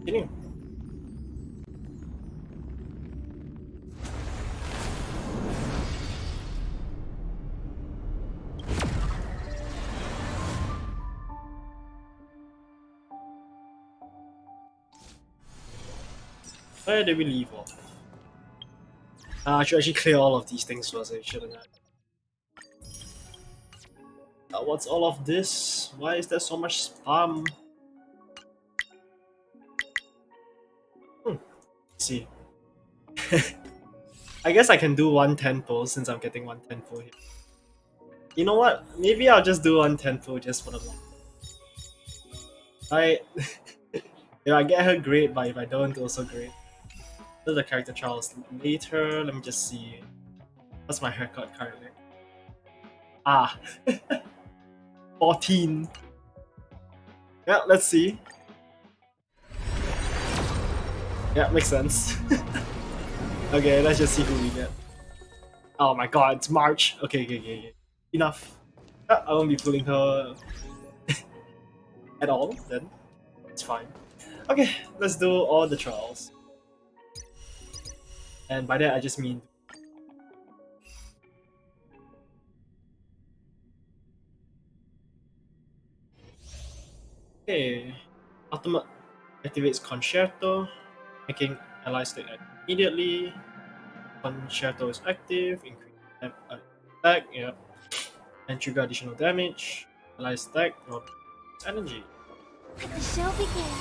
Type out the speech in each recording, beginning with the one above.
Continue. Where did we leave off? I should actually clear all of these things first, shouldn't I? What's all of this? Why is there so much spam? Let's see. I guess I can do 1 tempo since I'm getting 1 tempo here. You know what? Maybe I'll just do 1 tempo just for the long. Right? If I get her, great, but if I don't, also great. Do the character trials later. Let me just see. What's my haircut currently? 14. Yeah, let's see. Yeah, makes sense. Okay, let's just see who we get. Oh my god, it's March. Okay. Enough. I won't be fooling her at all, then. It's fine. Okay, let's do all the trials. And by that, I just mean... Okay. Ultimate activates Concerto, making allies take immediately. Concerto is active, increase attack, yep. And trigger additional damage. Allies attack, drop energy. Let the show begin.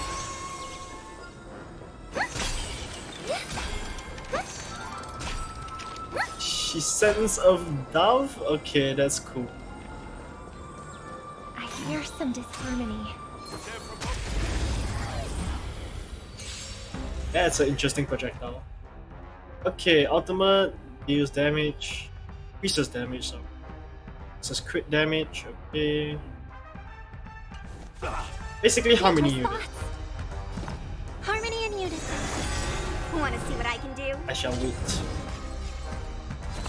She Sense of Dove? Okay, that's cool. I hear some disharmony. Yeah, it's an interesting projectile. Okay, ultimate deals damage, increases damage, so this is crit damage, okay. Basically harmony unit. Harmony and unison. Wanna see what I can do? I shall wait.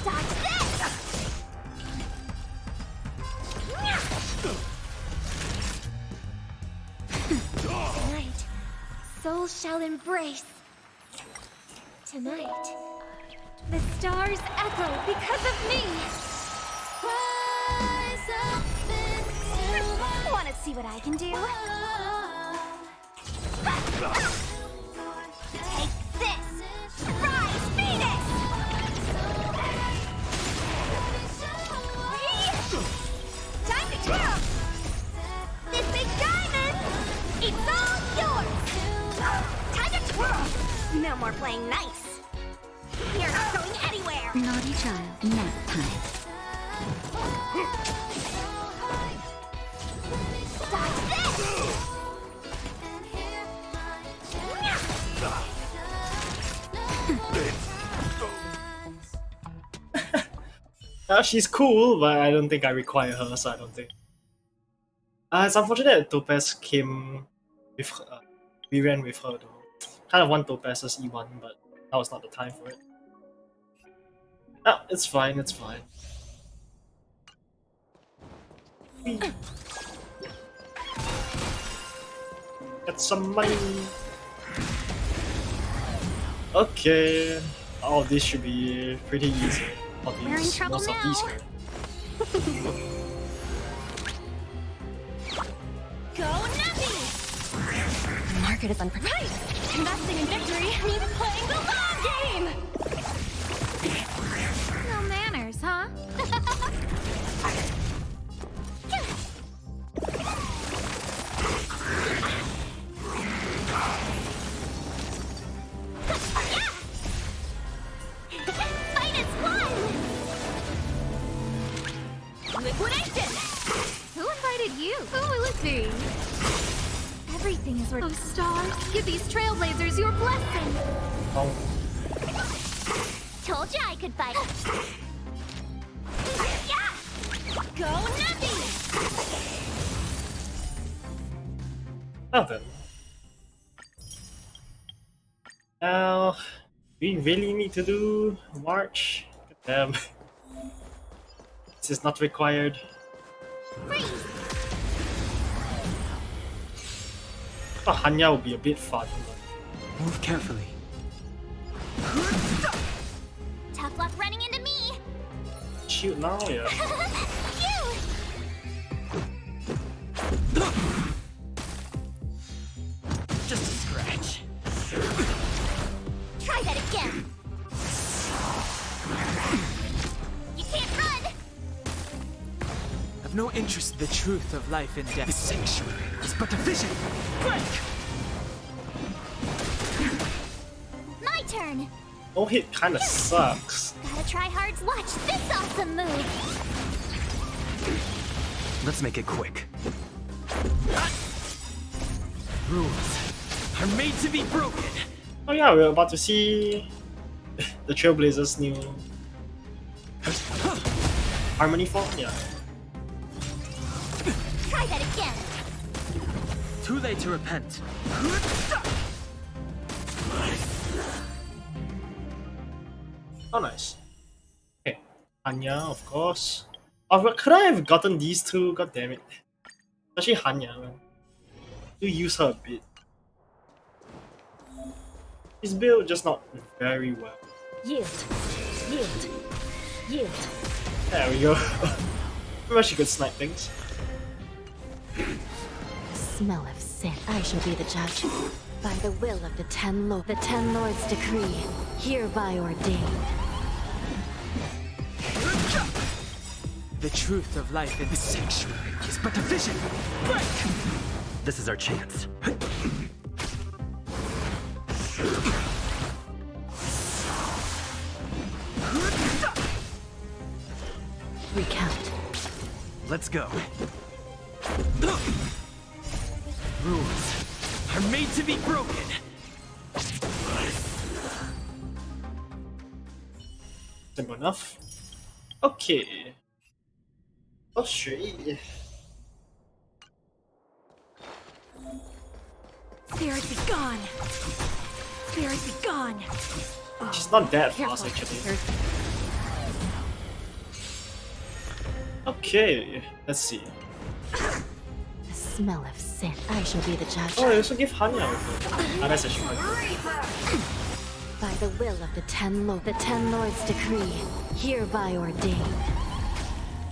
Dodge this! Tonight, souls shall embrace. Tonight, the stars echo because of me. Wanna see what I can do? Take this! Rise, Venus! Time to twirl! This big diamond! It's all yours! Time to twirl! No more playing nice! You're not going anywhere! Naughty child, nap time. Dodge this! She's cool, but I don't think I require her, so I don't think. It's unfortunate that Topaz came with her. We ran with her though. Kind of want Topaz's E1, but that was not the time for it. Ah, it's fine, it's fine. Get some money! Okay, all this should be pretty easy. We're in trouble Most of now. these Go Nappy! The market is unpredictable. Right! Investing in victory means playing the long game! No manners, huh? Fight is won! Liquidation! Who invited you? Who will it be? Everything is worth. Oh, stars, give these trailblazers your blessing. Oh, Told you I could fight. Yeah! Go Nappy! now then. Now, we really need to do March. Damn. This is not required. Freeze! Hanya will be a bit fun, but Move carefully. Tough luck running into me. Shoot now, yeah. Phew! Just a scratch. Try that again. You can't run. I've no interest in the truth of life and death. The sanctuary is but a vision. Break! My turn. No hit kinda sucks. Gotta try hard. Watch this awesome move. Let's make it quick. Rules are made to be broken. Oh yeah, we're about to see the Trailblazers' new harmony form. Yeah. Try that again. Too late to repent. Oh, nice. Okay, Hanya, of course. Oh, but could I have gotten these two? God damn it. Especially Hanya, man. You use her a bit. His build just not very well. Yield. Yield. Yield. There we go. Maybe she could snipe things. Smell of sin. I shall be the judge. By the will of the Ten Lords' decree, hereby ordained. The truth of life in the sanctuary is but a vision. Break! This is our chance. Recount. Let's go. Rules are made to be broken. Simple enough. Okay. Oh shit. Spirit be gone. Spirit be gone. She's not that Careful. fast actually. Okay, let's see. The smell of sin. I shall be the judge. Oh, I also give Hanya with it. Unless I should By the will of the Ten Lords' decree, hereby ordained.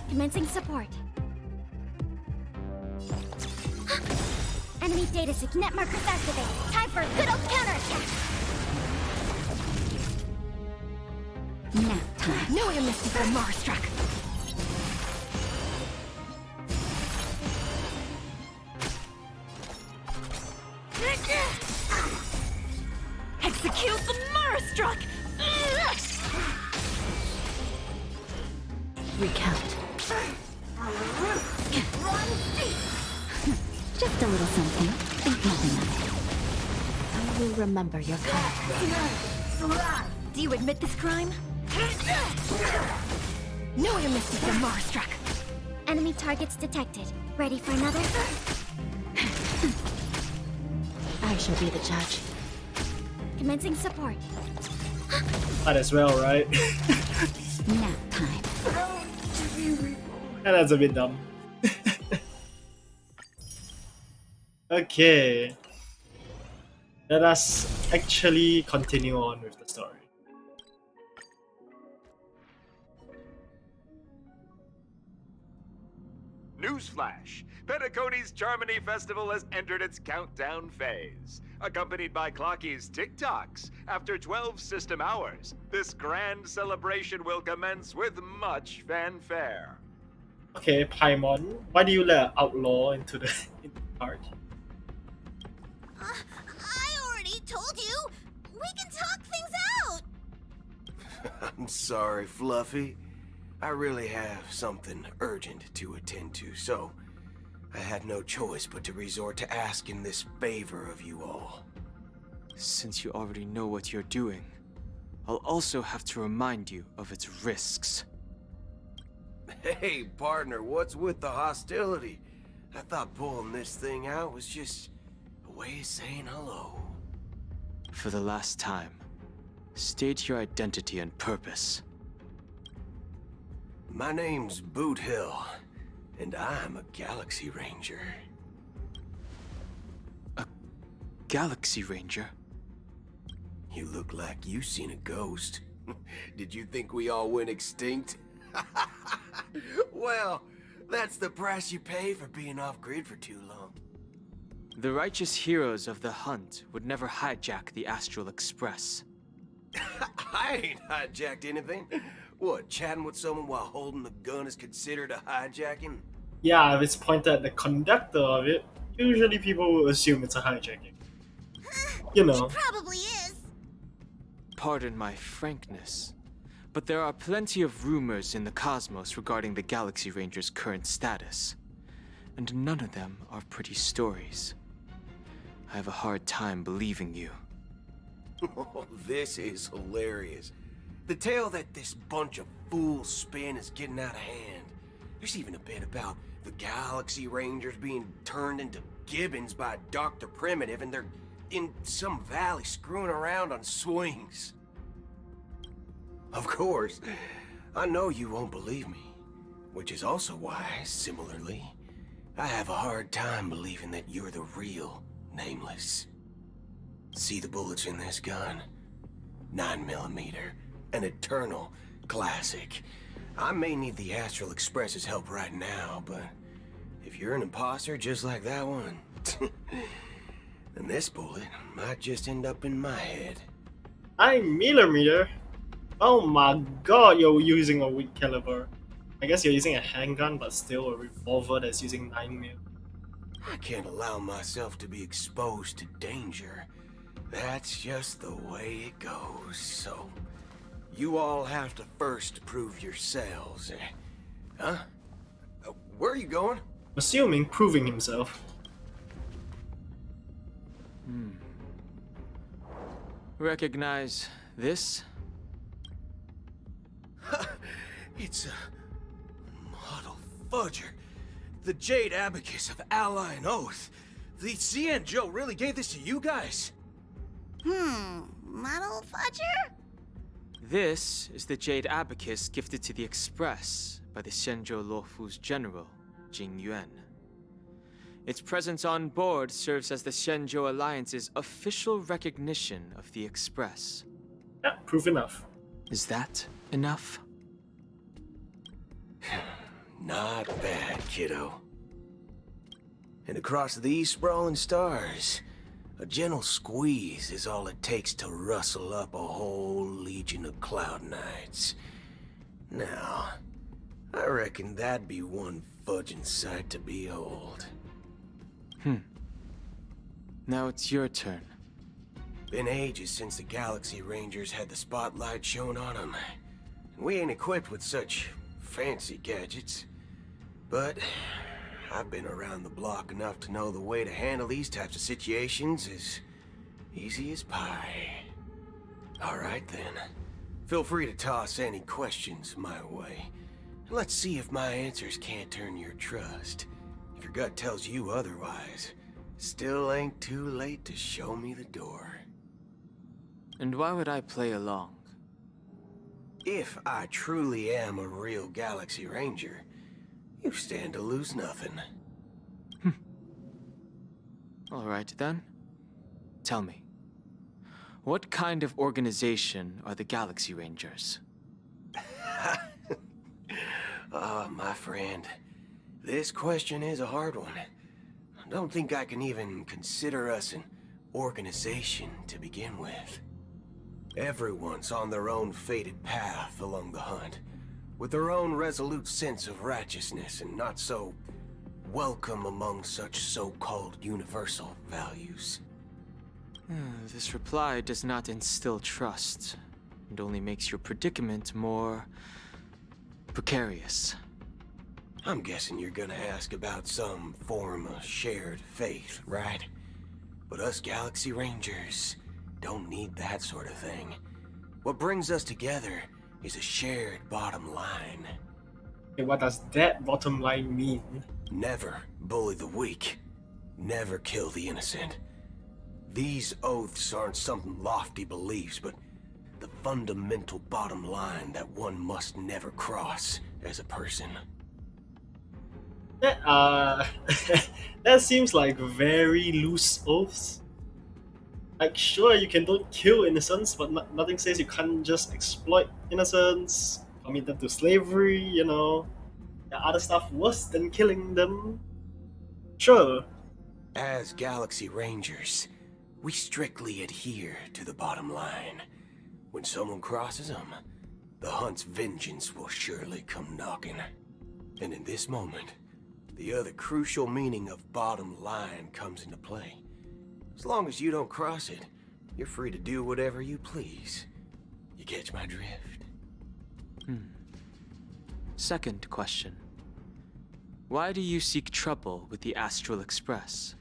Commencing support. Enemy data sig net markers activated. Time for a good old counterattack. Nap time. Know you're missing from Marstruck. Execute the Marstruck! Recount. Just a little something. Think nothing of it. I will remember your kindness. Do you admit this crime? Know you're missing from Marstruck. Enemy targets detected. Ready for another? I shall be the judge. Commencing support. Might as well, right? Nap time. Yeah, that's a bit dumb. Okay. Let us actually continue on with the story. Newsflash! Penacony's Charmony Festival has entered its countdown phase. Accompanied by Clocky's TikToks, after 12 system hours, this grand celebration will commence with much fanfare. Okay, Paimon, why do you let Outlaw into the card? I already told you. We can talk things out. I'm sorry, Fluffy. I really have something urgent to attend to, so I had no choice but to resort to asking this favor of you all. Since you already know what you're doing, I'll also have to remind you of its risks. Hey, partner, what's with the hostility? I thought pulling this thing out was just a way of saying hello. For the last time, state your identity and purpose. My name's Boot Hill, and I'm a Galaxy Ranger. Galaxy Ranger? You look like you seen a ghost. Did you think we all went extinct? Well, that's the price you pay for being off-grid for too long. The righteous heroes of the hunt would never hijack the Astral Express. I ain't hijacked anything. What, chatting with someone while holding the gun is considered a hijacking? Yeah, if it's pointed at the conductor of it, usually people will assume it's a hijacking. You know. It probably is. Pardon my frankness, but there are plenty of rumors in the cosmos regarding the Galaxy Ranger's current status, and none of them are pretty stories. I have a hard time believing you. Oh, this is hilarious. The tale that this bunch of fools spin is getting out of hand. There's even a bit about the Galaxy Rangers being turned into gibbons by Dr. Primitive, and they're in some valley screwing around on swings. Of course, I know you won't believe me, which is also why, similarly, I have a hard time believing that you're the real Nameless. See the bullets in this gun? 9mm, an eternal classic. I may need the Astral Express's help right now, but if you're an imposter just like that one, then this bullet might just end up in my head. 9mm? Oh my god, you're using a weak caliber. I guess you're using a handgun, but still a revolver that's using 9mm. I can't allow myself to be exposed to danger. That's just the way it goes, so... You all have to first prove yourselves, Huh? Where are you going? Assuming proving himself. Recognize this? It's a... model fudger. The Jade Abacus of Ally and Oath. The CN Joe really gave this to you guys? Model fudger? This is the Jade Abacus gifted to the Express by the Shenzhou Luofu's general, Jing Yuan. Its presence on board serves as the Shenzhou Alliance's official recognition of the Express. Yeah, proof enough. Is that enough? Not bad, kiddo. And across these sprawling stars, a gentle squeeze is all it takes to rustle up a whole legion of Cloud Knights. Now, I reckon that'd be one fudging sight to behold. Now it's your turn. Been ages since the Galaxy Rangers had the spotlight shown on them. We ain't equipped with such fancy gadgets. But I've been around the block enough to know the way to handle these types of situations is easy as pie. Alright then. Feel free to toss any questions my way. Let's see if my answers can't turn your trust. If your gut tells you otherwise, still ain't too late to show me the door. And why would I play along? If I truly am a real Galaxy Ranger, you stand to lose nothing. All right then. Tell me, what kind of organization are the Galaxy Rangers? My friend, this question is a hard one. I don't think I can even consider us an organization to begin with. Everyone's on their own fated path along the hunt, with their own resolute sense of righteousness and not so welcome among such so-called universal values. This reply does not instill trust, and only makes your predicament more precarious. I'm guessing you're gonna ask about some form of shared faith, right? But us Galaxy Rangers don't need that sort of thing. What brings us together is a shared bottom line. Okay, what does that bottom line mean? Never bully the weak. Never kill the innocent. These oaths aren't some lofty beliefs, but the fundamental bottom line that one must never cross as a person. That, that seems like very loose oaths. Like, sure, you can don't kill innocents, but nothing says you can't just exploit innocents, commit them to slavery, you know. There are other stuff worse than killing them. Sure. As Galaxy Rangers, we strictly adhere to the bottom line. When someone crosses them, the hunt's vengeance will surely come knocking. And in this moment, the other crucial meaning of bottom line comes into play. As long as you don't cross it, you're free to do whatever you please. You catch my drift? Second question. Why do you seek trouble with the Astral Express?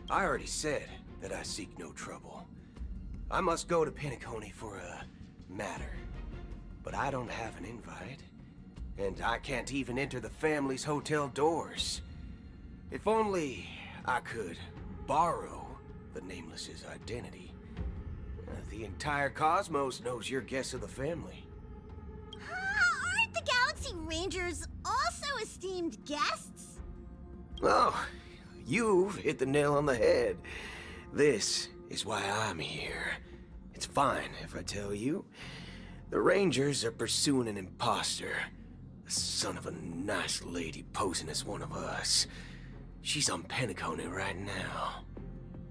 I already said that I seek no trouble. I must go to Penacony for a matter. But I don't have an invite. And I can't even enter the family's hotel doors. If only I could borrow the Nameless's identity. The entire cosmos knows you're guests of the family. Aren't the Galaxy Rangers also esteemed guests? Oh, you've hit the nail on the head. This is why I'm here. It's fine if I tell you. The Rangers are pursuing an imposter. The son of a nice lady posing as one of us. She's on Penacony right now.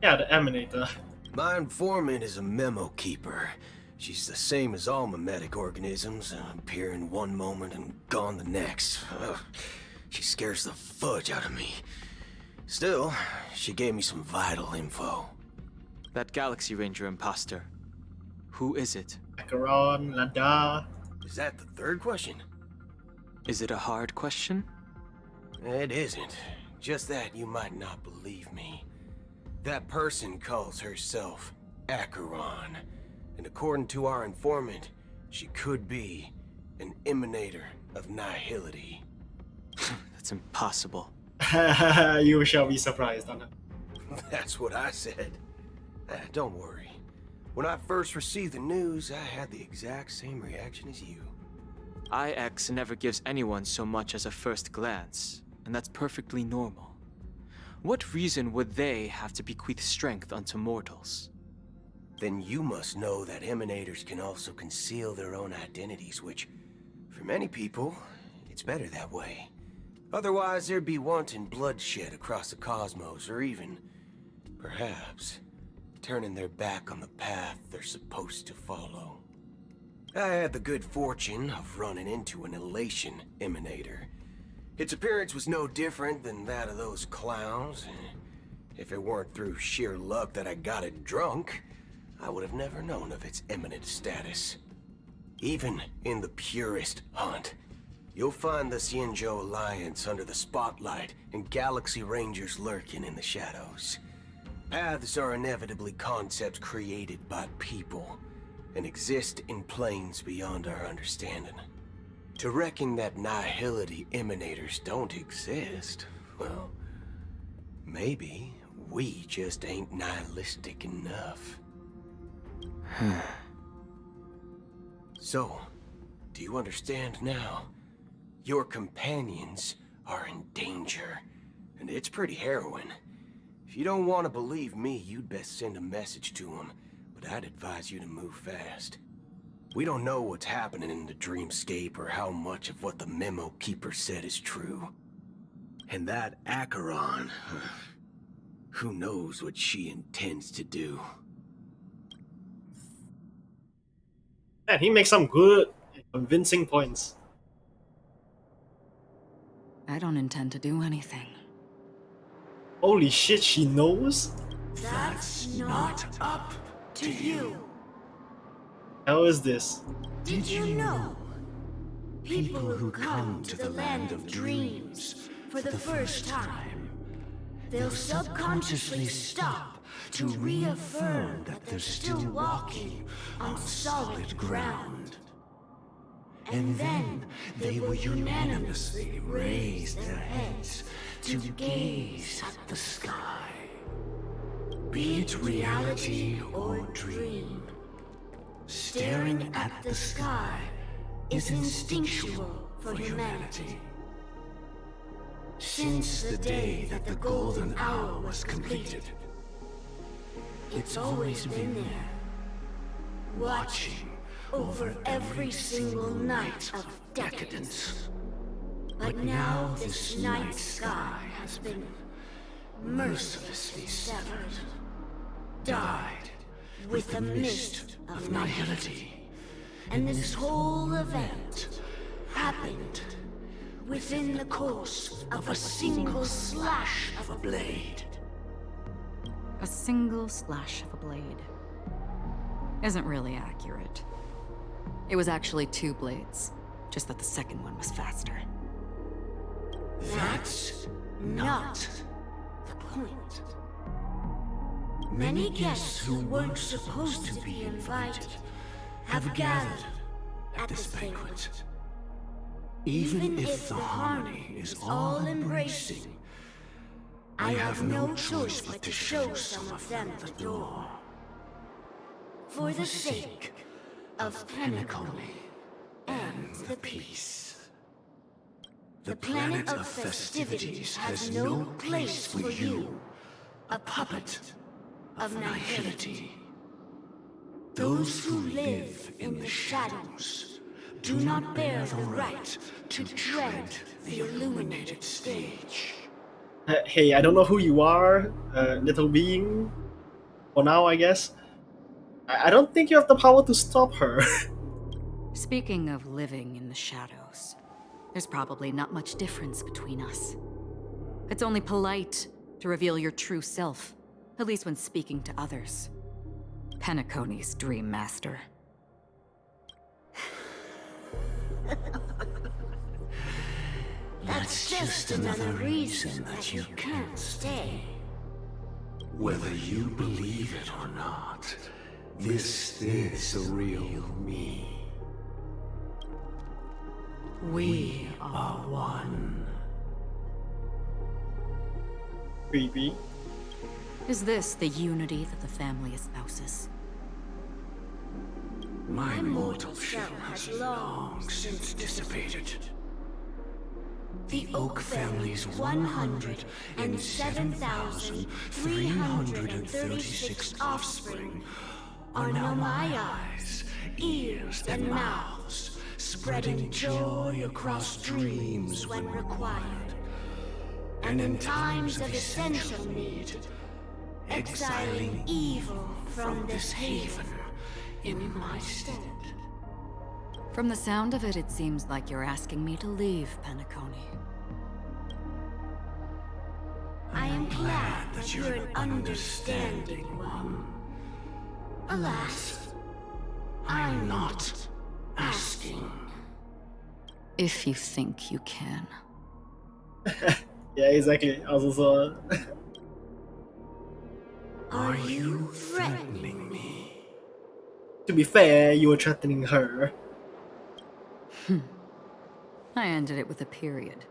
Yeah, the Emanator. My informant is a memo keeper. She's the same as all mimetic organisms, appearing one moment and gone the next. She scares the fudge out of me. Still, she gave me some vital info. That Galaxy Ranger imposter. Who is it? Acheron, Lada. Is that the third question? Is it a hard question? It isn't. Just that you might not believe me. That person calls herself Acheron. And according to our informant, she could be an emanator of nihility. That's impossible. You shall be surprised, Anna. That's what I said. Don't worry. When I first received the news, I had the exact same reaction as you. IX never gives anyone so much as a first glance, and that's perfectly normal. What reason would they have to bequeath strength unto mortals? Then you must know that emanators can also conceal their own identities, which, for many people, it's better that way. Otherwise, there'd be wanton bloodshed across the cosmos, or even, perhaps, turning their back on the path they're supposed to follow. I had the good fortune of running into an elation emanator. Its appearance was no different than that of those clowns. If it weren't through sheer luck that I got it drunk, I would have never known of its eminent status. Even in the purest hunt, you'll find the Xianzhou Alliance under the spotlight and Galaxy Rangers lurking in the shadows. Paths are inevitably concepts created by people and exist in planes beyond our understanding. To reckon that nihility emanators don't exist, well, maybe we just ain't nihilistic enough. So, do you understand now? Your companions are in danger, and it's pretty harrowing. If you don't want to believe me, you'd best send a message to them, but I'd advise you to move fast. We don't know what's happening in the dreamscape or how much of what the memo keeper said is true. And that Acheron, who knows what she intends to do. Man, he makes some good, convincing points. I don't intend to do anything. Holy shit, she knows? That's not up to you. How is this? Did you know? People who come to the land of dreams for the first time, they'll subconsciously stop to reaffirm that they're still walking on solid ground. And then they will unanimously raise their heads to gaze at the sky. Be it reality or dream, staring at the sky is instinctual for humanity. Since the day that the golden hour was completed, it's always been there, watching over every single night of decadence. But now this night sky has been mercilessly severed, dyed with the mist of nihility. And this whole event happened within the course of a single slash of a blade. A single slash of a blade isn't really accurate. It was actually 2 blades, just that the second one was faster. That's not the point. Many guests who weren't supposed to be invited have gathered at this banquet. Even if the harmony is all-embracing, I have no choice but to show some of them the door. For the sake of Penacony and the peace. The planet of festivities has no place for you, a puppet of nihility. Those who live in the shadows do not bear the right to tread the illuminated stage. Hey, I don't know who you are, little being. For now, I guess. I don't think you have the power to stop her. Speaking of living in the shadows, there's probably not much difference between us. It's only polite to reveal your true self, at least when speaking to others. Penacony's Dream Master. That's just another reason that you can't stay. Whether you believe it or not, this is the real me. We are one. Creepy. Is this the unity that the family espouses? My mortal shell has long since dissipated. The Oak family's 107,336 offspring are now my eyes, ears, and mouths, spreading joy across dreams when required, and in times of essential need, exiling evil from this haven in my stead. From the sound of it, it seems like you're asking me to leave Penacony. I am glad that you're an understanding one. Alas, I'm not asking. If you think you can. Yeah, exactly. I was also. Are you threatening me? To be fair, you were threatening her. I ended it with a period.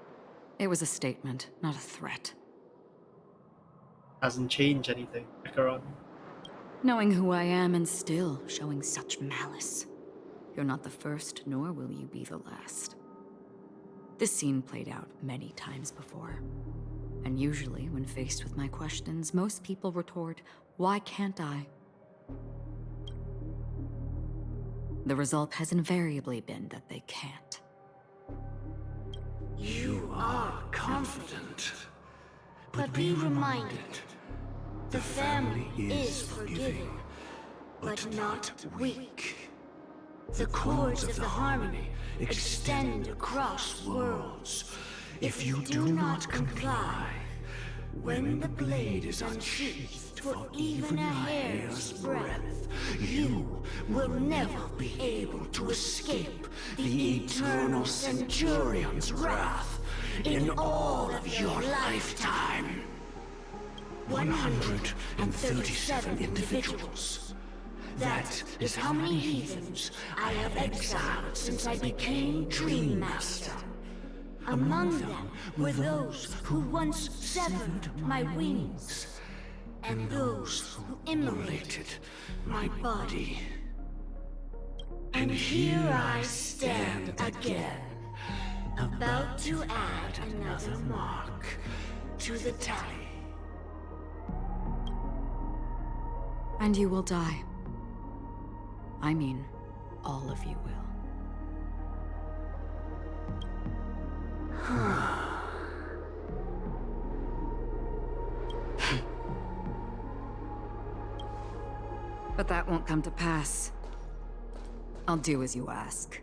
It was a statement, not a threat. Hasn't changed anything. Macaron. Knowing who I am and still showing such malice. You're not the first, nor will you be the last. This scene played out many times before. And usually, when faced with my questions, most people retort, "Why can't I?" The result has invariably been that they can't. You are confident. But be reminded, the family is forgiving, but not weak. The cords of the harmony extend across worlds. If you do not comply, when the blade is unsheathed for even a hair's breadth, you will never be able to escape the eternal Centurion's wrath in all of your lifetime. 137 individuals. That is how many heathens I have exiled since I became Dream Master. Among them were those who once severed my wings, and those who immolated my body. And here I stand again, about to add another mark to the tally. And you will die. I mean, all of you will. But that won't come to pass. I'll do as you ask.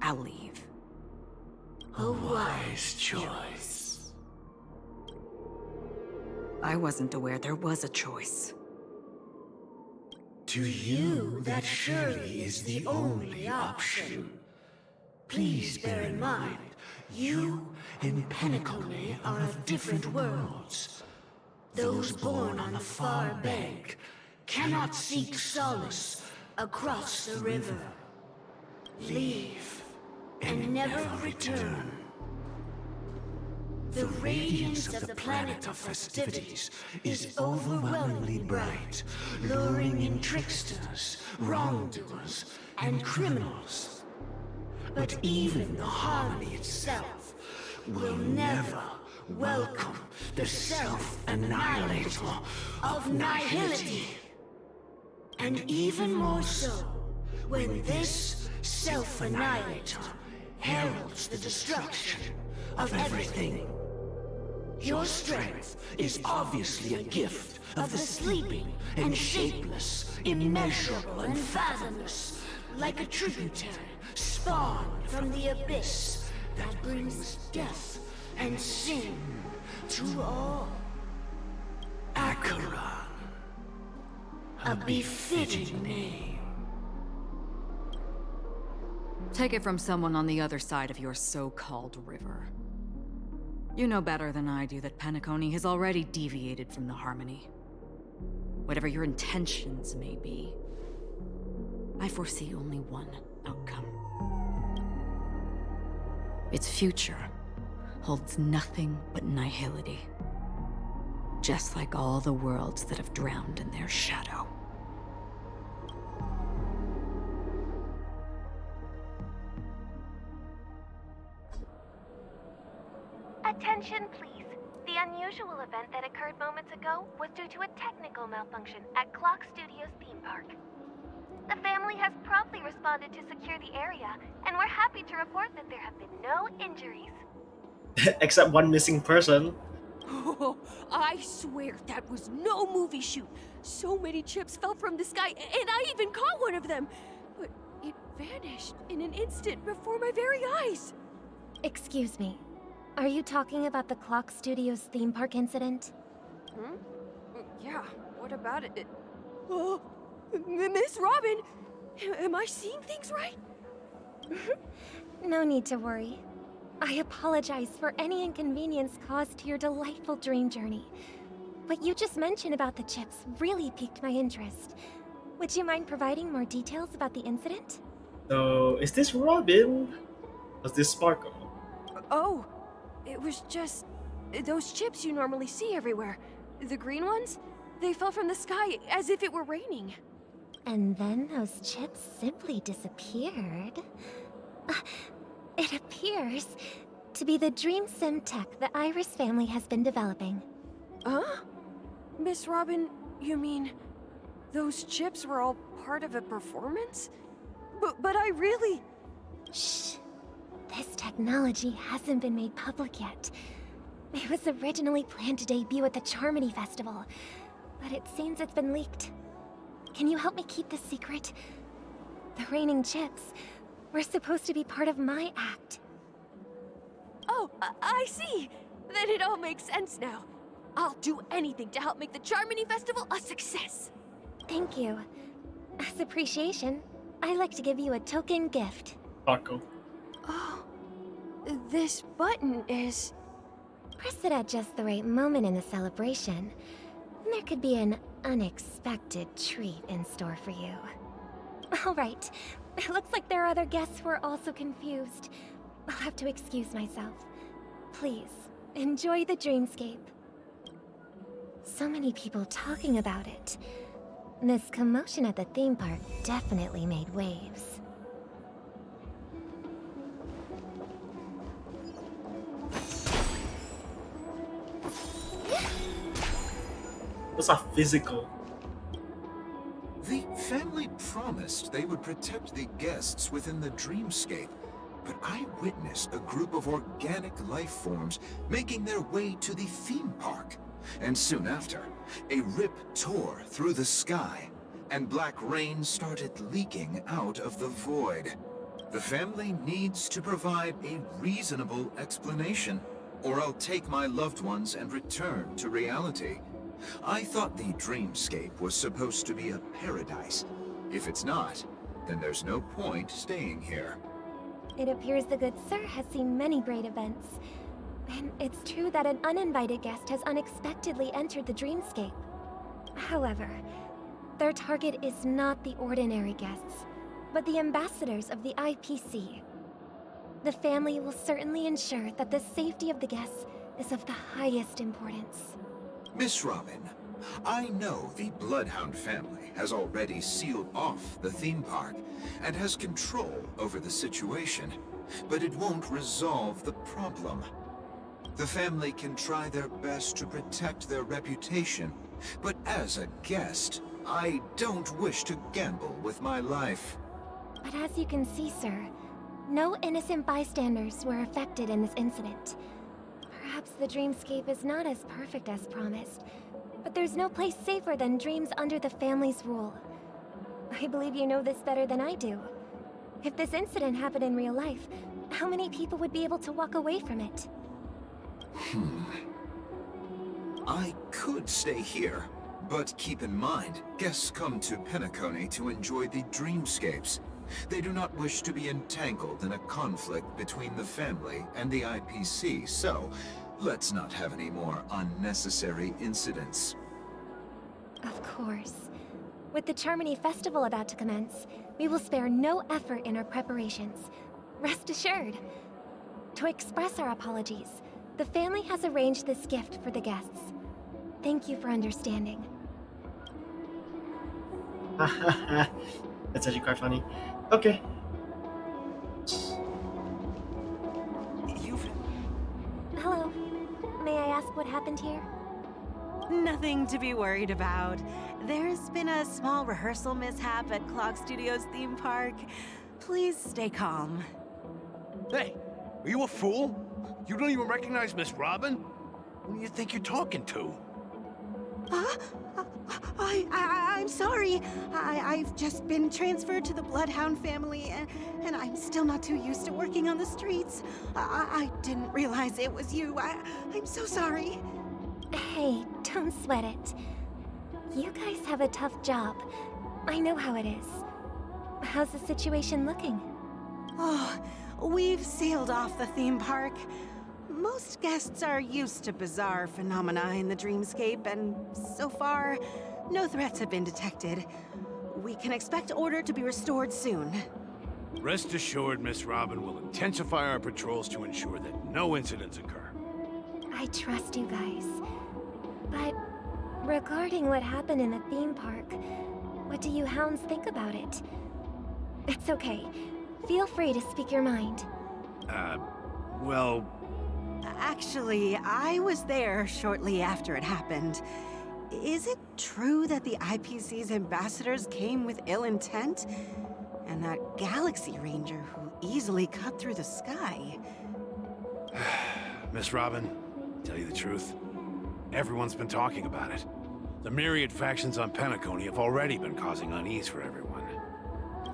I'll leave. A wise choice. I wasn't aware there was a choice. To you, that surely is the only option. Please bear in mind, you and Penacony are of different worlds. Those born on the far bank cannot seek solace across the river. Leave and never return. The radiance of the planet of festivities is overwhelmingly bright, luring in tricksters, wrongdoers, and criminals. But even the harmony itself will never welcome the self-annihilator of nihility. And even more so, when this self-annihilator heralds the destruction of everything. Your strength is obviously a gift of the sleeping and shapeless, immeasurable and fathomless, like a tributary spawned from the abyss that brings death and sin to all. Acheron, a befitting name. Take it from someone on the other side of your so-called river. You know better than I do that Penacony has already deviated from the harmony. Whatever your intentions may be, I foresee only one outcome. Its future holds nothing but nihility. Just like all the worlds that have drowned in their shadow. Attention, please. The unusual event that occurred moments ago was due to a technical malfunction at Clock Studios theme park. The family has promptly responded to secure the area, and we're happy to report that there have been no injuries. Except one missing person. Oh, I swear that was no movie shoot. So many chips fell from the sky, and I even caught one of them. But it vanished in an instant before my very eyes. Excuse me. Are you talking about the Clock Studios theme park incident? Hmm? Yeah, what about it? Oh, Miss Robin, am I seeing things right? No need to worry. I apologize for any inconvenience caused to your delightful dream journey. What you just mentioned about the chips really piqued my interest. Would you mind providing more details about the incident? So, is this Robin? Was this Sparkle? Oh, it was just those chips you normally see everywhere. The green ones? They fell from the sky as if it were raining. And then those chips simply disappeared. It appears to be the Dream Sim tech the Iris family has been developing. Huh? Miss Robin, you mean those chips were all part of a performance? But I really... Shh. This technology hasn't been made public yet. It was originally planned to debut at the Charmony Festival, but it seems it's been leaked. Can you help me keep this secret? The raining chips were supposed to be part of my act. Oh, I see. Then it all makes sense now. I'll do anything to help make the Charmony Festival a success. Thank you. As appreciation, I'd like to give you a token gift. Sparkle. Oh, this button is... Press it at just the right moment in the celebration. There could be an unexpected treat in store for you. All right. It looks like there are other guests who are also confused. I'll have to excuse myself. Please, enjoy the dreamscape. So many people talking about it. This commotion at the theme park definitely made waves. Those are physical. The family promised they would protect the guests within the dreamscape, but I witnessed a group of organic life forms making their way to the theme park. And soon after, a rip tore through the sky, and black rain started leaking out of the void. The family needs to provide a reasonable explanation, or I'll take my loved ones and return to reality. I thought the dreamscape was supposed to be a paradise. If it's not, then there's no point staying here. It appears the good sir has seen many great events. And it's true that an uninvited guest has unexpectedly entered the dreamscape. However, their target is not the ordinary guests, but the ambassadors of the IPC. The family will certainly ensure that the safety of the guests is of the highest importance. Miss Robin, I know the Bloodhound family has already sealed off the theme park and has control over the situation, but it won't resolve the problem. The family can try their best to protect their reputation, but as a guest, I don't wish to gamble with my life. But as you can see, sir, no innocent bystanders were affected in this incident. Perhaps the dreamscape is not as perfect as promised, but there's no place safer than dreams under the family's rule. I believe you know this better than I do. If this incident happened in real life, how many people would be able to walk away from it? I could stay here, but keep in mind, guests come to Penacony to enjoy the dreamscapes. They do not wish to be entangled in a conflict between the family and the IPC, so let's not have any more unnecessary incidents. Of course. With the Charmony Festival about to commence, we will spare no effort in our preparations. Rest assured. To express our apologies, the family has arranged this gift for the guests. Thank you for understanding. That's actually quite funny. Okay. Hello. May I ask what happened here? Nothing to be worried about. There's been a small rehearsal mishap at Clock Studios theme park. Please stay calm. Hey, are you a fool? You don't even recognize Miss Robin? Who do you think you're talking to? I'm sorry. I've just been transferred to the Bloodhound family, and I'm still not too used to working on the streets. I didn't realize it was you. I'm so sorry. Hey, don't sweat it. You guys have a tough job. I know how it is. How's the situation looking? Oh, we've sealed off the theme park. Most guests are used to bizarre phenomena in the dreamscape, and so far, no threats have been detected. We can expect order to be restored soon. Rest assured, Miss Robin will intensify our patrols to ensure that no incidents occur. I trust you guys. But regarding what happened in the theme park, what do you hounds think about it? It's okay. Feel free to speak your mind. Well... Actually, I was there shortly after it happened. Is it true that the IPC's ambassadors came with ill intent? And that Galaxy Ranger who easily cut through the sky? Miss Robin, tell you the truth, everyone's been talking about it. The myriad factions on Penacony have already been causing unease for everyone.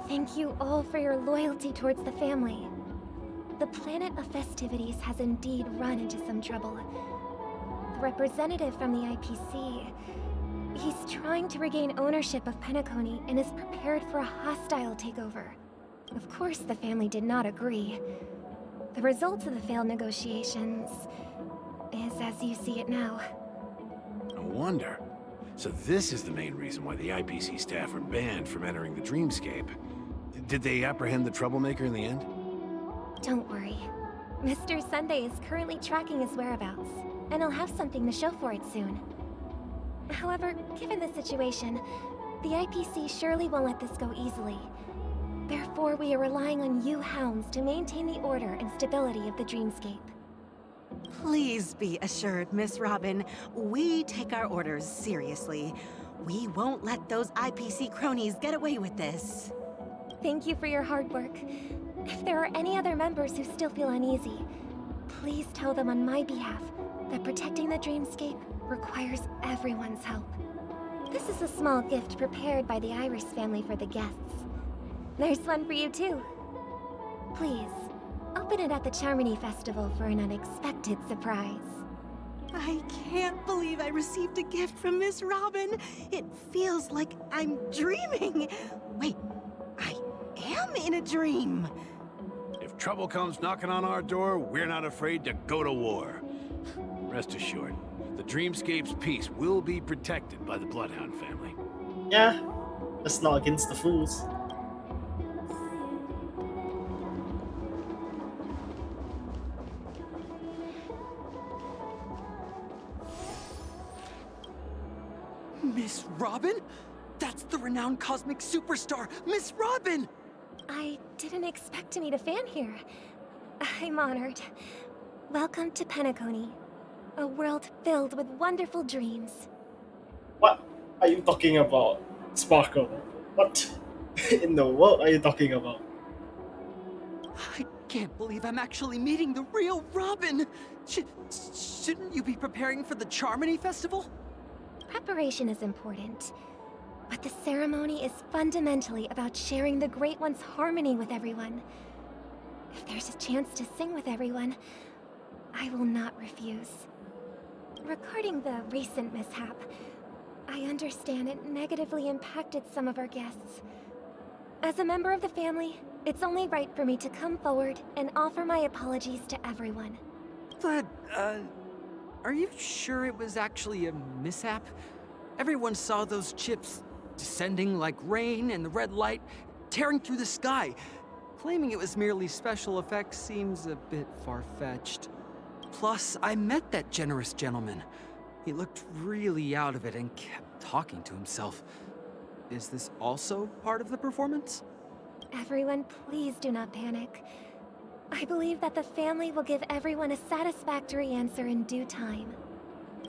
Thank you all for your loyalty towards the family. The planet of festivities has indeed run into some trouble. The representative from the IPC, he's trying to regain ownership of Penacony and is prepared for a hostile takeover. Of course, the family did not agree. The result of the failed negotiations is as you see it now. No wonder. So this is the main reason why the IPC staff are banned from entering the dreamscape. Did they apprehend the troublemaker in the end? Don't worry. Mr. Sunday is currently tracking his whereabouts, and he'll have something to show for it soon. However, given the situation, the IPC surely won't let this go easily. Therefore, we are relying on you hounds to maintain the order and stability of the dreamscape. Please be assured, Miss Robin, we take our orders seriously. We won't let those IPC cronies get away with this. Thank you for your hard work. If there are any other members who still feel uneasy, please tell them on my behalf that protecting the dreamscape requires everyone's help. This is a small gift prepared by the Iris family for the guests. There's one for you too. Please, open it at the Charmony Festival for an unexpected surprise. I can't believe I received a gift from Miss Robin. It feels like I'm dreaming. Wait, I am in a dream. If trouble comes knocking on our door, we're not afraid to go to war. Rest assured, the Dreamscape's peace will be protected by the Bloodhound family. Yeah, that's not against the fools. Miss Robin? That's the renowned cosmic superstar, Miss Robin! I didn't expect to meet a fan here. I'm honored. Welcome to Penacony, a world filled with wonderful dreams. What are you talking about, Sparkle? What in the world are you talking about? I can't believe I'm actually meeting the real Robin! Shouldn't you be preparing for the Charmony Festival? Preparation is important, but the ceremony is fundamentally about sharing the Great One's harmony with everyone. If there's a chance to sing with everyone, I will not refuse. Regarding the recent mishap, I understand it negatively impacted some of our guests. As a member of the family, it's only right for me to come forward and offer my apologies to everyone. But, are you sure it was actually a mishap? Everyone saw those chips descending like rain and the red light tearing through the sky. Claiming it was merely special effects seems a bit far-fetched. Plus, I met that generous gentleman. He looked really out of it and kept talking to himself. Is this also part of the performance? Everyone, please do not panic. I believe that the family will give everyone a satisfactory answer in due time.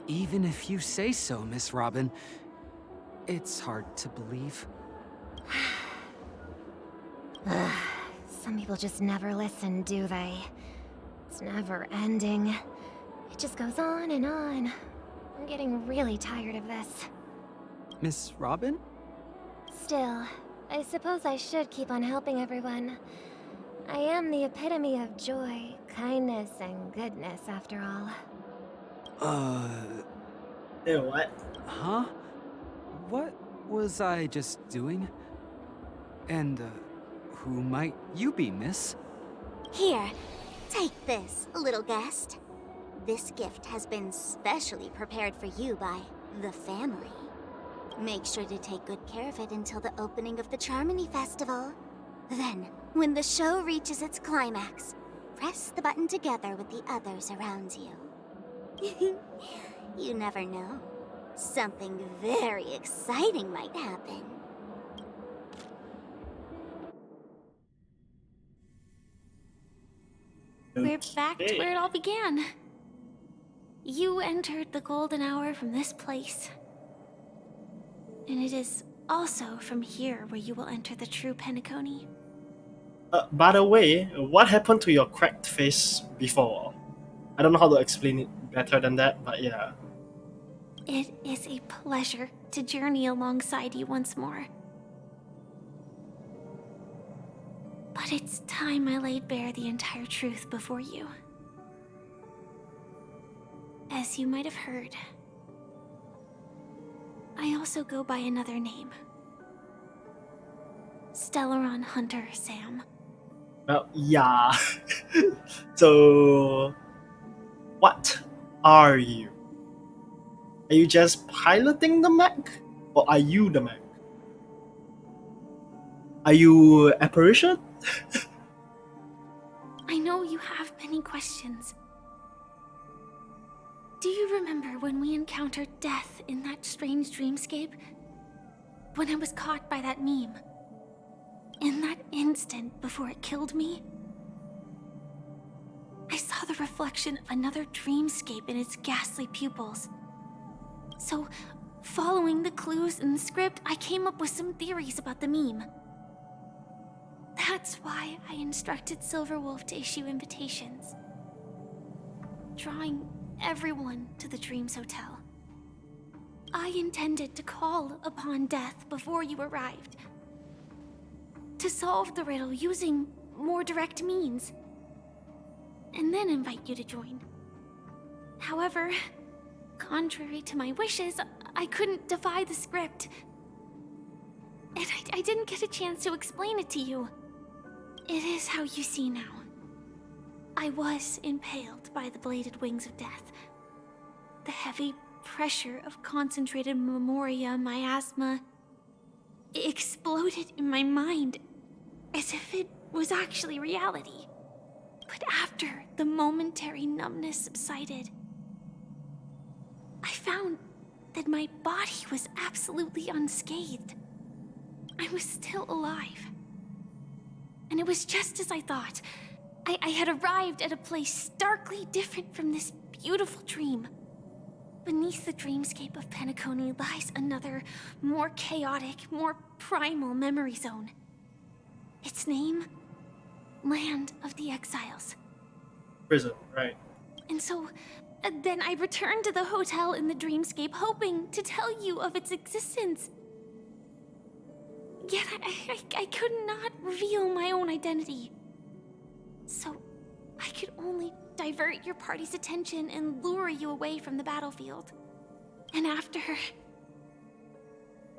Even if you say so, Miss Robin, it's hard to believe. Some people just never listen, do they? It's never ending. It just goes on and on. I'm getting really tired of this. Miss Robin? Still, I suppose I should keep on helping everyone. I am the epitome of joy, kindness, and goodness, after all. Ew, what? Huh? What was I just doing? And, who might you be, miss? Here, take this, little guest. This gift has been specially prepared for you by the family. Make sure to take good care of it until the opening of the Charmony Festival. Then, when the show reaches its climax, press the button together with the others around you. You never know. Something very exciting might happen. We're back to where it all began. You entered the golden hour from this place. And it is also from here where you will enter the true Penacony. By the way, what happened to your cracked face before? I don't know how to explain it better than that, but yeah. It is a pleasure to journey alongside you once more. But it's time I laid bare the entire truth before you. As you might have heard, I also go by another name. Stellaron Hunter Sam. Well, yeah. So, what are you? Are you just piloting the mech? Or are you the mech? Are you apparition? I know you have many questions. Do you remember when we encountered death in that strange dreamscape? When I was caught by that meme? In that instant before it killed me? I saw the reflection of another dreamscape in its ghastly pupils. So, Following the clues in the script, I came up with some theories about the meme. That's why I instructed Silverwolf to issue invitations, drawing everyone to the Dreams Hotel. I intended to call upon death before you arrived, to solve the riddle using more direct means, and then invite you to join. However, contrary to my wishes, I couldn't defy the script. And I didn't get a chance to explain it to you. It is how you see now. I was impaled by the bladed wings of death. The heavy pressure of concentrated memoria, miasma, exploded in my mind as if it was actually reality. But after the momentary numbness subsided, I found that my body was absolutely unscathed. I was still alive. And it was just as I thought. I had arrived at a place starkly different from this beautiful dream. Beneath the dreamscape of Penacony lies another, more chaotic, more primal memory zone. Its name? Land of the Exiles. Prison, right. And so, then I returned to the hotel in the dreamscape, hoping to tell you of its existence. Yet I could not reveal my own identity. So, I could only divert your party's attention and lure you away from the battlefield. And after,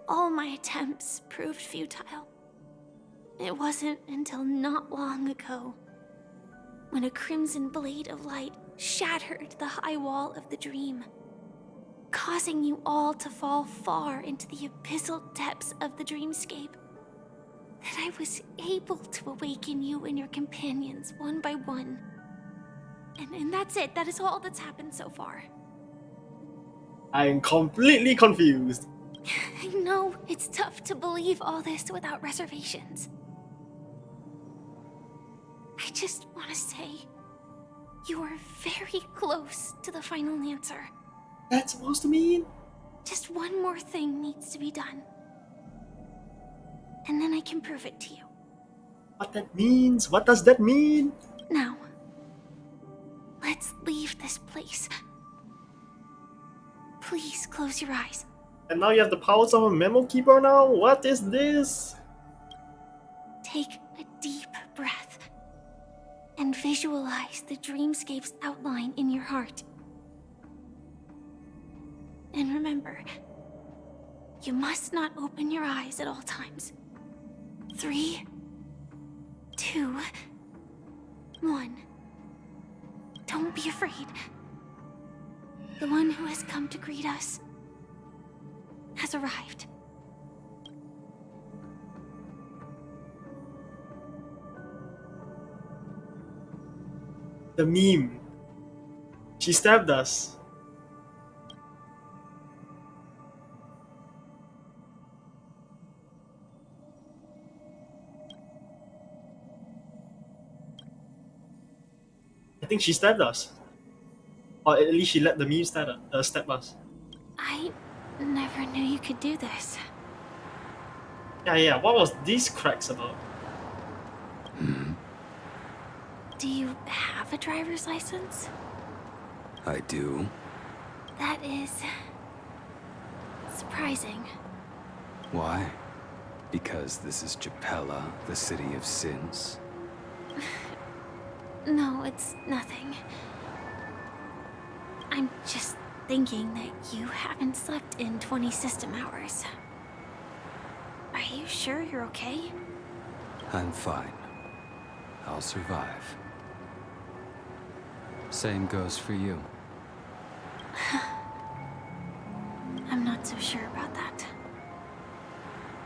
all my attempts proved futile. It wasn't until not long ago, when a crimson blade of light shattered the high wall of the dream, causing you all to fall far into the abyssal depths of the dreamscape, that I was able to awaken you and your companions one by one. And that's it. That is all that's happened so far. I'm completely confused. I know it's tough to believe all this without reservations. I just want to say, you are very close to the final answer. That's supposed to mean? Just one more thing needs to be done. And then I can prove it to you. What that means? What does that mean? Now, let's leave this place. Please close your eyes. And now you have the powers of a memo keeper now? What is this? Take a deep breath and visualize the dreamscape's outline in your heart. And remember, you must not open your eyes at all times. 3, 2, 1. Don't be afraid. The one who has come to greet us has arrived. The meme. She stabbed us. I think she stabbed us. Or at least she let the meme stab us. I never knew you could do this. Yeah, what was these cracks about? Do you have a driver's license? I do. That is surprising. Why? Because this is Japella, the city of sins? No, it's nothing. I'm just thinking that you haven't slept in 20 system hours. Are you sure you're okay? I'm fine. I'll survive. Same goes for you. I'm not so sure about that.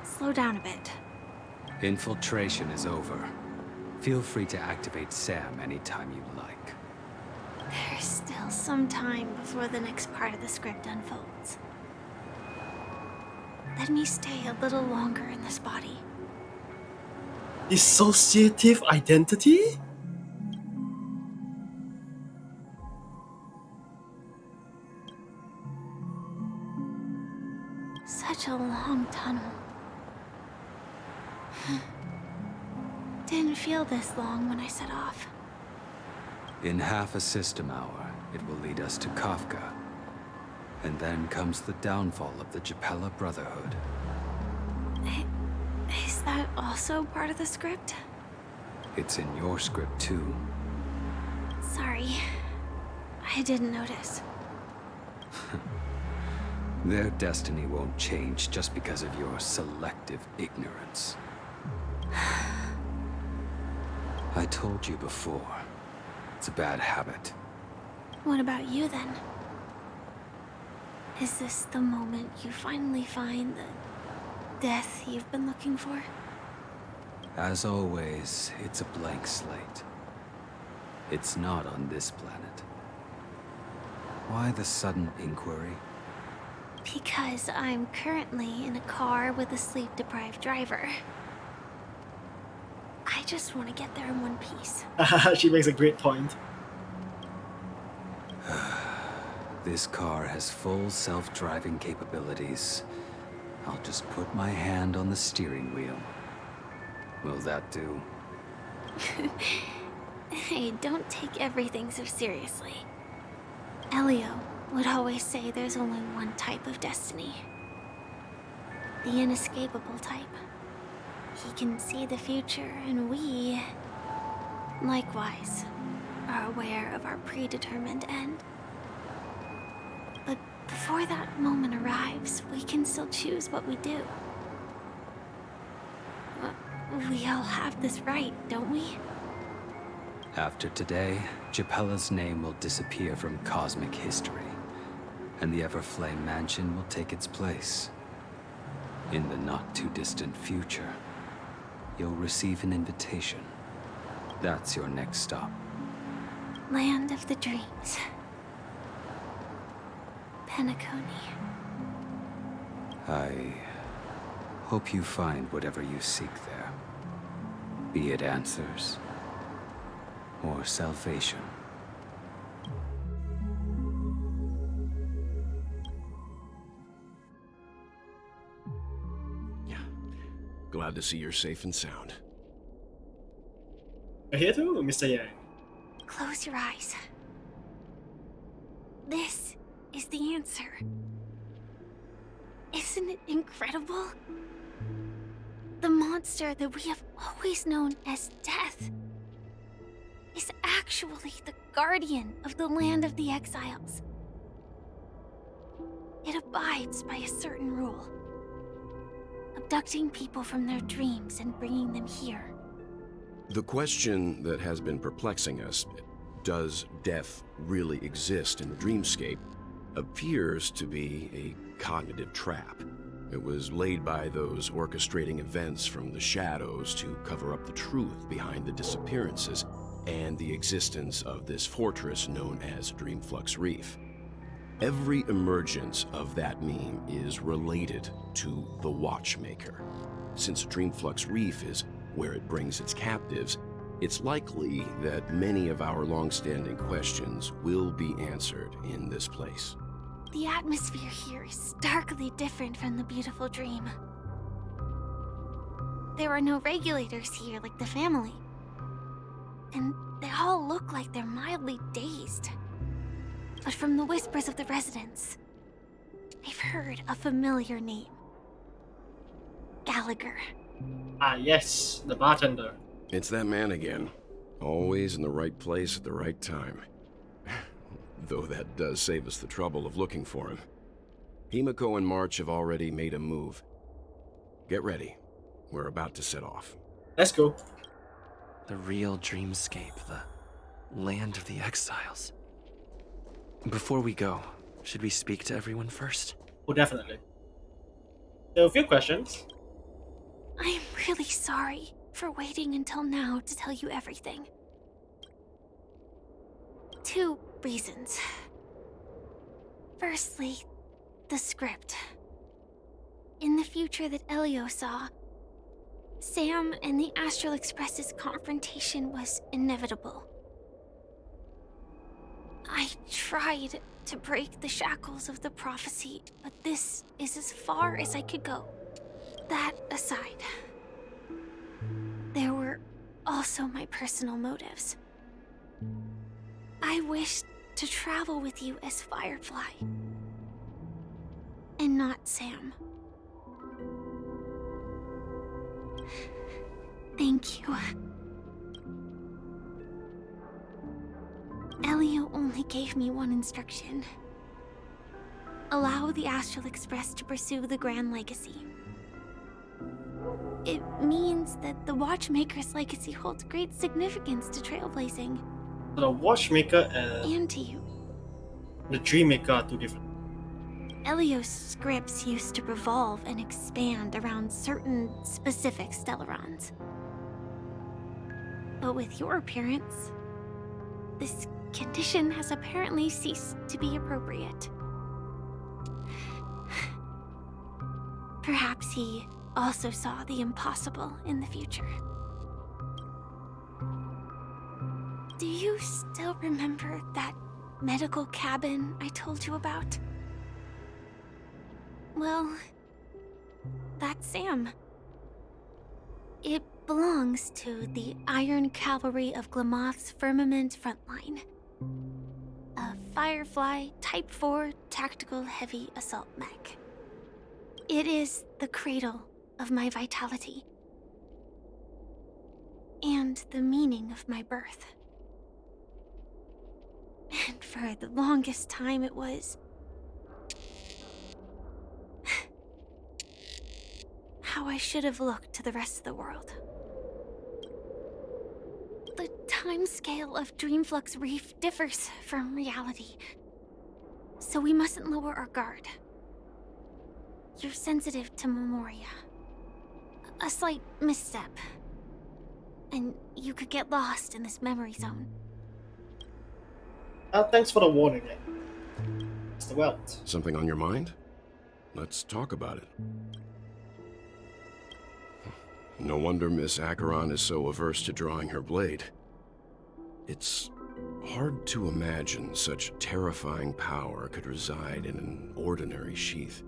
Slow down a bit. Infiltration is over. Feel free to activate Sam anytime you like. There's still some time before the next part of the script unfolds. Let me stay a little longer in this body. Dissociative identity? such a long tunnel. Didn't feel this long when I set off. In half a system hour, it will lead us to Kafka. And then comes the downfall of the Japella Brotherhood. Is that also part of the script? It's in your script too. Sorry. I didn't notice. Their destiny won't change just because of your selective ignorance. I told you before, it's a bad habit. What about you then? Is this the moment you finally find the death you've been looking for? As always, it's a blank slate. It's not on this planet. Why the sudden inquiry? Because I'm currently in a car with a sleep-deprived driver. I just want to get there in one piece. She makes a great point. This car has full self-driving capabilities. I'll just put my hand on the steering wheel. Will that do? Hey, don't take everything so seriously. Elio would always say there's only one type of destiny. The inescapable type. He can see the future, and we, likewise, are aware of our predetermined end. But before that moment arrives, we can still choose what we do. We all have this right, don't we? After today, Japella's name will disappear from cosmic history, and the Everflame Mansion will take its place. In the not-too-distant future, you'll receive an invitation. That's your next stop. Land of the Dreams. Penacony. I hope you find whatever you seek there. Be it answers or salvation. Yeah. Glad to see you're safe and sound. You're here too, Mr. Yang? Close your eyes. This is the answer. Isn't it incredible? The monster that we have always known as Death is actually the guardian of the land of the exiles. It abides by a certain rule, abducting people from their dreams and bringing them here. The question that has been perplexing us, does death really exist in the dreamscape, appears to be a cognitive trap. It was laid by those orchestrating events from the shadows to cover up the truth behind the disappearances and the existence of this fortress known as Dreamflux Reef. Every emergence of that meme is related to the Watchmaker. Since Dreamflux Reef is where it brings its captives, it's likely that many of our long-standing questions will be answered in this place. The atmosphere here is starkly different from the beautiful dream. There are no regulators here like the family. And they all look like they're mildly dazed. But from the whispers of the residents, I've heard a familiar name. Gallagher. Ah, yes, the bartender. It's that man again. Always in the right place at the right time. Though that does save us the trouble of looking for him. Himiko and March have already made a move. Get ready. We're about to set off. Let's go. The real dreamscape, the land of the exiles. Before we go, should we speak to everyone first? Oh, definitely. So, a few questions. I am really sorry for waiting until now to tell you everything. 2 reasons. Firstly, the script. In the future that Elio saw, Sam and the Astral Express's confrontation was inevitable. I tried to break the shackles of the prophecy, but this is as far as I could go. That aside, there were also my personal motives. I wished to travel with you as Firefly, and not Sam. Thank you. Elio only gave me one instruction. Allow the Astral Express to pursue the Grand Legacy. It means that the Watchmaker's legacy holds great significance to trailblazing. The Watchmaker And to you. the Dreammaker are two different. Elio's scripts used to revolve and expand around certain specific Stellarons. But with your appearance, this condition has apparently ceased to be appropriate. Perhaps he also saw the impossible in the future. Do you still remember that medical cabin I told you about? Well, that's Sam. It belongs to the Iron Cavalry of Glamoth's Firmament Frontline. A Firefly Type 4 Tactical Heavy Assault Mech. It is the cradle of my vitality. And the meaning of my birth. And for the longest time it was how I should have looked to the rest of the world. The timescale of Dreamflux Reef differs from reality, so we mustn't lower our guard. You're sensitive to Memoria. A slight misstep, and you could get lost in this memory zone. Thanks for the warning, Mr. Welt. Something on your mind? Let's talk about it. No wonder Miss Acheron is so averse to drawing her blade. It's hard to imagine such terrifying power could reside in an ordinary sheath.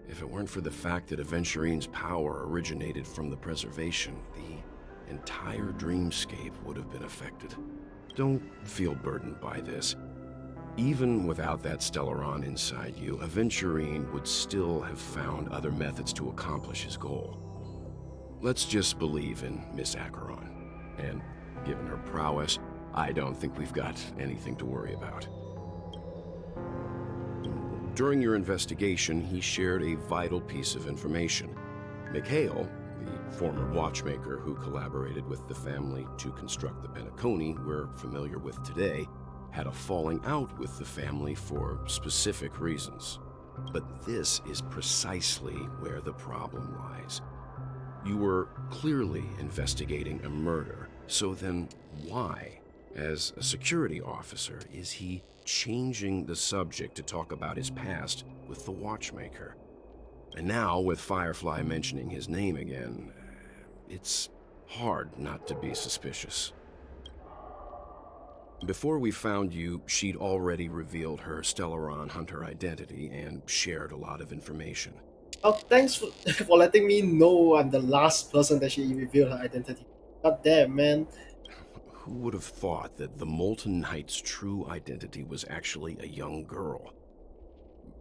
If it weren't for the fact that Aventurine's power originated from the preservation, the entire dreamscape would have been affected. Don't feel burdened by this. Even without that Stellaron inside you, Aventurine would still have found other methods to accomplish his goal. Let's just believe in Miss Acheron. And given her prowess, I don't think we've got anything to worry about. During your investigation, he shared a vital piece of information. Mikhail, the former watchmaker who collaborated with the family to construct the Penacony we're familiar with today, had a falling out with the family for specific reasons. But this is precisely where the problem lies. You were clearly investigating a murder, so then why, as a security officer, is he changing the subject to talk about his past with the watchmaker? And now, with Firefly mentioning his name again, it's hard not to be suspicious. Before we found you, she'd already revealed her Stellaron Hunter identity and shared a lot of information. Oh, thanks for letting me know I'm the last person that she revealed her identity. God damn, man. Who would have thought that the Molten Knight's true identity was actually a young girl?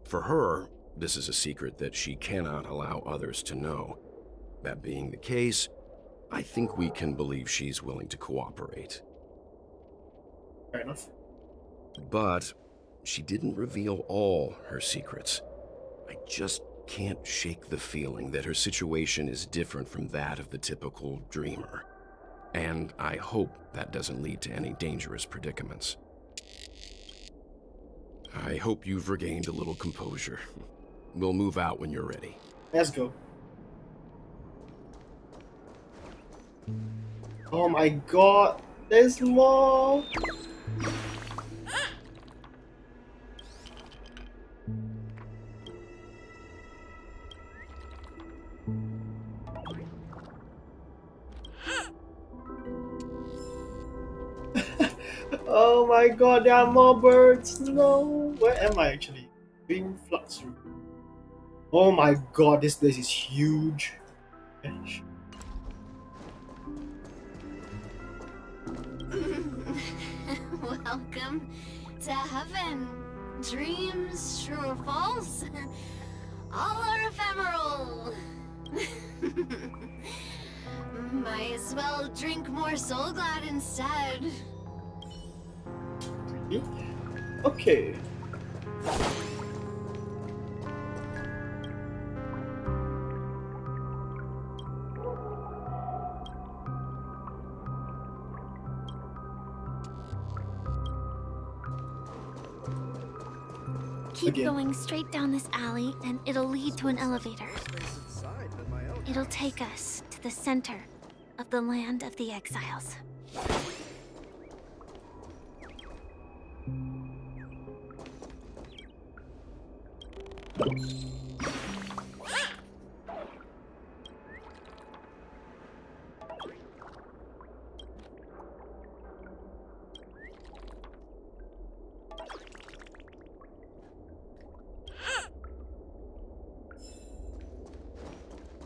For her, this is a secret that she cannot allow others to know. That being the case, I think we can believe she's willing to cooperate. Fair enough. But she didn't reveal all her secrets. I just can't shake the feeling that her situation is different from that of the typical dreamer. And I hope that doesn't lead to any dangerous predicaments. I hope you've regained a little composure. We'll move out when you're ready. Let's go. Oh my god, there's more! Oh my god, there are more birds. No. Where am I actually? Dream Flux Room. Oh my god, this place is huge. Gosh. Welcome to heaven. Dreams, true or false, all are ephemeral. Might as well drink more Soul Glad instead. Okay. Keep Again. going straight down this alley, and it'll lead to an elevator. It'll take us to the center of the land of the exiles.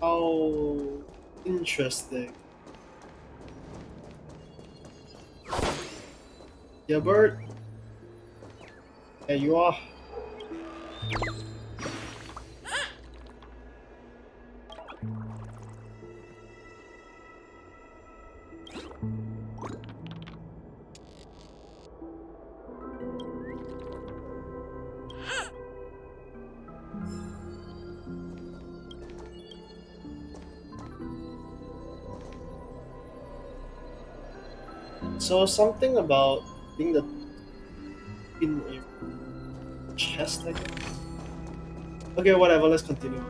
Oh, interesting. Yeah, bird. There you are. So something about being the in a chest, I guess. Okay, whatever. Let's continue.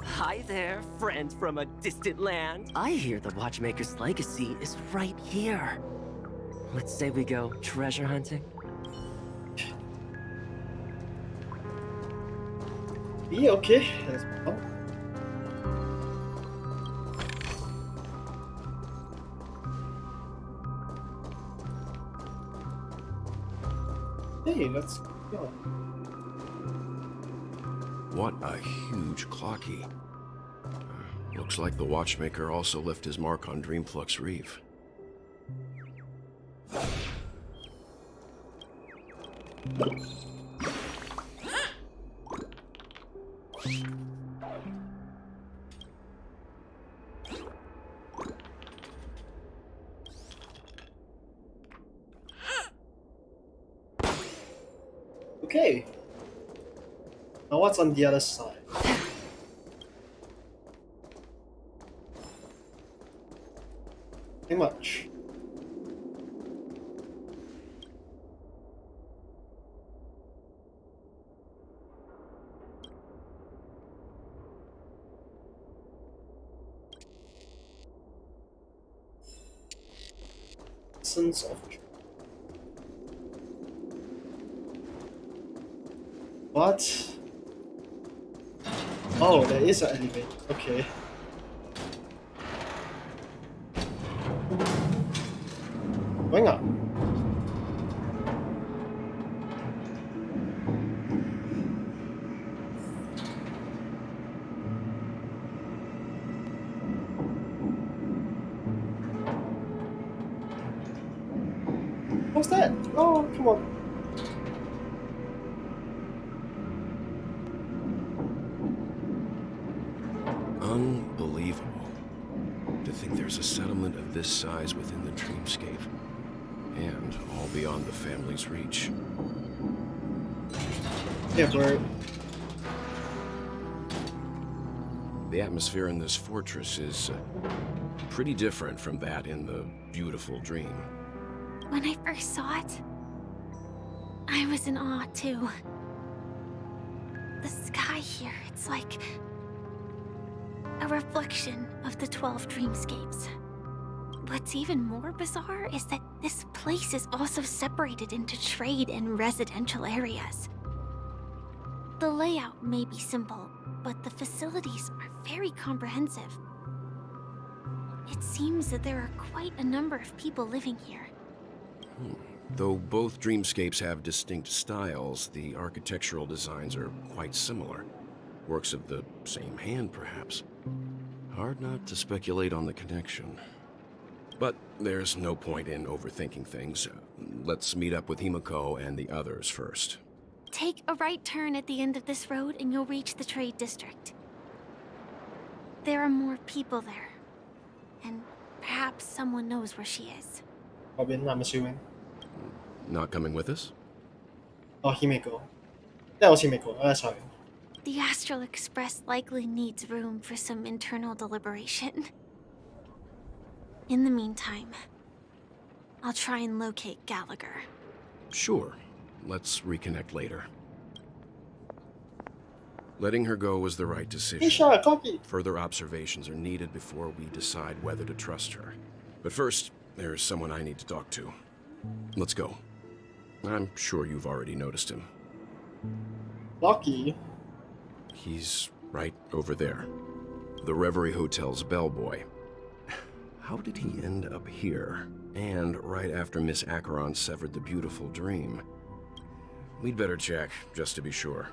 Hi there, friends from a distant land. I hear the Watchmaker's legacy is right here. Let's say we go treasure hunting. Yeah, okay. Let's move on. Hey, let's go. What a huge clocky. Looks like the Watchmaker also left his mark on Dreamflux Reef. Okay. Now what's on the other side? Pretty much. Essence of what? Oh, there is an elevator. Okay. Going up. What's that? Oh, come on. Unbelievable. To think there's a settlement of this size within the Dreamscape. And all beyond the family's reach. Yeah, bird. The atmosphere in this fortress is pretty different from that in the beautiful Dream. When I first saw it, I was in awe too. The sky here, it's like a reflection of the 12 dreamscapes. What's even more bizarre is that this place is also separated into trade and residential areas. The layout may be simple, but the facilities are very comprehensive. It seems that there are quite a number of people living here. Though both dreamscapes have distinct styles, the architectural designs are quite similar. Works of the same hand, perhaps. Hard not to speculate on the connection. But there's no point in overthinking things. Let's meet up with Himiko and the others first. Take a right turn at the end of this road and you'll reach the trade district. There are more people there. And perhaps someone knows where she is. Robin, I'm assuming. Not coming with us? Oh, Himiko. That was Himiko. Oh, sorry. The Astral Express likely needs room for some internal deliberation. In the meantime, I'll try and locate Gallagher. Sure. Let's reconnect later. Letting her go was the right decision. Hey, Shah, copy. Further observations are needed before we decide whether to trust her. But first, there's someone I need to talk to. Let's go. I'm sure you've already noticed him. Lucky. He's right over there. The Reverie Hotel's bellboy. How did he end up here? And right after Miss Acheron severed the beautiful dream. We'd better check, just to be sure.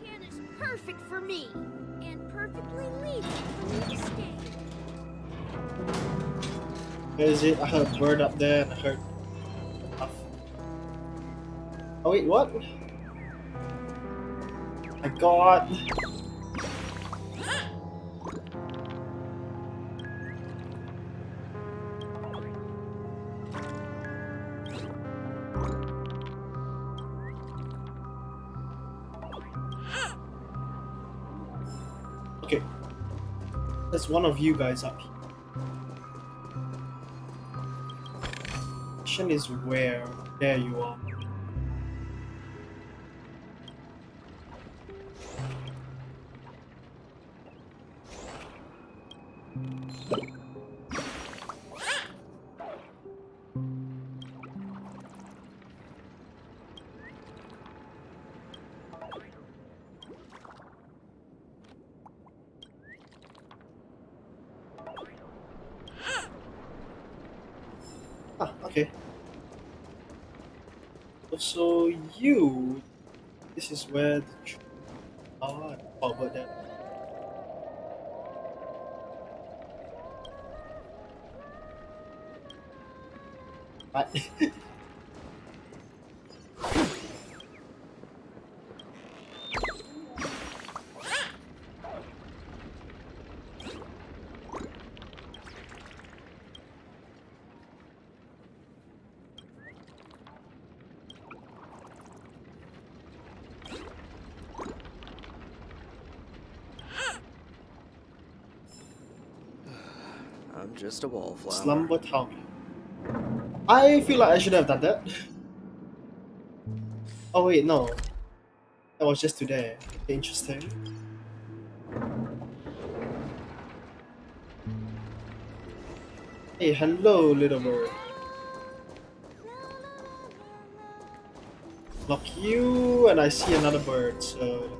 Can is perfect for me, and perfectly legal for me to stay. Where is it? I heard a bird up there and I heard... Oh wait, what? My god. Okay. There's one of you guys up here. Question is where? There you are. Ah, okay. So you, this is where the I about that. Right. I'm just a wallflower. Slumber Town. I feel like I should have done that. Oh wait, no. That was just today. Interesting. Hey, hello, little bird. Block you, and I see another bird, so...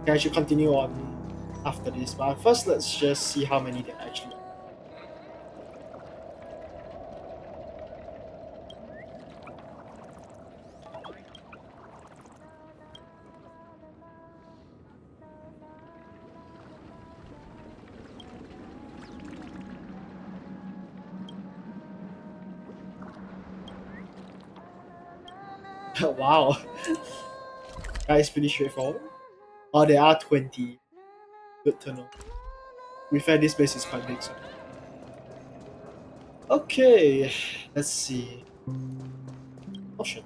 Okay, I should continue on after this, but first let's just see how many there actually are. Wow. That is pretty straightforward. Oh, there are 20. Good to know. To be fair, this place is quite big, so. Okay, let's see. Oh shit.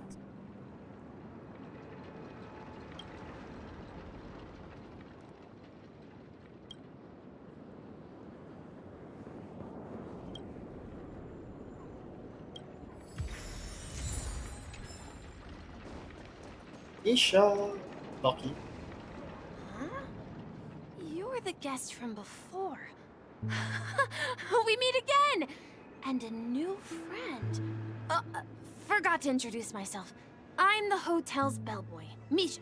Isha. Lucky. Huh? You're the guest from before. We meet again! And a new friend. Forgot to introduce myself. I'm the hotel's bellboy, Misha.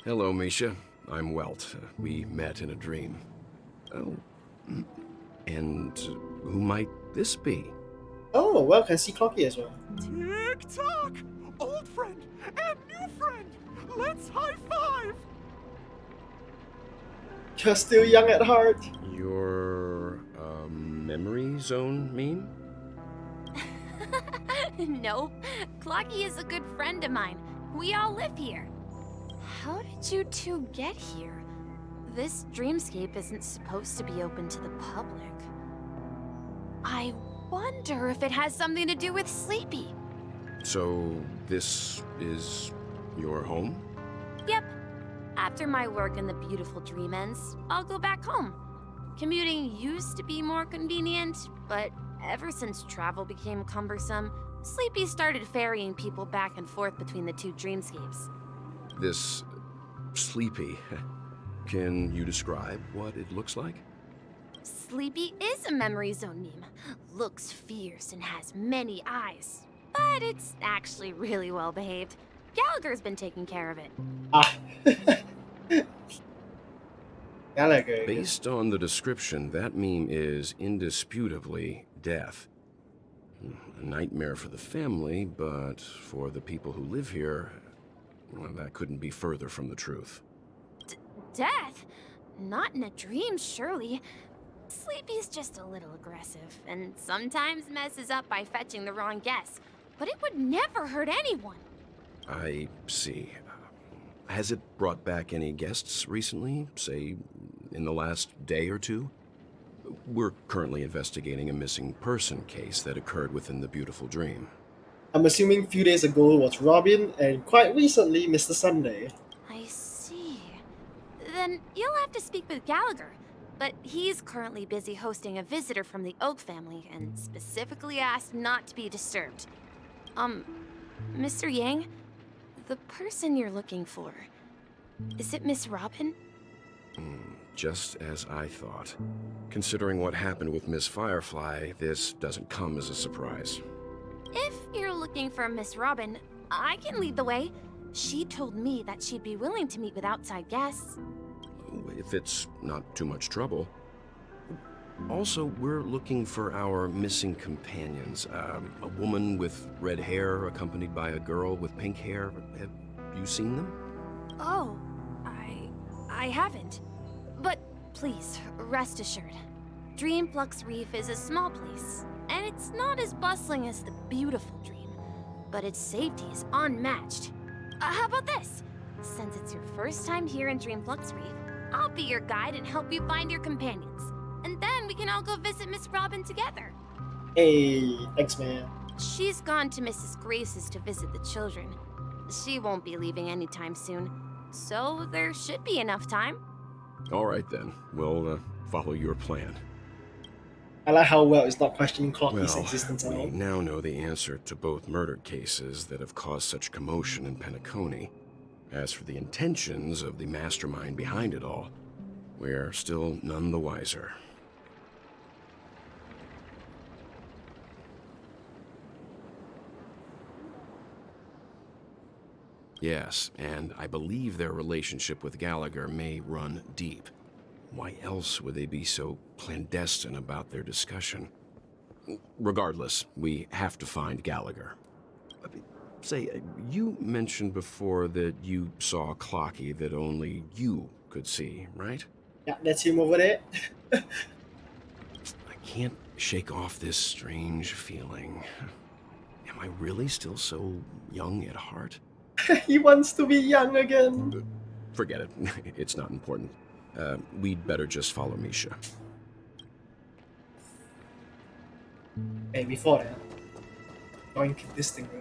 Hello, Misha. I'm Welt. We met in a dream. Oh. And who might this be? Oh, well, can see Clocky as well. Tick-tock! Old friend and new friend! Let's high-five! You're still young at heart. Your, memory zone meme? Nope. Clocky is a good friend of mine. We all live here. How did you two get here? This dreamscape isn't supposed to be open to the public. I wonder if it has something to do with Sleepy. So, this is your home? Yep. After my work in the beautiful dream ends, I'll go back home. Commuting used to be more convenient, but ever since travel became cumbersome, Sleepy started ferrying people back and forth between the two dreamscapes. This Sleepy. Can you describe what it looks like? Sleepy is a memory zone meme. Looks fierce and has many eyes. But it's actually really well behaved. Gallagher's been taking care of it. Ah. Gallagher. Based on the description, that meme is indisputably death. A nightmare for the family, but for the people who live here, well, that couldn't be further from the truth. Death? Not in a dream, surely. Sleepy's just a little aggressive, and sometimes messes up by fetching the wrong guess. But it would never hurt anyone. I see. Has it brought back any guests recently? Say, in the last day or two? We're currently investigating a missing person case that occurred within the beautiful dream. I'm assuming a few days ago was Robin, and quite recently Mr. Sunday. I see. Then you'll have to speak with Gallagher. But he's currently busy hosting a visitor from the Oak family and specifically asked not to be disturbed. Mr. Yang, the person you're looking for, is it Miss Robin? Just as I thought. Considering what happened with Miss Firefly, this doesn't come as a surprise. If you're looking for Miss Robin, I can lead the way. She told me that she'd be willing to meet with outside guests. If it's not too much trouble. Also, we're looking for our missing companions. A woman with red hair accompanied by a girl with pink hair. Have you seen them? Oh, I haven't. But please, rest assured. Dreamflux Reef is a small place, and it's not as bustling as the beautiful dream, but its safety is unmatched. How about this? Since it's your first time here in Dreamflux Reef, I'll be your guide and help you find your companions. And then we can all go visit Miss Robin together. Hey, thanks, man. She's gone to Mrs. Grace's to visit the children. She won't be leaving anytime soon, so there should be enough time. All right, then. We'll follow your plan. I like how Well is not questioning Clocky's existence at we all. now know the answer to both murder cases that have caused such commotion in Penacony. As for the intentions of the mastermind behind it all, we're still none the wiser. Yes, and I believe their relationship with Gallagher may run deep. Why else would they be so clandestine about their discussion? Regardless, we have to find Gallagher. Say, you mentioned before that you saw Clocky that only you could see, right? Yeah, that's him over there. I can't shake off this strange feeling. Am I really still so young at heart? He wants to be young again. Forget it. It's not important. We'd better just follow Misha. Hey, before that, going to this thing, bro.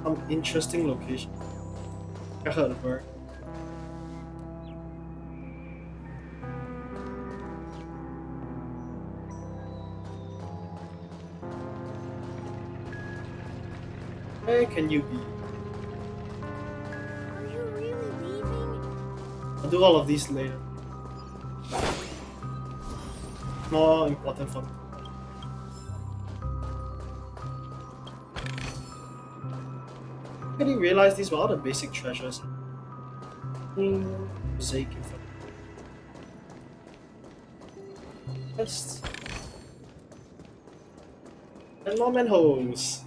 Some interesting location. I heard of her. Where can you be? Are you really leaving? I'll do all of these later. More important for me. I didn't realize these were all the basic treasures. Mosaic in front. Just and more manholes.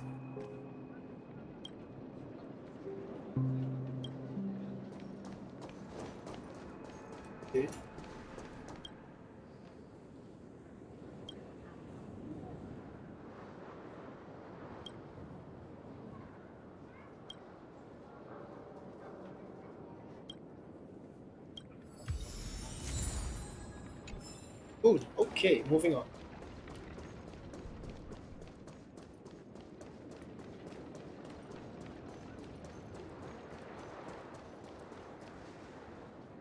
Okay. Good. Okay, moving on.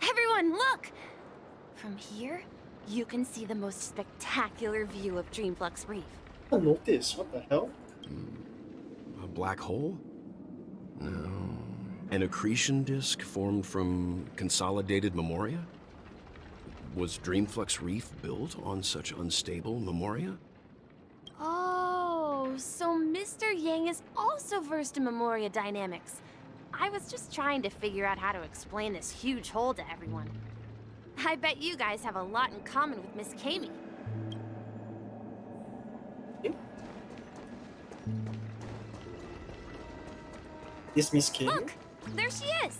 Everyone, look! From here, you can see the most spectacular view of Dreamflux Reef. I noticed. What the hell? A black hole? No. An accretion disk formed from consolidated memoria? Was Dreamflux Reef built on such unstable memoria? Oh, so Mr. Yang is also versed in Memoria dynamics. I was just trying to figure out how to explain this huge hole to everyone. I bet you guys have a lot in common with Miss Kami. This Miss Kami? Look, there she is.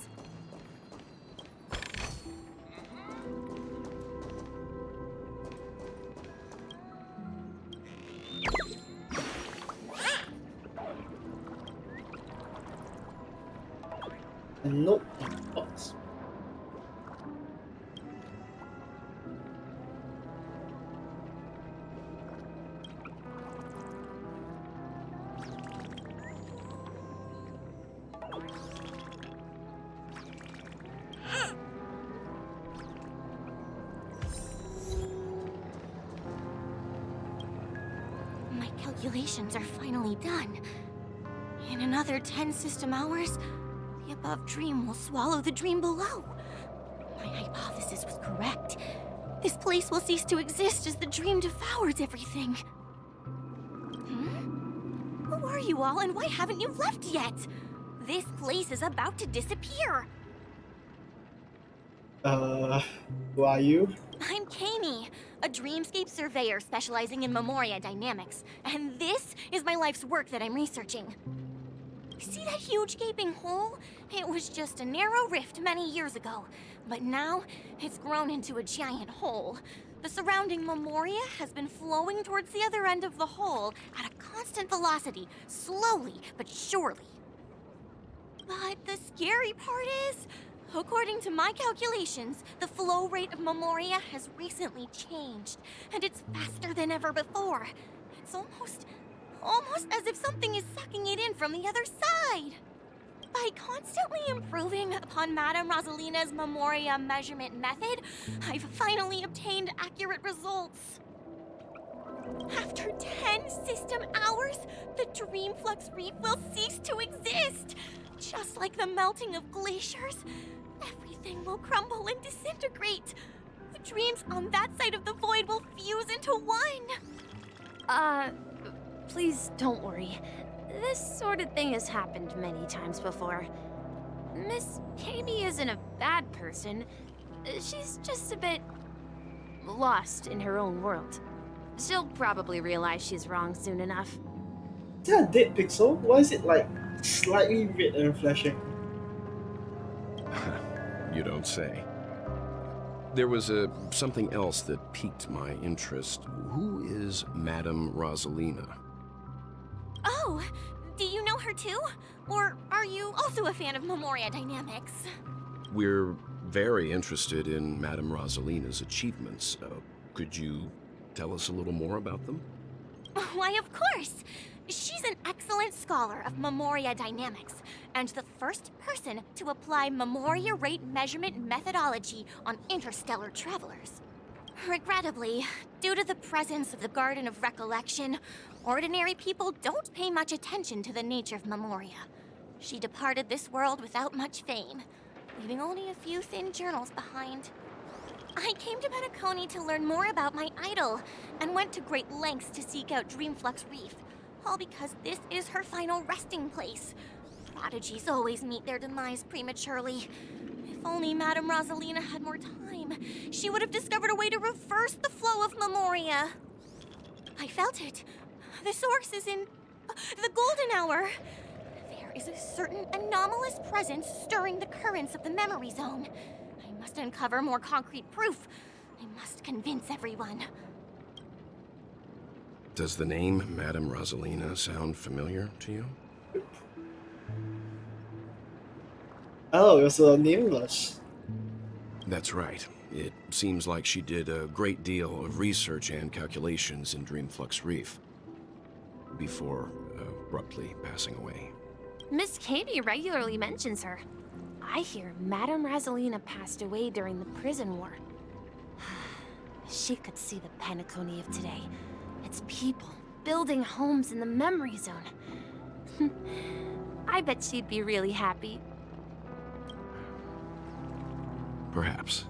Nope. Box. My calculations are finally done. In another 10 system hours, the above dream will swallow the dream below. My hypothesis was correct. This place will cease to exist as the dream devours everything. Who are you all, and why haven't you left yet? This place is about to disappear. Who are you? I'm Kami, a dreamscape surveyor specializing in Memoria dynamics, and this is my life's work that I'm researching. See that huge gaping hole? It was just a narrow rift many years ago, but now it's grown into a giant hole. The surrounding Memoria has been flowing towards the other end of the hole at a constant velocity, slowly but surely. But the scary part is, according to my calculations, the flow rate of Memoria has recently changed, and it's faster than ever before. It's almost as if something is sucking it in from the other side. By constantly improving upon Madame Rosalina's Memoria measurement method, I've finally obtained accurate results. After 10 system hours, the Dreamflux Reef will cease to exist. Just like the melting of glaciers, everything will crumble and disintegrate. The dreams on that side of the void will fuse into one. Please don't worry. This sort of thing has happened many times before. Miss Kami isn't a bad person. She's just a bit lost in her own world. She'll probably realize she's wrong soon enough. Is that a dead pixel? Why is it like slightly red and flashing? You don't say. There was something else that piqued my interest. Who is Madame Rosalina? Oh, do you know her too? Or are you also a fan of Memoria dynamics? We're very interested in Madame Rosalina's achievements. Could you tell us a little more about them? Why, of course! She's an excellent scholar of Memoria dynamics, and the first person to apply Memoria rate measurement methodology on interstellar travelers. Regrettably, due to the presence of the Garden of Recollection, ordinary people don't pay much attention to the nature of Memoria. She departed this world without much fame, leaving only a few thin journals behind. I came to Penacony to learn more about my idol, and went to great lengths to seek out Dreamflux Reef, all because this is her final resting place. Prodigies always meet their demise prematurely. If only Madame Rosalina had more time, she would have discovered a way to reverse the flow of Memoria. I felt it. The source is in the golden hour. There is a certain anomalous presence stirring the currents of the memory zone. I must uncover more concrete proof. I must convince everyone. Does the name Madame Rosalina sound familiar to you? Oh, it was nameless. That's right. It seems like she did a great deal of research and calculations in Dreamflux Reef before abruptly passing away. Miss Katie regularly mentions her. I hear Madame Rosalina passed away during the prison war. She could see the Penacony of today. Its people building homes in the memory zone. I bet she'd be really happy. Perhaps.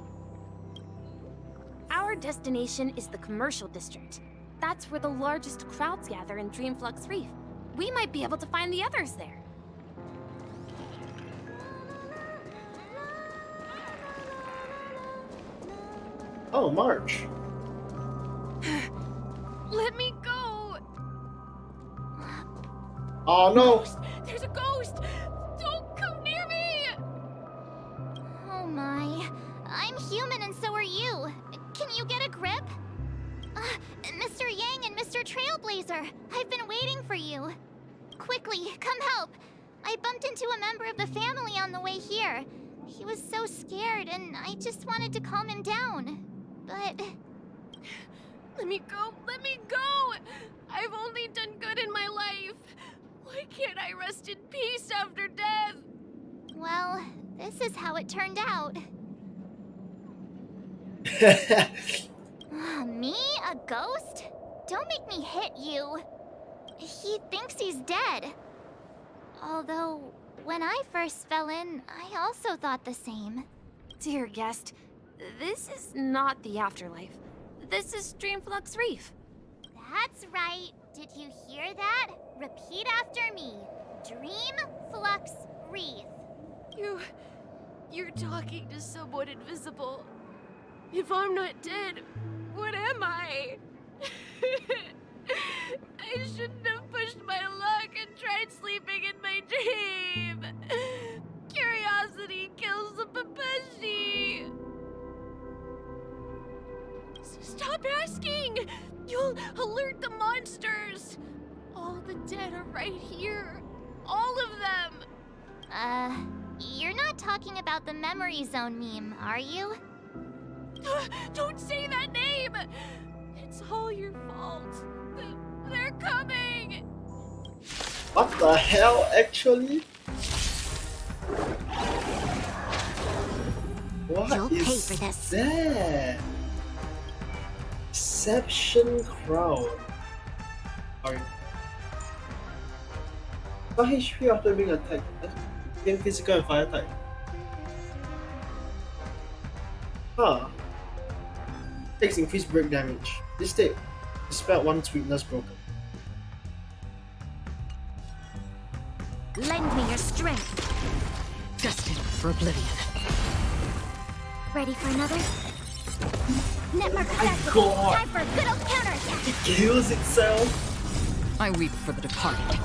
Our destination is the commercial district. That's where the largest crowds gather in Dreamflux Reef. We might be able to find the others there. Oh, March. Let me go! Oh no! Ghost! There's a ghost! Don't come near me! Oh my. I'm human and so are you. Can you get a grip? Mr. Yang and Mr. Trailblazer, I've been waiting for you. Quickly, come help. I bumped into a member of the family on the way here. He was so scared and I just wanted to calm him down. But... Let me go! Let me go! I've only done good in my life. Why can't I rest in peace after death? Well, this is how it turned out. Me? A ghost? Don't make me hit you. He thinks he's dead. Although, when I first fell in, I also thought the same. Dear guest, this is not the afterlife. This is Dreamflux Reef. That's right. Did you hear that? Repeat after me. Dreamflux Reef. You're talking to someone invisible. If I'm not dead, what am I? I shouldn't have pushed my luck and tried sleeping in my dream. Curiosity kills the Papeshi. Stop asking! You'll alert the monsters! All the dead are right here. All of them! You're not talking about the memory zone meme, are you? Don't say that name! It's all your fault. They're coming! What the hell, actually? What You'll is pay for this. that? Deception Crown. Sorry. 1 HP after being attacked. Gain physical and fire type. Huh. Takes increased break damage. This state, dispel one weakness broken. Lend me your strength. Destined for oblivion. Ready for another? Netmark My effect. God. Time for a good old counterattack. It kills itself. I weep for the departed.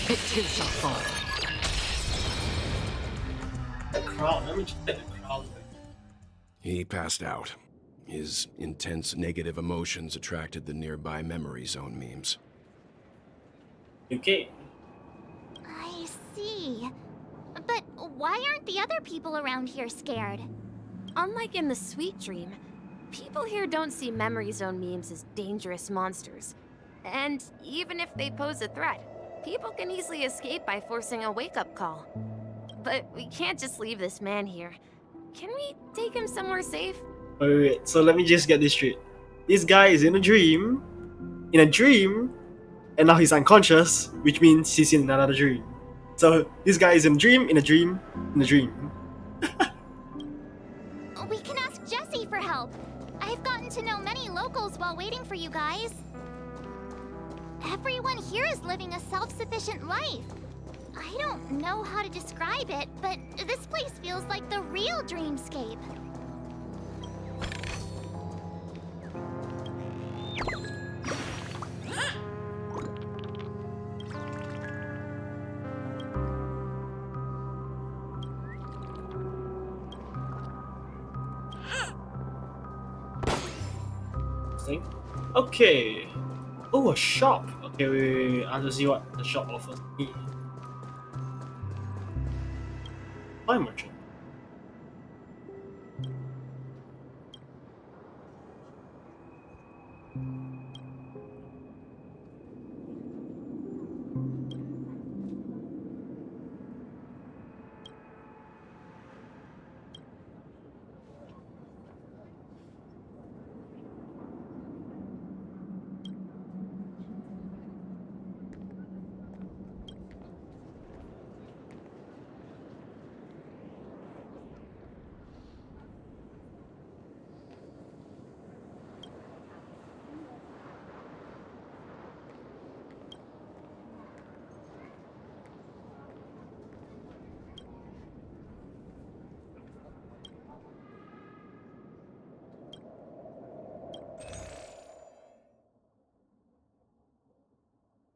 It too shall fall. The crown. Let me just get the crown. He passed out. His intense negative emotions attracted the nearby memory zone memes. Okay. I see. But why aren't the other people around here scared? Unlike in the Sweet Dream, people here don't see memory zone memes as dangerous monsters. And even if they pose a threat, People can easily escape by forcing a wake-up call. But we can't just leave this man here. Can we take him somewhere safe? Wait. So let me just get this straight. This guy is in a dream, and now he's unconscious, which means he's in another dream. So this guy is in a dream, in a dream, in a dream. We can ask Jessie for help. I've gotten to know many locals while waiting for you guys. Everyone here is living a self-sufficient life. I don't know how to describe it, but this place feels like the real dreamscape. Okay. Oh, a shop. Okay, wait. I have to see what the shop offers me. Buy merchant.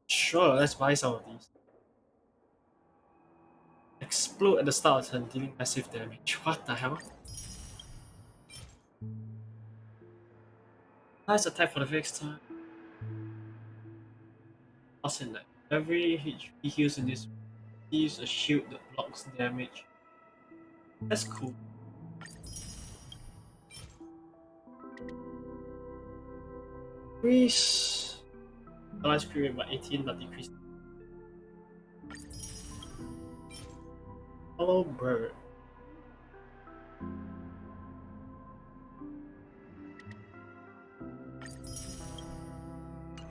Sure, let's buy some of these. Explode at the start of turn, dealing massive damage. What the hell? Nice attack for the next time. What's in that? Every HP heals in this use a shield that blocks damage. That's cool. Increase the life period by 18 but decrease. Hello bird.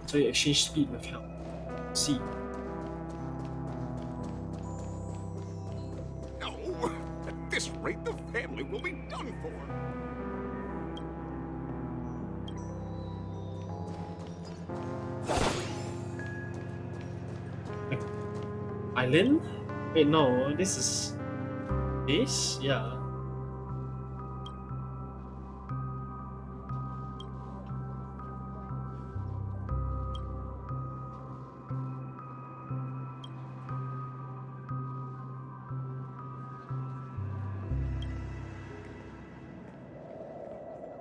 So you exchange speed with health. C. No! At this rate, the family will be done for. Island? Wait, no, this is base? Yeah.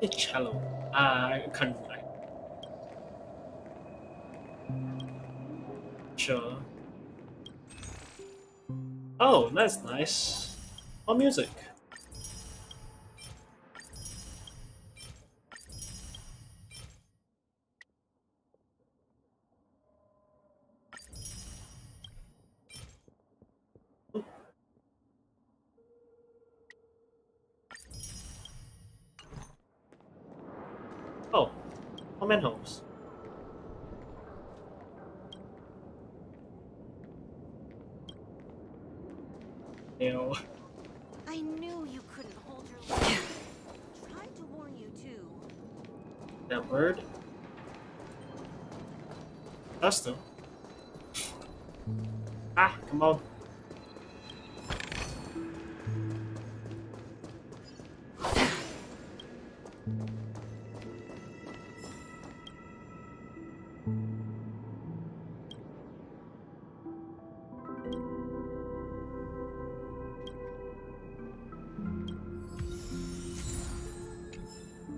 It's shallow. I can't. Sure. Oh, that's nice. More music. Oh, more manholes. Ew. I knew you couldn't hold your light. Tried to warn you too. That bird? That's though. Ah, come on.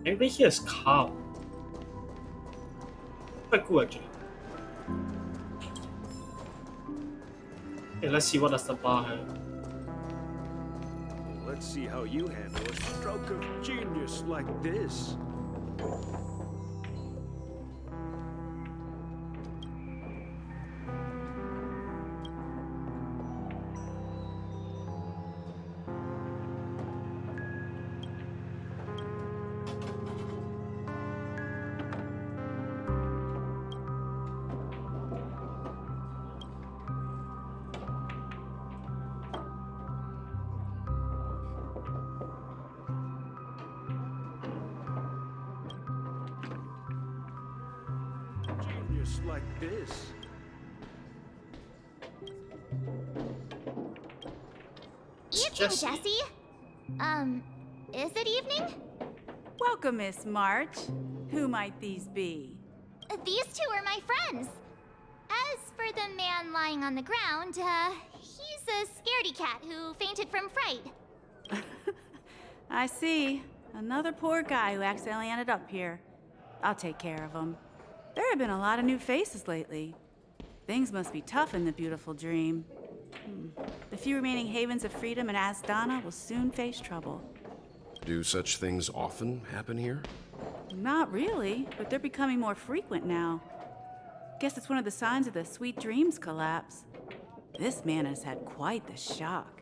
Everybody here is calm. Quite cool actually. Okay, let's see what does the bar have. Let's see how you handle a stroke of genius like this. looks like this. Evening, Jessie. Jessie. Is it evening? Welcome, Miss March. Who might these be? These two are my friends. As for the man lying on the ground, he's a scaredy cat who fainted from fright. I see. Another poor guy who accidentally ended up here. I'll take care of him. There have been a lot of new faces lately. Things must be tough in the beautiful dream. The few remaining havens of freedom in Asdana will soon face trouble. Do such things often happen here? Not really, but they're becoming more frequent now. Guess it's one of the signs of the Sweet Dreams collapse. This man has had quite the shock.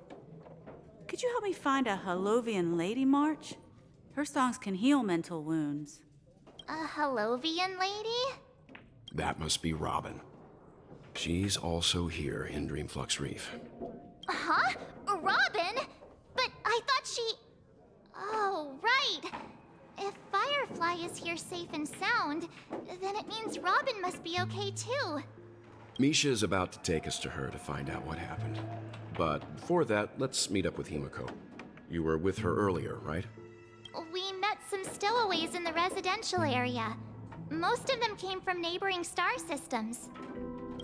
Could you help me find a Halovian lady, March? Her songs can heal mental wounds. A Halovian lady? That must be Robin. She's also here in Dreamflux Reef. Huh? Robin? But I thought she... Oh, right. If Firefly is here safe and sound, then it means Robin must be okay too. Misha's about to take us to her to find out what happened. But before that, let's meet up with Himiko. You were with her earlier, right? We met some stowaways in the residential area. Most of them came from neighboring star systems.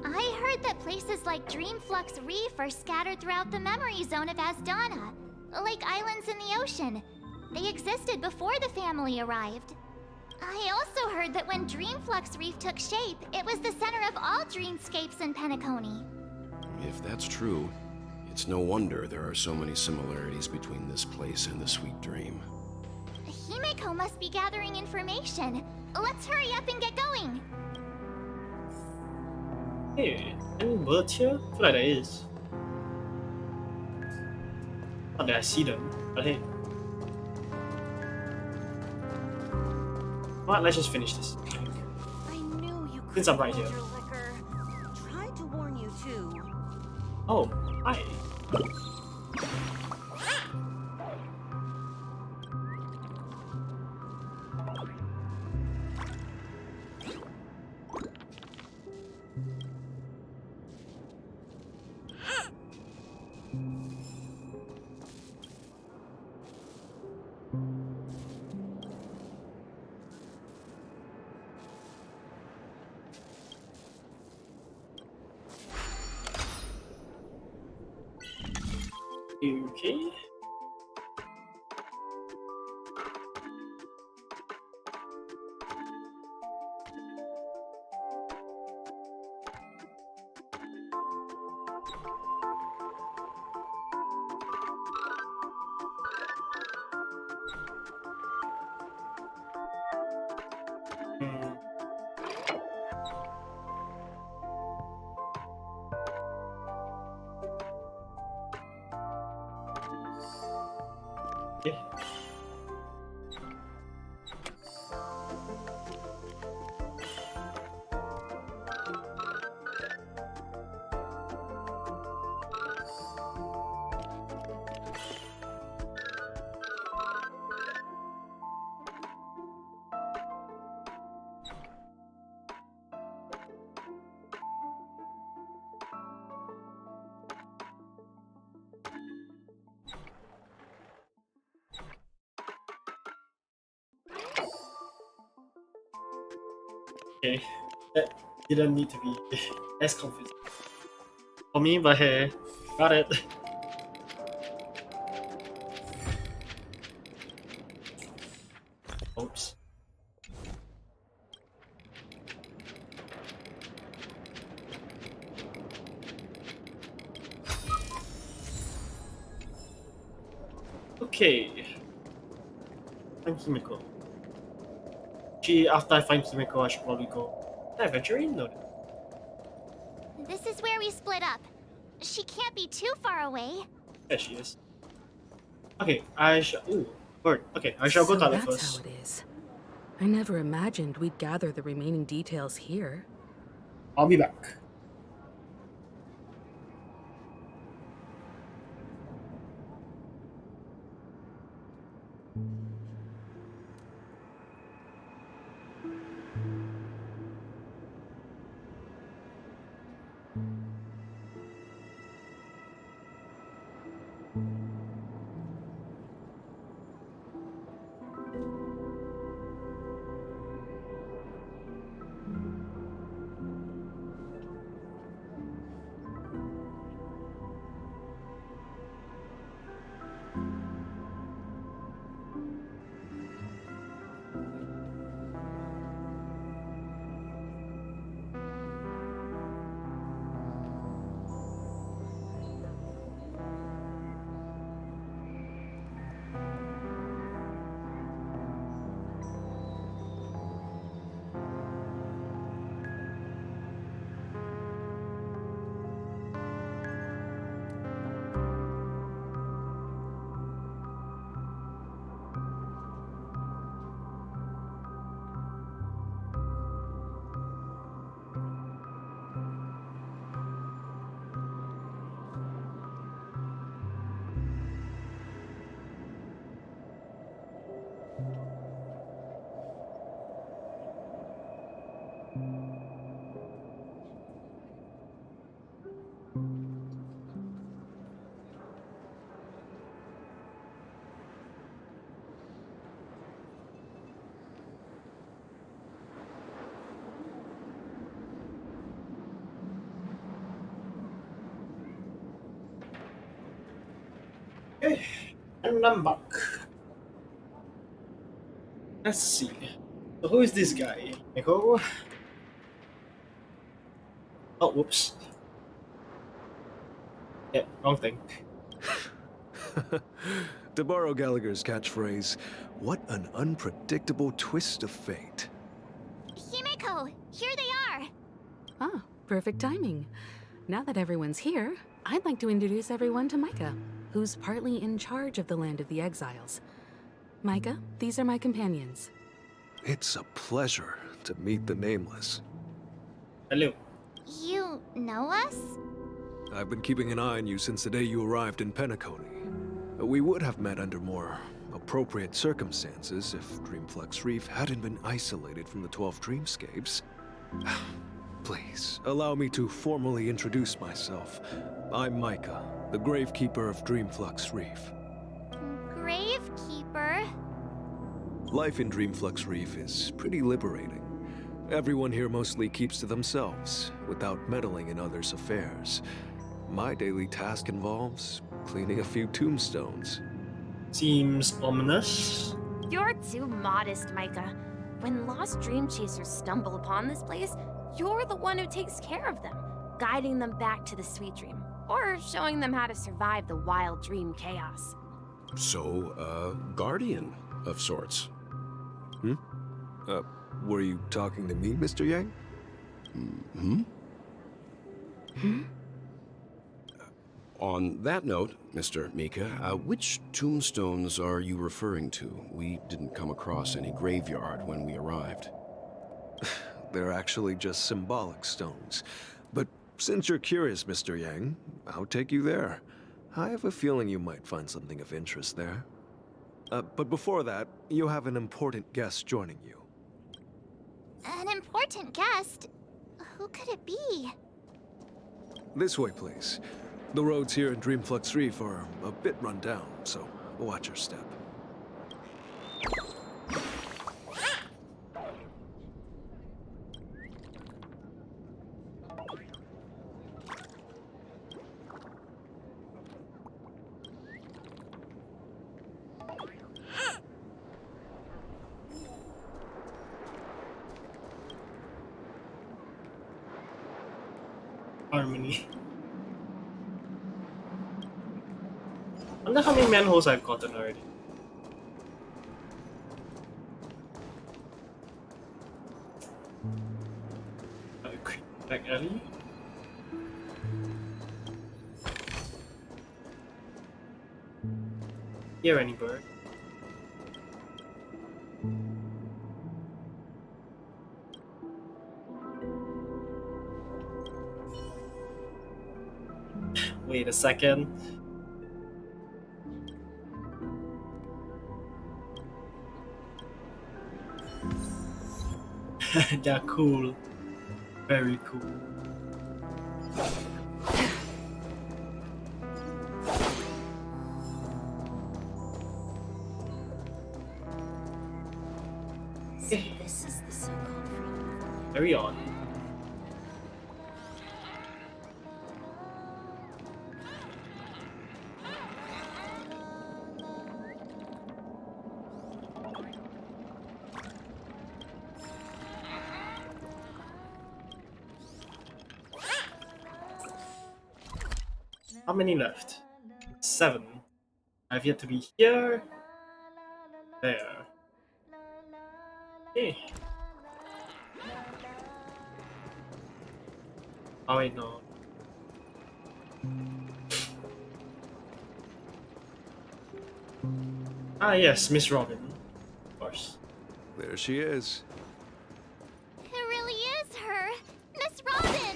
I heard that places like Dreamflux Reef are scattered throughout the memory zone of Asdana, like islands in the ocean. They existed before the family arrived. I also heard that when Dreamflux Reef took shape, it was the center of all dreamscapes in Penacony. If that's true, it's no wonder there are so many similarities between this place and the Sweet Dream. Himiko must be gathering information. Let's hurry up and get going. Hey, any birds here? I feel like there is. Not that I see them, but hey. Well, let's just finish this. I knew you Since couldn't I'm right hold here. your liquor. Tried to warn you too. Oh, hi. Okay. Yeah. Okay, that didn't need to be as confusing for me, but hey, got it. Oops. Okay. Find Himiko. After I find Himiko, I should probably go. Did I venture in? No. This is where we split up. She can't be too far away. There she is. Okay, I shall. Ooh, bird. Okay, I shall go So toilet that's first. how it is. I never imagined we'd gather the remaining details here. I'll be back. Okay, and I'm back. Let's see. So who is this guy? Nico? Oh, whoops. Yeah, wrong thing. To borrow Gallagher's catchphrase, what an unpredictable twist of fate. Himeko, here they are. Ah, perfect timing. Now that everyone's here, I'd like to introduce everyone to Micah, who's partly in charge of the Land of the Exiles. Micah, these are my companions. It's a pleasure to meet the Nameless. Hello. You know us? I've been keeping an eye on you since the day you arrived in Penacony. We would have met under more appropriate circumstances if Dreamflux Reef hadn't been isolated from the 12 Dreamscapes. Please, allow me to formally introduce myself. I'm Micah, the Gravekeeper of Dreamflux Reef. Gravekeeper? Life in Dreamflux Reef is pretty liberating. Everyone here mostly keeps to themselves, without meddling in others' affairs. My daily task involves cleaning a few tombstones. Seems ominous. You're too modest, Micah. When lost dream chasers stumble upon this place, you're the one who takes care of them, guiding them back to the sweet dream, or showing them how to survive the wild dream chaos. So, guardian of sorts. Were you talking to me, Mr. Yang? On that note, Mr. Mika, which tombstones are you referring to? We didn't come across any graveyard when we arrived. They're actually just symbolic stones. But since you're curious, Mr. Yang, I'll take you there. I have a feeling you might find something of interest there. But before that, you have an important guest joining you. An important guest? Who could it be? This way, please. The roads here in Dreamflux Reef are a bit run down, so watch your step. Harmony. I wonder how many manholes I've gotten already. Quick back alley. Hear any bird? Wait a second. They're cool. Very cool. So this is the so-called freedom. Carry on. How many left? 7. I've yet to be here. There. Okay. Oh wait, no. Ah yes, Miss Robin. Of course. There she is. It really is her! Miss Robin!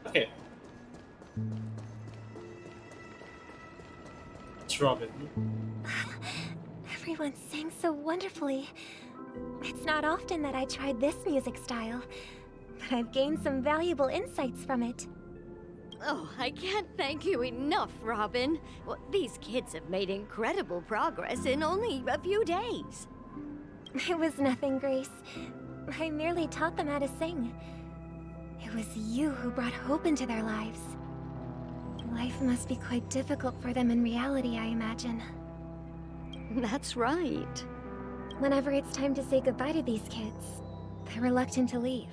Okay. It's Robin. Everyone sang so wonderfully. It's not often that I tried this music style. but I've gained some valuable insights from it. Oh, I can't thank you enough, Robin. Well, these kids have made incredible progress in only a few days. It was nothing, Grace. I merely taught them how to sing. It was you who brought hope into their lives. Life must be quite difficult for them in reality, I imagine. That's right. Whenever it's time to say goodbye to these kids, they're reluctant to leave.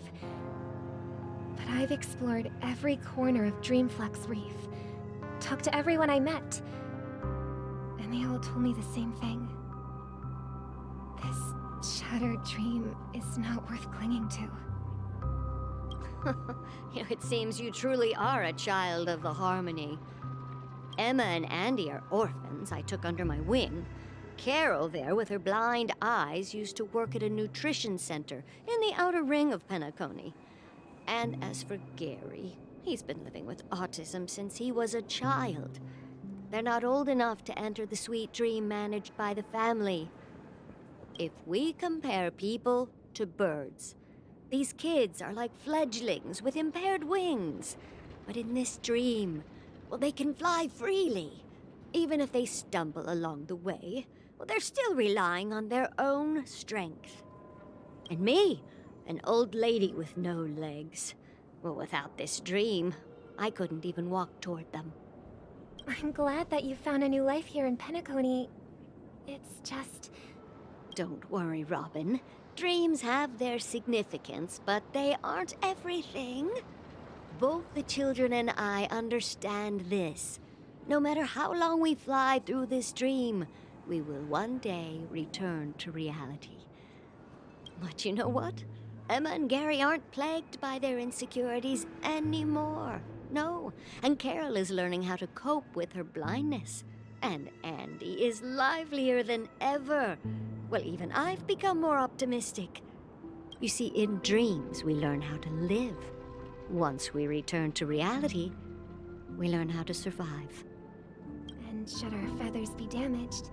But I've explored every corner of Dreamflux Reef, talked to everyone I met, and they all told me the same thing. This shattered dream is not worth clinging to. It seems you truly are a child of the Harmony. Emma and Andy are orphans I took under my wing. Carol there, with her blind eyes, used to work at a nutrition center in the outer ring of Penacony. And as for Gary, he's been living with autism since he was a child. They're not old enough to enter the sweet dream managed by the family. If we compare people to birds, these kids are like fledglings with impaired wings. But in this dream, well, they can fly freely. Even if they stumble along the way, well, they're still relying on their own strength. And me, an old lady with no legs. Well, without this dream, I couldn't even walk toward them. I'm glad that you found a new life here in Penacony. It's just... Don't worry, Robin. Dreams have their significance, but they aren't everything. Both the children and I understand this. No matter how long we fly through this dream, we will one day return to reality. But you know what? Emma and Gary aren't plagued by their insecurities anymore. No, and Carol is learning how to cope with her blindness. And Andy is livelier than ever. Well, even I've become more optimistic. You see, in dreams, we learn how to live. Once we return to reality, we learn how to survive. And should our feathers be damaged,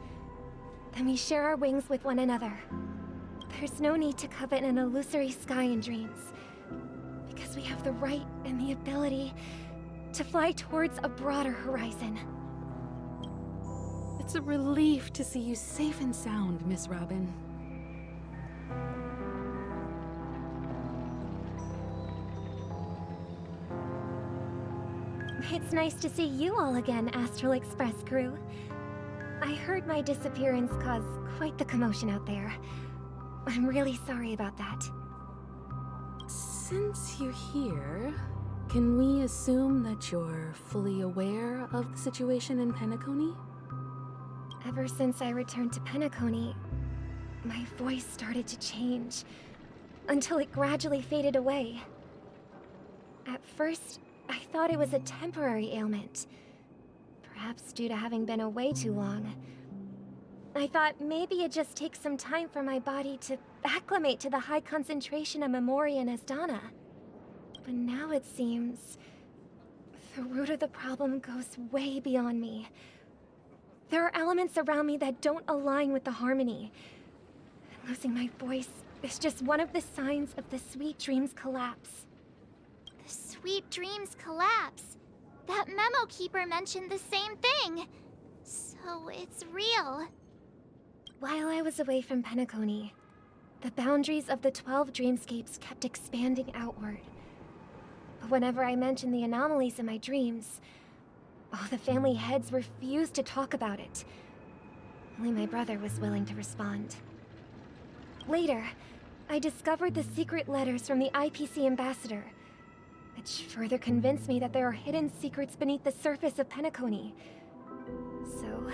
then we share our wings with one another. There's no need to covet an illusory sky in dreams, because we have the right and the ability to fly towards a broader horizon. It's a relief to see you safe and sound, Miss Robin. It's nice to see you all again, Astral Express crew. I heard my disappearance caused quite the commotion out there. I'm really sorry about that. Since you're here, can we assume that you're fully aware of the situation in Penacony? Ever since I returned to Penacony, my voice started to change, until it gradually faded away. At first, I thought it was a temporary ailment, perhaps due to having been away too long. I thought maybe it just takes some time for my body to acclimate to the high concentration of Memoria and Asdana. But now it seems the root of the problem goes way beyond me. There are elements around me that don't align with the Harmony. Losing my voice is just one of the signs of the Sweet Dreams collapse. The Sweet Dreams collapse. That memo keeper mentioned the same thing. So it's real. While I was away from Penacony, the boundaries of the 12 dreamscapes kept expanding outward. But whenever I mentioned the anomalies in my dreams, all the family heads refused to talk about it. Only my brother was willing to respond. Later, I discovered the secret letters from the IPC ambassador, which further convinced me that there are hidden secrets beneath the surface of Penacony. So,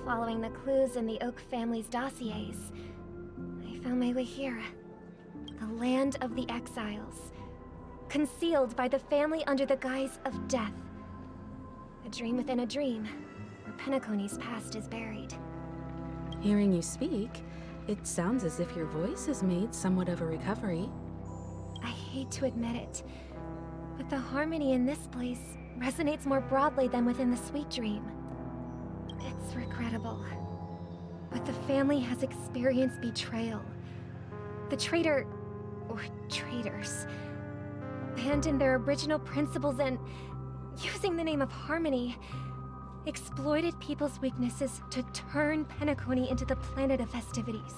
following the clues in the Oak family's dossiers, I found my way here. The land of the exiles, concealed by the family under the guise of death. A dream within a dream, where Penacony's past is buried. Hearing you speak, it sounds as if your voice has made somewhat of a recovery. I hate to admit it, but the harmony in this place resonates more broadly than within the Sweet Dream. It's regrettable, but the family has experienced betrayal. The traitor, or traitors, abandoned their original principles and, using the name of harmony, exploited people's weaknesses to turn Penacony into the planet of festivities,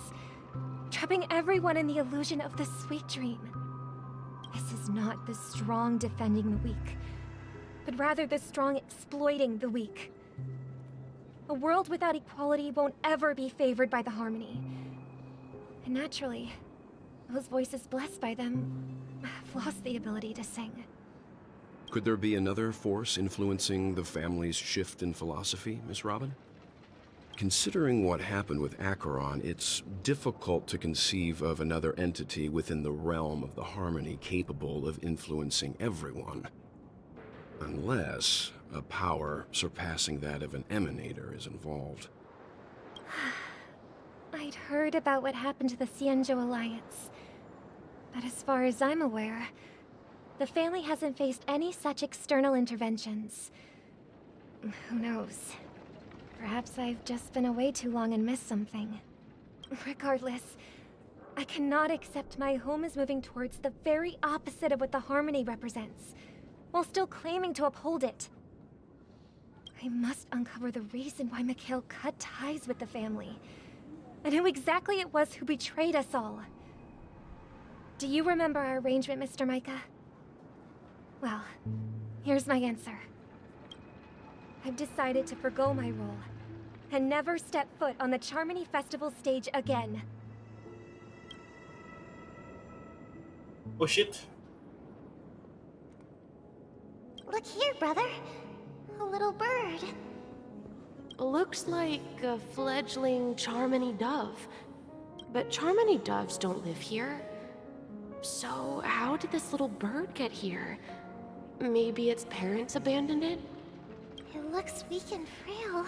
trapping everyone in the illusion of the sweet dream. This is not the strong defending the weak, but rather the strong exploiting the weak. A world without equality won't ever be favored by the harmony. And naturally, those voices blessed by them have lost the ability to sing. Could there be another force influencing the family's shift in philosophy, Miss Robin? Considering what happened with Acheron, it's difficult to conceive of another entity within the realm of the harmony capable of influencing everyone. Unless a power surpassing that of an emanator is involved. I'd heard about what happened to the Xianzhou Alliance, but as far as I'm aware, the family hasn't faced any such external interventions. Who knows? Perhaps I've just been away too long and missed something. Regardless, I cannot accept my home is moving towards the very opposite of what the harmony represents, while still claiming to uphold it. I must uncover the reason why Mikhail cut ties with the family, and who exactly it was who betrayed us all. Do you remember our arrangement, Mr. Micah? Well, here's my answer. I've decided to forgo my role, and never step foot on the Charmony Festival stage again. Oh shit. Look here, brother. A little bird. Looks like a fledgling Charmony dove. But Charmony doves don't live here. So how did this little bird get here? Maybe its parents abandoned it? It looks weak and frail.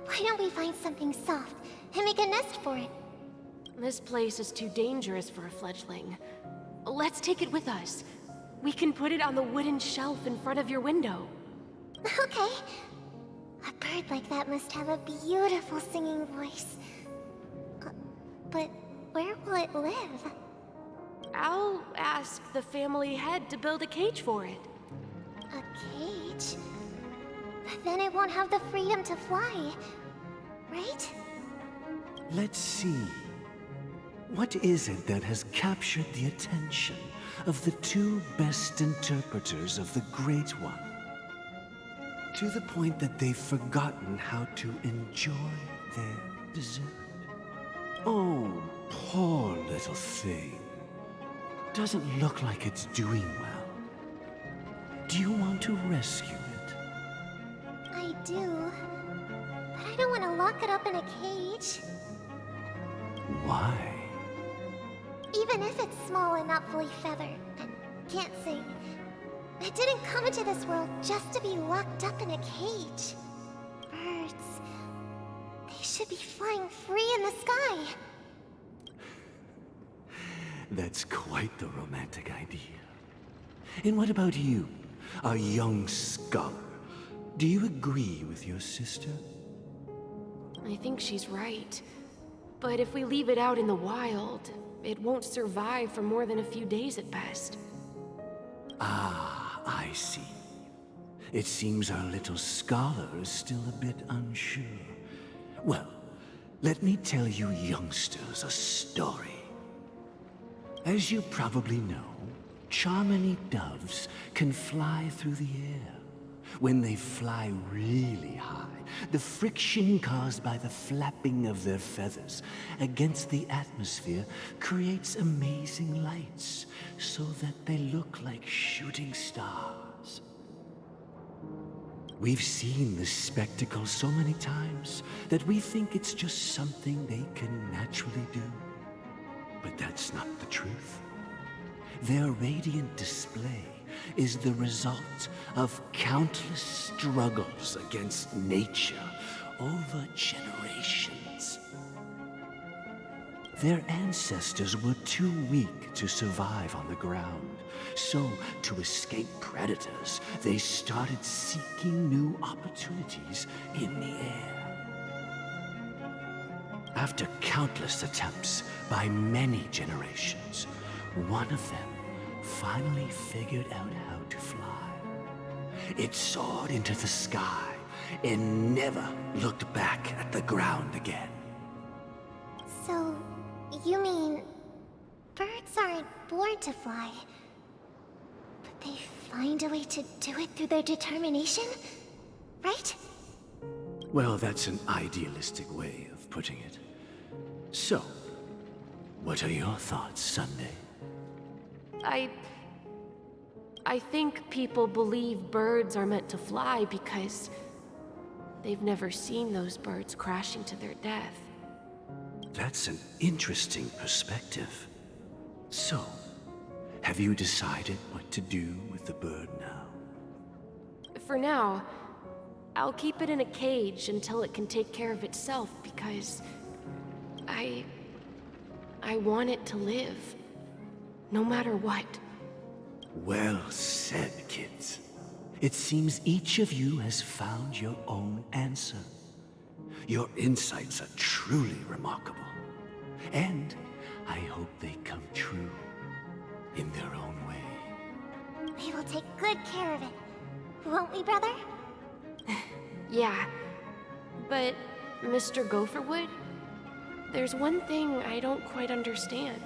Why don't we find something soft and make a nest for it? This place is too dangerous for a fledgling. Let's take it with us. We can put it on the wooden shelf in front of your window. Okay. A bird like that must have a beautiful singing voice. But where will it live? I'll ask the family head to build a cage for it. A cage? But then it won't have the freedom to fly, right? Let's see. What is it that has captured the attention of the two best interpreters of the Great One? To the point that they've forgotten how to enjoy their dessert. Oh, poor little thing. Doesn't look like it's doing well. Do you want to rescue it? I do. But I don't want to lock it up in a cage. Why? Even if it's small and not fully feathered and can't sing, it didn't come into this world just to be locked up in a cage. Birds, they should be flying free in the sky. That's quite the romantic idea. And what about you, a young scholar? Do you agree with your sister? I think she's right. But if we leave it out in the wild, it won't survive for more than a few days at best. Ah, I see. It seems our little scholar is still a bit unsure. Well, let me tell you youngsters a story. As you probably know, Charmony doves can fly through the air. When they fly really high, the friction caused by the flapping of their feathers against the atmosphere creates amazing lights, so that they look like shooting stars. We've seen this spectacle so many times that we think it's just something they can naturally do. But that's not the truth. Their radiant display is the result of countless struggles against nature over generations. Their ancestors were too weak to survive on the ground, so to escape predators, they started seeking new opportunities in the air. After countless attempts by many generations, one of them, finally figured out how to fly. It soared into the sky and never looked back at the ground again. So, you mean birds aren't born to fly, but they find a way to do it through their determination, right? Well, that's an idealistic way of putting it. So, what are your thoughts, Sunday? I think people believe birds are meant to fly because they've never seen those birds crashing to their death. That's an interesting perspective. So, have you decided what to do with the bird now? For now, I'll keep it in a cage until it can take care of itself because I want it to live, no matter what. Well said, kids. It seems each of you has found your own answer. Your insights are truly remarkable. And I hope they come true in their own way. We will take good care of it, won't we, brother? Yeah, but Mr. Gopherwood, there's one thing I don't quite understand.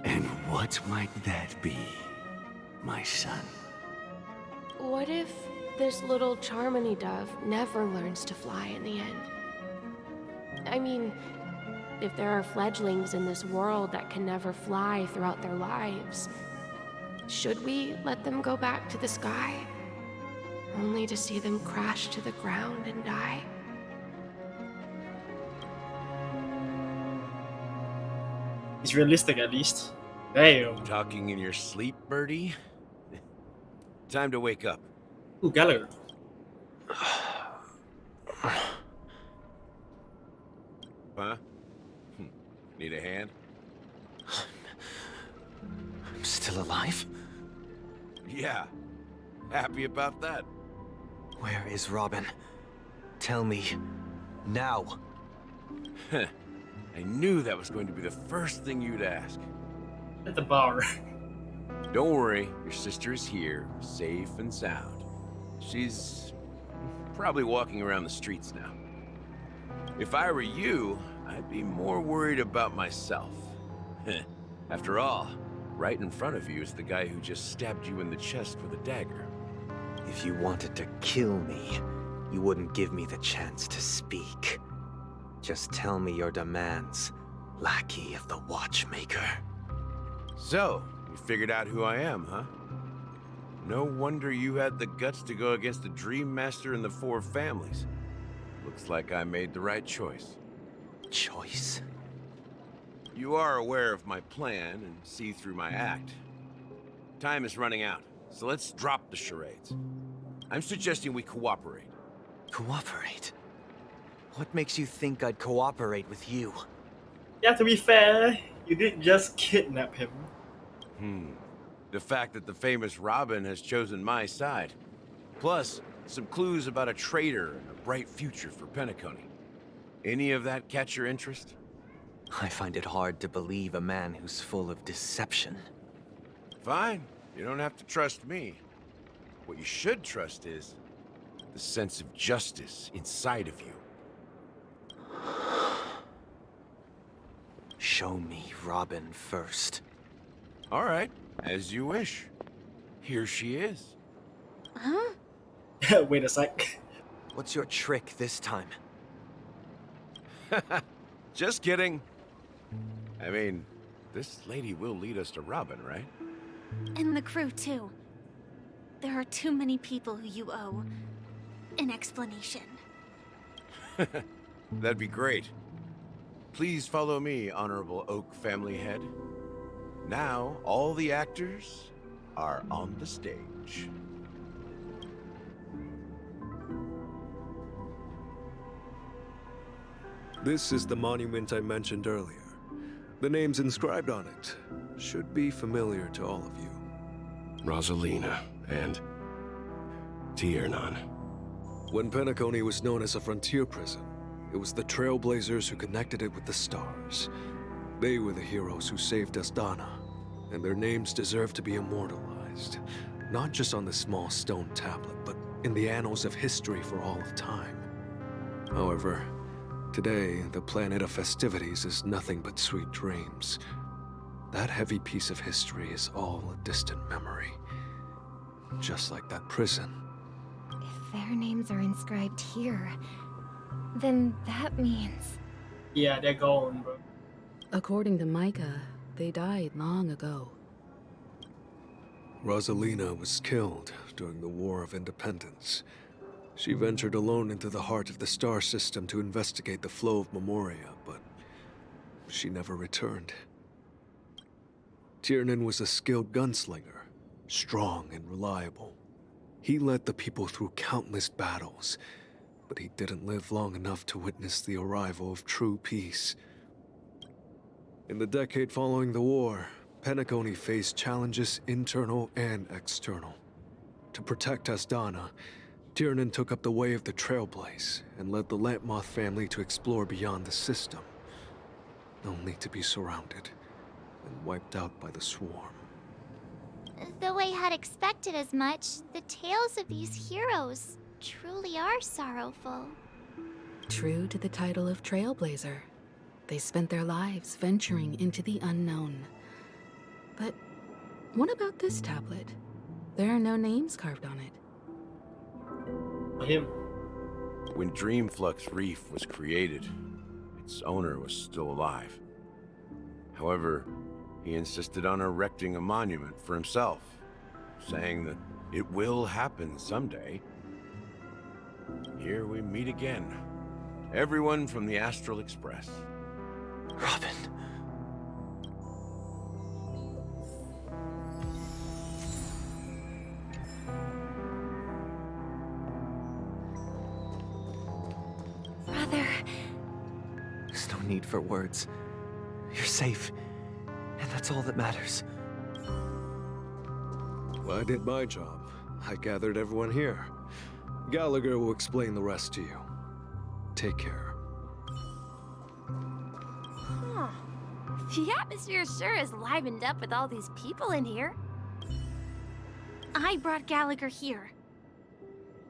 And what might that be, my son? What if this little Charmony dove never learns to fly in the end? I mean, if there are fledglings in this world that can never fly throughout their lives, should we let them go back to the sky, only to see them crash to the ground and die? It's realistic at least. Damn. Talking in your sleep, birdie? Time to wake up. Ooh, Gallagher. Huh? Need a hand? I'm still alive? Yeah. Happy about that. Where is Robin? Tell me. Now. I knew that was going to be the first thing you'd ask. At the bar. Don't worry, your sister is here, safe and sound. She's probably walking around the streets now. If I were you, I'd be more worried about myself. After all, right in front of you is the guy who just stabbed you in the chest with a dagger. If you wanted to kill me, you wouldn't give me the chance to speak. Just tell me your demands, lackey of the Watchmaker. So, you figured out who I am, huh? No wonder you had the guts to go against the Dream Master and the Four Families. Looks like I made the right choice. Choice? You are aware of my plan and see through my act. Time is running out, so let's drop the charades. I'm suggesting we cooperate. Cooperate? What makes you think I'd cooperate with you? Yeah, to be fair, you didn't just kidnap him. The fact that the famous Robin has chosen my side. Plus, some clues about a traitor and a bright future for Penacony. Any of that catch your interest? I find it hard to believe a man who's full of deception. Fine. You don't have to trust me. What you should trust is the sense of justice inside of you. Show me Robin first. All right, as you wish. Here she is. Huh? Wait a sec. What's your trick this time? Just kidding. I mean, this lady will lead us to Robin, right? And the crew, too. There are too many people who you owe an explanation. That'd be great. Please follow me, Honorable Oak Family Head. Now, all the actors are on the stage. This is the monument I mentioned earlier. The names inscribed on it should be familiar to all of you. Rosalina and Tiernan. When Penacony was known as a frontier prison, it was the Trailblazers who connected it with the stars. They were the heroes who saved Astana, and their names deserve to be immortalized, not just on this small stone tablet, but in the annals of history for all of time. However, today, the planet of festivities is nothing but sweet dreams. That heavy piece of history is all a distant memory. Just like that prison. If their names are inscribed here, then that means... Yeah, they're gone, bro. According to Micah, they died long ago. Rosalina was killed during the War of Independence. She ventured alone into the heart of the star system to investigate the flow of Memoria, but she never returned. Tiernan was a skilled gunslinger, strong and reliable. He led the people through countless battles, but he didn't live long enough to witness the arrival of true peace. In the decade following the war, Penacony faced challenges internal and external. To protect Asdana, Tiernan took up the way of the Trailblaze and led the Lampmoth family to explore beyond the system, only to be surrounded and wiped out by the Swarm. Though I had expected as much, the tales of these heroes truly are sorrowful. True to the title of Trailblazer, they spent their lives venturing into the unknown. But what about this tablet? There are no names carved on it. Him. When Dreamflux Reef was created, its owner was still alive. However, he insisted on erecting a monument for himself, saying that it will happen someday. Here we meet again. Everyone from the Astral Express. Robin. Brother. There's no need for words. You're safe, and that's all that matters. Well, I did my job. I gathered everyone here. Gallagher will explain the rest to you. Take care. Huh. The atmosphere sure is livened up with all these people in here. I brought Gallagher here.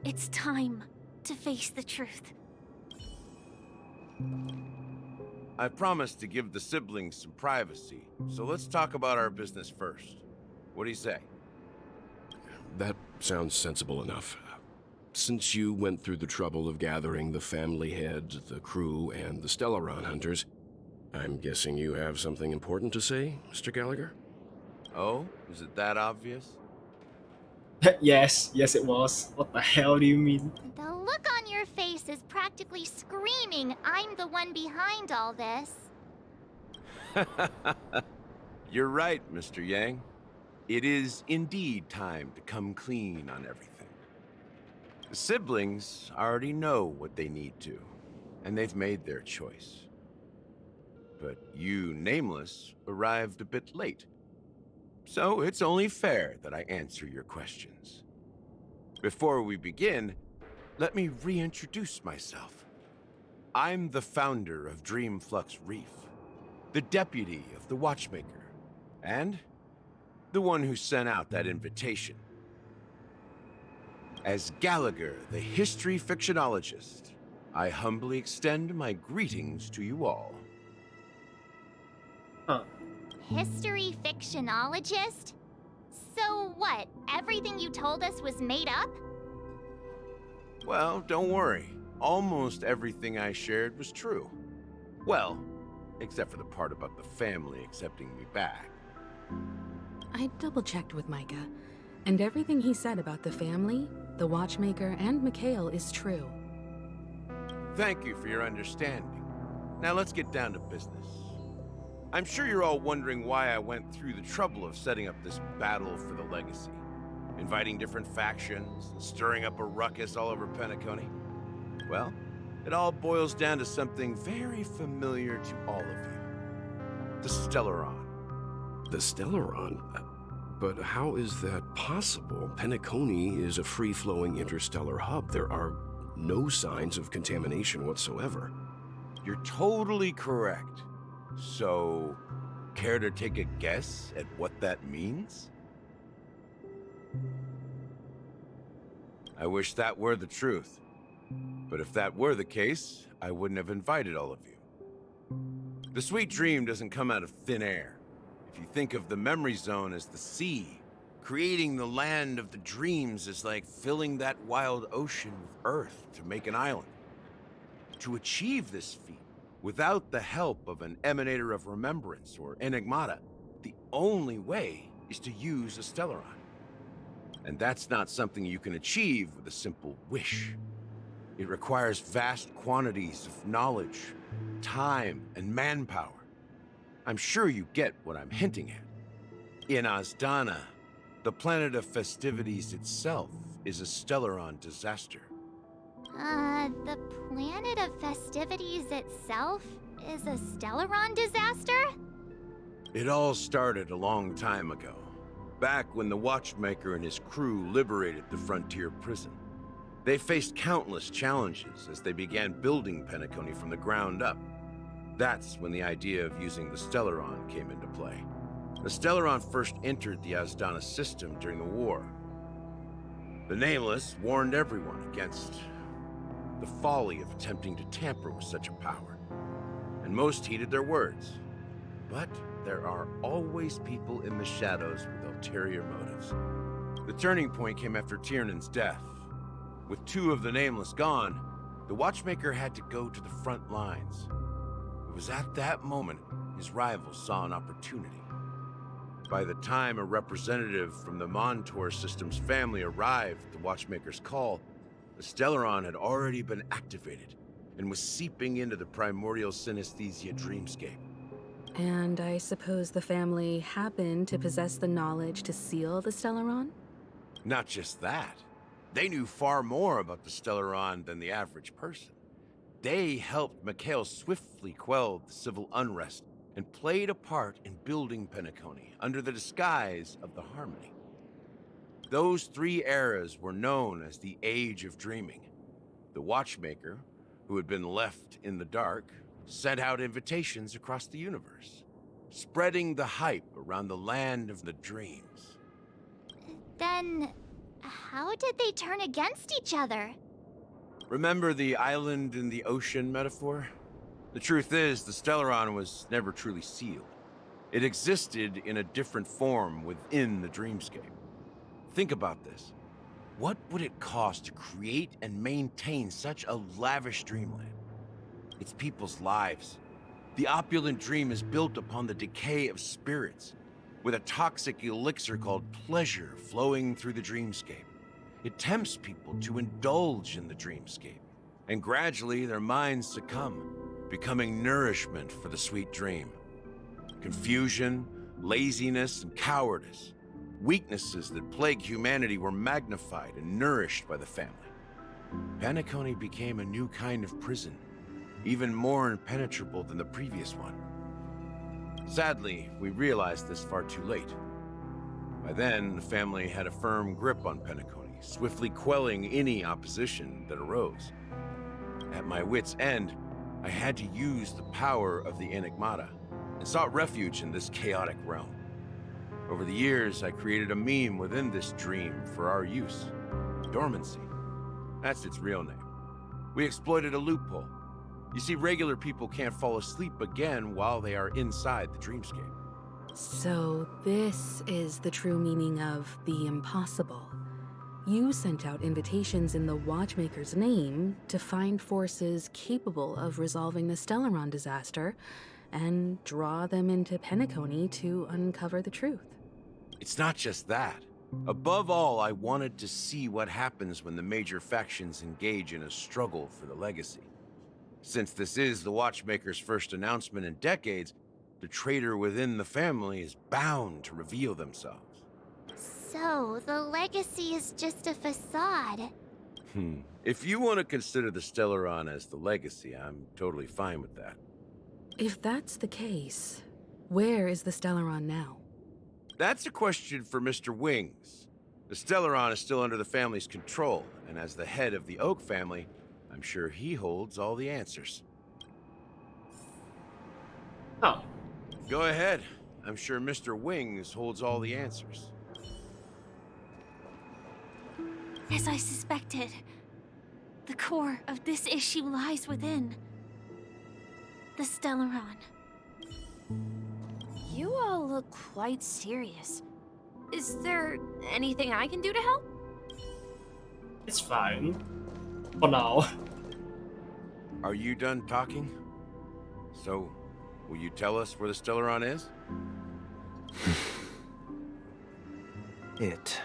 It's time to face the truth. I promised to give the siblings some privacy, so let's talk about our business first. What do you say? That sounds sensible enough. Since you went through the trouble of gathering the family head, the crew, and the Stellaron hunters, I'm guessing you have something important to say, Mr. Gallagher? Oh, is it that obvious? Yes it was. What the hell do you mean? The look on your face is practically screaming, I'm the one behind all this. You're right, Mr. Yang. It is indeed time to come clean on everything. The siblings already know what they need to, and they've made their choice. But you, Nameless, arrived a bit late. So it's only fair that I answer your questions. Before we begin, let me reintroduce myself. I'm the founder of Dreamflux Reef, the deputy of the Watchmaker, and the one who sent out that invitation. As Gallagher, the history fictionologist, I humbly extend my greetings to you all. History fictionologist? So what, everything you told us was made up? Well, don't worry. Almost everything I shared was true. Well, except for the part about the family accepting me back. I double-checked with Micah, and everything he said about the family, the Watchmaker, and Mikhail is true. Thank you for your understanding. Now let's get down to business. I'm sure you're all wondering why I went through the trouble of setting up this battle for the legacy, inviting different factions, and stirring up a ruckus all over Penacony. Well, it all boils down to something very familiar to all of you. The Stellaron. The Stellaron? But how is that possible? Penacony is a free-flowing interstellar hub. There are no signs of contamination whatsoever. You're totally correct. So, Care to take a guess at what that means? I wish that were the truth. But if that were the case, I wouldn't have invited all of you. The sweet dream doesn't come out of thin air. If you think of the memory zone as the sea, creating the land of the dreams is like filling that wild ocean with earth to make an island. To achieve this feat, without the help of an emanator of remembrance or enigmata, the only way is to use a Stellaron. And that's not something you can achieve with a simple wish. It requires vast quantities of knowledge, time, and manpower. I'm sure you get what I'm hinting at. In Azdana, the planet of festivities itself is a Stellaron disaster. The planet of festivities itself is a Stellaron disaster? It all started a long time ago, back when the Watchmaker and his crew liberated the frontier prison. They faced countless challenges as they began building Penacony from the ground up. That's when the idea of using the Stellaron came into play. The Stellaron first entered the Azdana system during the war. The Nameless warned everyone against the folly of attempting to tamper with such a power, and most heeded their words. But there are always people in the shadows with ulterior motives. The turning point came after Tiernan's death. With two of the Nameless gone, the Watchmaker had to go to the front lines. It was at that moment his rivals saw an opportunity. By the time a representative from the Montour Systems family arrived at the Watchmaker's call, the Stellaron had already been activated and was seeping into the primordial synesthesia dreamscape. And I suppose the family happened to possess the knowledge to seal the Stellaron? Not just that. They knew far more about the Stellaron than the average person. They helped Mikhail swiftly quell the civil unrest and played a part in building Penacony under the disguise of the Harmony. Those three eras were known as the Age of Dreaming. The Watchmaker, who had been left in the dark, sent out invitations across the universe, spreading the hype around the land of the dreams. Then, how did they turn against each other? Remember the island in the ocean metaphor? The truth is, the Stellaron was never truly sealed. It existed in a different form within the dreamscape. Think about this. What would it cost to create and maintain such a lavish dreamland? It's people's lives. The opulent dream is built upon the decay of spirits, with a toxic elixir called pleasure flowing through the dreamscape. It tempts people to indulge in the dreamscape, and gradually their minds succumb, becoming nourishment for the sweet dream. Confusion, laziness, and cowardice, weaknesses that plague humanity, were magnified and nourished by the family. Penacony became a new kind of prison, even more impenetrable than the previous one. Sadly, we realized this far too late. By then, the family had a firm grip on Penacony, swiftly quelling any opposition that arose. At my wit's end, I had to use the power of the Enigmata, and sought refuge in this chaotic realm. Over the years, I created a meme within this dream for our use. Dormancy. That's its real name. We exploited a loophole. You see, regular people can't fall asleep again while they are inside the dreamscape. So this is the true meaning of the impossible. You sent out invitations in the Watchmaker's name to find forces capable of resolving the Stellaron disaster and draw them into Penacony to uncover the truth. It's not just that. Above all, I wanted to see what happens when the major factions engage in a struggle for the legacy. Since this is the Watchmaker's first announcement in decades, the traitor within the family is bound to reveal themselves. So, the legacy is just a facade. If you want to consider the Stellaron as the legacy, I'm totally fine with that. If that's the case, where is the Stellaron now? That's a question for Mr. Wings. The Stellaron is still under the family's control, and as the head of the Oak family, I'm sure he holds all the answers. Oh. Go ahead. I'm sure Mr. Wings holds all the answers. As I suspected, the core of this issue lies within the Stellaron. You all look quite serious. Is there anything I can do to help? It's fine. For now. Are you done talking? So, will you tell us where the Stellaron is? It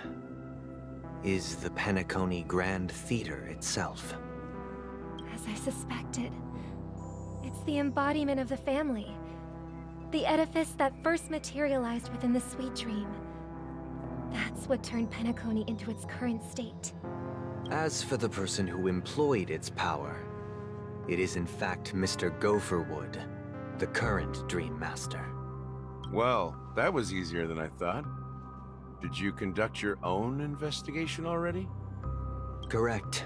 is the Penacony Grand Theater itself. As I suspected, it's the embodiment of the family. The edifice that first materialized within the Sweet Dream. That's what turned Penacony into its current state. As for the person who employed its power, it is in fact Mr. Gopherwood, the current Dream Master. Well, that was easier than I thought. Did you conduct your own investigation already? Correct.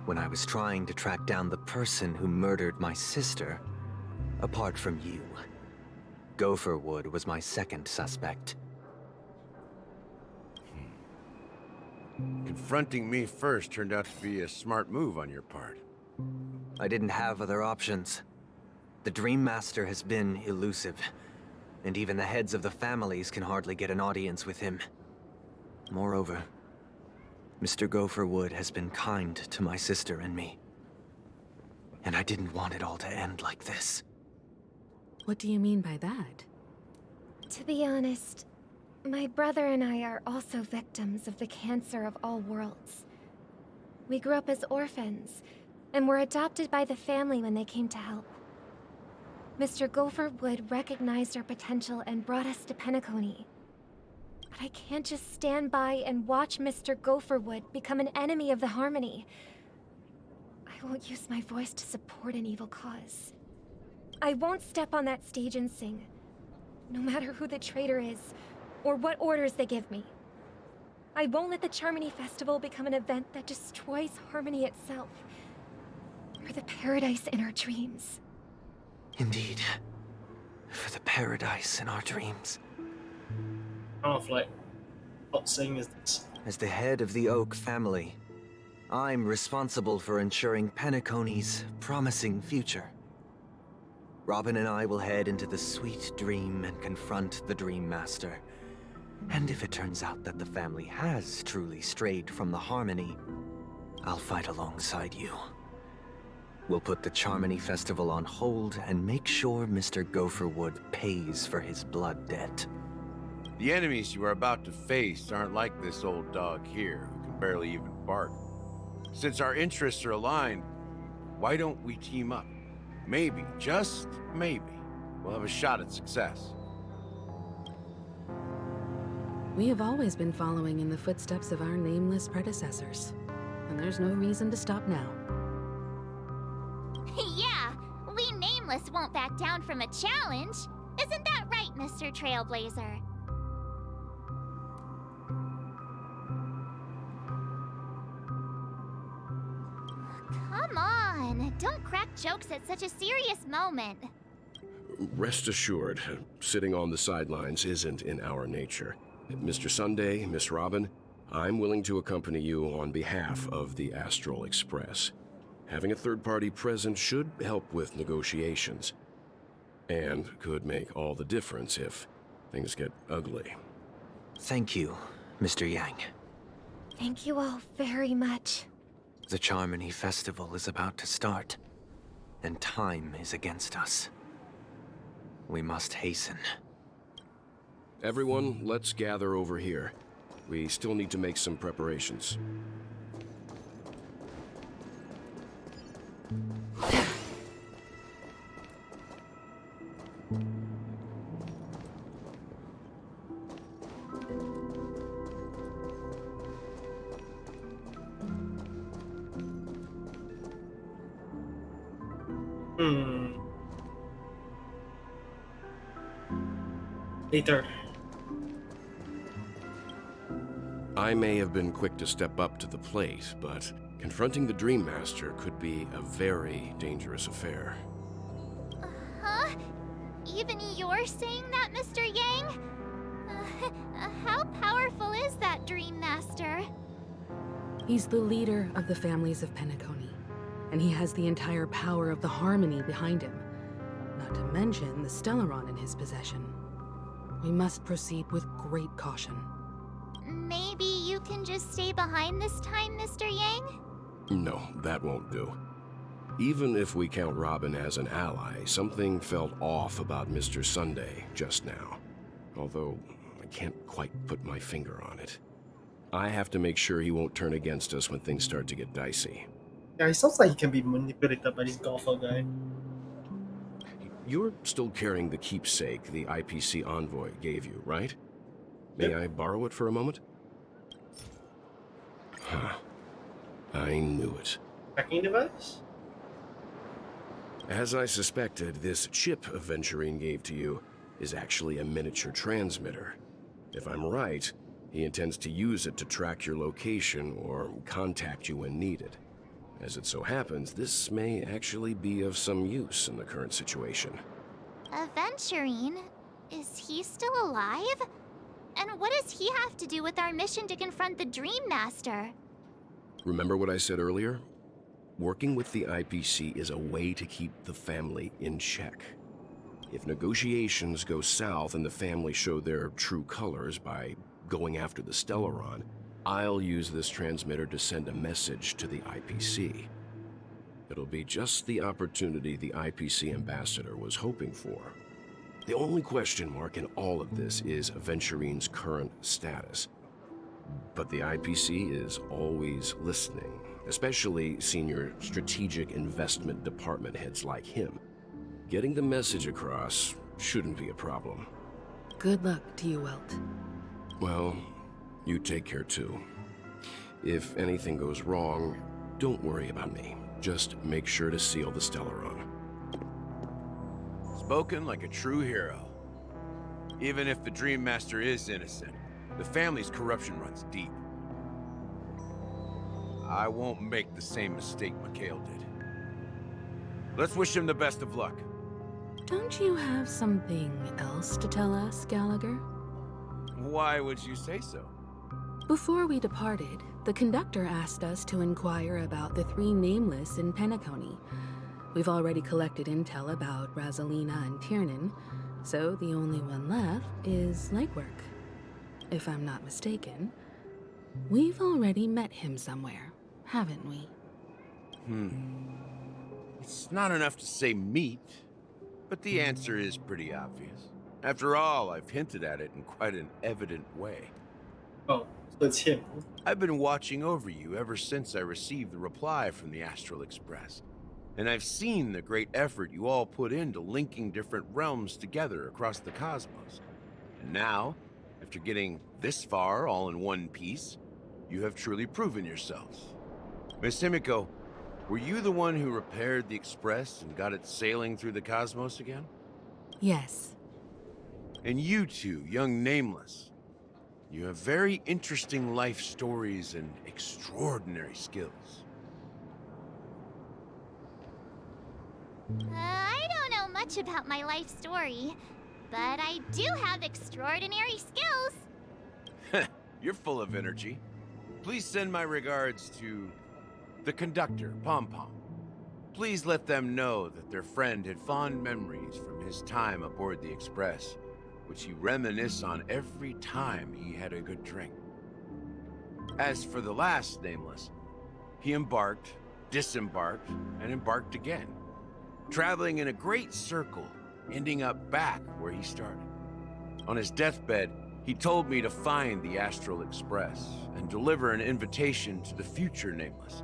When I was trying to track down the person who murdered my sister, apart from you, Gopherwood was my second suspect. Confronting me first turned out to be a smart move on your part. I didn't have other options. The Dream Master has been elusive, and even the heads of the families can hardly get an audience with him. Moreover, Mr. Gopherwood has been kind to my sister and me. And I didn't want it all to end like this. What do you mean by that? To be honest, my brother and I are also victims of the cancer of all worlds. We grew up as orphans, and were adopted by the family when they came to help. Mr. Gopherwood recognized our potential and brought us to Penacony. But I can't just stand by and watch Mr. Gopherwood become an enemy of the Harmony. I won't use my voice to support an evil cause. I won't step on that stage and sing, no matter who the traitor is, or what orders they give me. I won't let the Charmony Festival become an event that destroys Harmony itself, or the paradise in our dreams. Indeed. For the paradise in our dreams. Kind of like, what saying is this? As the head of the Oak family, I'm responsible for ensuring Penacony's promising future. Robin and I will head into the Sweet Dream and confront the Dream Master. And if it turns out that the family has truly strayed from the Harmony, I'll fight alongside you. We'll put the Charmony Festival on hold and make sure Mr. Gopherwood pays for his blood debt. The enemies you are about to face aren't like this old dog here, who can barely even bark. Since our interests are aligned, why don't we team up? Maybe, just maybe, we'll have a shot at success. We have always been following in the footsteps of our nameless predecessors, and there's no reason to stop now. Yeah, we Nameless won't back down from a challenge. Isn't that right, Mr. Trailblazer? Come on, don't crack jokes at such a serious moment. Rest assured, sitting on the sidelines isn't in our nature. Mr. Sunday, Miss Robin, I'm willing to accompany you on behalf of the Astral Express. Having a third party present should help with negotiations, and could make all the difference if things get ugly. Thank you, Mr. Yang. Thank you all very much. The Charmony Festival is about to start, and time is against us. We must hasten. Everyone, let's gather over here. We still need to make some preparations. Later. I may have been quick to step up to the plate, but confronting the Dream Master could be a very dangerous affair. Huh? Even you're saying that, Mr. Yang? How powerful is that Dream Master? He's the leader of the families of Penacony, and he has the entire power of the Harmony behind him. Not to mention the Stellaron in his possession. We must proceed with great caution. Maybe you can just stay behind this time, Mr. Yang? No, that won't do. Even if we count Robin as an ally, something felt off about Mr. Sunday just now. Although, I can't quite put my finger on it. I have to make sure he won't turn against us when things start to get dicey. Yeah, he sounds like he can be manipulated by this golfer guy. You're still carrying the keepsake the IPC envoy gave you, right? May I borrow it for a moment? Huh. I knew it. Tracking device? As I suspected, this chip Aventurine gave to you is actually a miniature transmitter. If I'm right, he intends to use it to track your location or contact you when needed. As it so happens, this may actually be of some use in the current situation. Aventurine? Is he still alive? And what does he have to do with our mission to confront the Dream Master? Remember what I said earlier? Working with the IPC is a way to keep the family in check. If negotiations go south and the family show their true colors by going after the Stellaron, I'll use this transmitter to send a message to the IPC. It'll be just the opportunity the IPC ambassador was hoping for. The only question mark in all of this is Aventurine's current status. But the IPC is always listening, especially senior strategic investment department heads like him. Getting the message across shouldn't be a problem. Good luck to you, Welt. Well, you take care too. If anything goes wrong, don't worry about me. Just make sure to seal the Stellaron. Spoken like a true hero. Even if the Dream Master is innocent, the family's corruption runs deep. I won't make the same mistake Mikhail did. Let's wish him the best of luck. Don't you have something else to tell us, Gallagher? Why would you say so? Before we departed, the conductor asked us to inquire about the three nameless in Penacony. We've already collected intel about Razelina and Tiernan, so the only one left is Legwork. If I'm not mistaken, we've already met him somewhere, haven't we? It's not enough to say meet, but the answer is pretty obvious. After all, I've hinted at it in quite an evident way. Oh, so it's him. I've been watching over you ever since I received the reply from the Astral Express. And I've seen the great effort you all put into linking different realms together across the cosmos. And now, after getting this far all in one piece, you have truly proven yourselves. Miss Himiko, were you the one who repaired the Express and got it sailing through the cosmos again? Yes. And you two, young Nameless, you have very interesting life stories and extraordinary skills. I don't know much about my life story, but I do have extraordinary skills. You're full of energy. Please send my regards to the conductor, Pom Pom. Please let them know that their friend had fond memories from his time aboard the Express, which he reminisced on every time he had a good drink. As for the last Nameless, he embarked, disembarked, and embarked again, traveling in a great circle, ending up back where he started. On his deathbed, he told me to find the Astral Express and deliver an invitation to the future Nameless.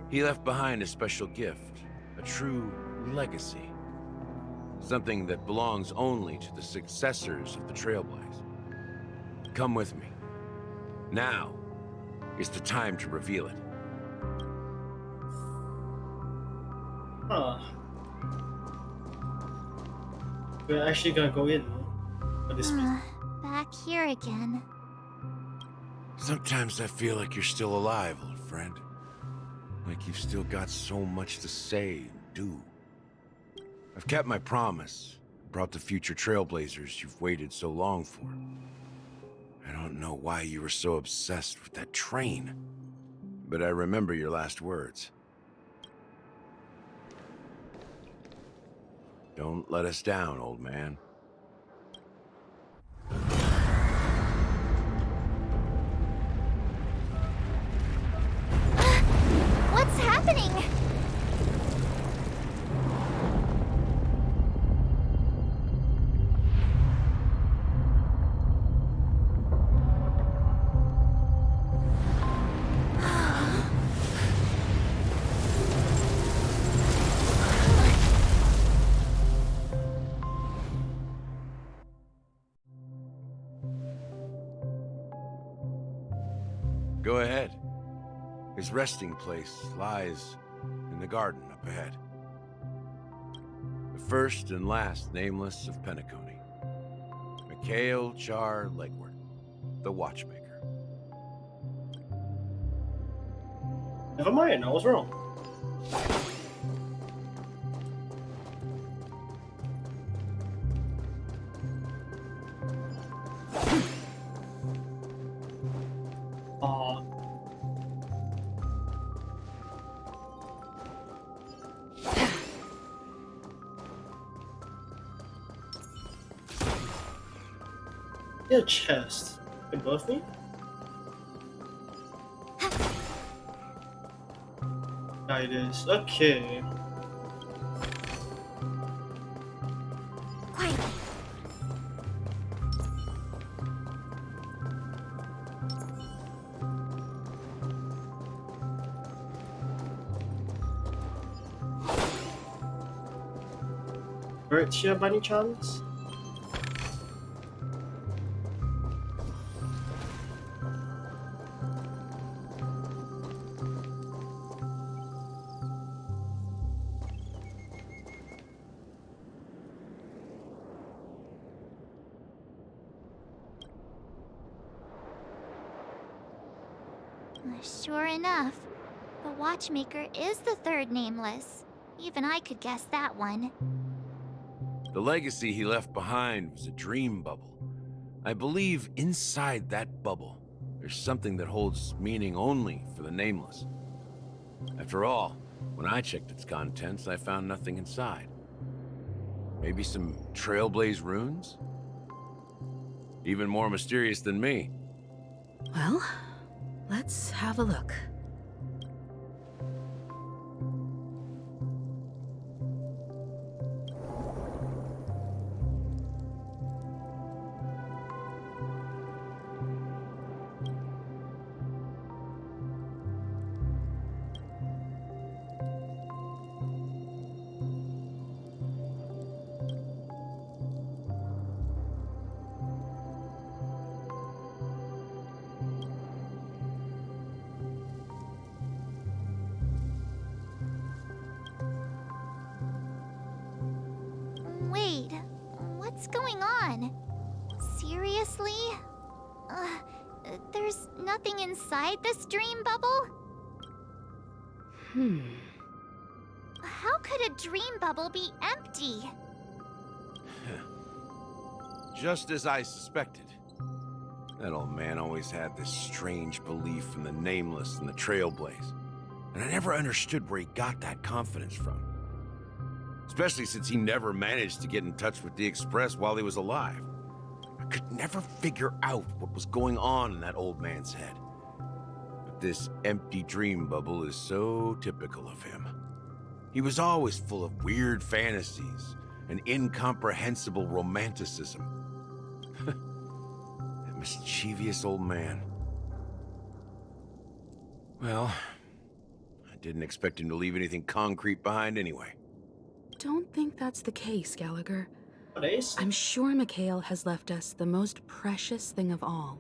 He left behind a special gift, a true legacy. Something that belongs only to the successors of the Trailblaze. Come with me. Now is the time to reveal it. Huh. We're actually gonna go in for this meeting. Back here again. Sometimes I feel like you're still alive, old friend. Like you've still got so much to say and do. I've kept my promise, brought the future trailblazers you've waited so long for. I don't know why you were so obsessed with that train, but I remember your last words. Don't let us down, old man. What's happening? Go ahead. His resting place lies in the garden up ahead. The first and last nameless of Penacony. Mikhail Char Legward, the watchmaker. Never mind, I was wrong. A chest. Above me? Ah, it is. Okay. Quiet. Birds here by any chance? Sure enough, the watchmaker is the third nameless. Even I could guess that one. The legacy he left behind was a dream bubble. I believe inside that bubble, there's something that holds meaning only for the nameless. After all, when I checked its contents, I found nothing inside. Maybe some trailblaze runes? Even more mysterious than me. Well, let's have a look. Wait, what's going on? Seriously? There's nothing inside this dream bubble? How could a dream bubble be empty? Just as I suspected. That old man always had this strange belief in the nameless and the trailblaze. And I never understood where he got that confidence from. Especially since he never managed to get in touch with the Express while he was alive. I could never figure out what was going on in that old man's head. But this empty dream bubble is so typical of him. He was always full of weird fantasies and incomprehensible romanticism. That mischievous old man. Well, I didn't expect him to leave anything concrete behind anyway. Don't think that's the case, Gallagher. Nowadays? I'm sure Mikhail has left us the most precious thing of all.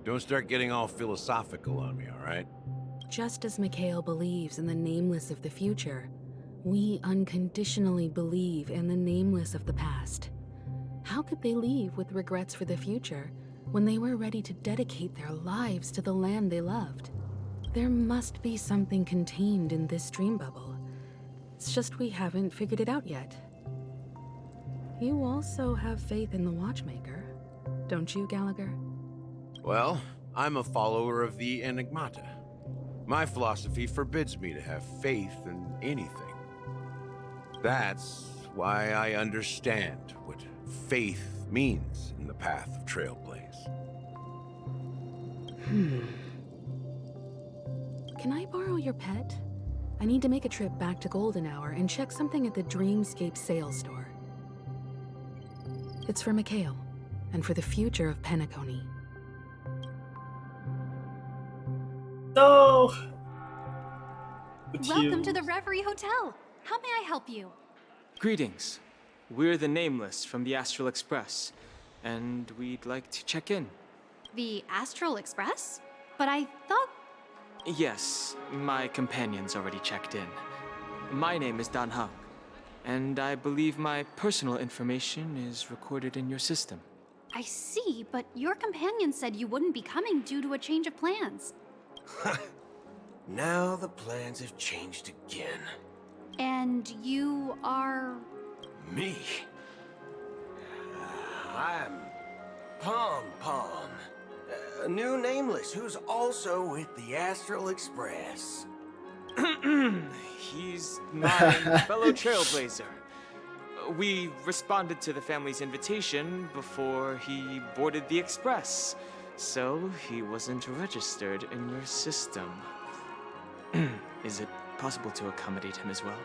Don't start getting all philosophical on me, all right? Just as Mikhail believes in the nameless of the future, we unconditionally believe in the nameless of the past. How could they leave with regrets for the future when they were ready to dedicate their lives to the land they loved? There must be something contained in this dream bubble. It's just we haven't figured it out yet. You also have faith in the Watchmaker, don't you, Gallagher? Well, I'm a follower of the Enigmata. My philosophy forbids me to have faith in anything. That's why I understand what faith means in the path of Trailblaze. Can I borrow your pet? I need to make a trip back to Golden Hour and check something at the Dreamscape sales store. It's for Mikhail, and for the future of Penacony. No! Welcome to the Reverie Hotel. How may I help you? Greetings. We're the Nameless from the Astral Express, and we'd like to check in. The Astral Express? But I thought... Yes, my companion's already checked in. My name is Dan Hang, and I believe my personal information is recorded in your system. I see, but your companion said you wouldn't be coming due to a change of plans. Now the plans have changed again. And you are... Me? I'm Pom Pom, a new Nameless who's also with the Astral Express. He's my fellow Trailblazer. We responded to the family's invitation before he boarded the Express, so he wasn't registered in your system. Is it possible to accommodate him as well?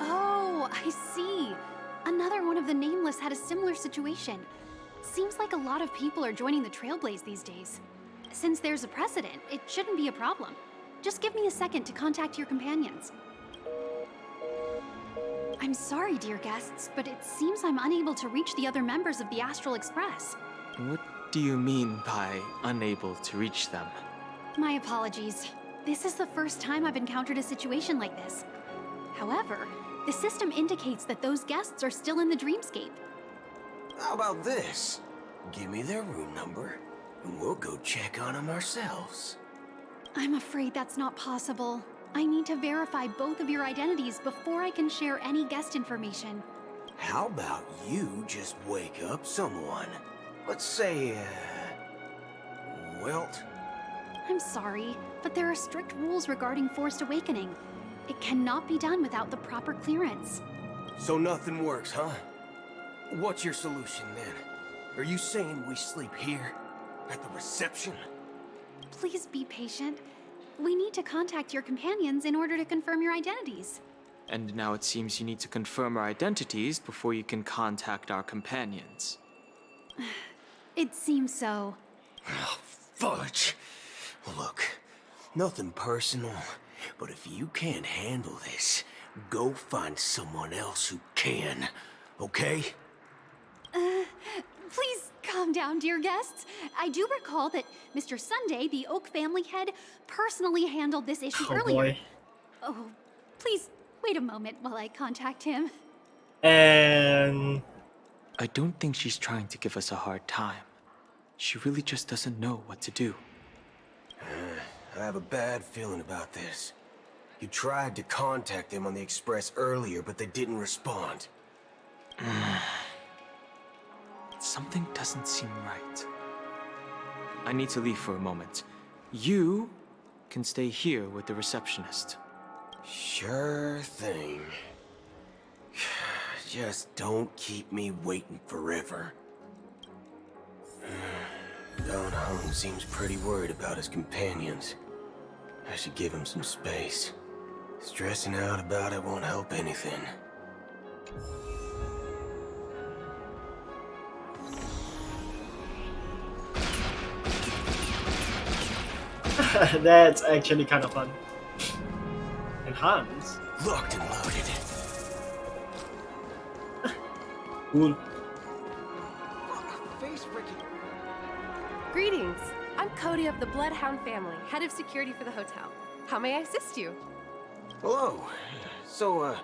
Oh, I see. Another one of the Nameless had a similar situation. Seems like a lot of people are joining the Trailblaze these days. Since there's a precedent, it shouldn't be a problem. Just give me a second to contact your companions. I'm sorry, dear guests, but it seems I'm unable to reach the other members of the Astral Express. What do you mean by unable to reach them? My apologies. This is the first time I've encountered a situation like this. However, the system indicates that those guests are still in the Dreamscape. How about this? Give me their room number, and we'll go check on them ourselves. I'm afraid that's not possible. I need to verify both of your identities before I can share any guest information. How about you just wake up someone? Let's say, Welt? I'm sorry, but there are strict rules regarding forced awakening. It cannot be done without the proper clearance. So nothing works, huh? What's your solution then? Are you saying we sleep here? At the reception? Please be patient. We need to contact your companions in order to confirm your identities. And now it seems you need to confirm our identities before you can contact our companions. It seems so. Oh, fudge. Look, nothing personal, but if you can't handle this, go find someone else who can, okay? Please calm down, dear guests. I do recall that Mr. Sunday, the Oak family head, personally handled this issue earlier. Boy. Oh, please wait a moment while I contact him. And... I don't think she's trying to give us a hard time. She really just doesn't know what to do. I have a bad feeling about this. You tried to contact them on the Express earlier, but they didn't respond. Something doesn't seem right. I need to leave for a moment. You can stay here with the receptionist. Sure thing. Just don't keep me waiting forever. Don Hung seems pretty worried about his companions. I should give him some space. Stressing out about it won't help anything. That's actually kind of fun. And Hans. Locked and loaded. Cool. Greetings. I'm Cody of the Bloodhound family, head of security for the hotel. How may I assist you? Hello. So,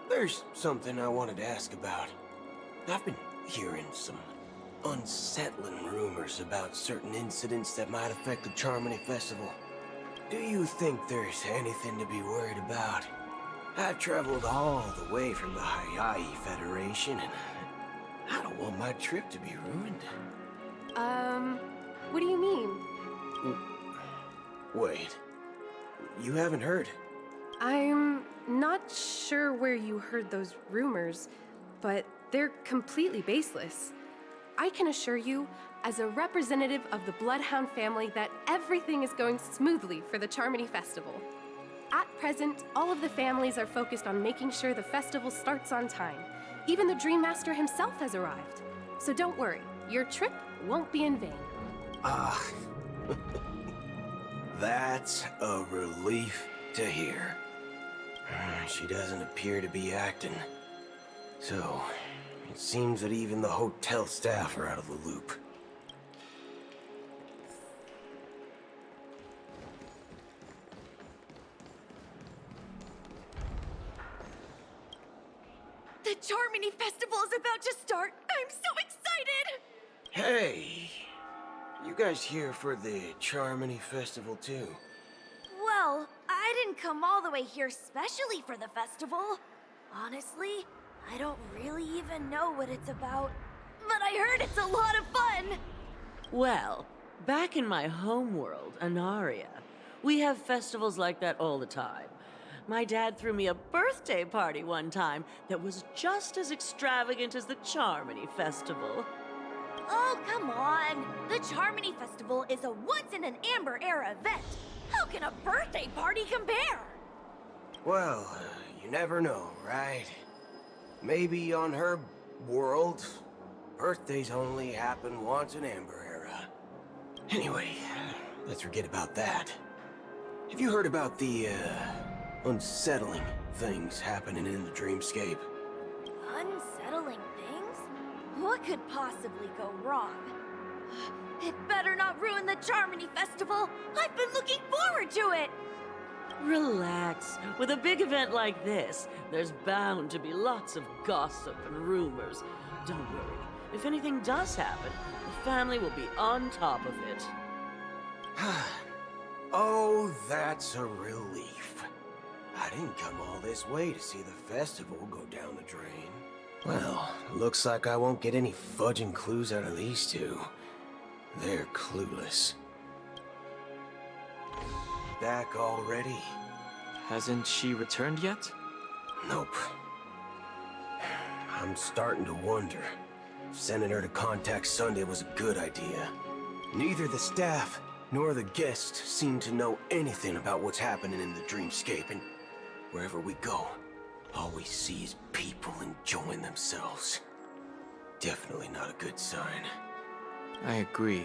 there's something I wanted to ask about. I've been hearing some unsettling rumors about certain incidents that might affect the Charmony Festival. Do you think there's anything to be worried about? I've traveled all the way from the Hayaii Federation, and don't want my trip to be ruined. What do you mean? Wait, you haven't heard? I'm not sure where you heard those rumors, but they're completely baseless. I can assure you, as a representative of the Bloodhound family, that everything is going smoothly for the Charmony Festival. At present, all of the families are focused on making sure the festival starts on time. Even the Dream Master himself has arrived. So don't worry, your trip won't be in vain. Ah, that's a relief to hear. She doesn't appear to be acting. So, it seems that even the hotel staff are out of the loop. The Charmony Festival is about to start! I'm so excited! Hey! You guys here for the Charmony Festival too? Well, I didn't come all the way here specially for the festival. Honestly, I don't really even know what it's about. But I heard it's a lot of fun! Well, back in my home world, Anaria, we have festivals like that all the time. My dad threw me a birthday party one time that was just as extravagant as the Charmony Festival. Oh, come on! The Charmony Festival is a once-in-an-Amber-era event! How can a birthday party compare? Well, you never know, right? Maybe on her world, birthdays only happen once in Amber Era. Anyway, let's forget about that. Have you heard about the, unsettling things happening in the dreamscape? Unsettling things? What could possibly go wrong? It better not ruin the Charmony Festival! I've been looking forward to it! Relax. With a big event like this, there's bound to be lots of gossip and rumors. Don't worry. If anything does happen, the family will be on top of it. Oh, that's a relief. I didn't come all this way to see the festival go down the drain. Well, looks like I won't get any fudging clues out of these two. They're clueless. Back already? Hasn't she returned yet? Nope. I'm starting to wonder if sending her to contact Sunday was a good idea. Neither the staff nor the guests seem to know anything about what's happening in the dreamscape, and wherever we go, all we see is people enjoying themselves. Definitely not a good sign. I agree.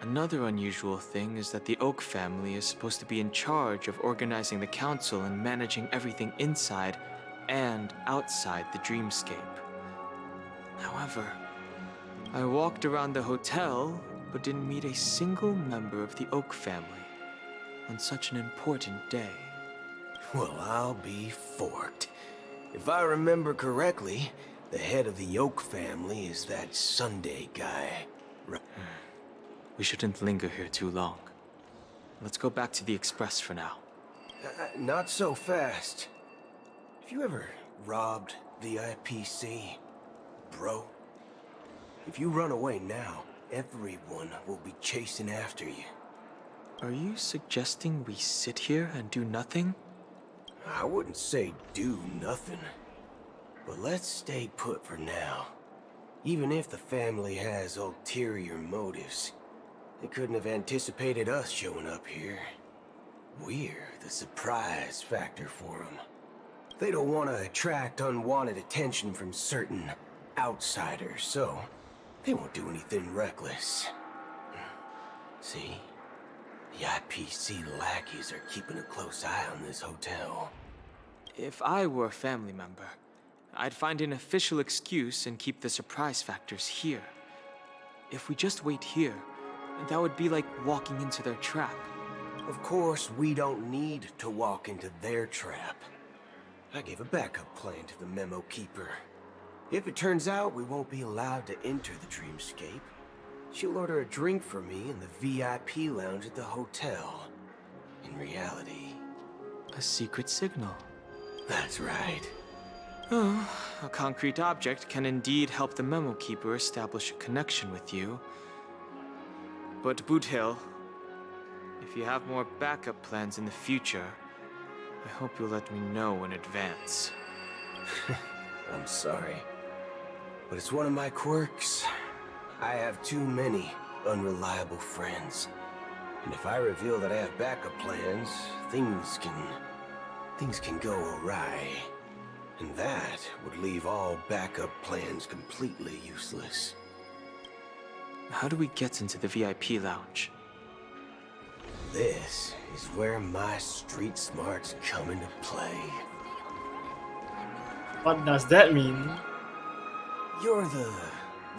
Another unusual thing is that the Oak family is supposed to be in charge of organizing the council and managing everything inside and outside the dreamscape. However, I walked around the hotel but didn't meet a single member of the Oak family on such an important day. Well, I'll be forked. If I remember correctly, the head of the Oak family is that Sunday guy. We shouldn't linger here too long. Let's go back to the Express for now. Not so fast. Have you ever robbed the IPC, bro? If you run away now, everyone will be chasing after you. Are you suggesting we sit here and do nothing? I wouldn't say do nothing. But let's stay put for now. Even if the family has ulterior motives, they couldn't have anticipated us showing up here. We're the surprise factor for them. They don't want to attract unwanted attention from certain outsiders, so they won't do anything reckless. See? The IPC lackeys are keeping a close eye on this hotel. If I were a family member, I'd find an official excuse and keep the surprise factors here. If we just wait here, that would be like walking into their trap. Of course, we don't need to walk into their trap. I gave a backup plan to the memo keeper. If it turns out we won't be allowed to enter the dreamscape, she'll order a drink for me in the VIP lounge at the hotel. In reality... a secret signal. That's right. Oh, a concrete object can indeed help the Memo Keeper establish a connection with you. But Boot Hill, if you have more backup plans in the future, I hope you'll let me know in advance. I'm sorry, but it's one of my quirks. I have too many unreliable friends. And if I reveal that I have backup plans, things can go awry. And that would leave all backup plans completely useless. How do we get into the VIP lounge? This is where my street smarts come into play. What does that mean? You're the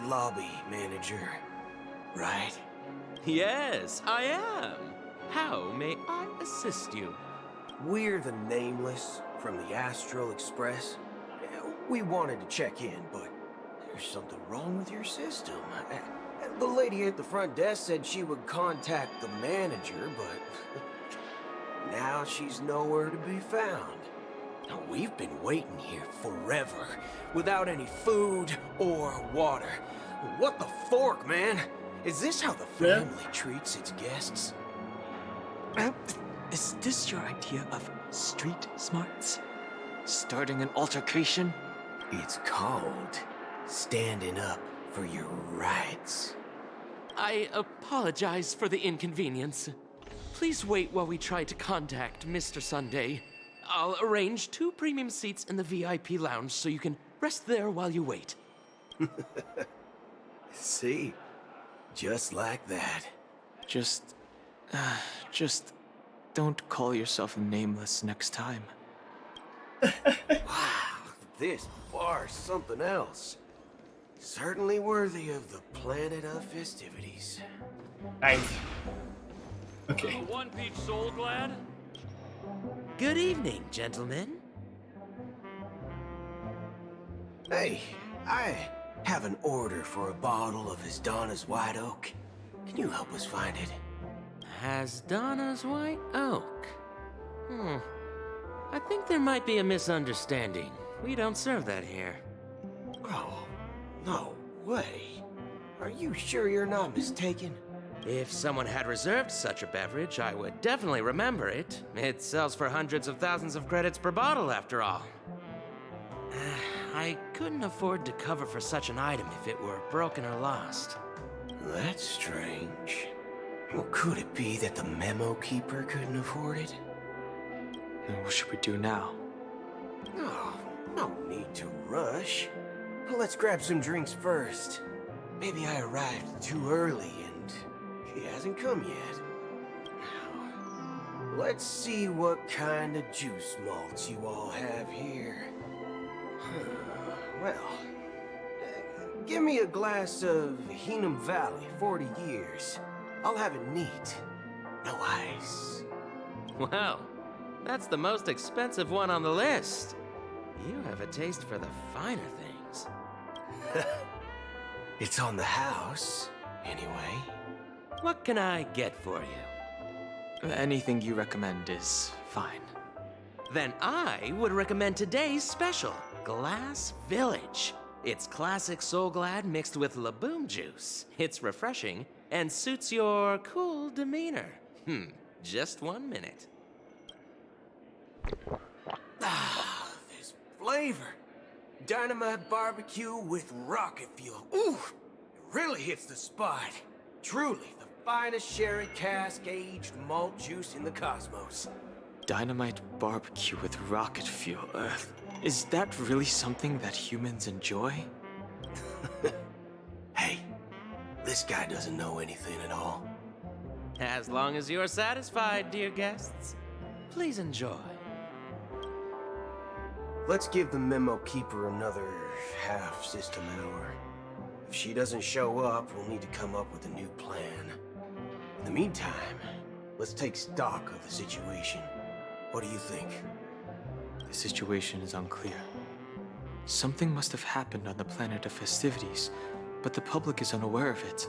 lobby manager, right? Yes, I am. How may I assist you? We're the Nameless from the Astral Express. We wanted to check in, but there's something wrong with your system. The lady at the front desk said she would contact the manager, but now she's nowhere to be found. Now, we've been waiting here forever, without any food or water. What the fork, man? Is this how the family treats its guests? Is this your idea of street smarts? Starting an altercation? It's called standing up for your rights. I apologize for the inconvenience. Please wait while we try to contact Mr. Sunday. I'll arrange 2 premium seats in the VIP lounge so you can rest there while you wait. See? Just like that. Just don't call yourself Nameless next time. Wow, this bar's something else. Certainly worthy of the planet of festivities. Nice. Okay. One Peach Soul Glad? Good evening, gentlemen. Hey, I have an order for a bottle of Hasdana's White Oak. Can you help us find it? Hasdana's White Oak? I think there might be a misunderstanding. We don't serve that here. Oh, no way. Are you sure you're not mistaken? If someone had reserved such a beverage, I would definitely remember it. It sells for hundreds of thousands of credits per bottle, after all. I couldn't afford to cover for such an item if it were broken or lost. That's strange. Well, could it be that the Memo Keeper couldn't afford it? Then what should we do now? Oh, no need to rush. Let's grab some drinks first. Maybe I arrived too early and she hasn't come yet. Now, let's see what kind of juice malts you all have here. Well, give me a glass of Heenum Valley, 40 years. I'll have it neat. No ice. Wow, that's the most expensive one on the list. You have a taste for the finer things. It's on the house, anyway. What can I get for you? Anything you recommend is fine. Then I would recommend today's special, Glass Village. It's classic Soul Glad mixed with Laboom juice. It's refreshing and suits your cool demeanor. Just 1 minute. Ah, this flavor. Dynamite barbecue with rocket fuel. Ooh, it really hits the spot. Truly the finest sherry cask-aged malt juice in the cosmos. Dynamite barbecue with rocket fuel. Is that really something that humans enjoy? Hey, this guy doesn't know anything at all. As long as you're satisfied, dear guests, please enjoy. Let's give the Memo Keeper another half-system hour. If she doesn't show up, we'll need to come up with a new plan. In the meantime, let's take stock of the situation. What do you think? The situation is unclear. Something must have happened on the planet of festivities, but the public is unaware of it.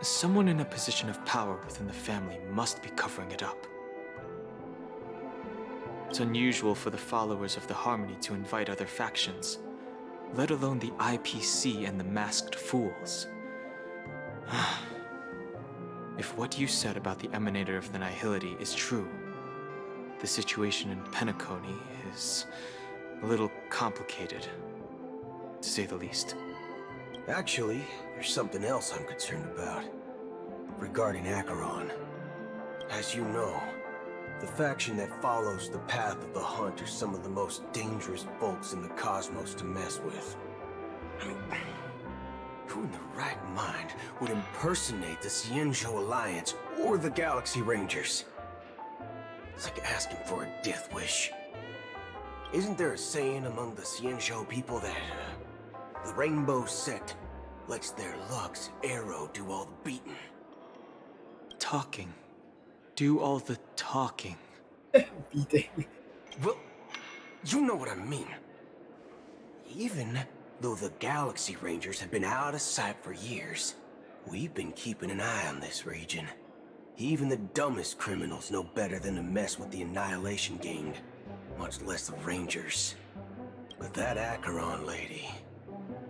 Someone in a position of power within the family must be covering it up. It's unusual for the followers of the Harmony to invite other factions, let alone the IPC and the Masked Fools. If what you said about the Emanator of the Nihility is true, the situation in Penacony is a little complicated, to say the least. Actually, there's something else I'm concerned about. Regarding Acheron. As you know, the faction that follows the path of the Hunt are some of the most dangerous folks in the cosmos to mess with. I mean, who in the right mind would impersonate the Cienjo Alliance or the Galaxy Rangers? It's like asking for a death wish. Isn't there a saying among the Cienjo people that the Rainbow Sect lets their Lux arrow do all the beating? Talking. Do all the talking. Beating. Well, you know what I mean. Even though the Galaxy Rangers have been out of sight for years, we've been keeping an eye on this region. Even the dumbest criminals know better than to mess with the Annihilation Gang, much less the Rangers. But that Acheron lady,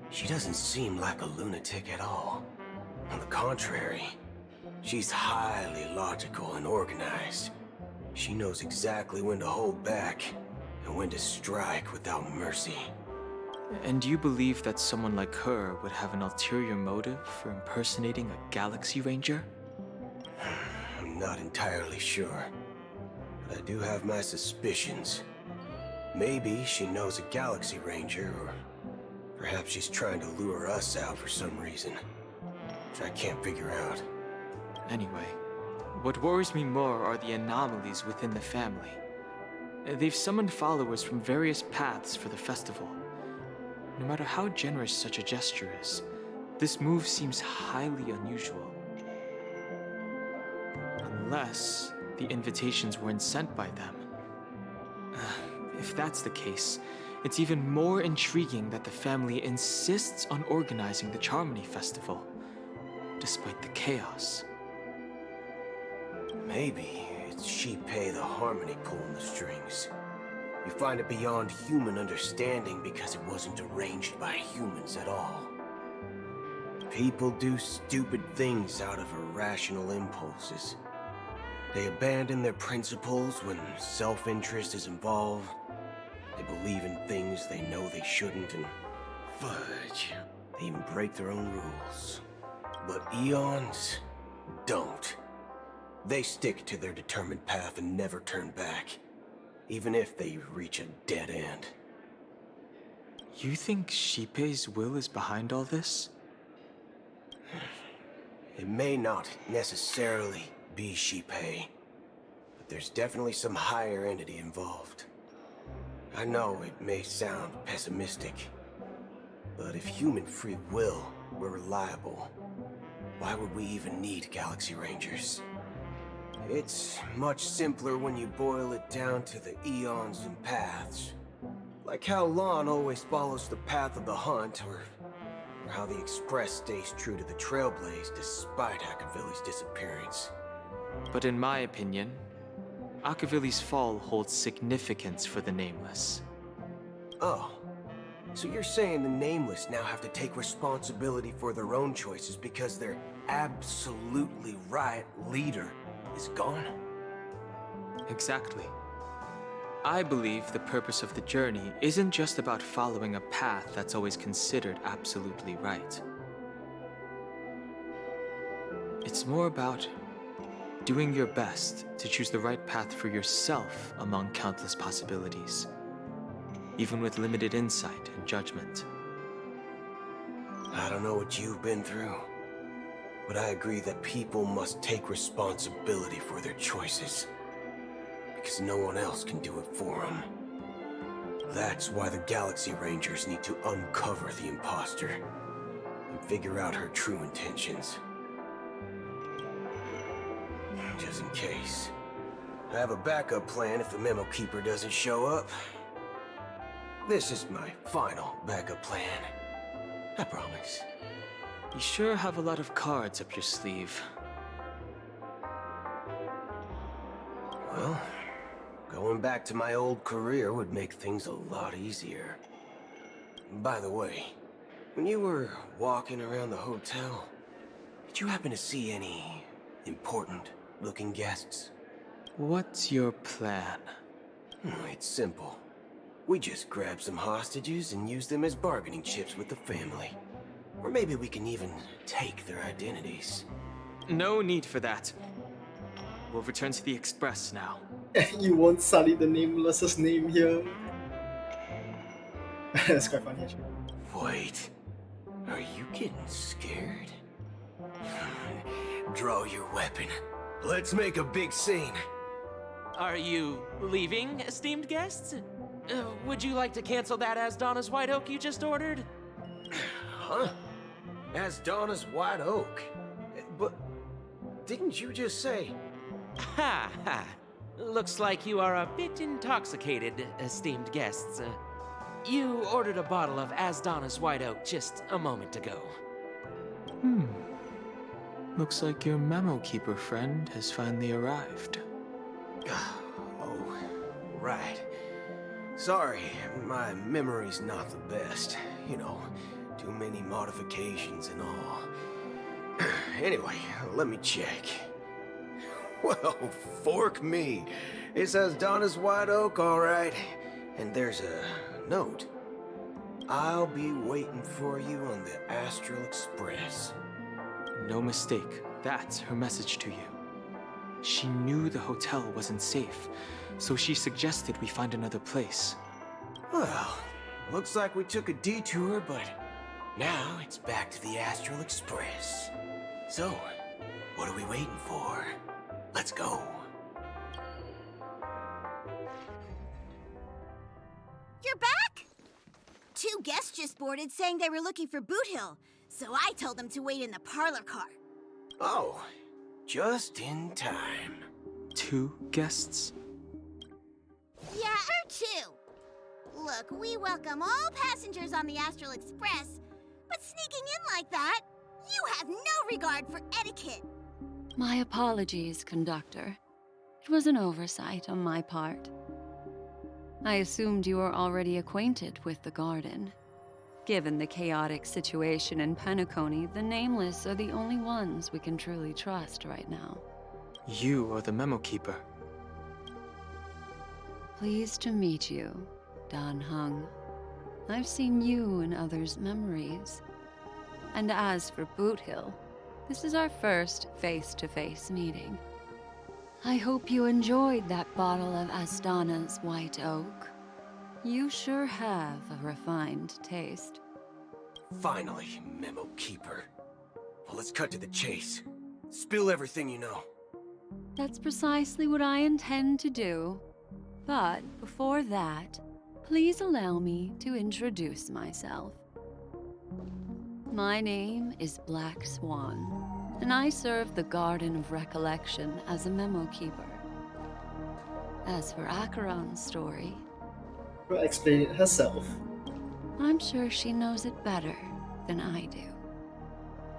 she doesn't seem like a lunatic at all. On the contrary, she's highly logical and organized. She knows exactly when to hold back and when to strike without mercy. And you believe that someone like her would have an ulterior motive for impersonating a Galaxy Ranger? I'm not entirely sure, but I do have my suspicions. Maybe she knows a Galaxy Ranger, or perhaps she's trying to lure us out for some reason, which I can't figure out. Anyway, what worries me more are the anomalies within the family. They've summoned followers from various paths for the festival. No matter how generous such a gesture is, this move seems highly unusual. Unless the invitations weren't sent by them. If that's the case, it's even more intriguing that the family insists on organizing the Charmony Festival, despite the chaos. Maybe it's Shipei the Harmony pulling the strings. You find it beyond human understanding because it wasn't arranged by humans at all. People do stupid things out of irrational impulses. They abandon their principles when self-interest is involved. They believe in things they know they shouldn't, and fudge, they even break their own rules. But Eons don't. They stick to their determined path and never turn back, even if they reach a dead end. You think Shipei's will is behind all this? It may not necessarily be Shipei, but there's definitely some higher entity involved. I know it may sound pessimistic, but if human free will were reliable, why would we even need Galaxy Rangers? It's much simpler when you boil it down to the eons and paths. Like how Lon always follows the path of the Hunt, or how the Express stays true to the Trailblaze despite Akavili's disappearance. But in my opinion, Akavili's fall holds significance for the Nameless. Oh, so you're saying the Nameless now have to take responsibility for their own choices because their absolutely right leader is gone? Exactly. I believe the purpose of the journey isn't just about following a path that's always considered absolutely right. It's more about doing your best to choose the right path for yourself among countless possibilities, even with limited insight and judgment. I don't know what you've been through, but I agree that people must take responsibility for their choices, because no one else can do it for them. That's why the Galaxy Rangers need to uncover the imposter and figure out her true intentions. Just in case. I have a backup plan if the Memo Keeper doesn't show up. This is my final backup plan. I promise. You sure have a lot of cards up your sleeve. Well, Going back to my old career would make things a lot easier. By the way, when you were walking around the hotel, did you happen to see any important-looking guests? What's your plan? It's simple. We just grab some hostages and use them as bargaining chips with the family. Or maybe we can even take their identities. No need for that. We'll return to the Express now. You won't sully the Nameless's name here. That's quite funny actually. Wait, are you getting scared? Draw your weapon. Let's make a big scene. Are you leaving, esteemed guests? Would you like to cancel that As Donna's White Oak you just ordered? Huh? As Donna's White Oak? But didn't you just say... Ha ha. Looks like you are a bit intoxicated, esteemed guests. You ordered a bottle of As Donna's White Oak just a moment ago. Looks like your memo keeper friend has finally arrived. Oh, right. Sorry, my memory's not the best. You know, too many modifications and all. Anyway, let me check. Well, fork me. It says Donna's White Oak, all right. And there's a note. I'll be waiting for you on the Astral Express. No mistake, that's her message to you. She knew the hotel wasn't safe, so she suggested we find another place. Well, looks like we took a detour, but now it's back to the Astral Express. So, what are we waiting for? Let's go. You're back? Two guests just boarded saying they were looking for Boot Hill, so I told them to wait in the parlor car. Oh, just in time. 2 guests? Yeah, or 2. Look, we welcome all passengers on the Astral Express, but sneaking in like that, you have no regard for etiquette. My apologies, conductor. It was an oversight on my part. I assumed you were already acquainted with the garden. Given the chaotic situation in Penacony, the Nameless are the only ones we can truly trust right now. You are the memo keeper. Pleased to meet you, Dan Hung. I've seen you in others' memories. And as for Boot Hill, this is our first face-to-face meeting. I hope you enjoyed that bottle of Astana's White Oak. You sure have a refined taste. Finally, Memo Keeper. Well, let's cut to the chase. Spill everything you know. That's precisely what I intend to do. But before that, please allow me to introduce myself. My name is Black Swan, and I serve the Garden of Recollection as a memo keeper. As for Acheron's story, She'll explain it herself. I'm sure she knows it better than I do.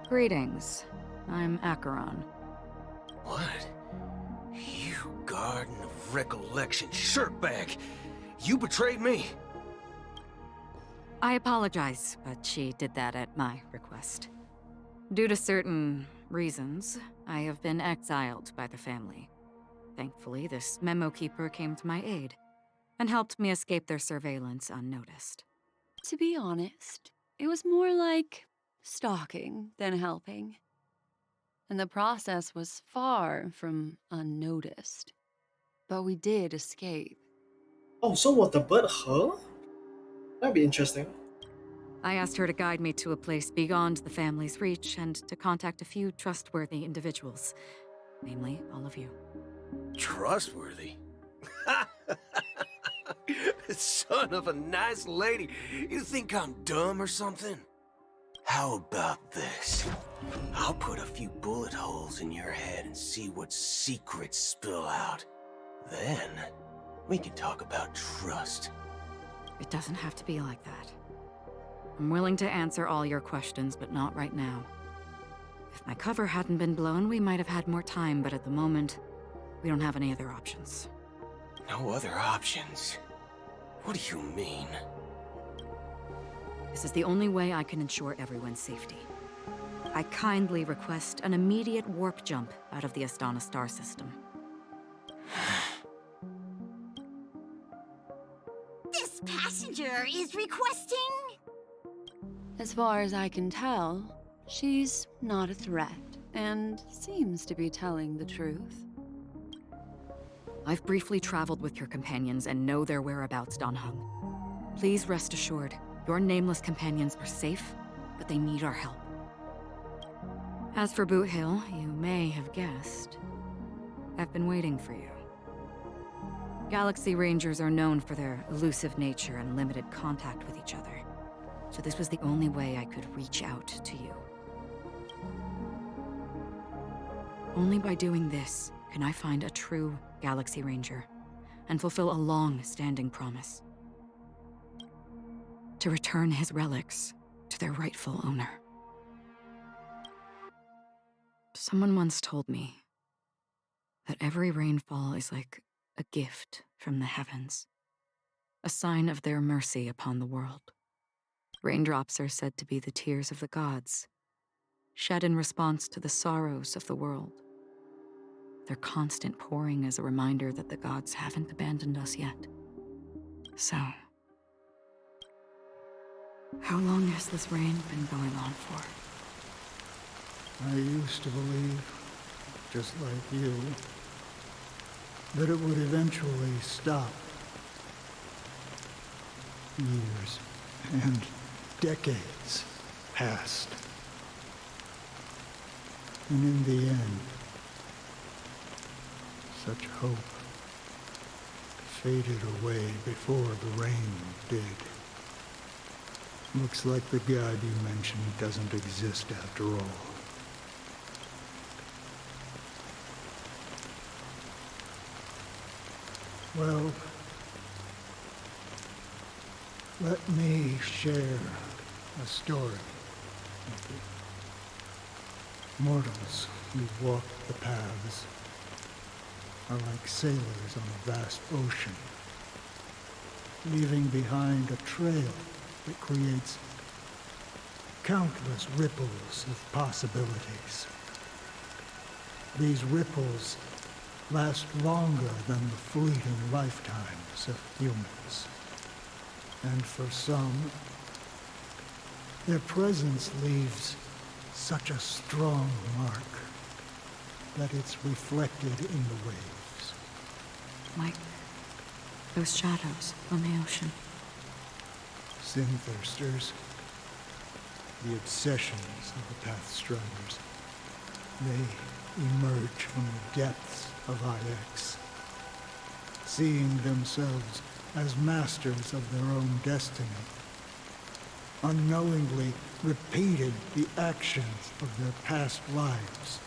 Greetings. I'm Acheron. What? You Garden of Recollection shirtbag! You betrayed me! I apologize, but she did that at my request. Due to certain reasons, I have been exiled by the family. Thankfully, this memo keeper came to my aid and helped me escape their surveillance unnoticed. To be honest, it was more like stalking than helping. And the process was far from unnoticed. But we did escape. Oh, so was the bird her? That'd be interesting. I asked her to guide me to a place beyond the family's reach and to contact a few trustworthy individuals. Namely, all of you. Trustworthy? Son of a nice lady. You think I'm dumb or something? How about this? I'll put a few bullet holes in your head and see what secrets spill out. Then, we can talk about trust. It doesn't have to be like that. I'm willing to answer all your questions, but not right now. If my cover hadn't been blown, we might have had more time, but at the moment, we don't have any other options. No other options? What do you mean? This is the only way I can ensure everyone's safety. I kindly request an immediate warp jump out of the Astana star system. This passenger is requesting... As far as I can tell, she's not a threat, and seems to be telling the truth. I've briefly traveled with your companions and know their whereabouts, Dan Heng. Please rest assured, your nameless companions are safe, but they need our help. As for Boot Hill, you may have guessed, I've been waiting for you. Galaxy Rangers are known for their elusive nature and limited contact with each other, so this was the only way I could reach out to you. Only by doing this can I find a true Galaxy Ranger and fulfill a long-standing promise. To return his relics to their rightful owner. Someone once told me that every rainfall is like a gift from the heavens, a sign of their mercy upon the world. Raindrops are said to be the tears of the gods, shed in response to the sorrows of the world. Their constant pouring is a reminder that the gods haven't abandoned us yet. So, how long has this rain been going on for? I used to believe, just like you, that it would eventually stop. Years and decades passed. And in the end, such hope faded away before the rain did. Looks like the God you mentioned doesn't exist after all. Well, let me share a story with you. Mortals who walk the paths are like sailors on a vast ocean, leaving behind a trail that creates countless ripples of possibilities. These ripples last longer than the fleeting lifetimes of humans. And for some, their presence leaves such a strong mark that it's reflected in the waves. Like those shadows on the ocean. Sin-thirsters, the obsessions of the Pathstriders, they emerge from the depths of IX, seeing themselves as masters of their own destiny, unknowingly repeating the actions of their past lives.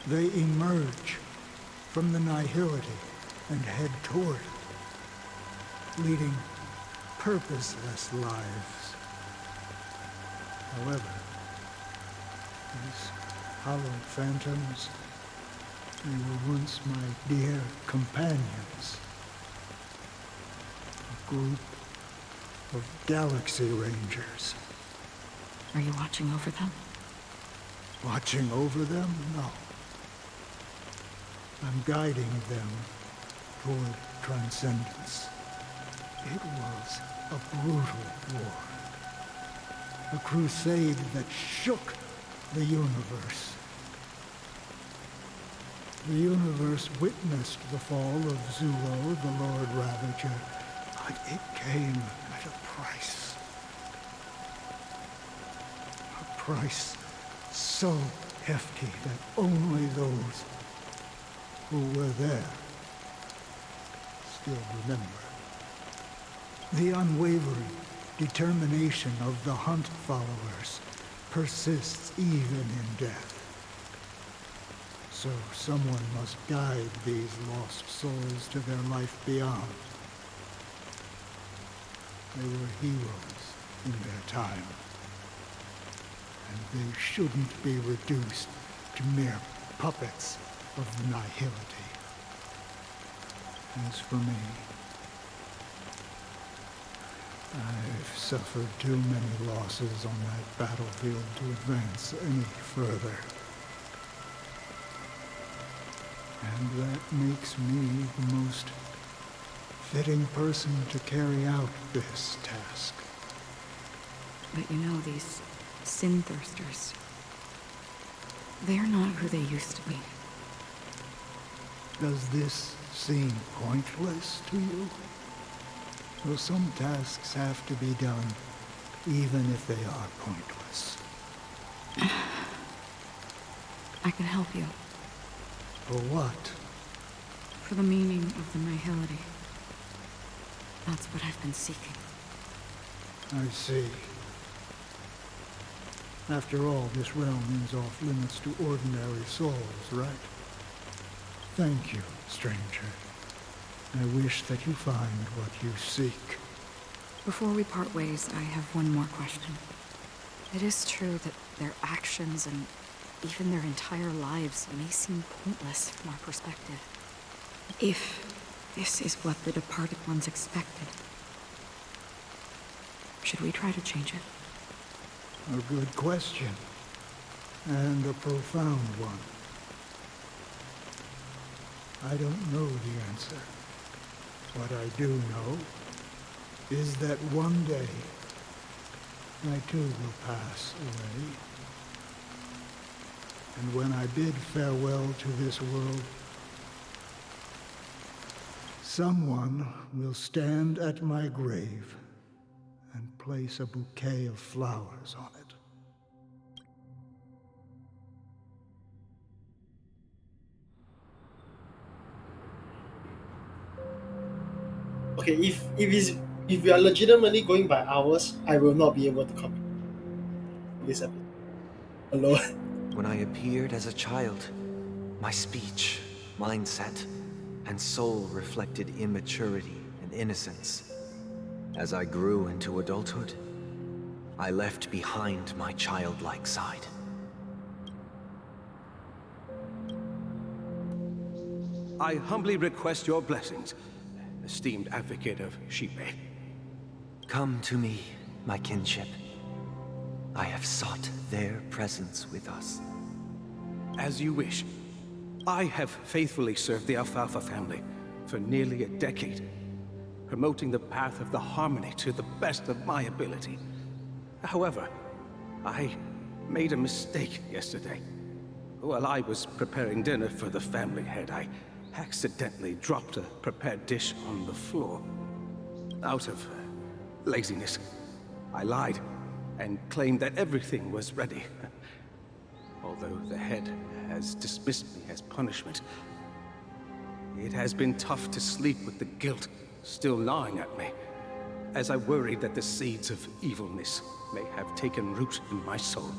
They emerge from the nihility and head toward it, leading purposeless lives. However, these hollow phantoms, they were once my dear companions. A group of Galaxy Rangers. Are you watching over them? Watching over them? No. I'm guiding them toward transcendence. It was a brutal war. A crusade that shook the universe. The universe witnessed the fall of Zulo, the Lord Ravager, but it came at a price. A price so hefty that only those who were there still remember. The unwavering determination of the Hunt followers persists even in death. So someone must guide these lost souls to their life beyond. They were heroes in their time, and they shouldn't be reduced to mere puppets of nihility. As for me, I've suffered too many losses on that battlefield to advance any further. And that makes me the most fitting person to carry out this task. But you know, these sin thirsters, they're not who they used to be. Does this seem pointless to you? Well, some tasks have to be done, even if they are pointless. I can help you. For what? For the meaning of the nihility. That's what I've been seeking. I see. After all, this realm is off limits to ordinary souls, right? Thank you, stranger. I wish that you find what you seek. Before we part ways, I have one more question. It is true that their actions and even their entire lives may seem pointless from our perspective. If this is what the departed ones expected, should we try to change it? A good question. And a profound one. I don't know the answer. What I do know is that one day, I too will pass away. And when I bid farewell to this world, someone will stand at my grave and place a bouquet of flowers on it. Okay, if we are legitimately going by hours, I will not be able to copy this episode alone. When I appeared as a child, my speech, mindset, and soul reflected immaturity and innocence. As I grew into adulthood, I left behind my childlike side. I humbly request your blessings, esteemed advocate of Shipe. Come to me, my kinship. I have sought their presence with us. As you wish. I have faithfully served the Alfalfa family for nearly a decade, promoting the path of the Harmony to the best of my ability. However, I made a mistake yesterday. While I was preparing dinner for the family head, I accidentally dropped a prepared dish on the floor. Out of laziness, I lied and claimed that everything was ready. Although the head has dismissed me as punishment, it has been tough to sleep with the guilt still gnawing at me, as I worried that the seeds of evilness may have taken root in my soul.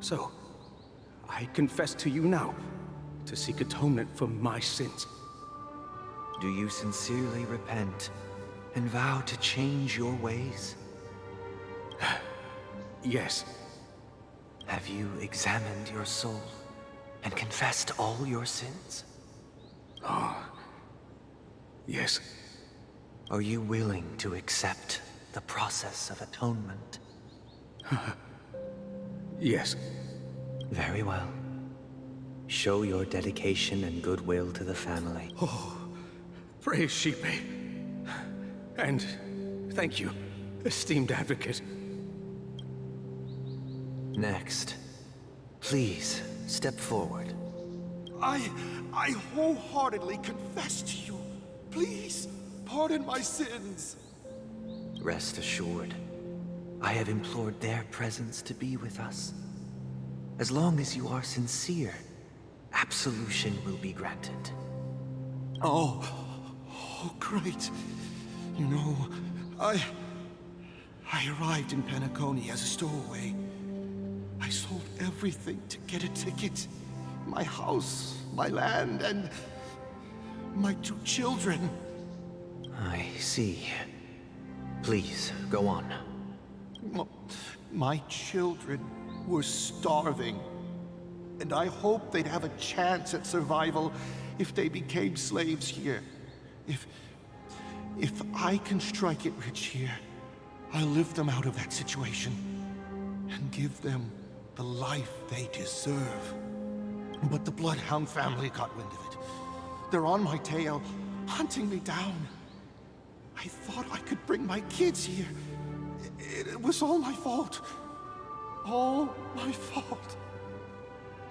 So, I confess to you now, to seek atonement for my sins. Do you sincerely repent and vow to change your ways? Yes. Have you examined your soul and confessed all your sins? Oh, yes. Are you willing to accept the process of atonement? Yes. Very well. Show your dedication and goodwill to the family. Oh, praise Shipe. And thank you, esteemed advocate. Next, please step forward. I wholeheartedly confess to you. Please, pardon my sins. Rest assured, I have implored their presence to be with us. As long as you are sincere, absolution will be granted. Oh, great. You know, I arrived in Penacony as a stowaway. I sold everything to get a ticket. My house, my land, and my 2 children. I see. Please, go on. My children were starving, and I hoped they'd have a chance at survival if they became slaves here. If I can strike it rich here, I'll lift them out of that situation and give them the life they deserve. But the Bloodhound family got wind of it. They're on my tail, hunting me down. I thought I could bring my kids here. It was all my fault. All my fault.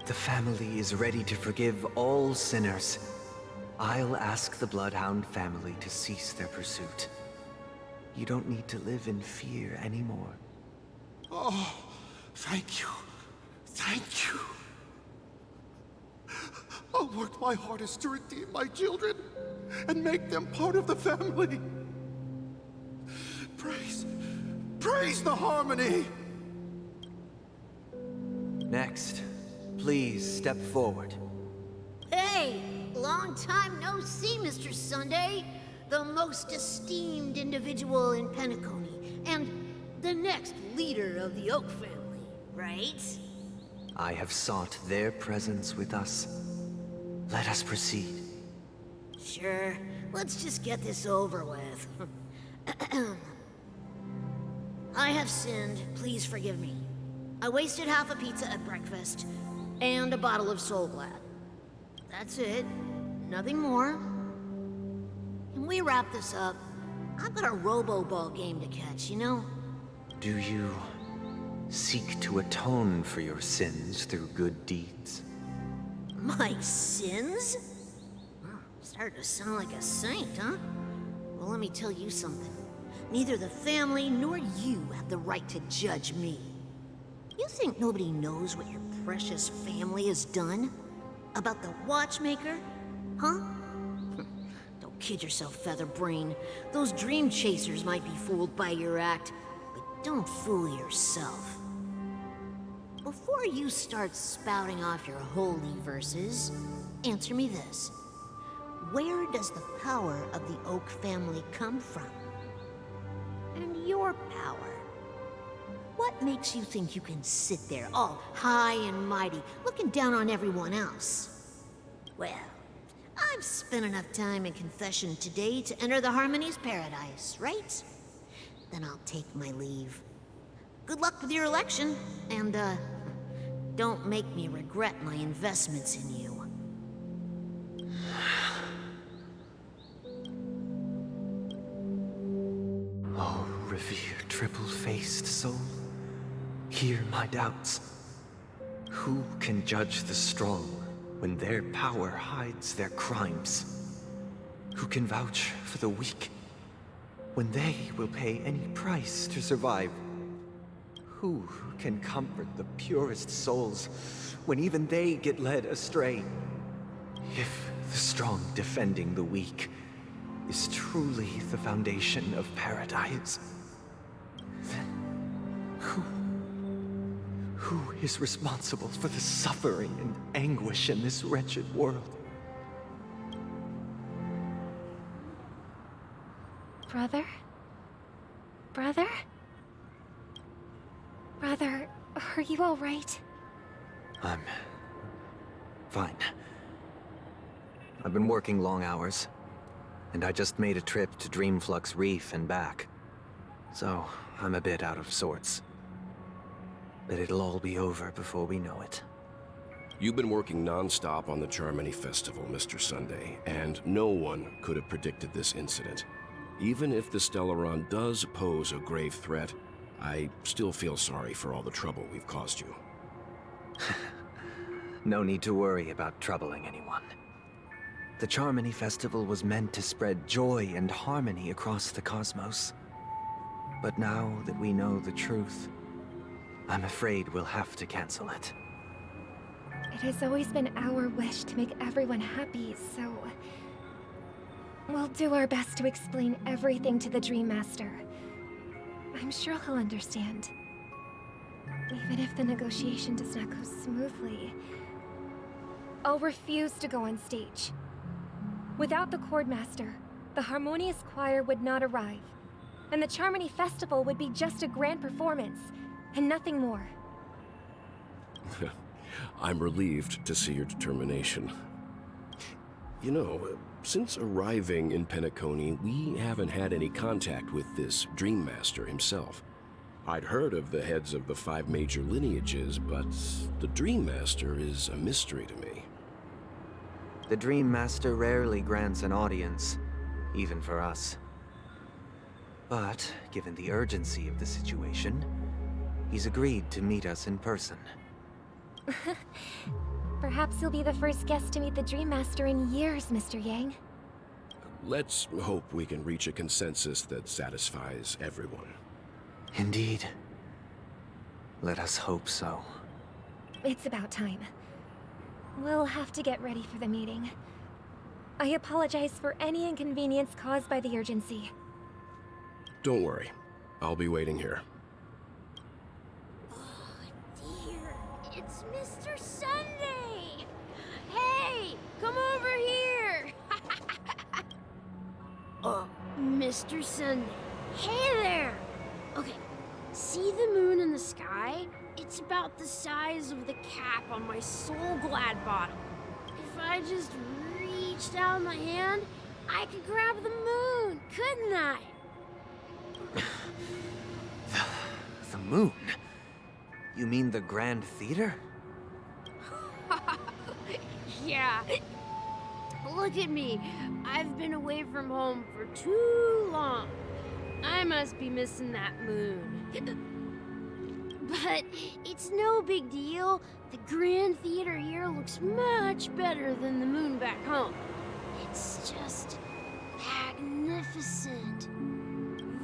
The family is ready to forgive all sinners. I'll ask the Bloodhound family to cease their pursuit. You don't need to live in fear anymore. Oh, thank you. Thank you. I'll work my hardest to redeem my children and make them part of the family. Praise the Harmony! Next, please step forward. Hey! Long time no see, Mr. Sunday. The most esteemed individual in Penacony, and the next leader of the Oak family, right? I have sought their presence with us. Let us proceed. Sure. Let's just get this over with. I have sinned. Please forgive me. I wasted half a pizza at breakfast, and a bottle of Soul Glad. That's it. Nothing more. Can we wrap this up? I've got a Robo-Ball game to catch, you know? Do you seek to atone for your sins through good deeds? My sins? Well, starting to sound like a saint, huh? Well, let me tell you something. Neither the family nor you have the right to judge me. You think nobody knows what your precious family has done? About the watchmaker? Huh? Don't kid yourself, Featherbrain. Those dream chasers might be fooled by your act, but don't fool yourself. Before you start spouting off your holy verses, answer me this. Where does the power of the Oak family come from? And your power? What makes you think you can sit there all high and mighty, looking down on everyone else? Well, I've spent enough time in confession today to enter the Harmony's paradise, right? Then I'll take my leave. Good luck with your election, and, don't make me regret my investments in you. Oh, revered triple-faced soul, hear my doubts. Who can judge the strong when their power hides their crimes? Who can vouch for the weak when they will pay any price to survive? Who can comfort the purest souls when even they get led astray? If the strong defending the weak is truly the foundation of paradise, then who is responsible for the suffering and anguish in this wretched world? Brother? Brother? Brother, are you all right? I'm fine. I've been working long hours, and I just made a trip to Dreamflux Reef and back. So, I'm a bit out of sorts. But it'll all be over before we know it. You've been working non-stop on the Charmony Festival, Mr. Sunday, and no one could have predicted this incident. Even if the Stellaron does pose a grave threat, I still feel sorry for all the trouble we've caused you. No need to worry about troubling anyone. The Charmony Festival was meant to spread joy and harmony across the cosmos. But now that we know the truth, I'm afraid we'll have to cancel it. It has always been our wish to make everyone happy, so... we'll do our best to explain everything to the Dream Master. I'm sure he'll understand. Even if the negotiation does not go smoothly, I'll refuse to go on stage. Without the Chord Master, the Harmonious Choir would not arrive, and the Charmony Festival would be just a grand performance, and nothing more. I'm relieved to see your determination. You know, Since arriving in Penacony, we haven't had any contact with this Dream Master himself. I'd heard of the heads of the 5 major lineages, but the Dream Master is a mystery to me. The Dream Master rarely grants an audience, even for us. But, given the urgency of the situation, he's agreed to meet us in person. Perhaps you'll be the first guest to meet the Dream Master in years, Mr. Yang. Let's hope we can reach a consensus that satisfies everyone. Indeed. Let us hope so. It's about time. We'll have to get ready for the meeting. I apologize for any inconvenience caused by the urgency. Don't worry. I'll be waiting here. Dear, it's Mr. Sunday! Hey, come over here! Mr. Sunday. Hey there! Okay, see the moon in the sky? It's about the size of the cap on my Soul Glad bottle. If I just reached out my hand, I could grab the moon, couldn't I? The moon? You mean the Grand Theater? Yeah. Look at me. I've been away from home for too long. I must be missing that moon. But it's no big deal. The Grand Theater here looks much better than the moon back home. It's just magnificent.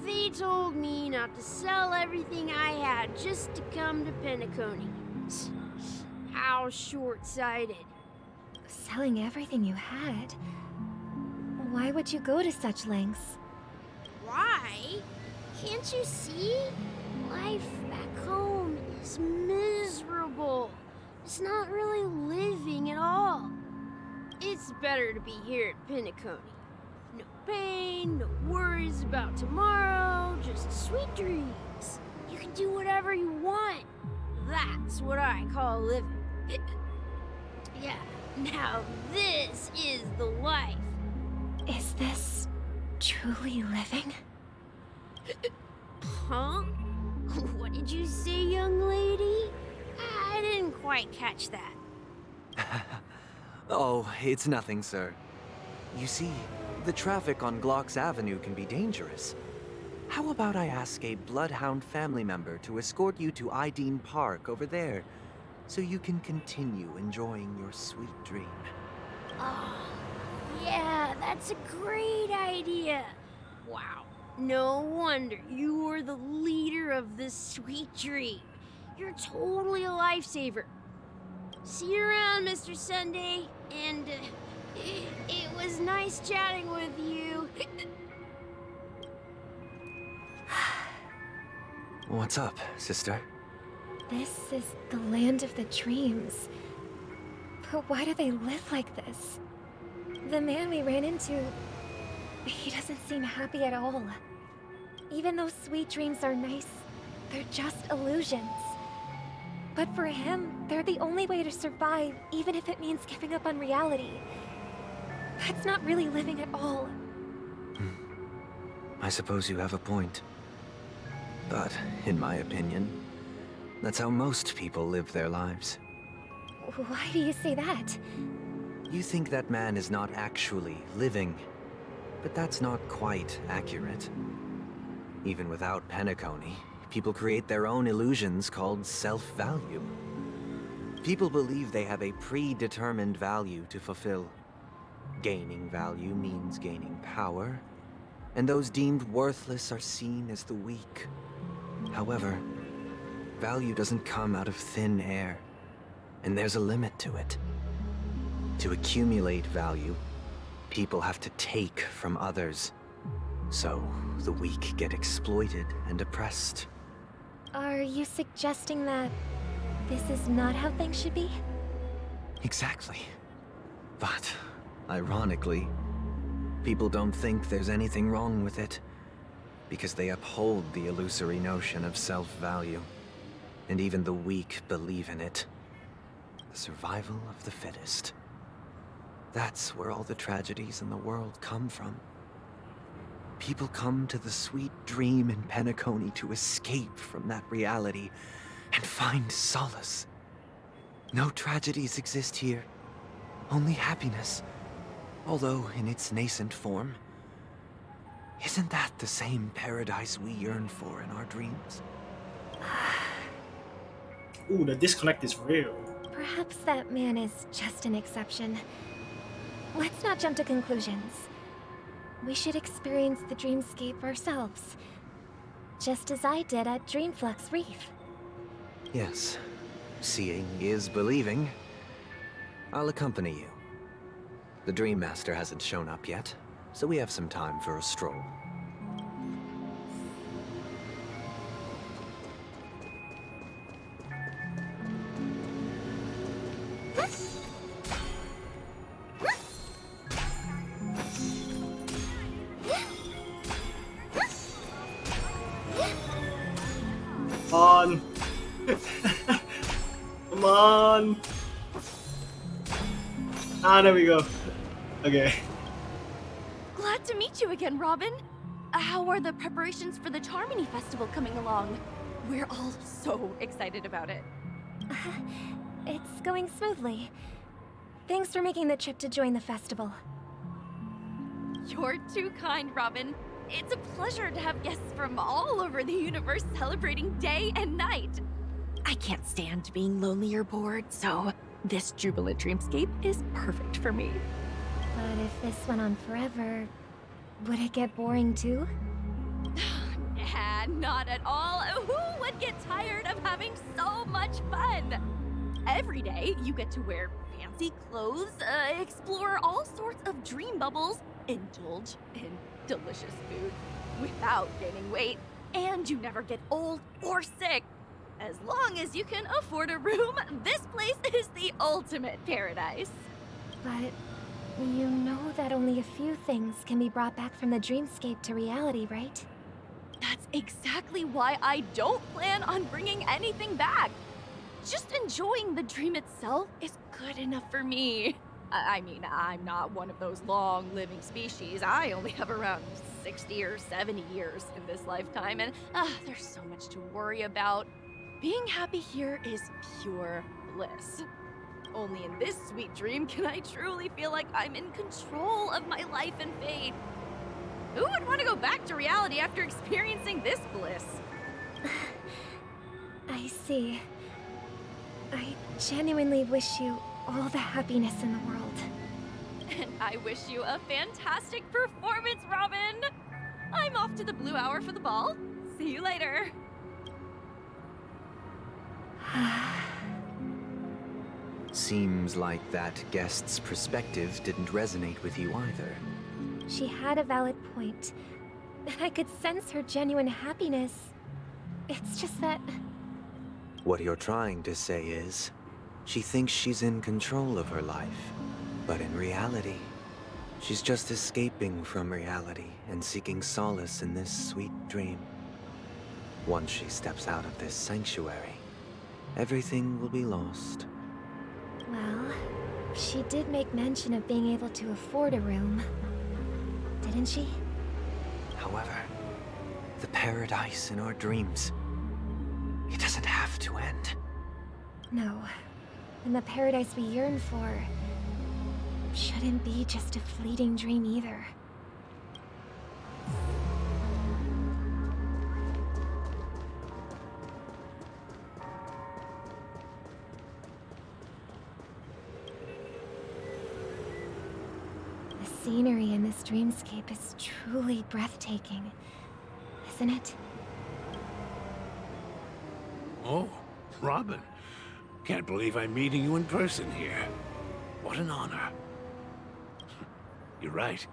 They told me not to sell everything I had just to come to Penacony. How short-sighted. Selling everything you had? Why would you go to such lengths? Why? Can't you see? Life back home is miserable. It's not really living at all. It's better to be here at Penacony. No pain, no worries about tomorrow, just sweet dreams. You can do whatever you want. That's what I call living. Yeah, now this is the life. Is this truly living? Huh? What did you say, young lady? I didn't quite catch that. Oh, it's nothing, sir. You see, the traffic on Glock's Avenue can be dangerous. How about I ask a Bloodhound family member to escort you to Ideen Park over there, so you can continue enjoying your sweet dream? Oh, yeah, that's a great idea. Wow, no wonder you're the leader of this sweet dream. You're totally a lifesaver. See you around, Mr. Sunday, and it was nice chatting with you. What's up, sister? This is the land of the dreams. But why do they live like this? The man we ran into, he doesn't seem happy at all. Even though sweet dreams are nice, they're just illusions. But for him, they're the only way to survive, even if it means giving up on reality. That's not really living at all. I suppose you have a point. But, in my opinion, that's how most people live their lives. Why do you say that? You think that man is not actually living, but that's not quite accurate. Even without Penacony, people create their own illusions called self-value. People believe they have a predetermined value to fulfill. Gaining value means gaining power, and those deemed worthless are seen as the weak. However, value doesn't come out of thin air, and there's a limit to it. To accumulate value, people have to take from others. So, the weak get exploited and oppressed. Are you suggesting that this is not how things should be? Exactly. But, ironically, people don't think there's anything wrong with it, because they uphold the illusory notion of self-value, and even the weak believe in it. The survival of the fittest. That's where all the tragedies in the world come from. People come to the sweet dream in Penacony to escape from that reality and find solace. No tragedies exist here, only happiness, although in its nascent form. Isn't that the same paradise we yearn for in our dreams? Ooh, the disconnect is real. Perhaps that man is just an exception. Let's not jump to conclusions. We should experience the dreamscape ourselves, just as I did at Dreamflux Reef. Yes, seeing is believing. I'll accompany you. The Dream Master hasn't shown up yet, so we have some time for a stroll. Come on. Come on. Ah, there we go. Okay. Glad to meet you again, Robin. How are the preparations for the Charmony Festival coming along? We're all so excited about it. It's going smoothly. Thanks for making the trip to join the festival. You're too kind, Robin. It's a pleasure to have guests from all over the universe celebrating day and night. I can't stand being lonely or bored, so this jubilant dreamscape is perfect for me. But if this went on forever, would it get boring too? Nah, not at all. Who would get tired of having so much fun? Every day, you get to wear fancy clothes, explore all sorts of dream bubbles, indulge in delicious food without gaining weight, and you never get old or sick. As long as you can afford a room, this place is the ultimate paradise. But you know that only a few things can be brought back from the dreamscape to reality, right? That's exactly why I don't plan on bringing anything back. Just enjoying the dream itself is good enough for me. I mean, I'm not one of those long-living species. I only have around 60 or 70 years in this lifetime, and there's so much to worry about. Being happy here is pure bliss. Only in this sweet dream can I truly feel like I'm in control of my life and fate. Who would want to go back to reality after experiencing this bliss? I see. I genuinely wish you all the happiness in the world. And I wish you a fantastic performance, Robin! I'm off to the Blue Hour for the ball. See you later. Seems like that guest's perspective didn't resonate with you either. She had a valid point, and I could sense her genuine happiness. It's just that... What you're trying to say is, she thinks she's in control of her life, but in reality, she's just escaping from reality and seeking solace in this sweet dream. Once she steps out of this sanctuary, everything will be lost. Well, she did make mention of being able to afford a room, didn't she? However, the paradise in our dreams, it doesn't have to end. No, and the paradise we yearn for shouldn't be just a fleeting dream either. The scenery in this dreamscape is truly breathtaking, isn't it? Oh, Robin. Can't believe I'm meeting you in person here. What an honor. You're right.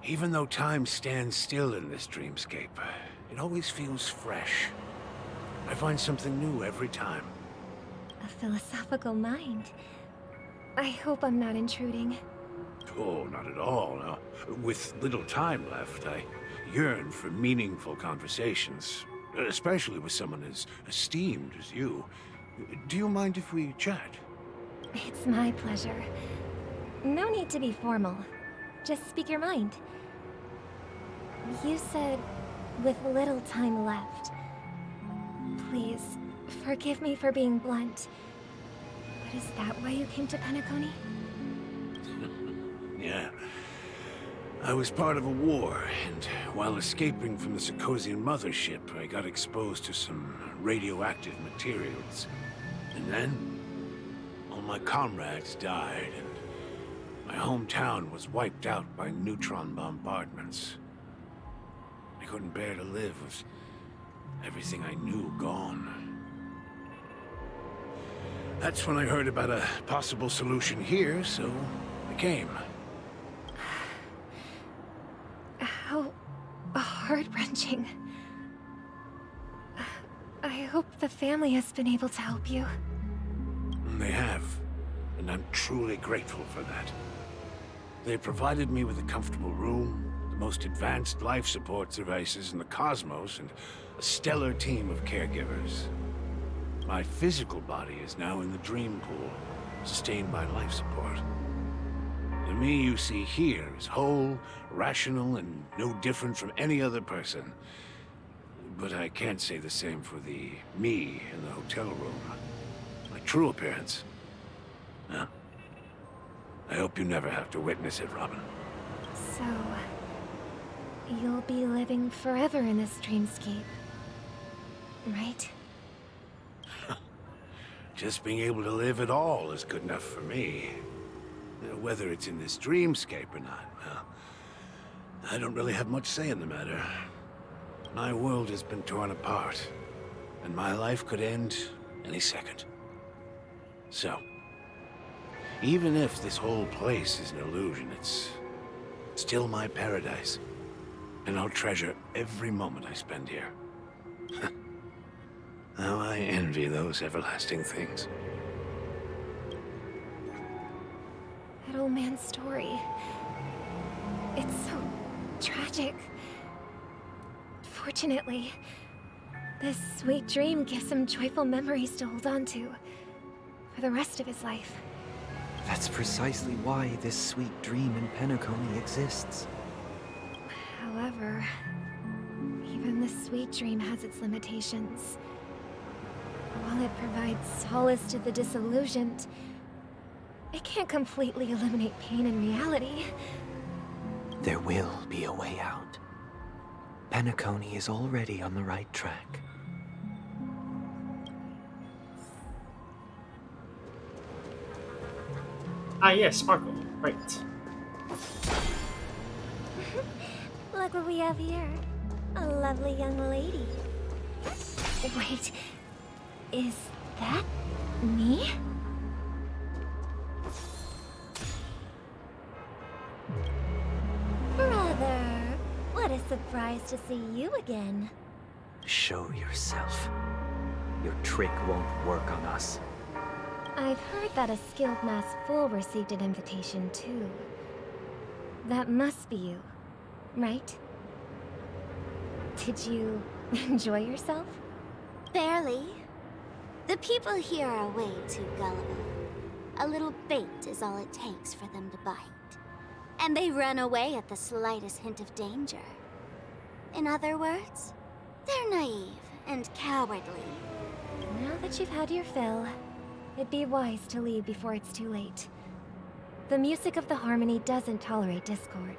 Even though time stands still in this dreamscape, it always feels fresh. I find something new every time. A philosophical mind. I hope I'm not intruding. Oh, not at all. No. With little time left, I yearn for meaningful conversations, especially with someone as esteemed as you. Do you mind if we chat? It's my pleasure. no need to be formal. Just speak your mind. You said, with little time left. Please, forgive me for being blunt. But is that why you came to Penacony? Yeah. I was part of a war, and while escaping from the Sarkosian mothership, I got exposed to some radioactive materials. And then, all my comrades died, and my hometown was wiped out by neutron bombardments. I couldn't bear to live with everything I knew gone. That's when I heard about a possible solution here, so I came. How heart-wrenching. I hope the family has been able to help you. They have, and I'm truly grateful for that. They provided me with a comfortable room, the most advanced life support devices in the cosmos, and a stellar team of caregivers. My physical body is now in the dream pool, sustained by life support. The me you see here is whole, rational, and no different from any other person. But I can't say the same for the me in the hotel room. My true appearance. Well, I hope you never have to witness it, Robin. So, you'll be living forever in this dreamscape, right? Just being able to live at all is good enough for me. Whether it's in this dreamscape or not, well, I don't really have much say in the matter. My world has been torn apart, and my life could end any second. So, even if this whole place is an illusion, it's still my paradise. And I'll treasure every moment I spend here. How I envy those everlasting things. That old man's story. It's so tragic. Fortunately, this sweet dream gives him joyful memories to hold on to for the rest of his life. That's precisely why this sweet dream in Penacony exists. However, even the sweet dream has its limitations. While it provides solace to the disillusioned, it can't completely eliminate pain in reality. There will be a way out. Penacony is already on the right track. Ah, yes, Sparkle. Right. Look what we have here. A lovely young lady. Wait, is that me? Brother, what a surprise to see you again. Show yourself. Your trick won't work on us. I've heard that a skilled mass fool received an invitation too. That must be you, right? Did you enjoy yourself? Barely. The people here are way too gullible. A little bait is all it takes for them to bite. And they run away at the slightest hint of danger. In other words, they're naive and cowardly. Now that you've had your fill, it'd be wise to leave before it's too late. The music of the Harmony doesn't tolerate discord.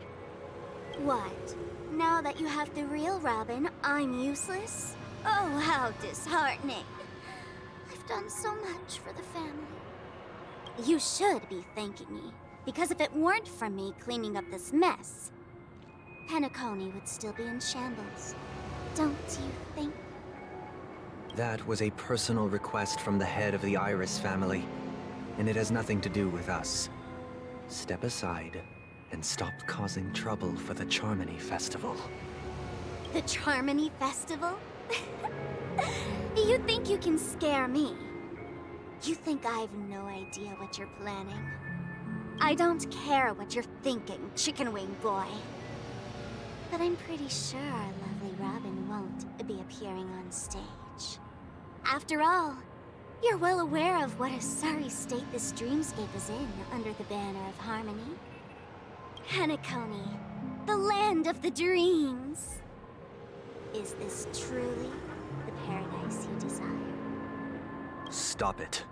What? Now that you have the real Robin, I'm useless? Oh, how disheartening. I've done so much for the family. You should be thanking me, because if it weren't for me cleaning up this mess, Penacony would still be in shambles. Don't you think? That was a personal request from the head of the Iris family, and it has nothing to do with us. Step aside and stop causing trouble for the Charmony Festival. The Charmony Festival? You think you can scare me? You think I have no idea what you're planning? I don't care what you're thinking, chicken wing boy. But I'm pretty sure our lovely Robin won't be appearing on stage. After all, You're well aware of what a sorry state this dreamscape is in under the banner of harmony. Penacony, the land of the dreams. Is this truly the paradise you desire? Stop it.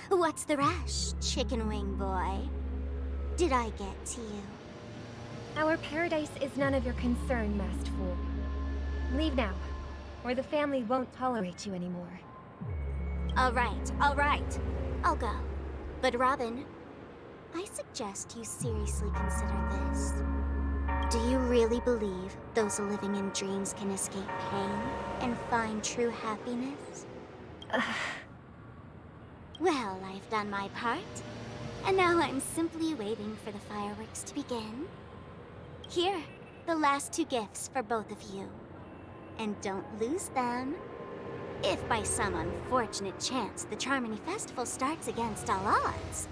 What's the rush, chicken wing boy? Did I get to you? Our paradise is none of your concern, masked fool. Leave now, or the family won't tolerate you anymore. All right. I'll go. But Robin, I suggest you seriously consider this. Do you really believe those living in dreams can escape pain and find true happiness? Well, I've done my part, and now I'm simply waiting for the fireworks to begin. Here, the last 2 gifts for both of you. And don't lose them. If by some unfortunate chance the Charmony Festival starts against all odds,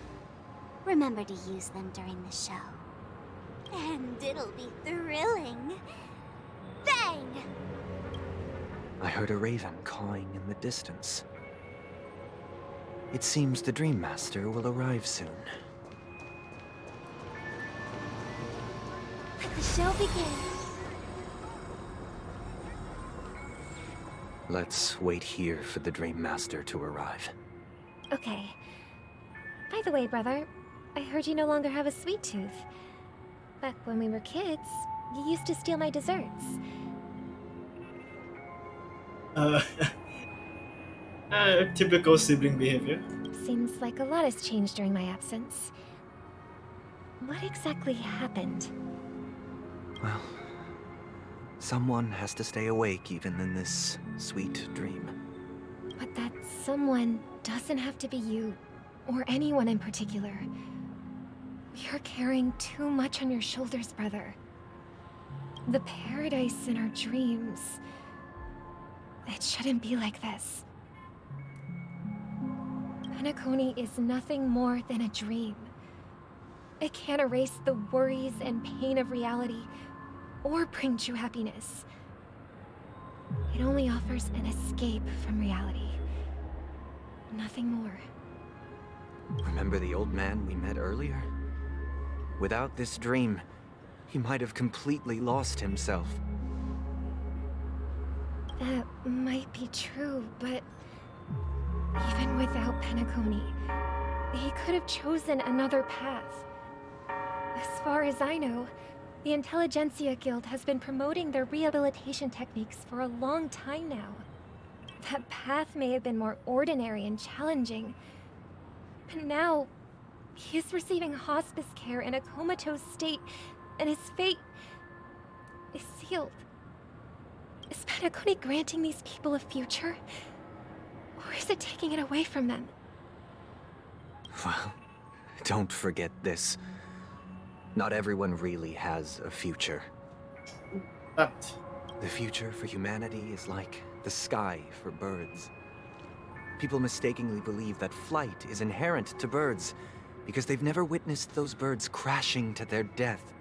remember to use them during the show. And it'll be thrilling. Bang! I heard a raven cawing in the distance. It seems the Dream Master will arrive soon. Let the show begin. Let's wait here for the Dream Master to arrive. Okay. By the way, brother, I heard you no longer have a sweet tooth. Back when we were kids, you used to steal my desserts. Typical sibling behavior. Seems like a lot has changed during my absence. What exactly happened? Well, someone has to stay awake even in this sweet dream. But that someone doesn't have to be you, or anyone in particular. You're carrying too much on your shoulders, brother. The paradise in our dreams. It shouldn't be like this. Penacony is nothing more than a dream. It can't erase the worries and pain of reality, or bring true happiness. It only offers an escape from reality. Nothing more. Remember the old man we met earlier? Without this dream, he might have completely lost himself. That might be true, but even without Penacony, he could have chosen another path. As far as I know, the Intelligentsia Guild has been promoting their rehabilitation techniques for a long time now. That path may have been more ordinary and challenging, but now he is receiving hospice care in a comatose state, and his fate is sealed. Is Penacony granting these people a future? Or is it taking it away from them? Well, don't forget this. Not everyone really has a future. But the future for humanity is like the sky for birds. People mistakenly believe that flight is inherent to birds because they've never witnessed those birds crashing to their death.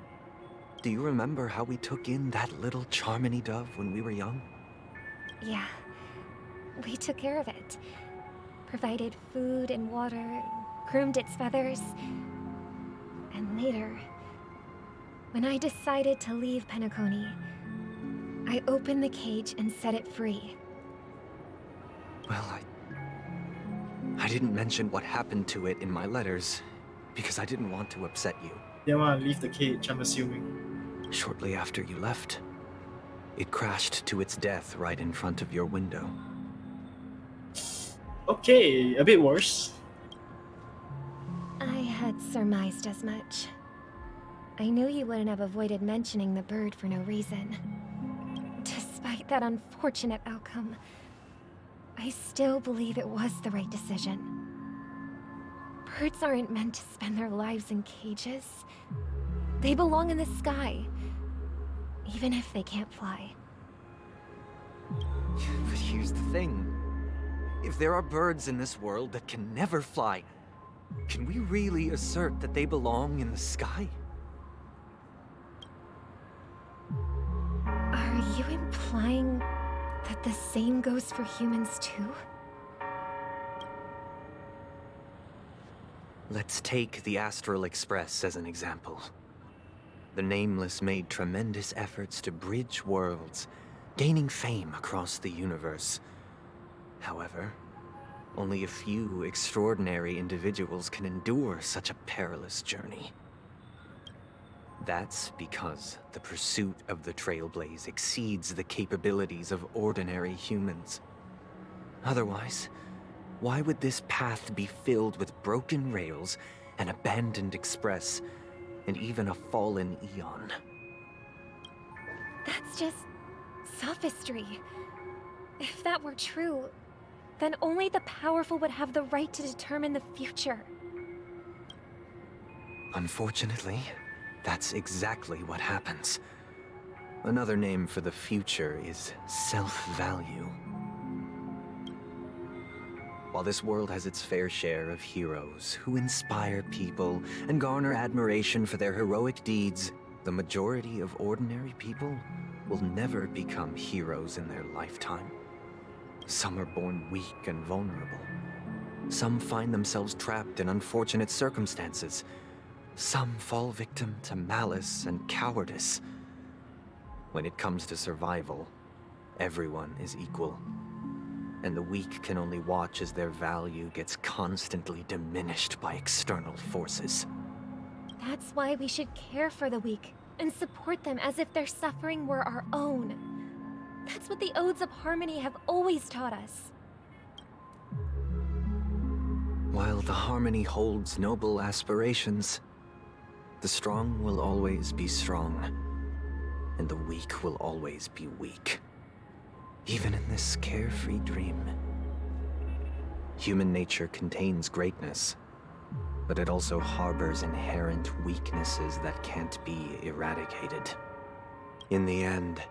Do you remember how we took in that little Charmony dove when we were young? Yeah. We took care of it. Provided food and water, groomed its feathers. And later, when I decided to leave Penacony, I opened the cage and set it free. Well, I didn't mention what happened to it in my letters because I didn't want to upset you. They want to leave the cage, I'm assuming. Shortly after you left, it crashed to its death right in front of your window. Okay, a bit worse. I had surmised as much. I knew you wouldn't have avoided mentioning the bird for no reason. Despite that unfortunate outcome, I still believe it was the right decision. Birds aren't meant to spend their lives in cages. They belong in the sky, even if they can't fly. But here's the thing. If there are birds in this world that can never fly, can we really assert that they belong in the sky? Are you implying that the same goes for humans too? Let's take the Astral Express as an example. The Nameless made tremendous efforts to bridge worlds, gaining fame across the universe. However, only a few extraordinary individuals can endure such a perilous journey. That's because the pursuit of the Trailblaze exceeds the capabilities of ordinary humans. Otherwise, why would this path be filled with broken rails, an abandoned express, and even a fallen Eon? That's just sophistry. If that were true, then only the powerful would have the right to determine the future. Unfortunately, that's exactly what happens. Another name for the future is self-value. While this world has its fair share of heroes who inspire people and garner admiration for their heroic deeds, the majority of ordinary people will never become heroes in their lifetime. Some are born weak and vulnerable. Some find themselves trapped in unfortunate circumstances. Some fall victim to malice and cowardice. When it comes to survival, everyone is equal. And the weak can only watch as their value gets constantly diminished by external forces. That's why we should care for the weak and support them as if their suffering were our own. That's what the Odes of Harmony have always taught us. While the Harmony holds noble aspirations, the strong will always be strong, and the weak will always be weak. Even in this carefree dream. Human nature contains greatness, but it also harbors inherent weaknesses that can't be eradicated. In the end,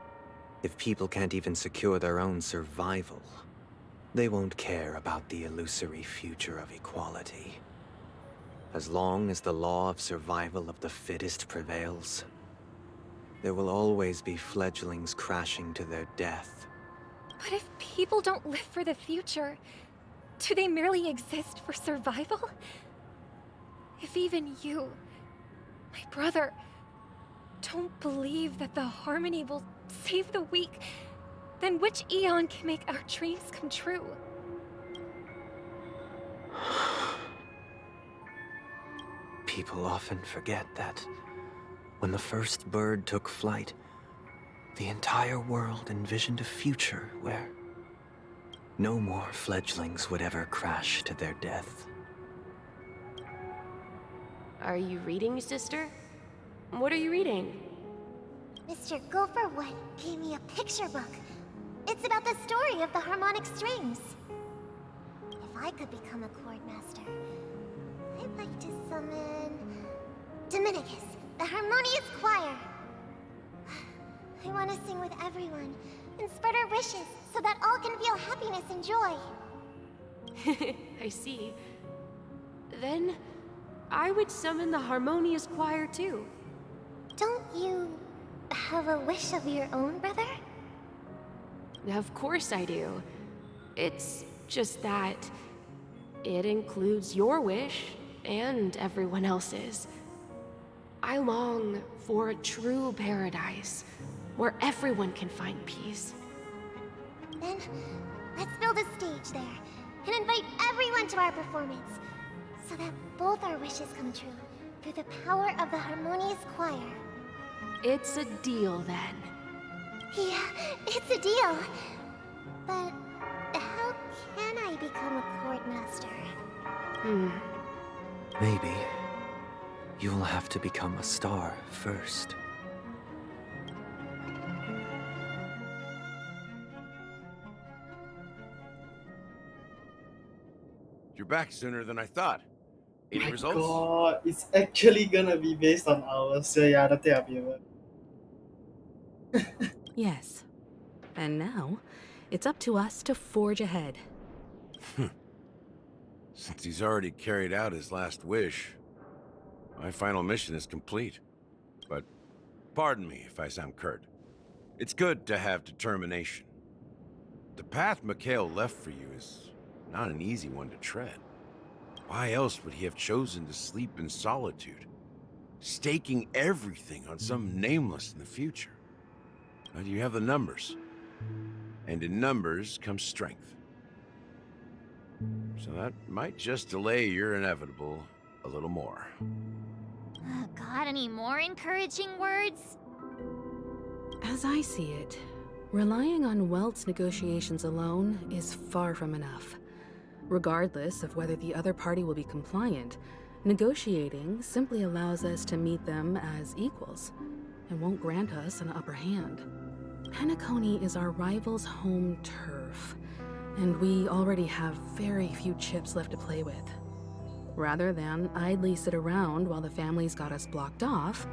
if people can't even secure their own survival, they won't care about the illusory future of equality. As long as the law of survival of the fittest prevails, there will always be fledglings crashing to their death. But if people don't live for the future, do they merely exist for survival? If even you, my brother, don't believe that the Harmony will save the weak, then which Eon can make our dreams come true? People often forget that when the first bird took flight, the entire world envisioned a future where no more fledglings would ever crash to their death. Are you reading, sister? What are you reading? Mr. Gopherwood gave me a picture book. It's about the story of the harmonic strings. If I could become a chord master, I'd like to summon Dominicus, the harmonious choir. I want to sing with everyone and spread our wishes so that all can feel happiness and joy. I see. Then, I would summon the harmonious choir too. Don't you have a wish of your own, brother? Of course I do. It's just that it includes your wish and everyone else's. I long for a true paradise where everyone can find peace. Then, let's build a stage there and invite everyone to our performance so that both our wishes come true through the power of the harmonious choir. It's a deal then. Yeah, it's a deal. But how can I become a chord master? Maybe you'll have to become a star first. You're back sooner than I thought. Any My results? God, it's actually gonna be based on ours. So yeah, I think I'll be able. Yes. And now, it's up to us to forge ahead. Since he's already carried out his last wish, my final mission is complete. But pardon me if I sound curt. It's good to have determination. The path Mikhail left for you is not an easy one to tread. Why else would he have chosen to sleep in solitude, staking everything on some nameless in the future? Well, you have the numbers. And in numbers comes strength. So that might just delay your inevitable a little more. Got any more encouraging words? As I see it, relying on Welt's negotiations alone is far from enough. Regardless of whether the other party will be compliant, negotiating simply allows us to meet them as equals and won't grant us an upper hand. Penacony is our rival's home turf, and we already have very few chips left to play with. Rather than idly sit around while the family's got us blocked off,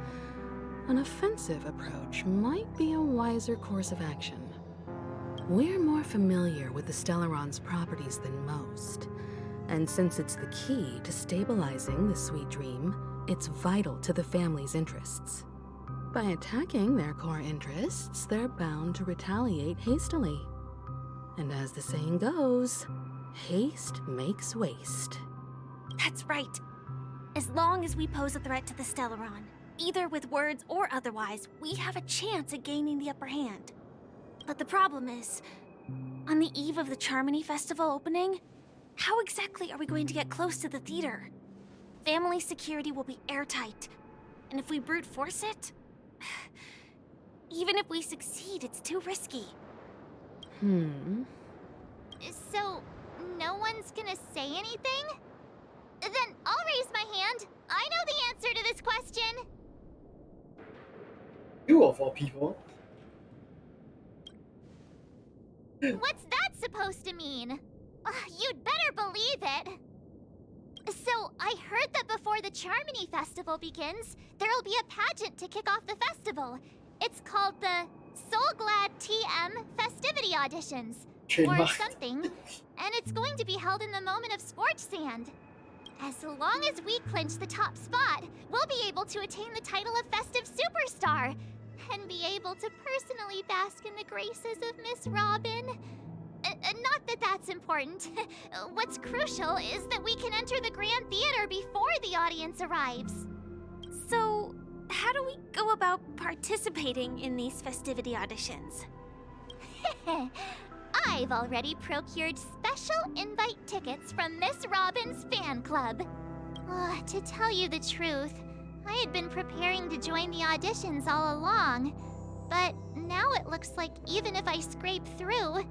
an offensive approach might be a wiser course of action. We're more familiar with the Stellaron's properties than most, and since it's the key to stabilizing the sweet dream, it's vital to the family's interests. By attacking their core interests, they're bound to retaliate hastily. And as the saying goes, haste makes waste. That's right. As long as we pose a threat to the Stellaron, either with words or otherwise, we have a chance at gaining the upper hand. But the problem is, on the eve of the Charmony Festival opening, how exactly are we going to get close to the theater? Family security will be airtight, and if we brute force it, even if we succeed, it's too risky. So, no one's gonna say anything? Then I'll raise my hand. I know the answer to this question. You of all people. What's that supposed to mean? You'd better believe it. So, I heard that before the Charmony Festival begins, there'll be a pageant to kick off the festival. It's called the Soulglad TM Festivity Auditions. Or something. And it's going to be held in the moment of Scorch Sand. As long as we clinch the top spot, we'll be able to attain the title of Festive Superstar. And be able to personally bask in the graces of Miss Robin. Not that that's important. What's crucial is that we can enter the Grand Theater before the audience arrives. So, how do we go about participating in these festivity auditions? I've already procured special invite tickets from Miss Robin's fan club. To tell you the truth, I had been preparing to join the auditions all along. But now it looks like even if I scrape through,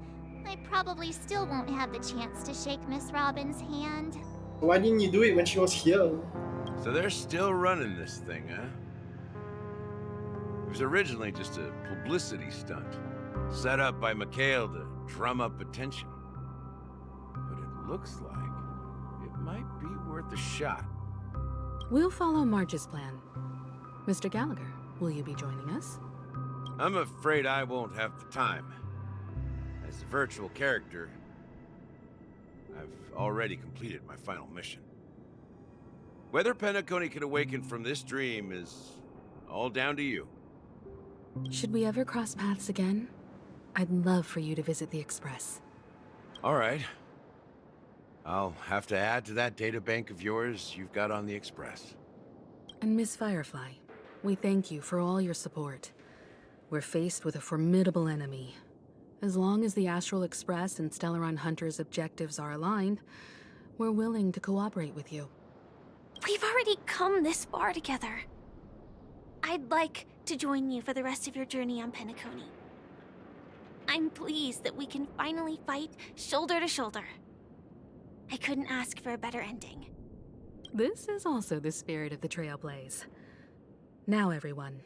I probably still won't have the chance to shake Miss Robin's hand. Why didn't you do it when she was here? So they're still running this thing, huh? It was originally just a publicity stunt, set up by Mikhail to drum up attention. But it looks like it might be worth a shot. We'll follow Marge's plan. Mr. Gallagher, will you be joining us? I'm afraid I won't have the time. As a virtual character, I've already completed my final mission. Whether Penacony can awaken from this dream is all down to you. Should we ever cross paths again? I'd love for you to visit the Express. All right. I'll have to add to that databank of yours you've got on the Express. And Miss Firefly, we thank you for all your support. We're faced with a formidable enemy. As long as the Astral Express and Stellaron Hunter's objectives are aligned, we're willing to cooperate with you. We've already come this far together. I'd like to join you for the rest of your journey on Penacony. I'm pleased that we can finally fight shoulder to shoulder. I couldn't ask for a better ending. This is also the spirit of the Trailblaze. Now, everyone,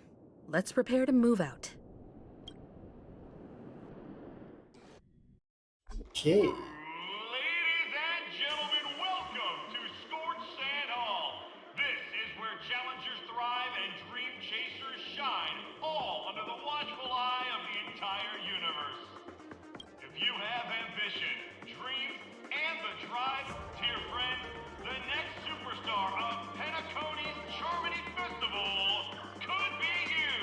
let's prepare to move out. Okay. Ladies and gentlemen, welcome to Scorch Sand Hall. This is where challengers thrive and dream chasers shine, all under the watchful eye of the entire universe. If you have ambition, dreams, and the drive, dear friend, the next superstar of Penacony's Charmony Festival could be you.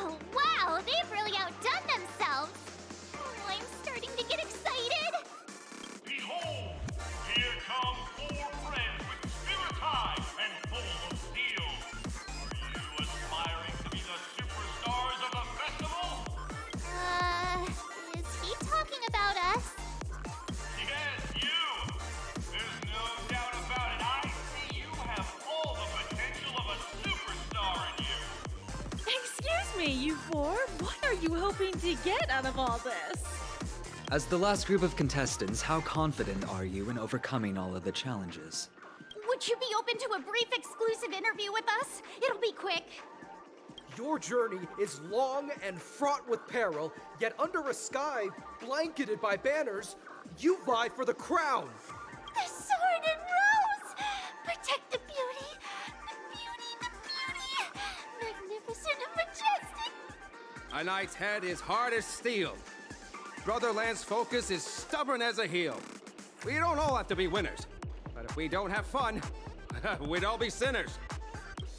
Oh, wow, they've really outdone themselves. Oh, I'm starting to get excited. hoping to get out of all this? As the last group of contestants, how confident are you in overcoming all of the challenges? Would you be open to a brief exclusive interview with us? It'll be quick. Your journey is long and fraught with peril, yet under a sky blanketed by banners, you vie for the crown. The sword and rose! Protect the beauty! The beauty, the beauty! Magnificent and majestic! A knight's head is hard as steel. Brotherland's focus is stubborn as a heel. We don't all have to be winners, but if we don't have fun, we'd all be sinners.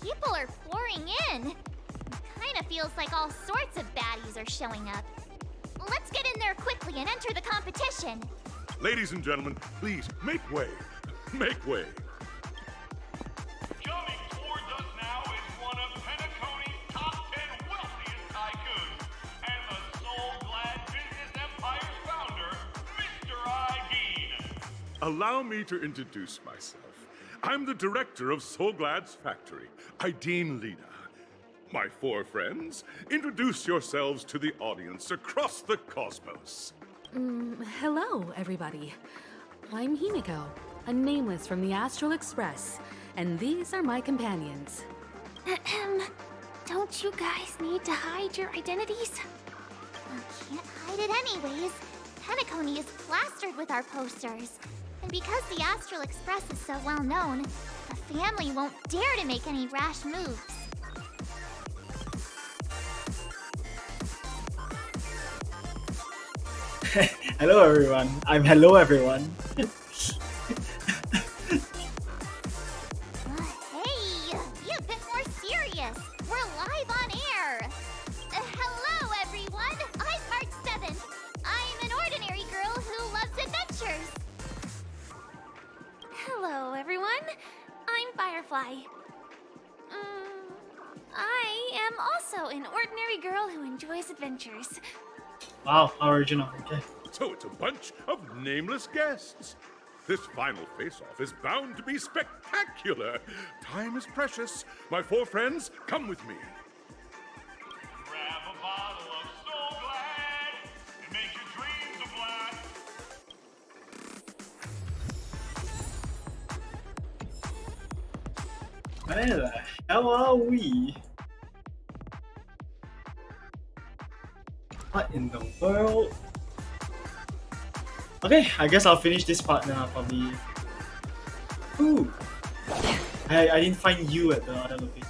People are pouring in. Kinda feels like all sorts of baddies are showing up. Let's get in there quickly and enter the competition. Ladies and gentlemen, please make way. Make way. Coming towards us now is one of Penacony's top 10 wealthiest tycoons and the soul-glad business empire's founder, Mr. Ideen. Allow me to introduce myself. I'm the director of Soulglad's factory, Ideen Lena. My four friends, introduce yourselves to the audience across the cosmos. Hello, everybody. I'm Himiko, a nameless from the Astral Express, and these are my companions. Don't you guys need to hide your identities? Can't hide it anyways. Penacony is plastered with our posters. And because the Astral Express is so well known, the family won't dare to make any rash moves. Hello everyone. I'm hello everyone. Hey, be a bit more serious. We're live on air. Hello everyone. I'm March 7th. I'm an ordinary girl who loves adventures. Hello everyone. I'm Firefly. I am also an ordinary girl who enjoys adventures. Wow, how original. Okay. So it's a bunch of nameless guests. This final face-off is bound to be spectacular. Time is precious. My four friends, come with me. Grab a bottle of Soul Glad and make your dreams a blast. Where the hell are we? What in the world? Okay, I guess I'll finish this part now, probably. Ooh! I didn't find you at the other location.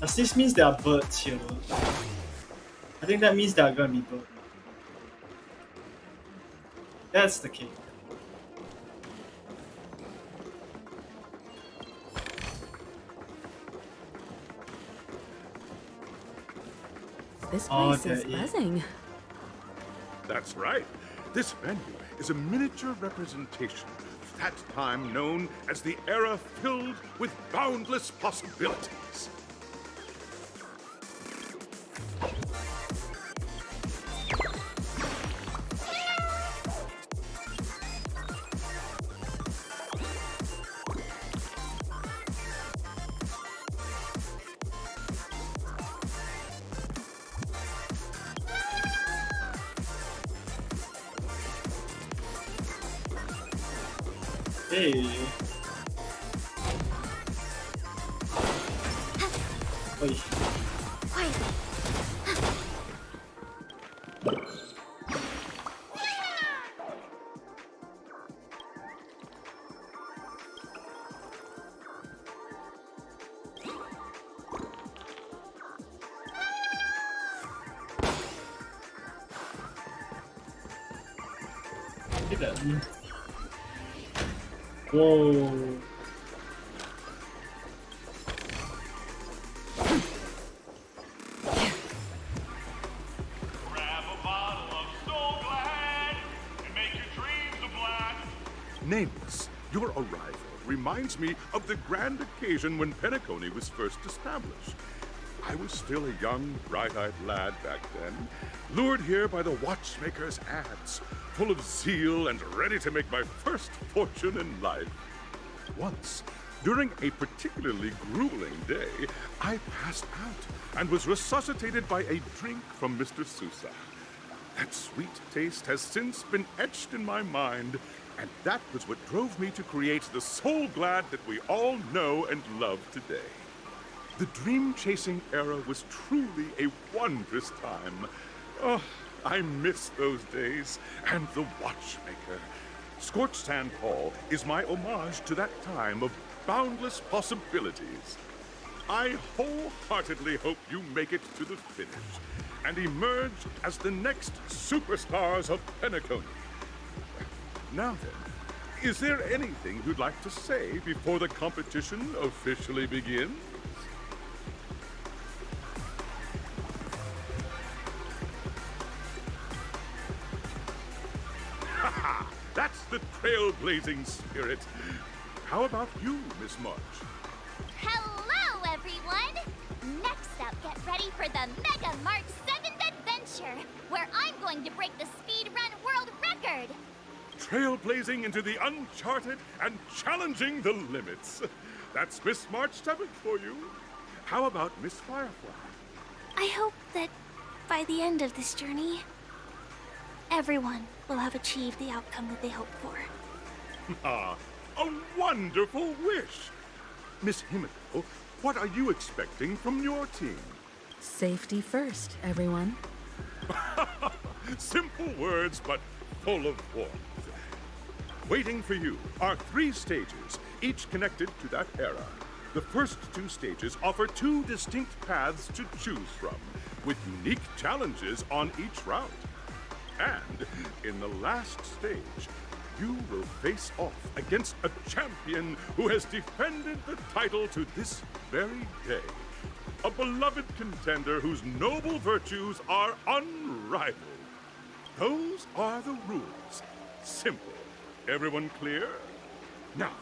Does this mean there are birds here though? I think that means there are gonna be birds. That's the case. This place is there buzzing. That's right. This venue is a miniature representation of that time known as the era filled with boundless possibilities. Hey. Oi. Look at that. Whoa. Grab a bottle of Soul Glad and make your dreams a blast. Nameless, your arrival reminds me of the grand occasion when Penacony was first established. I was still a young, bright-eyed lad back then, lured here by the watchmaker's ads, full of zeal and ready to make my first fortune in life. Once, During a particularly grueling day, I passed out and was resuscitated by a drink from Mr. Sousa. That sweet taste has since been etched in my mind, and that was what drove me to create the Soul Glad that we all know and love today. The dream-chasing era was truly a wondrous time. Oh, I miss those days, and the watchmaker. Scorched Sand Hall is my homage to that time of boundless possibilities. I wholeheartedly hope you make it to the finish and emerge as the next superstars of Penacony. Now then, is there anything you'd like to say before the competition officially begins? Haha, that's the trailblazing spirit. How about you, Miss March? Hello, everyone! Next up, get ready for the Mega March 7th Adventure, where I'm going to break the speedrun world record! Trailblazing into the uncharted and challenging the limits. That's Miss March 7th for you. How about Miss Firefly? I hope that by the end of this journey, everyone will have achieved the outcome that they hoped for. Ah, a wonderful wish! Miss Himiko, what are you expecting from your team? Safety first, everyone. Simple words, but full of warmth. Waiting for you are 3 stages, each connected to that era. The first 2 stages offer 2 distinct paths to choose from, with unique challenges on each route. And in the last stage, you will face off against a champion who has defended the title to this very day. A beloved contender whose noble virtues are unrivaled. Those are the rules. Simple. Everyone clear? Now,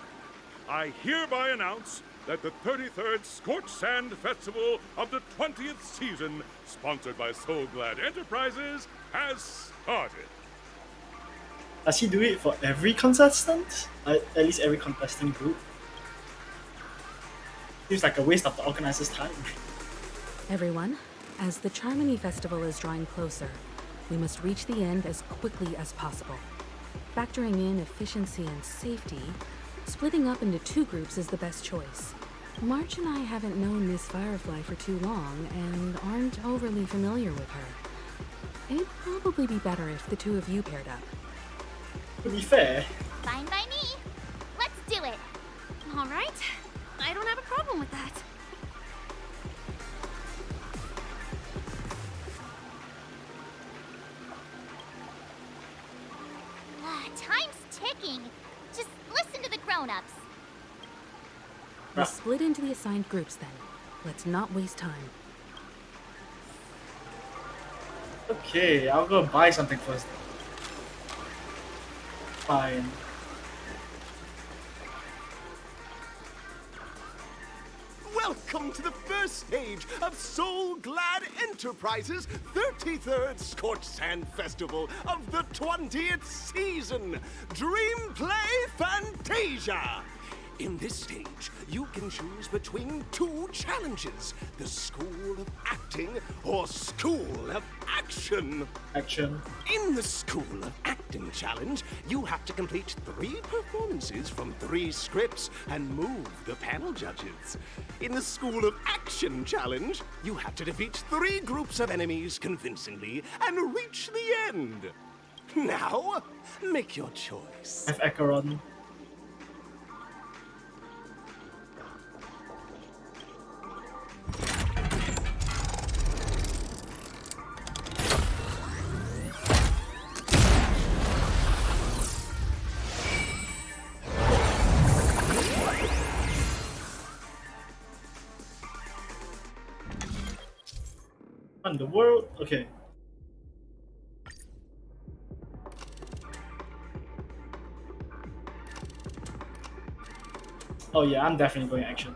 I hereby announce that the 33rd Scorched Sand Festival of the 20th season, sponsored by Soul Glad Enterprises, has started. Does he do it for every contestant? At least every contesting group? Seems like a waste of the organizer's time. Everyone, as the Charmony Festival is drawing closer, we must reach the end as quickly as possible. Factoring in efficiency and safety, splitting up into 2 groups is the best choice. March and I haven't known Miss Firefly for too long and aren't overly familiar with her. It'd probably be better if the 2 of you paired up. To be fair. Fine by me. Let's do it. All right. I don't have a problem with that. Time's ticking. Just listen to the grown-ups. We'll split into the assigned groups then. Let's not waste time. Okay, I'll go buy something first. Fine. Welcome to the first stage of Soul Glad Enterprises' 33rd Scorched Sand Festival of the 20th season, Dream Play Fantasia. In this stage, you can choose between 2 challenges, the School of Acting or School of Action. In the School of Acting challenge, you have to complete 3 performances from 3 scripts and move the panel judges. In the School of Action challenge, you have to defeat 3 groups of enemies convincingly and reach the end. Now, make your choice. F. Acheron. The world. Okay. Oh yeah, I'm definitely going action.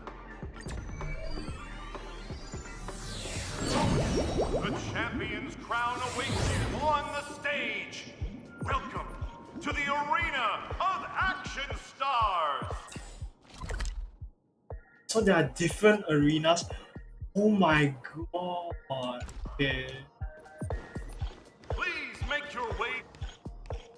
The champion's crown awaits you on the stage. Welcome to the Arena of Action Stars. So there are different arenas. Oh my god. Okay. Please make your way.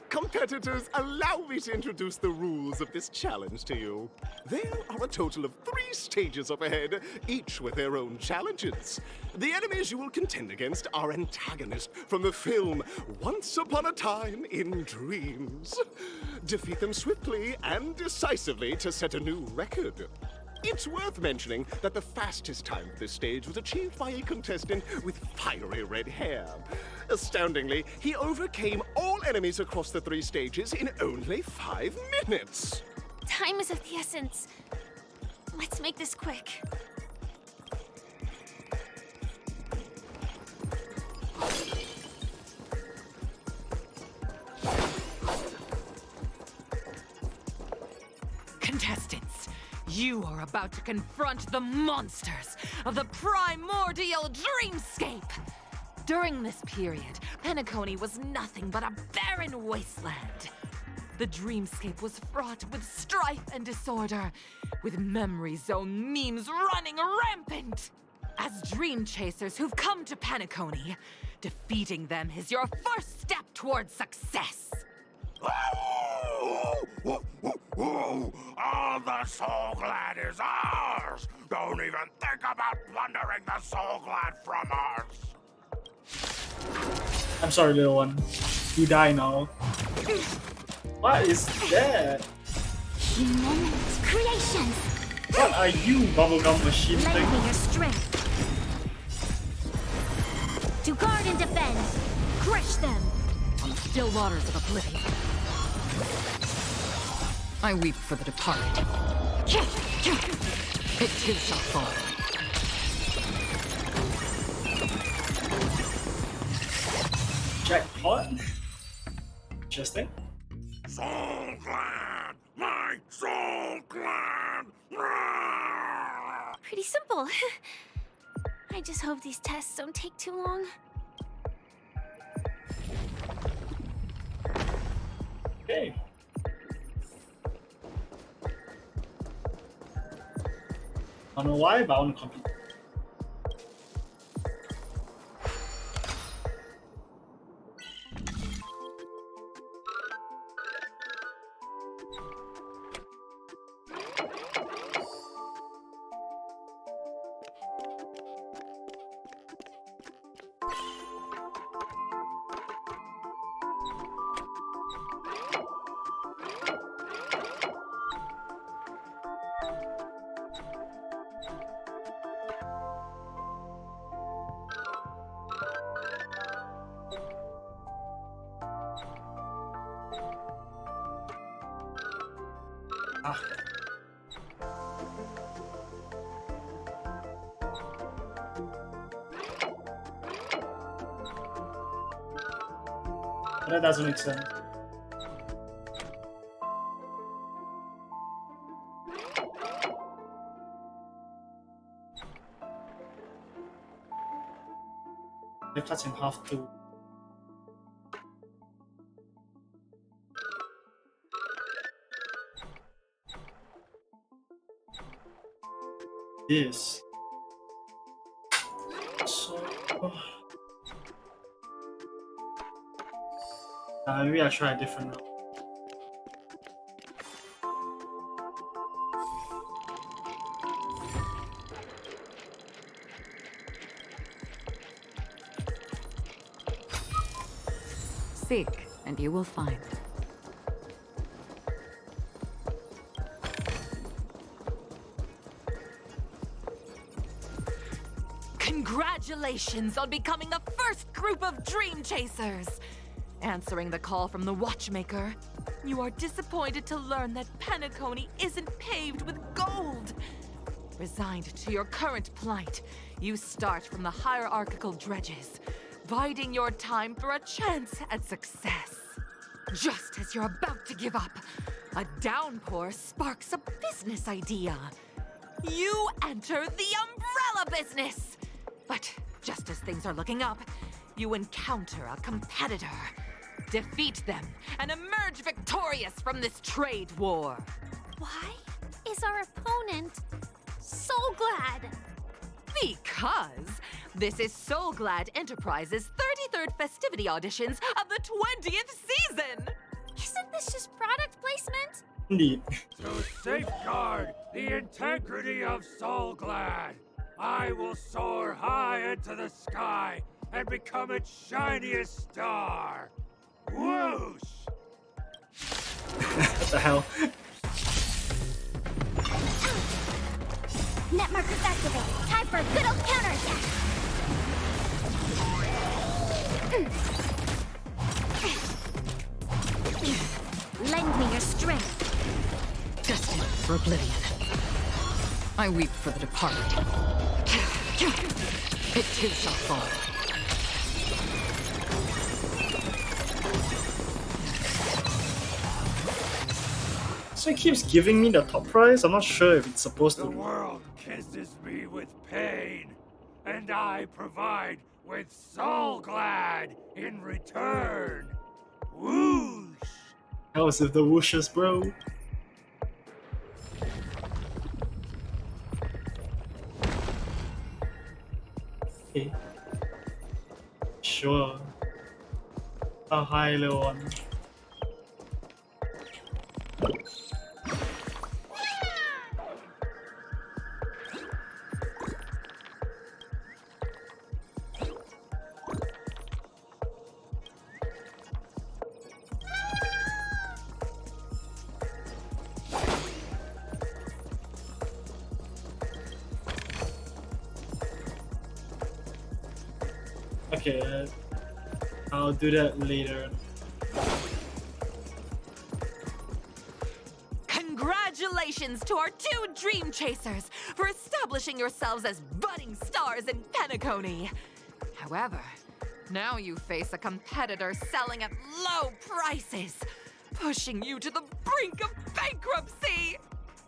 Competitors, allow me to introduce the rules of this challenge to you. There are a total of 3 stages up ahead, each with their own challenges. The enemies you will contend against are antagonists from the film Once Upon a Time in Dreams. Defeat them swiftly and decisively to set a new record. It's worth mentioning that the fastest time for this stage was achieved by a contestant with fiery red hair. Astoundingly, he overcame all enemies across the 3 stages in only 5 minutes. Time is of the essence. Let's make this quick. Contestants, you are about to confront the monsters of the primordial dreamscape. During this period, Penacony was nothing but a barren wasteland. The dreamscape was fraught with strife and disorder, with memory zone memes running rampant. As dream chasers who've come to Penacony, defeating them is your first step towards success. All the Soul Glad is ours! Don't even think about plundering the Soul Glad from us! I'm sorry, little one. You die now. What is that? Moments, creations. What are you, bubblegum machine Lend thing? me your strength. To guard and defend. Crush them. On the still waters of oblivion, I weep for the departed. It too shall fall. Jackpot? Interesting. Soul Glad! My Soul Glad! Pretty simple. I just hope these tests don't take too long. Okay. I don't know why, but I want to compete. That doesn't make sense. They cut in half too. This. So. Maybe I'll try a different route. Seek, and you will find. Congratulations on becoming the first group of Dream Chasers! Answering the call from the Watchmaker, you are disappointed to learn that Penacony isn't paved with gold. Resigned to your current plight, you start from the hierarchical dredges, biding your time for a chance at success. Just as you're about to give up, a downpour sparks a business idea. You enter the umbrella business! But just as things are looking up, you encounter a competitor. Defeat them and emerge victorious from this trade war. Why is our opponent Soul Glad? Because this is Soul Glad Enterprises' 33rd festivity auditions of the 20th season! Isn't this just product placement? Indeed. To safeguard the integrity of Soul Glad, I will soar high into the sky and become its shiniest star. Whoosh! What the hell? Net markers activated. Time for a good old counterattack. Lend me your strength. Destined for oblivion. I weep for the departed. It too shall fall. So it keeps giving me the top prize? I'm not sure if it's supposed to The be. world kisses me with pain, and I provide with Soul Glad in return. Whoosh! How's with the whooshes, bro? Okay. Sure. Oh, hi, little one. Okay, I'll do that later. Congratulations to our two Dream Chasers for establishing yourselves as budding stars in Penacony. However, now you face a competitor selling at low prices, pushing you to the brink of bankruptcy.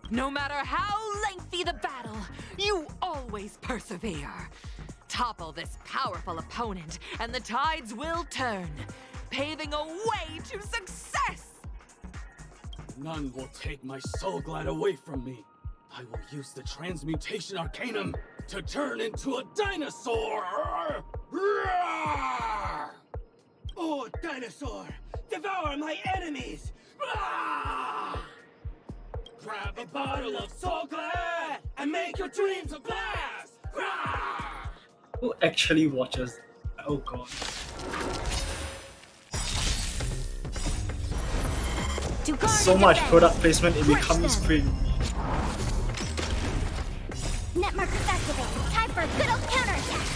No matter how lengthy the battle, you always persevere. Topple this powerful opponent, and the tides will turn, paving a way to success! None will take my Soul Glad away from me. I will use the Transmutation Arcanum to turn into a dinosaur! Oh, dinosaur! Devour my enemies! Grab a bottle of Soul Glad and make your dreams a blast! Who actually watches? Oh god. So much product placement, it becomes cringe. Net markers activated. Time for a good old counterattack.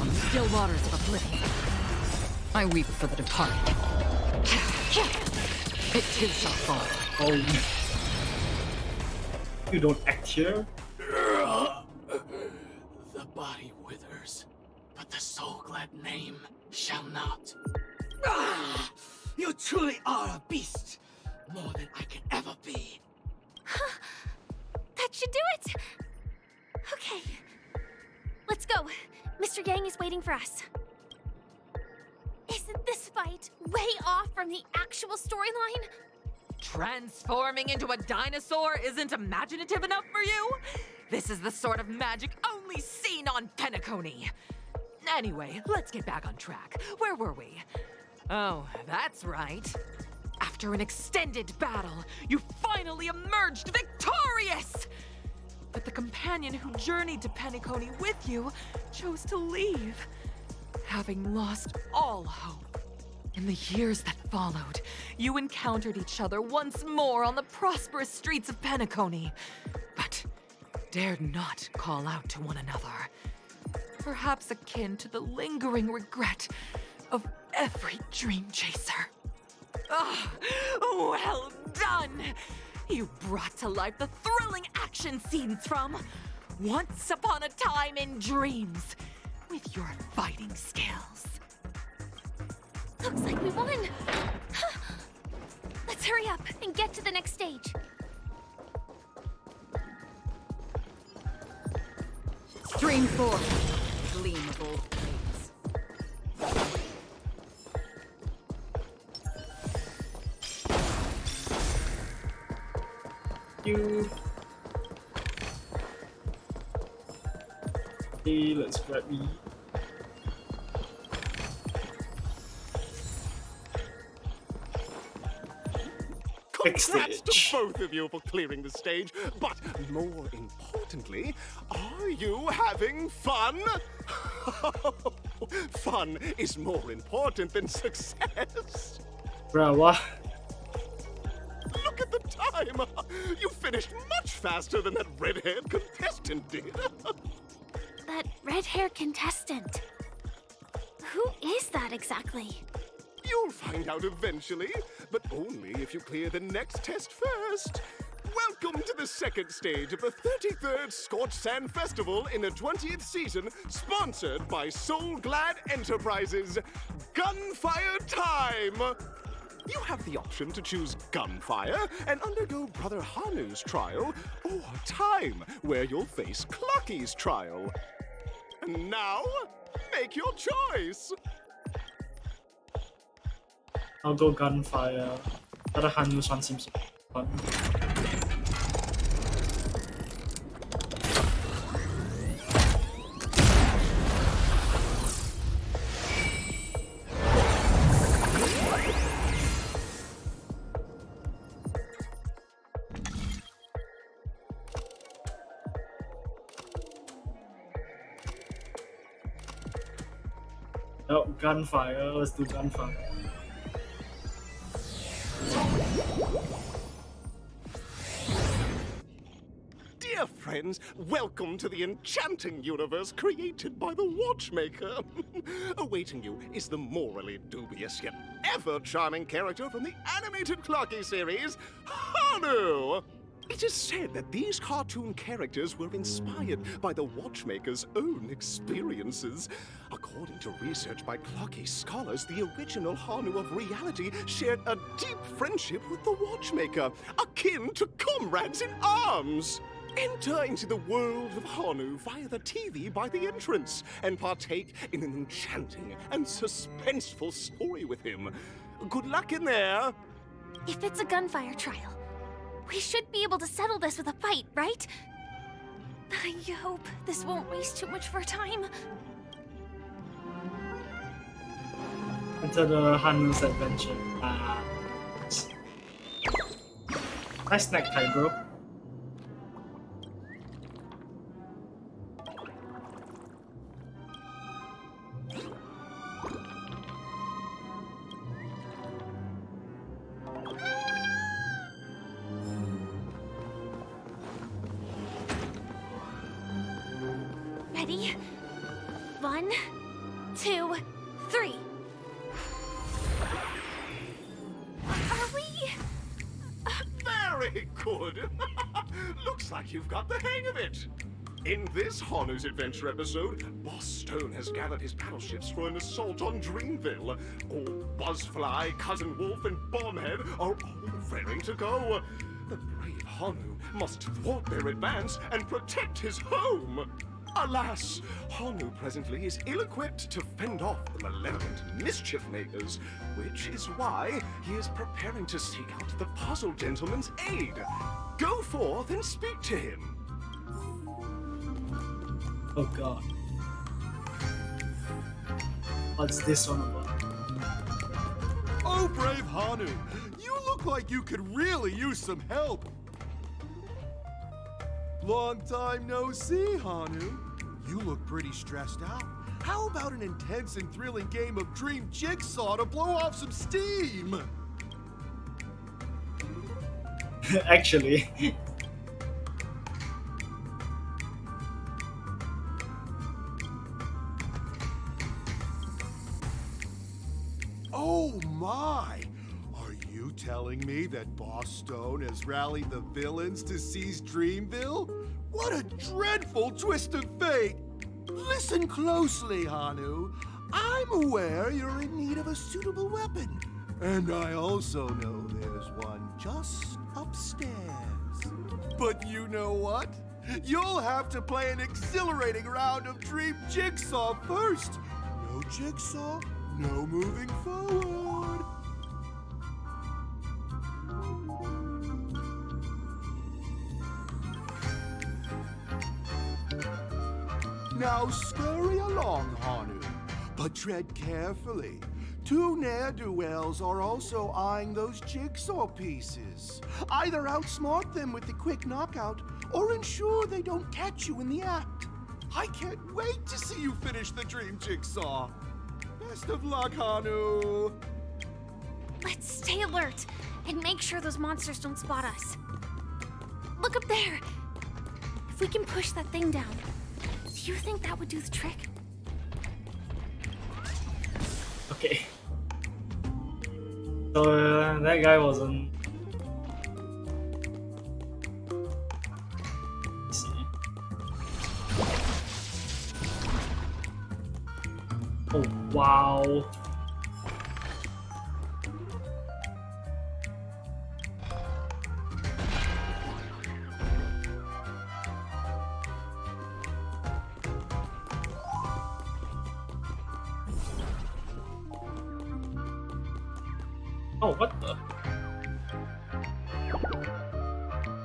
On the still waters of oblivion, I weep for the departed. It too shall fall. Oh. You don't act here? The body withers, but the Soul Glad name shall not. You truly are a beast, more than I can ever be. That should do it! Okay. Let's go. Mr. Yang is waiting for us. Isn't this fight way off from the actual storyline? Transforming into a dinosaur isn't imaginative enough for you? This is the sort of magic only seen on Penacony. Anyway, let's get back on track. Where were we? Oh, that's right. After an extended battle, you finally emerged victorious! But the companion who journeyed to Penacony with you chose to leave, having lost all hope. In the years that followed, you encountered each other once more on the prosperous streets of Penacony, but dared not call out to one another. Perhaps akin to the lingering regret of every dream chaser. Ah, well done! You brought to life the thrilling action scenes from Once Upon a Time in Dreams with your fighting skills. Looks like we won! Let's hurry up and get to the next stage. Stream 4. Gleam of old flames. You. Okay, let's grab me. Congrats to both of you for clearing the stage, but more importantly, are you having fun? Fun is more important than success. Bruh, what? Look at the time! You finished much faster than that red-haired contestant did. That red-haired contestant. Who is that exactly? You'll find out eventually, but only if you clear the next test first. Welcome to the second stage of the 33rd Scorched Sand Festival in the 20th season, sponsored by Soul Glad Enterprises. Gunfire time! You have the option to choose gunfire and undergo Brother Hanu's trial, or time, where you'll face Clucky's trial. And now, make your choice! I'll go gunfire. Brother Hanu's one seems fun. Oh, gunfire. Let's do gunfire. Dear friends, welcome to the enchanting universe created by the Watchmaker. Awaiting you is the morally dubious yet ever-charming character from the animated Clocky series, Hanu! It is said that these cartoon characters were inspired by the Watchmaker's own experiences. According to research by Clocky scholars, the original Hanu of reality shared a deep friendship with the Watchmaker, akin to comrades in arms. Enter into the world of Hanu via the TV by the entrance and partake in an enchanting and suspenseful story with him. Good luck in there! If it's a gunfire trial, we should be able to settle this with a fight, right? I hope this won't waste too much of our time. Enter the Hanu's adventure. Nice necktie, bro. Ready? 1, 2, 3. Are we... Very good! Looks like you've got the hang of it! In this Hanu's Adventure episode, Boss Stone has gathered his battleships for an assault on Dreamville. Old Buzzfly, Cousin Wolf, and Bombhead are all raring to go. The brave Hanu must thwart their advance and protect his home. Alas, Hanu presently is ill-equipped to fend off the malevolent mischief makers, which is why he is preparing to seek out the Puzzle Gentleman's aid. Go forth and speak to him. Oh god. What's this one about? Oh, brave Hanu! You look like you could really use some help! Long time no see, Hanu. You look pretty stressed out. How about an intense and thrilling game of Dream Jigsaw to blow off some steam? Actually. Oh my! Are you telling me that Boss Stone has rallied the villains to seize Dreamville? What a dreadful twist of fate! Listen closely, Hanu. I'm aware you're in need of a suitable weapon. And I also know there's one just upstairs. But you know what? You'll have to play an exhilarating round of Dream Jigsaw first. No Jigsaw, no moving forward. Now scurry along, Hanu, but tread carefully. Two ne'er-do-wells are also eyeing those jigsaw pieces. Either outsmart them with the quick knockout, or ensure they don't catch you in the act. I can't wait to see you finish the dream jigsaw. Best of luck, Hanu. Let's stay alert and make sure those monsters don't spot us. Look up there. If we can push that thing down, do you think that would do the trick? Okay. So that guy wasn't. Let's see. Oh wow. Oh, what the?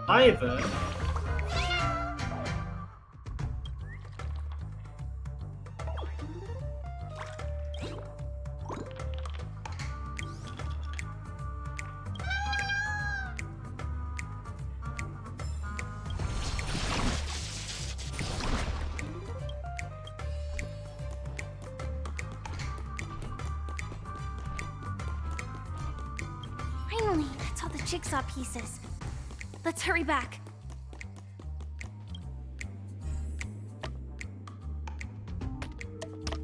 Either. Finally, that's all the jigsaw pieces. Let's hurry back.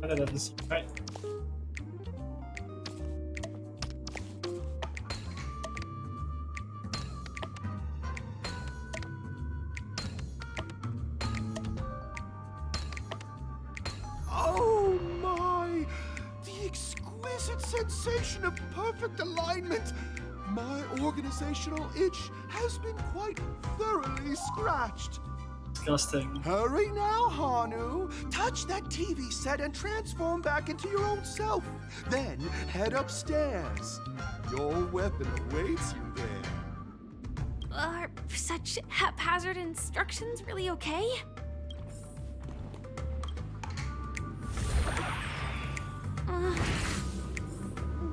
That doesn't seem right. Oh my! The exquisite sensation of perfect alignment! My organizational itch has been quite thoroughly scratched. Disgusting. Hurry now, Hanu! Touch that TV set and transform back into your own self. Then head upstairs. Your weapon awaits you there. Are such haphazard instructions really okay?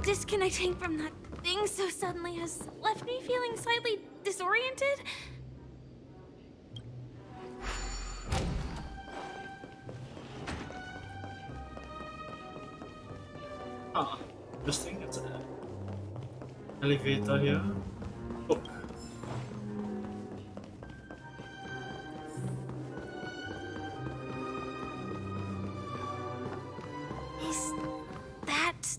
Disconnecting from that thing so suddenly has left me feeling slightly disoriented. Ah, interesting. It's an elevator here. Oh. Is that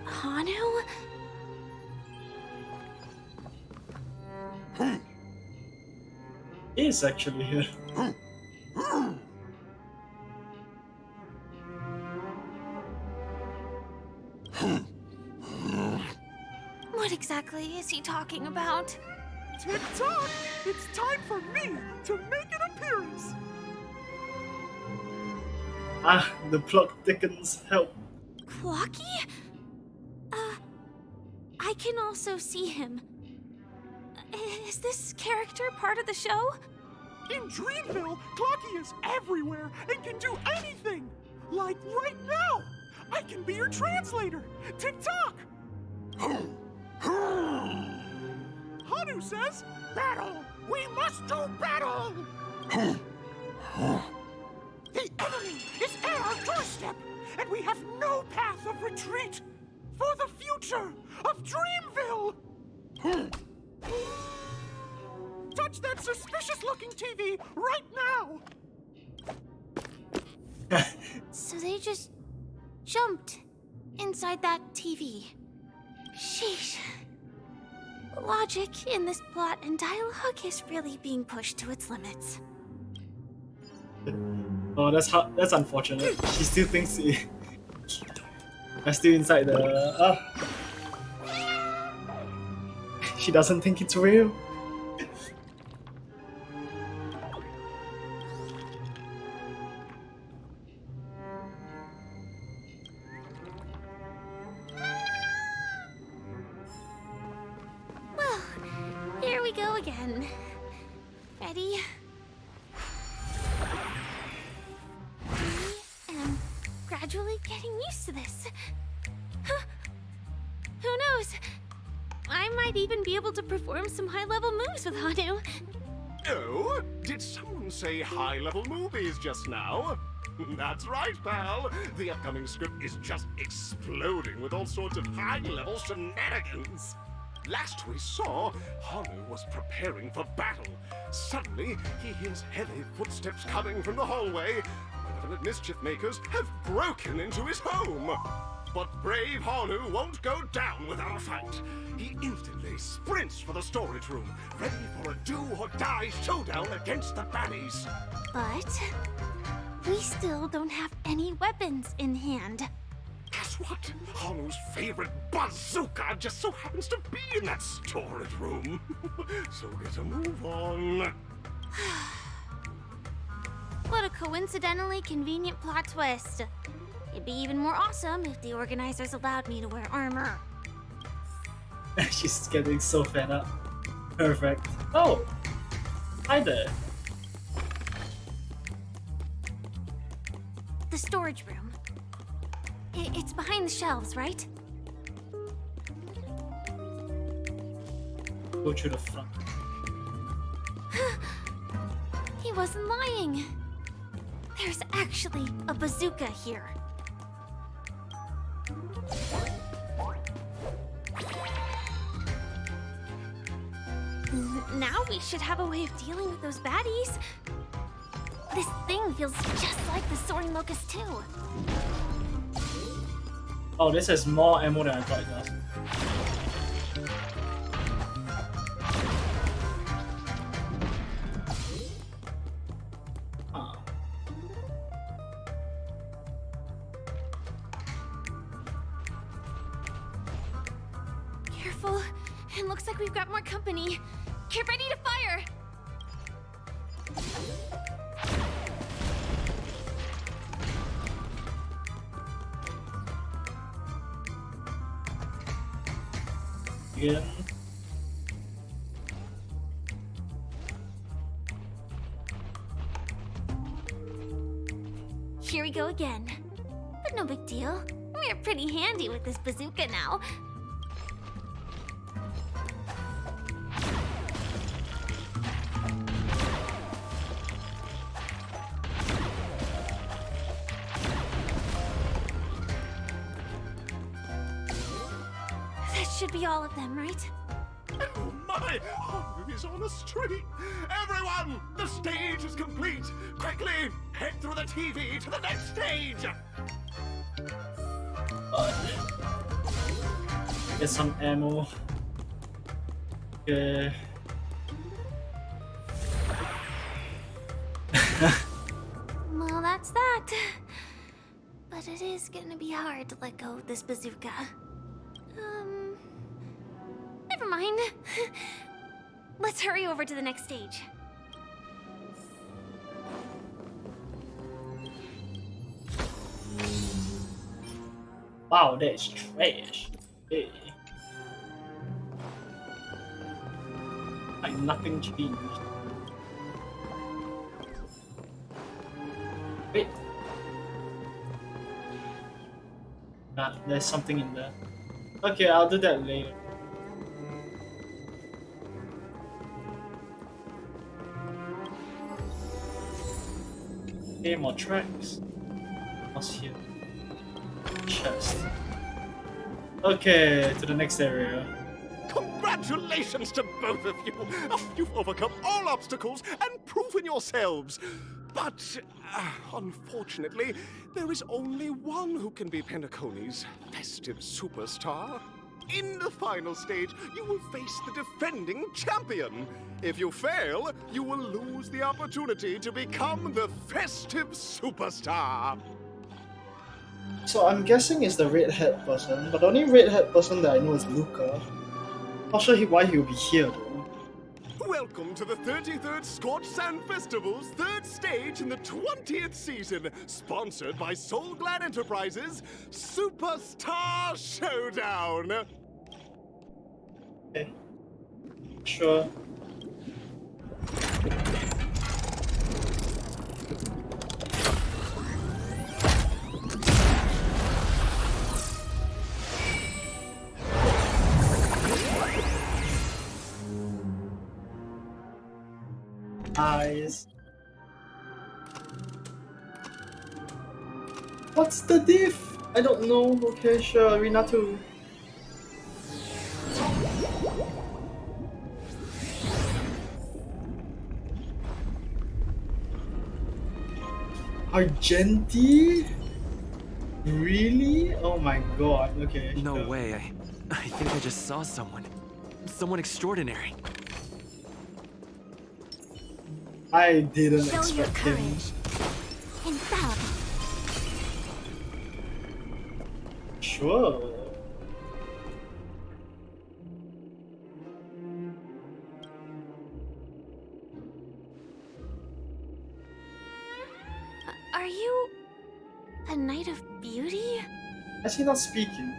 Hanu? He is actually here. What exactly is he talking about? Tick-tock! It's time for me to make an appearance! Ah, the plot thickens. Help. Clocky? I can also see him. Is this character part of the show? In Dreamville, Clocky is everywhere and can do anything! Like right now! I can be your translator! Tick-tock! Hanu says, battle! We must do battle! The enemy is at our doorstep, and we have no path of retreat for the future of Dreamville! Touch that suspicious-looking TV right now! So they just jumped inside that TV. Sheesh. Logic in this plot and dialogue is really being pushed to its limits. Oh, that's unfortunate. She still thinks I'm still inside the. She doesn't think it's real. Well, here we go again. Ready? gradually getting used to this. Huh. Who knows? I might even be able to perform some high-level moves with Hanu. Oh, did someone say high-level movies just now? That's right, pal. The upcoming script is just exploding with all sorts of high-level shenanigans. Last we saw, Hanu was preparing for battle. Suddenly, he hears heavy footsteps coming from the hallway. Malevolent mischief makers have broken into his home. But brave Hanu won't go down without a fight. He instantly sprints for the storage room, ready for a do-or-die showdown against the baddies. But we still don't have any weapons in hand. Guess what? Hanu's favorite bazooka just so happens to be in that storage room. So get a move on. What a coincidentally convenient plot twist. It'd be even more awesome if the organizers allowed me to wear armor. She's getting so fed up. Perfect. Oh! Hi there. The storage room. It's behind the shelves, right? Go to the front. He wasn't lying. There's actually a bazooka here. Now we should have a way of dealing with those baddies. This thing feels just like the Soaring Locust too. Oh, this has more ammo than I thought it does. Careful. It looks like we've got more company. Get ready to fire! Yeah. Here we go again. But no big deal. We're pretty handy with this bazooka now. That should be all of them, right? Oh my! Hanu is on the street! Everyone! The stage is complete! Quickly! Head through the TV to the next stage! Get some ammo. Okay. Well, that's that. But it is gonna be hard to let go of this bazooka. Never mind. Let's hurry over to the next stage. Wow, that is trash. Hey. Like nothing changed. Wait. Nah, there's something in there. Okay, I'll do that later. Okay, more tracks. What's here? Chest. Okay, to the next area. Congratulations to both of you! You've overcome all obstacles and proven yourselves! But, unfortunately, there is only one who can be Penacony's festive superstar. In the final stage, you will face the defending champion. If you fail, you will lose the opportunity to become the festive superstar. So I'm guessing it's the red-haired person, but the only red-haired person that I know is Luca. Not sure why he will be here though. Welcome to the 33rd Scorched Sand Festival's third stage in the 20th season, sponsored by Soul Glad Enterprises' Superstar Showdown. Okay. Sure. Nice. What's the diff? I don't know. Okay, sure, Arena 2. Argenti? Really? Oh my god, okay. No sure. way, I think I just saw someone. Someone extraordinary. I didn't Show your expect him. courage. Infallible. Sure. Are you a Knight of Beauty? Is he not speaking?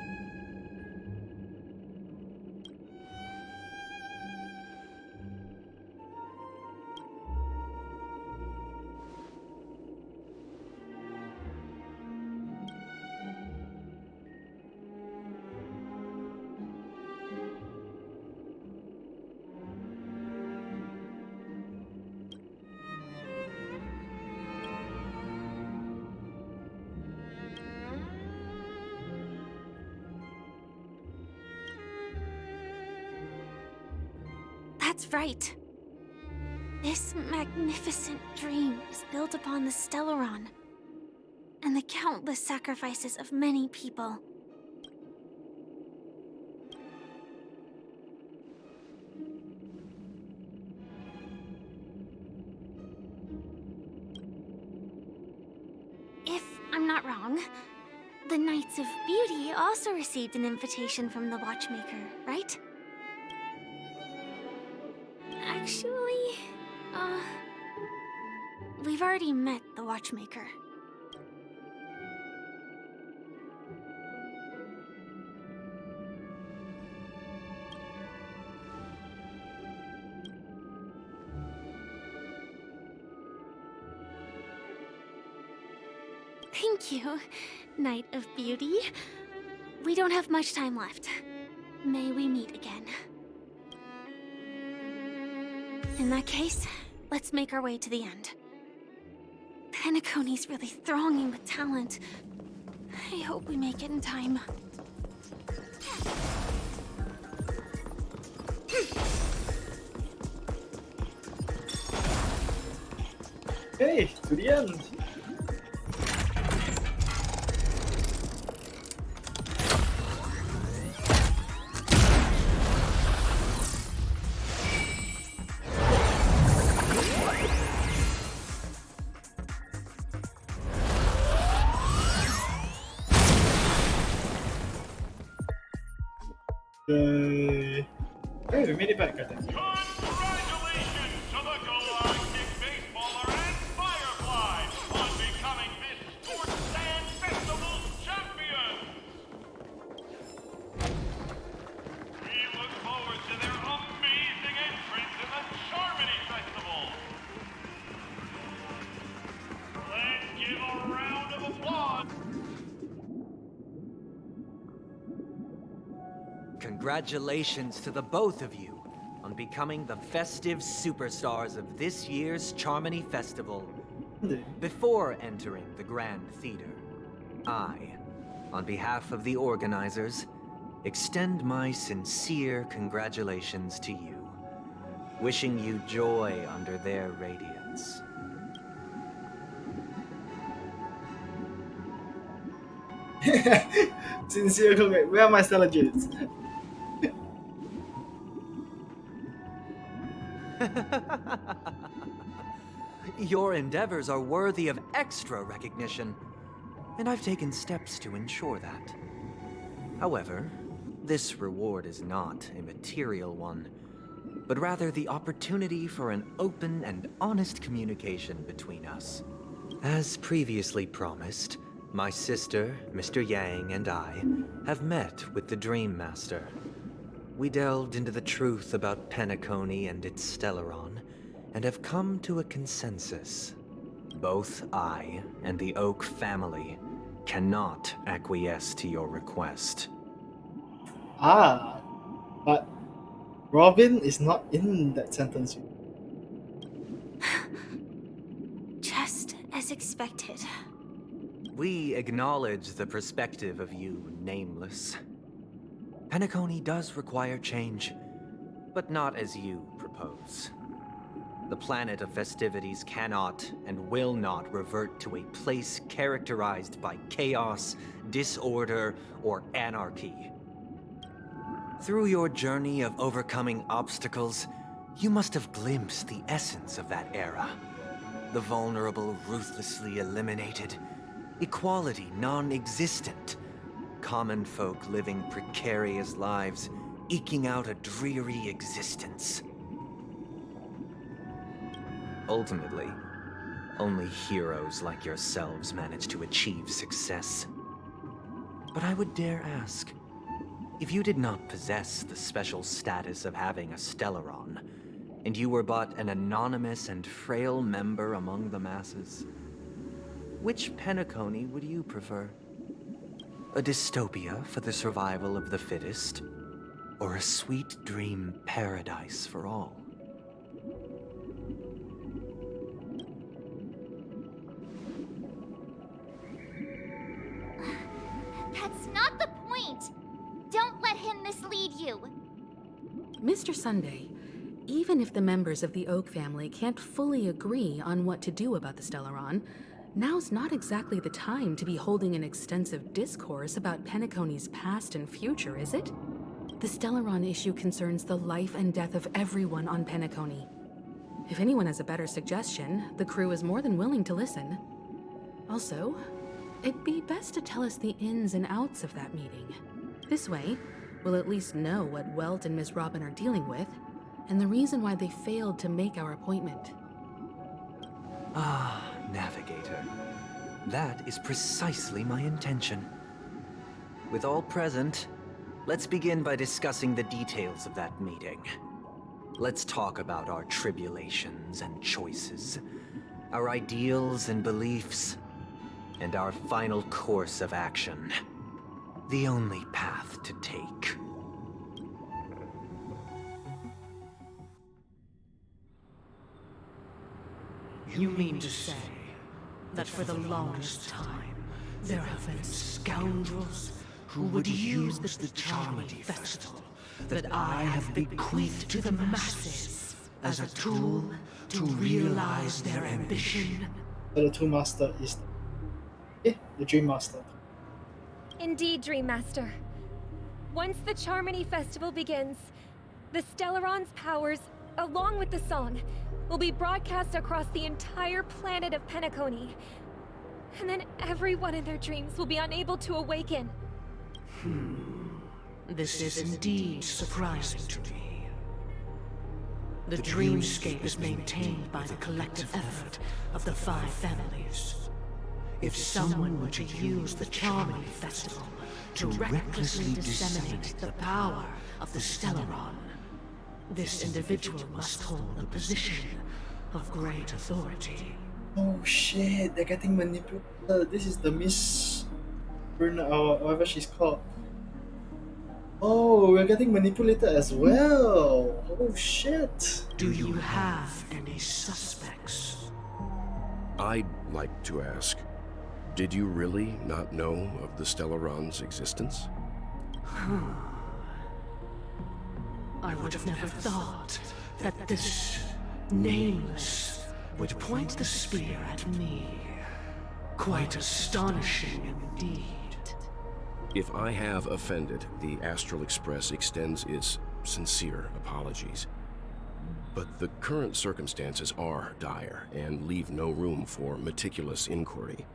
That's right. This magnificent dream is built upon the Stellaron and the countless sacrifices of many people. If I'm not wrong, the Knights of Beauty also received an invitation from the Watchmaker, right? Actually, we've already met the Watchmaker. Thank you, Knight of Beauty. We don't have much time left. May we meet again. In that case, let's make our way to the end. Penacony's really thronging with talent. I hope we make it in time. Hey, to the end. Yay. Hey, we made it back, I think. Congratulations to the Galactic Baseballer and Firefly on becoming this Scorch Sand Festival's champion! We look forward to their amazing entrance in the Charmony Festival! Let's give a round of applause! Congratulations to the both of you on becoming the festive superstars of this year's Charmony Festival. Before entering the Grand Theater, I, on behalf of the organizers, extend my sincere congratulations to you, wishing you joy under their radiance. Sincere congrats. Where are my Stella Jades? Your endeavors are worthy of extra recognition, and I've taken steps to ensure that. However, this reward is not a material one, but rather the opportunity for an open and honest communication between us. As previously promised, my sister, Mr. Yang, and I have met with the Dream Master. We delved into the truth about Penacony and its Stellaron, and have come to a consensus. Both I and the Oak family cannot acquiesce to your request. Ah, but Robin is not in that sentence. As expected. We acknowledge the perspective of you, Nameless. Penacony does require change, but not as you propose. The planet of festivities cannot and will not revert to a place characterized by chaos, disorder, or anarchy. Through your journey of overcoming obstacles, you must have glimpsed the essence of that era. The vulnerable ruthlessly eliminated, equality non-existent, common folk living precarious lives, eking out a dreary existence. Ultimately, only heroes like yourselves manage to achieve success. But I would dare ask, if you did not possess the special status of having a Stellaron, and you were but an anonymous and frail member among the masses, which Penacony would you prefer? A dystopia for the survival of the fittest, or a sweet dream paradise for all? That's not the point! Don't let him mislead you! Mr. Sunday, even if the members of the Oak family can't fully agree on what to do about the Stellaron, now's not exactly the time to be holding an extensive discourse about Penacony's past and future, is it? The Stellaron issue concerns the life and death of everyone on Penacony. If anyone has a better suggestion, the crew is more than willing to listen. Also, it'd be best to tell us the ins and outs of that meeting. This way, we'll at least know what Welt and Miss Robin are dealing with, and the reason why they failed to make our appointment. Ah, Navigator. That is precisely my intention. With all present, let's begin by discussing the details of that meeting. Let's talk about our tribulations and choices, our ideals and beliefs, and our final course of action. The only path to take. You mean to say that for the longest time, there have been scoundrels who would use the Charming Festival that I have bequeathed to the masses as a tool to realize their ambition? So the Tool Master is the Dream Master. Indeed, Dream Master. Once the Charmony Festival begins, the Stellaron's powers, along with the song, will be broadcast across the entire planet of Penacony. And then everyone in their dreams will be unable to awaken. This is indeed surprising to me. The dreamscape is maintained by the collective effort of the 5 families. If someone were to use the Charming Festival to recklessly disseminate the power of the Stellaron, this individual must hold a position of great authority. Oh shit, they're getting manipulated. This is the Miss Bruna, or whatever she's called. Oh, we're getting manipulated as well. Oh shit. Do you have any suspects? I'd like to ask, did you really not know of the Stellaron's existence? I would have never thought that this Nameless would point the spear at me. Quite astonishing indeed. If I have offended, the Astral Express extends its sincere apologies. But the current circumstances are dire and leave no room for meticulous inquiry.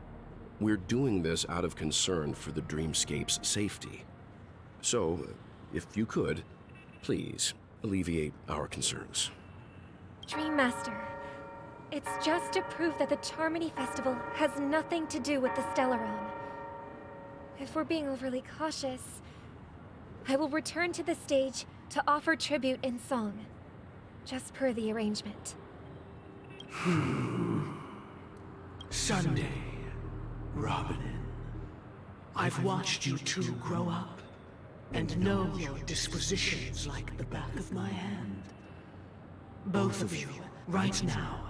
We're doing this out of concern for the Dreamscape's safety. So, if you could, please alleviate our concerns. Dream Master, it's just to prove that the Charmony Festival has nothing to do with the Stellaron. If we're being overly cautious, I will return to the stage to offer tribute in song, just per the arrangement. Sunday, Robin, I've watched you two grow up and know your dispositions like the back of my hand. Both of you, right now,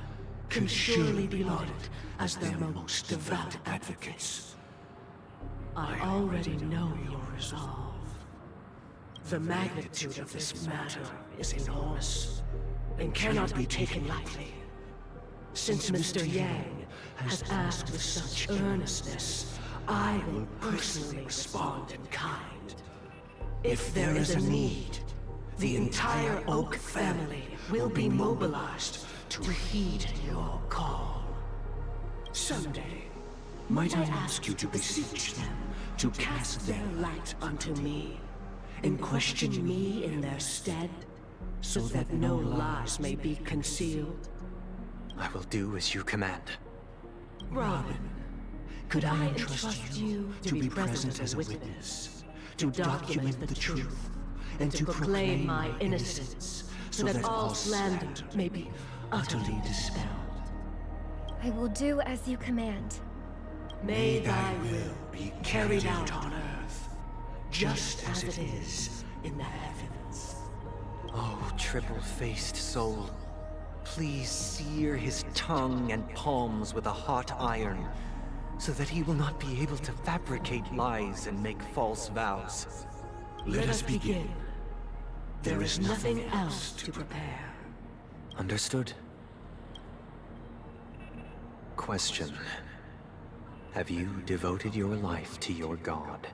can surely be lauded as their most devout advocates. I already know your resolve. The magnitude of this matter is enormous and cannot be taken lightly. Since Mr. Yang has asked with such earnestness, I will personally respond in kind. If there is a need, the entire Oak family will be mobilized to heed your call. Someday, might I ask you to beseech them to cast their light unto me, and question me in their stead, so that no lies may be concealed? I will do as you command. Robin, could I entrust you to be present as a witness, to document the truth, and to proclaim my innocence, so that all slander may be utterly dispelled? I will do as you command. May thy will be carried out on earth, just as it is in the heavens. Oh, triple-faced soul, please sear his tongue and palms with a hot iron, so that he will not be able to fabricate lies and make false vows. Let us begin. There is nothing else to prepare. Understood. Question. Have you devoted your life to your god,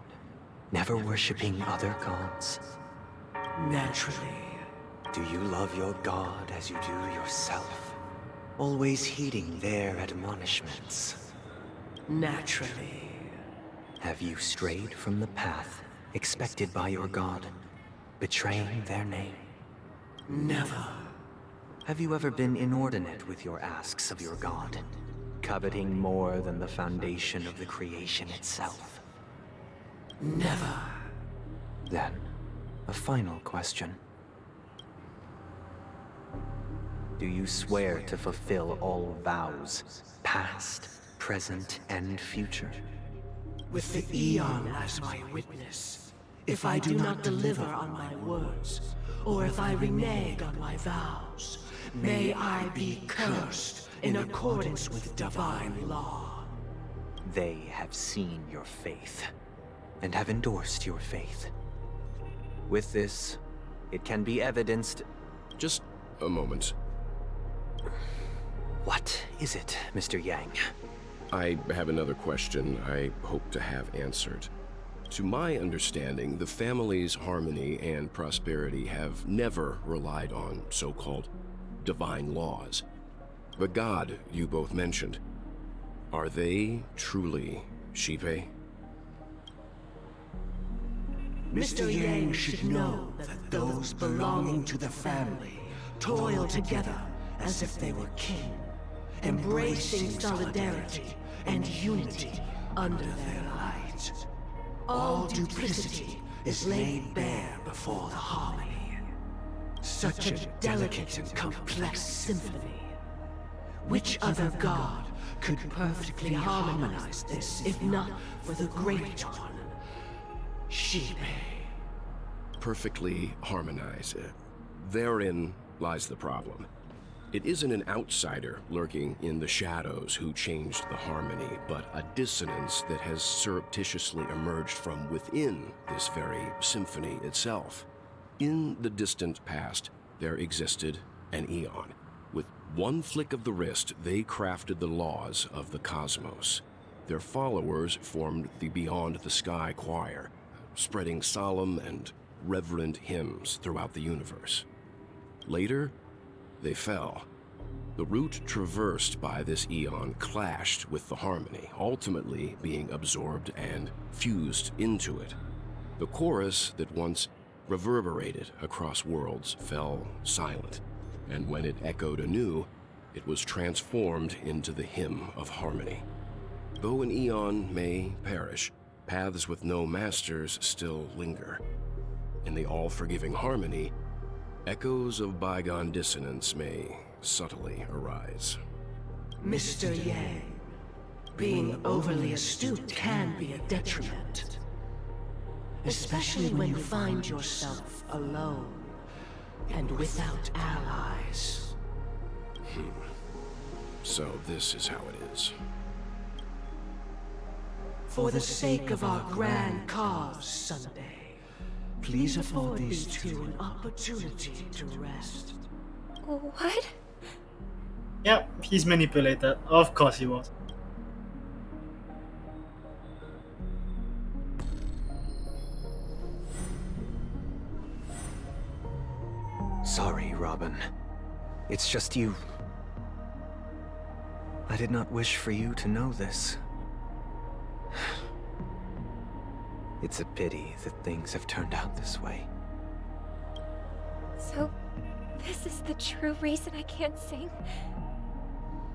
never worshipping other gods? Naturally. Do you love your god as you do yourself, always heeding their admonishments? Naturally. Have you strayed from the path expected by your god, betraying their name? Never. Have you ever been inordinate with your asks of your god, coveting more than the foundation of the creation itself? Never. Then, a final question. Do you swear to fulfill all vows, past, present, and future? With the Eon as my witness, if I do not deliver on my words, or if I renege on my vows, may I be cursed in accordance with divine law. They have seen your faith, and have endorsed your faith. With this, it can be evidenced... Just a moment. What is it, Mr. Yang? I have another question I hope to have answered. To my understanding, the family's harmony and prosperity have never relied on so-called divine laws. The god you both mentioned, are they truly Xipe? Mr. Yang should know that those belonging to the family toil together as if they were kin, embracing solidarity and unity under their light. All duplicity is laid bare before the harmony. Such a delicate and complex symphony. Which other god could perfectly harmonize this, if not for the great one, Xipe? Perfectly harmonize. Therein lies the problem. It isn't an outsider lurking in the shadows who changed the harmony, but a dissonance that has surreptitiously emerged from within this very symphony itself. In the distant past, there existed an Eon. With one flick of the wrist, they crafted the laws of the cosmos. Their followers formed the Beyond the Sky Choir, spreading solemn and reverent hymns throughout the universe. Later, they fell. The route traversed by this Eon clashed with the harmony, ultimately being absorbed and fused into it. The chorus that once reverberated across worlds fell silent, and when it echoed anew, it was transformed into the hymn of harmony. Though an Eon may perish, paths with no masters still linger. In the all-forgiving harmony, echoes of bygone dissonance may subtly arise. Mr. Yang, being overly astute can be a detriment. Especially when you find yourself alone and without allies. So this is how it is. For the sake of our grand cause, Sunday, please afford these two an opportunity to rest. What? Yep, he's manipulated. Of course he was. Sorry, Robin. It's just you. I did not wish for you to know this. It's a pity that things have turned out this way. So, this is the true reason I can't sing?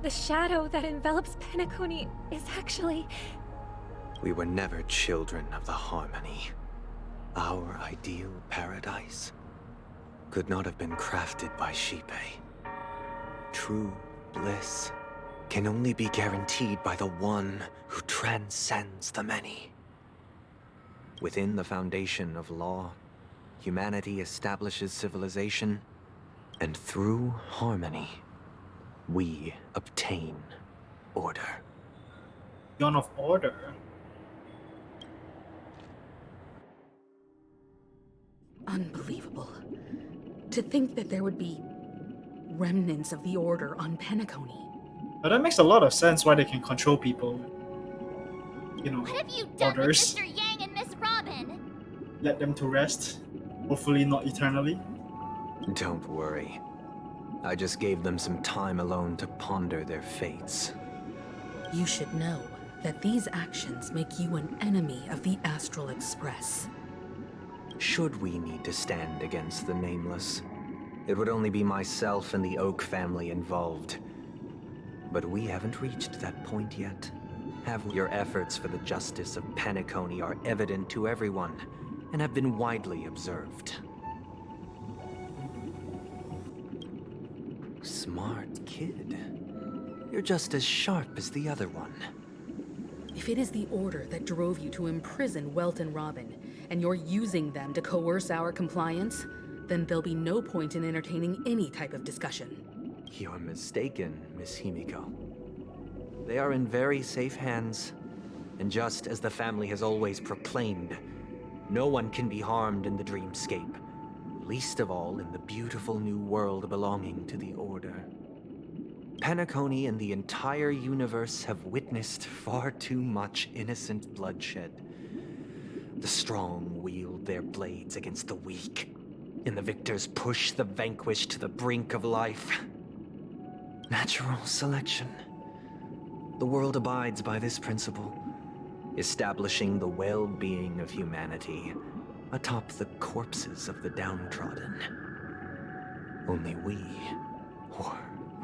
The shadow that envelops Penacony is actually... We were never children of the harmony. Our ideal paradise could not have been crafted by Xipe. True bliss can only be guaranteed by the one who transcends the many. Within the foundation of law, humanity establishes civilization, and through harmony, we obtain order. Dawn of Order? Unbelievable. To think that there would be remnants of the Order on Penacony. But that makes a lot of sense why they can control people. You know, What have you done orders. with Mr. Yang and Miss Robin? Let them to rest. Hopefully not eternally. Don't worry. I just gave them some time alone to ponder their fates. You should know that these actions make you an enemy of the Astral Express. Should we need to stand against the Nameless, it would only be myself and the Oak family involved. But we haven't reached that point yet. Have we? Your efforts for the justice of Penacony are evident to everyone, and have been widely observed. Smart kid. You're just as sharp as the other one. If it is the Order that drove you to imprison Welt and Robin, and you're using them to coerce our compliance, then there'll be no point in entertaining any type of discussion. You're mistaken, Miss Himiko. They are in very safe hands, and just as the family has always proclaimed, no one can be harmed in the dreamscape, least of all in the beautiful new world belonging to the Order. Penacony and the entire universe have witnessed far too much innocent bloodshed. The strong wield their blades against the weak, and the victors push the vanquished to the brink of life. Natural selection. The world abides by this principle, establishing the well-being of humanity atop the corpses of the downtrodden. Only we, or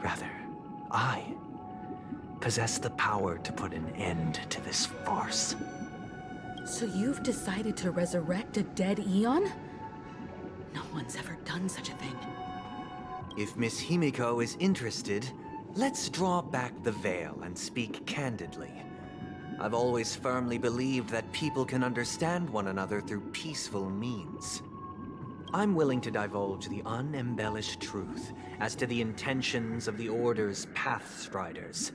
rather, I, possess the power to put an end to this farce. So you've decided to resurrect a dead Eon? No one's ever done such a thing. If Miss Himiko is interested, let's draw back the veil and speak candidly. I've always firmly believed that people can understand one another through peaceful means. I'm willing to divulge the unembellished truth as to the intentions of the Order's Pathstriders,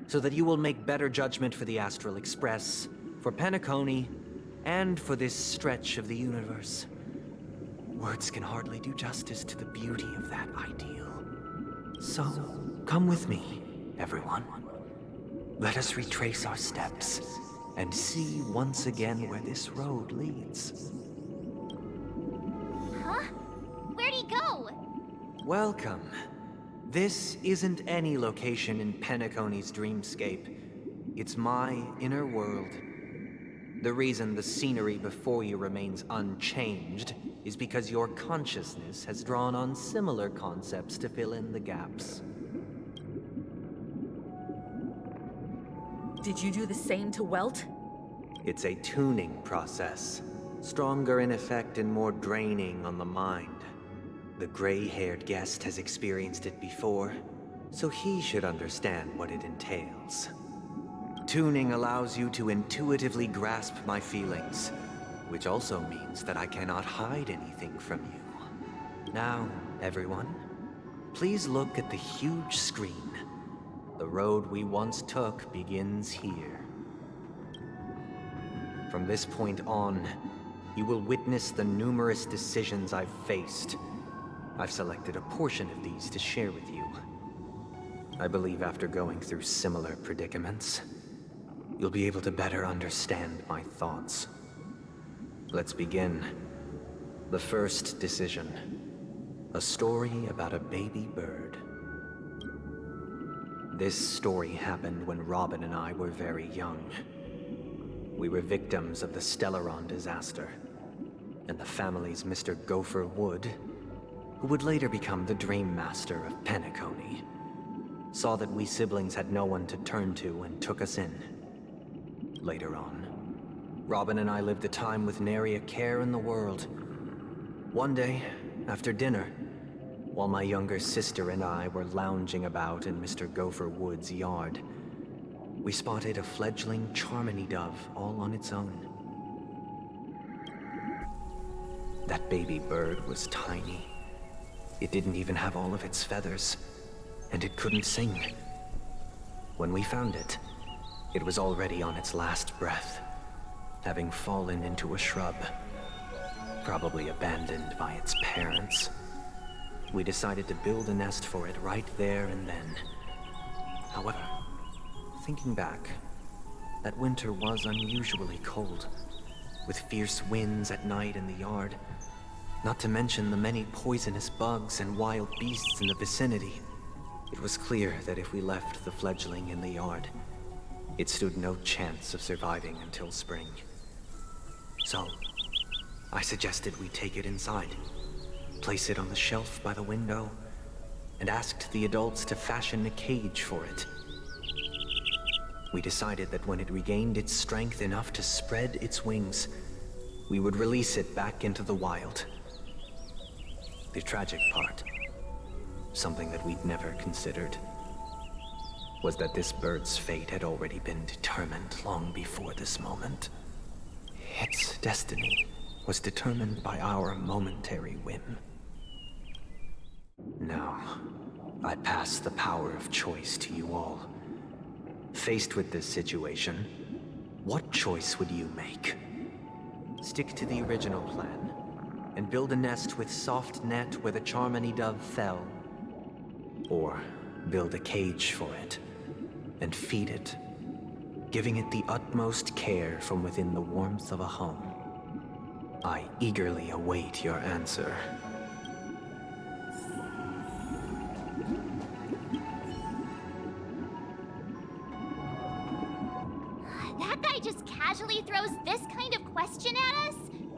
so that you will make better judgment for the Astral Express, for Penacony, and for this stretch of the universe. Words can hardly do justice to the beauty of that ideal. So, come with me, everyone. Let us retrace our steps and see once again where this road leads. Huh? Where'd he go? Welcome. This isn't any location in Penacony's dreamscape. It's my inner world. The reason the scenery before you remains unchanged is because your consciousness has drawn on similar concepts to fill in the gaps. Did you do the same to Welt? It's a tuning process. Stronger in effect and more draining on the mind. The gray-haired guest has experienced it before, so he should understand what it entails. Tuning allows you to intuitively grasp my feelings, which also means that I cannot hide anything from you. Now, everyone, please look at the huge screen The road we once took begins here. From this point on, you will witness the numerous decisions I've faced. I've selected a portion of these to share with you. I believe after going through similar predicaments, you'll be able to better understand my thoughts. Let's begin. The first decision. A story about a baby bird. This story happened when Robin and I were very young. We were victims of the Stellaron disaster, and the family's Mr. Gopher Wood, who would later become the Dream Master of Penacony, saw that we siblings had no one to turn to and took us in. Later on, Robin and I lived a time with nary a care in the world. One day, after dinner, while my younger sister and I were lounging about in Mr. Gopher Wood's yard, we spotted a fledgling Charmony dove all on its own. That baby bird was tiny. It didn't even have all of its feathers, and it couldn't sing. When we found it, it was already on its last breath, having fallen into a shrub, probably abandoned by its parents. We decided to build a nest for it right there and then. However, thinking back, that winter was unusually cold, with fierce winds at night in the yard, not to mention the many poisonous bugs and wild beasts in the vicinity. It was clear that if we left the fledgling in the yard, it stood no chance of surviving until spring. So, I suggested we take it inside, place it on the shelf by the window, and asked the adults to fashion a cage for it. We decided that when it regained its strength enough to spread its wings, we would release it back into the wild. The tragic part, something that we'd never considered, was that this bird's fate had already been determined long before this moment. Its destiny was determined by our momentary whim. Now, I pass the power of choice to you all. Faced with this situation, what choice would you make? Stick to the original plan, and build a nest with soft net where the Charmony dove fell. Or build a cage for it, and feed it, giving it the utmost care from within the warmth of a home. I eagerly await your answer. That guy just casually throws this kind of question at us?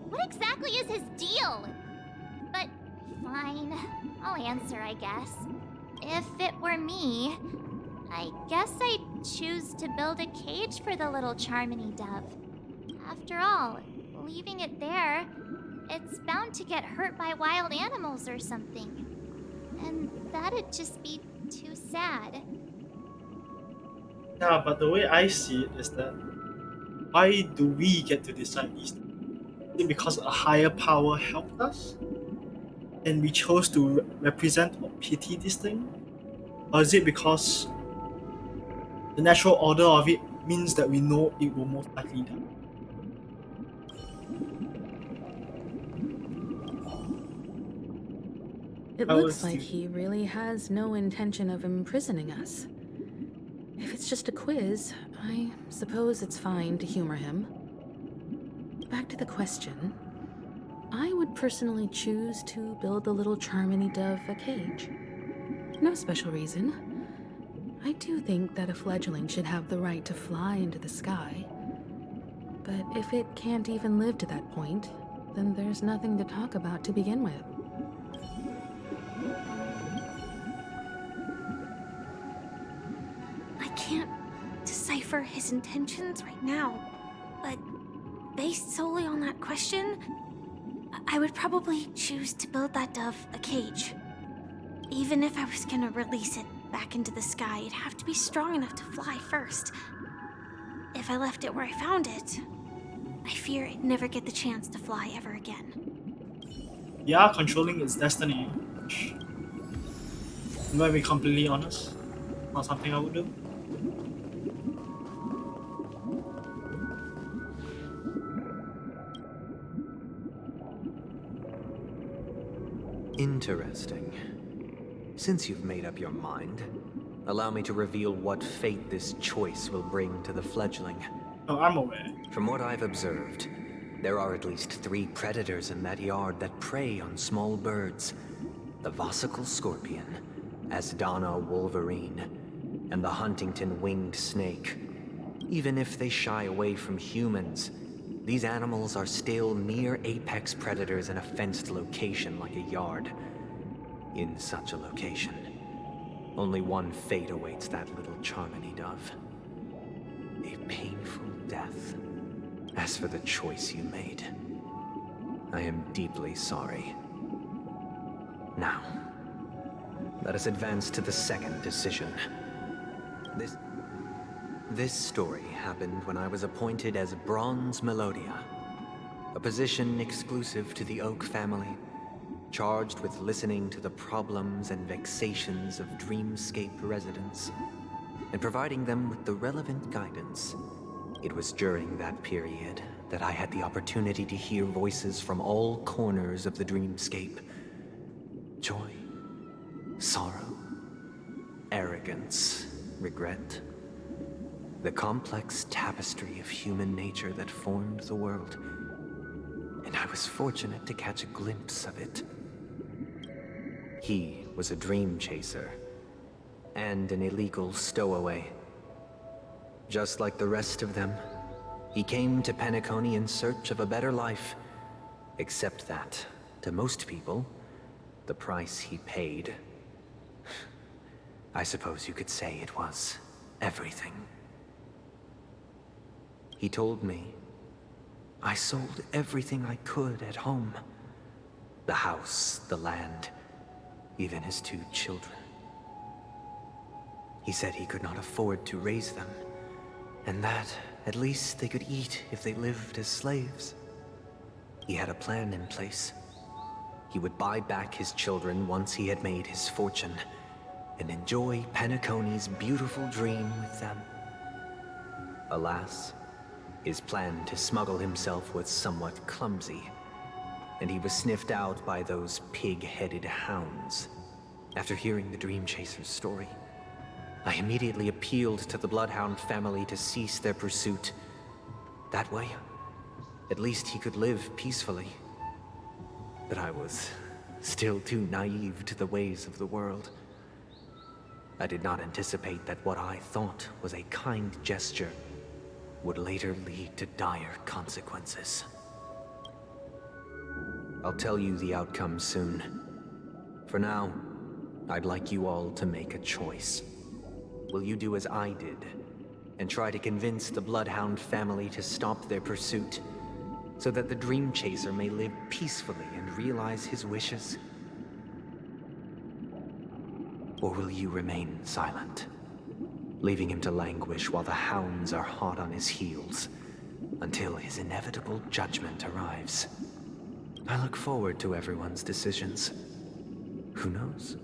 What exactly is his deal? But fine, I'll answer, I guess. If it were me, I guess I'd choose to build a cage for the little Charmony dove. After all, leaving it there, it's bound to get hurt by wild animals or something. And that'd just be too sad. Yeah, but the way I see it is that, why do we get to decide these things? Is it because a higher power helped us? And we chose to represent or pity this thing? Or is it because the natural order of it means that we know it will most likely die? It looks like he really has no intention of imprisoning us. If it's just a quiz, I suppose it's fine to humor him. Back to the question. I would personally choose to build the little Charmony dove a cage. No special reason. I do think that a fledgling should have the right to fly into the sky. But if it can't even live to that point, then there's nothing to talk about to begin with. I can't decipher his intentions right now, but based solely on that question, I would probably choose to build that dove a cage. Even if I was gonna release it back into the sky, it'd have to be strong enough to fly first. If I left it where I found it, I fear it'd never get the chance to fly ever again. We are controlling its destiny. I'm gonna be completely honest. Not something I would do. Interesting. Since you've made up your mind, allow me to reveal what fate this choice will bring to the fledgling. Oh, I'm aware. From what I've observed, there are at least 3 predators in that yard that prey on small birds. The Vosicle Scorpion, Asdana Wolverine, and the Huntington Winged Snake. Even if they shy away from humans, these animals are still near apex predators in a fenced location like a yard. In such a location, only one fate awaits that little Charmony dove. A painful death. As for the choice you made, I am deeply sorry. Now, let us advance to the second decision. This story happened when I was appointed as Bronze Melodia, a position exclusive to the Oak family, charged with listening to the problems and vexations of Dreamscape residents, and providing them with the relevant guidance. It was during that period that I had the opportunity to hear voices from all corners of the Dreamscape. Joy, sorrow, arrogance, regret. The complex tapestry of human nature that formed the world. And I was fortunate to catch a glimpse of it. He was a dream chaser, and an illegal stowaway. Just like the rest of them, he came to Penacony in search of a better life. Except that, to most people, the price he paid, I suppose you could say it was everything. He told me I sold everything I could at home. The house, the land, even his 2 children. He said he could not afford to raise them, and that at least they could eat if they lived as slaves. He had a plan in place. He would buy back his children once he had made his fortune, and enjoy Penacony's beautiful dream with them. Alas, his plan to smuggle himself was somewhat clumsy, and he was sniffed out by those pig-headed hounds. After hearing the Dream Chaser's story, I immediately appealed to the Bloodhound family to cease their pursuit. That way, at least he could live peacefully. But I was still too naive to the ways of the world. I did not anticipate that what I thought was a kind gesture would later lead to dire consequences. I'll tell you the outcome soon. For now, I'd like you all to make a choice. Will you do as I did, and try to convince the Bloodhound family to stop their pursuit, so that the Dream Chaser may live peacefully and realize his wishes? Or will you remain silent, leaving him to languish while the hounds are hot on his heels, until his inevitable judgment arrives? I look forward to everyone's decisions. Who knows?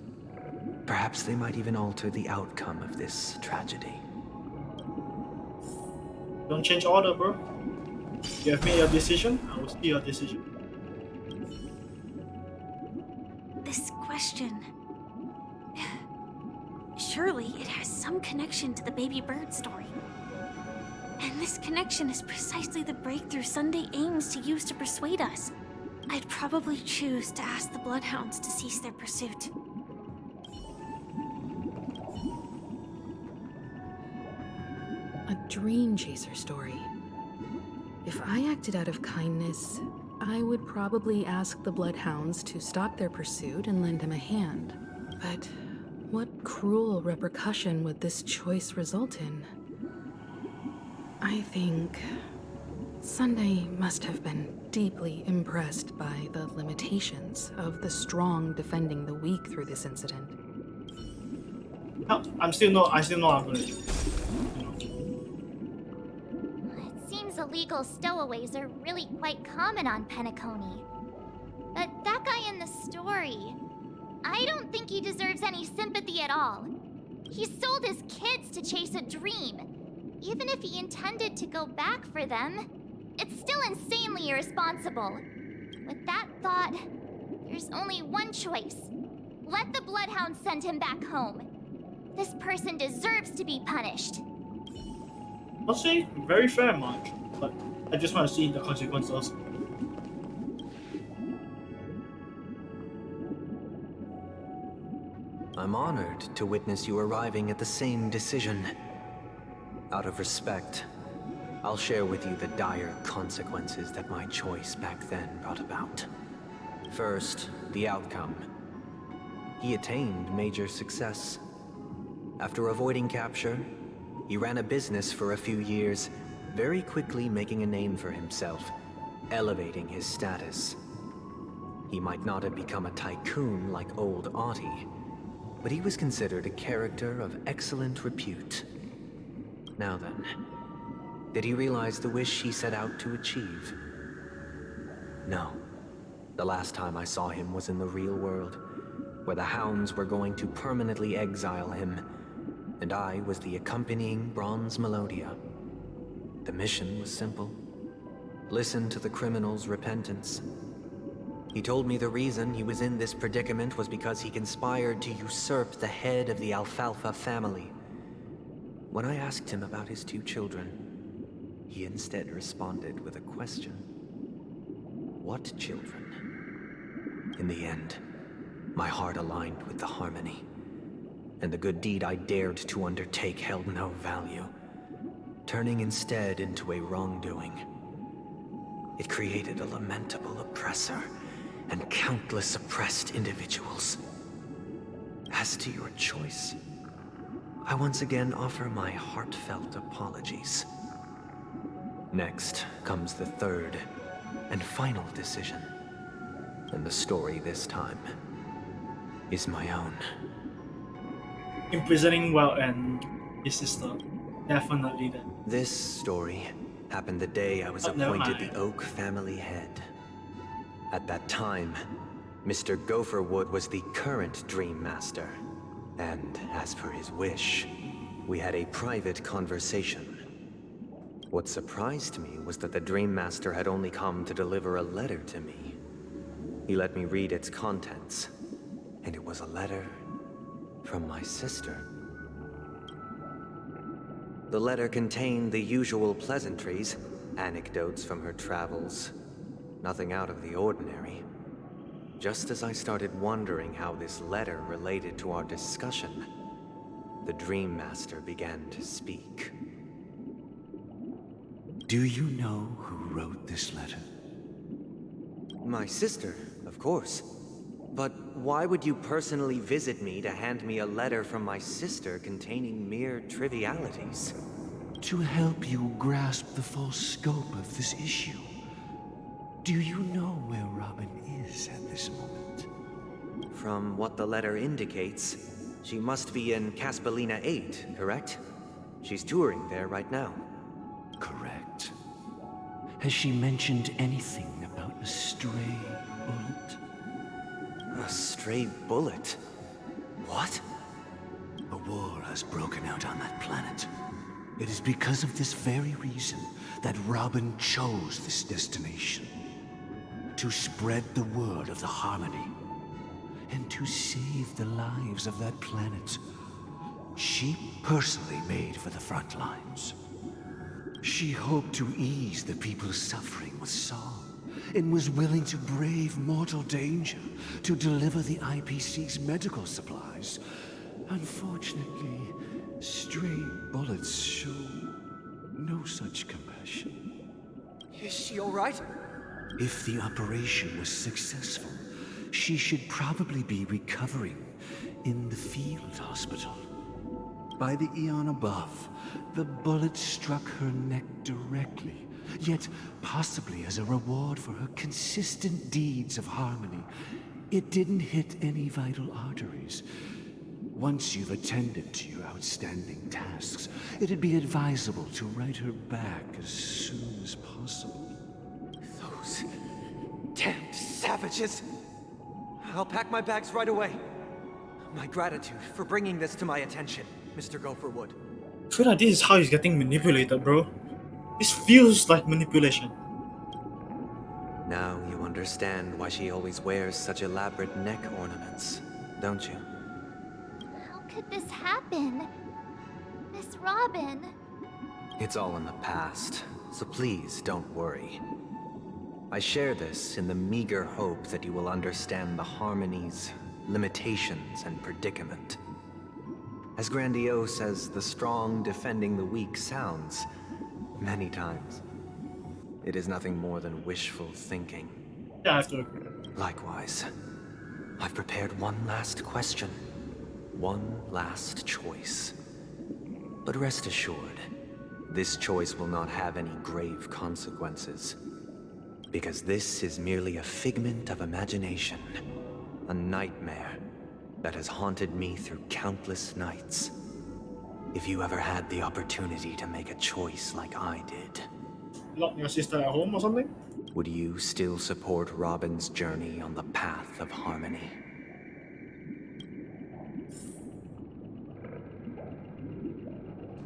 Perhaps they might even alter the outcome of this tragedy. Don't change order, bro. You have made your decision, I will see your decision. This question... Surely it has some connection to the baby bird story. And this connection is precisely the breakthrough Sunday aims to use to persuade us. I'd probably choose to ask the Bloodhounds to cease their pursuit. A Dream Chaser story. If I acted out of kindness, I would probably ask the Bloodhounds to stop their pursuit and lend him a hand. But what cruel repercussion would this choice result in? I think Sunday must have been deeply impressed by the limitations of the strong defending the weak through this incident. No, I still know I'm gonna do. It seems illegal stowaways are really quite common on Penacony. But that guy in the story, I don't think he deserves any sympathy at all. He sold his kids to chase a dream. Even if he intended to go back for them, it's still insanely irresponsible. With that thought, there's only one choice. Let the Bloodhound send him back home. This person deserves to be punished. I'll say very fair, Mark, but I just want to see the consequences. I'm honored to witness you arriving at the same decision. Out of respect, I'll share with you the dire consequences that my choice back then brought about. First, the outcome. He attained major success. After avoiding capture, he ran a business for a few years, very quickly making a name for himself, elevating his status. He might not have become a tycoon like old Audie, but he was considered a character of excellent repute. Now then, did he realize the wish he set out to achieve? No. The last time I saw him was in the real world, where the Hounds were going to permanently exile him, and I was the accompanying Bronze Melodia. The mission was simple. Listen to the criminal's repentance. He told me the reason he was in this predicament was because he conspired to usurp the head of the Alfalfa family. When I asked him about his 2 children, he instead responded with a question. What children? In the end, my heart aligned with the harmony, and the good deed I dared to undertake held no value, turning instead into a wrongdoing. It created a lamentable oppressor and countless oppressed individuals. As to your choice, I once again offer my heartfelt apologies. Next comes the third and final decision, and the story this time is my own. Imprisoning Well and his sister. Definitely that. This story happened the day I was never appointed mind. the Oak family head. At that time, Mr. Gopherwood was the current Dream Master, and as per his wish, we had a private conversation. What surprised me was that the Dream Master had only come to deliver a letter to me. He let me read its contents, and it was a letter from my sister. The letter contained the usual pleasantries, anecdotes from her travels, nothing out of the ordinary. Just as I started wondering how this letter related to our discussion, the Dream Master began to speak. Do you know who wrote this letter? My sister, of course. But why would you personally visit me to hand me a letter from my sister containing mere trivialities? To help you grasp the full scope of this issue. Do you know where Robin is at this moment? From what the letter indicates, she must be in Caspelina 8, correct? She's touring there right now. Correct. Has she mentioned anything about a stray bullet? A stray bullet? What? A war has broken out on that planet. It is because of this very reason that Robin chose this destination. To spread the word of the harmony. And to save the lives of that planet. She personally made for the front lines. She hoped to ease the people's suffering with song, and was willing to brave mortal danger to deliver the IPC's medical supplies. Unfortunately, stray bullets show no such compassion. Is she all right? If the operation was successful, she should probably be recovering in the field hospital. By the eon above, the bullet struck her neck directly, yet possibly as a reward for her consistent deeds of harmony. It didn't hit any vital arteries. Once you've attended to your outstanding tasks, it'd be advisable to write her back as soon as possible. Those damned savages! I'll pack my bags right away. My gratitude for bringing this to my attention, Mr. Gopherwood. I feel like this is how he's getting manipulated, bro. This feels like manipulation. Now you understand why she always wears such elaborate neck ornaments, don't you? How could this happen? Miss Robin. It's all in the past, so please don't worry. I share this in the meager hope that you will understand the harmonies, limitations, and predicament. As grandiose as the strong defending the weak sounds, many times, it is nothing more than wishful thinking. Yeah, I have to agree. Likewise, I've prepared one last question, one last choice. But rest assured, this choice will not have any grave consequences. Because this is merely a figment of imagination, a nightmare that has haunted me through countless nights. If you ever had the opportunity to make a choice like I did, Lock your sister at home or something? would you still support Robin's journey on the path of harmony?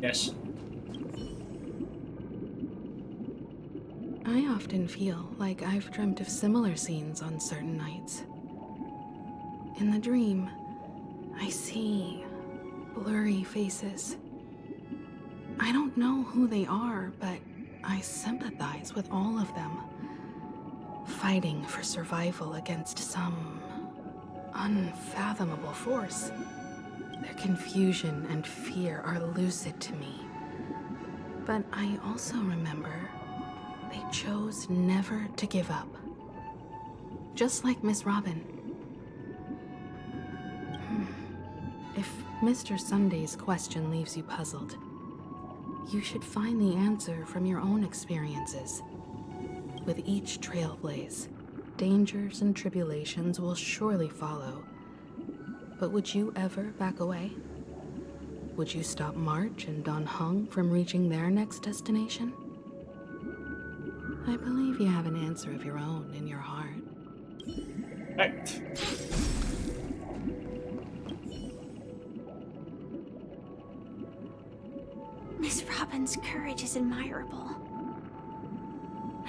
Yes. I often feel like I've dreamt of similar scenes on certain nights. In the dream, I see blurry faces. I don't know who they are, but I sympathize with all of them, fighting for survival against some unfathomable force. Their confusion and fear are lucid to me. But I also remember they chose never to give up. Just like Miss Robin. If Mr. Sunday's question leaves you puzzled, you should find the answer from your own experiences. With each trailblaze, dangers and tribulations will surely follow. But would you ever back away? Would you stop March and Don Hung from reaching their next destination? I believe you have an answer of your own in your heart. Right. Miss Robin's courage is admirable.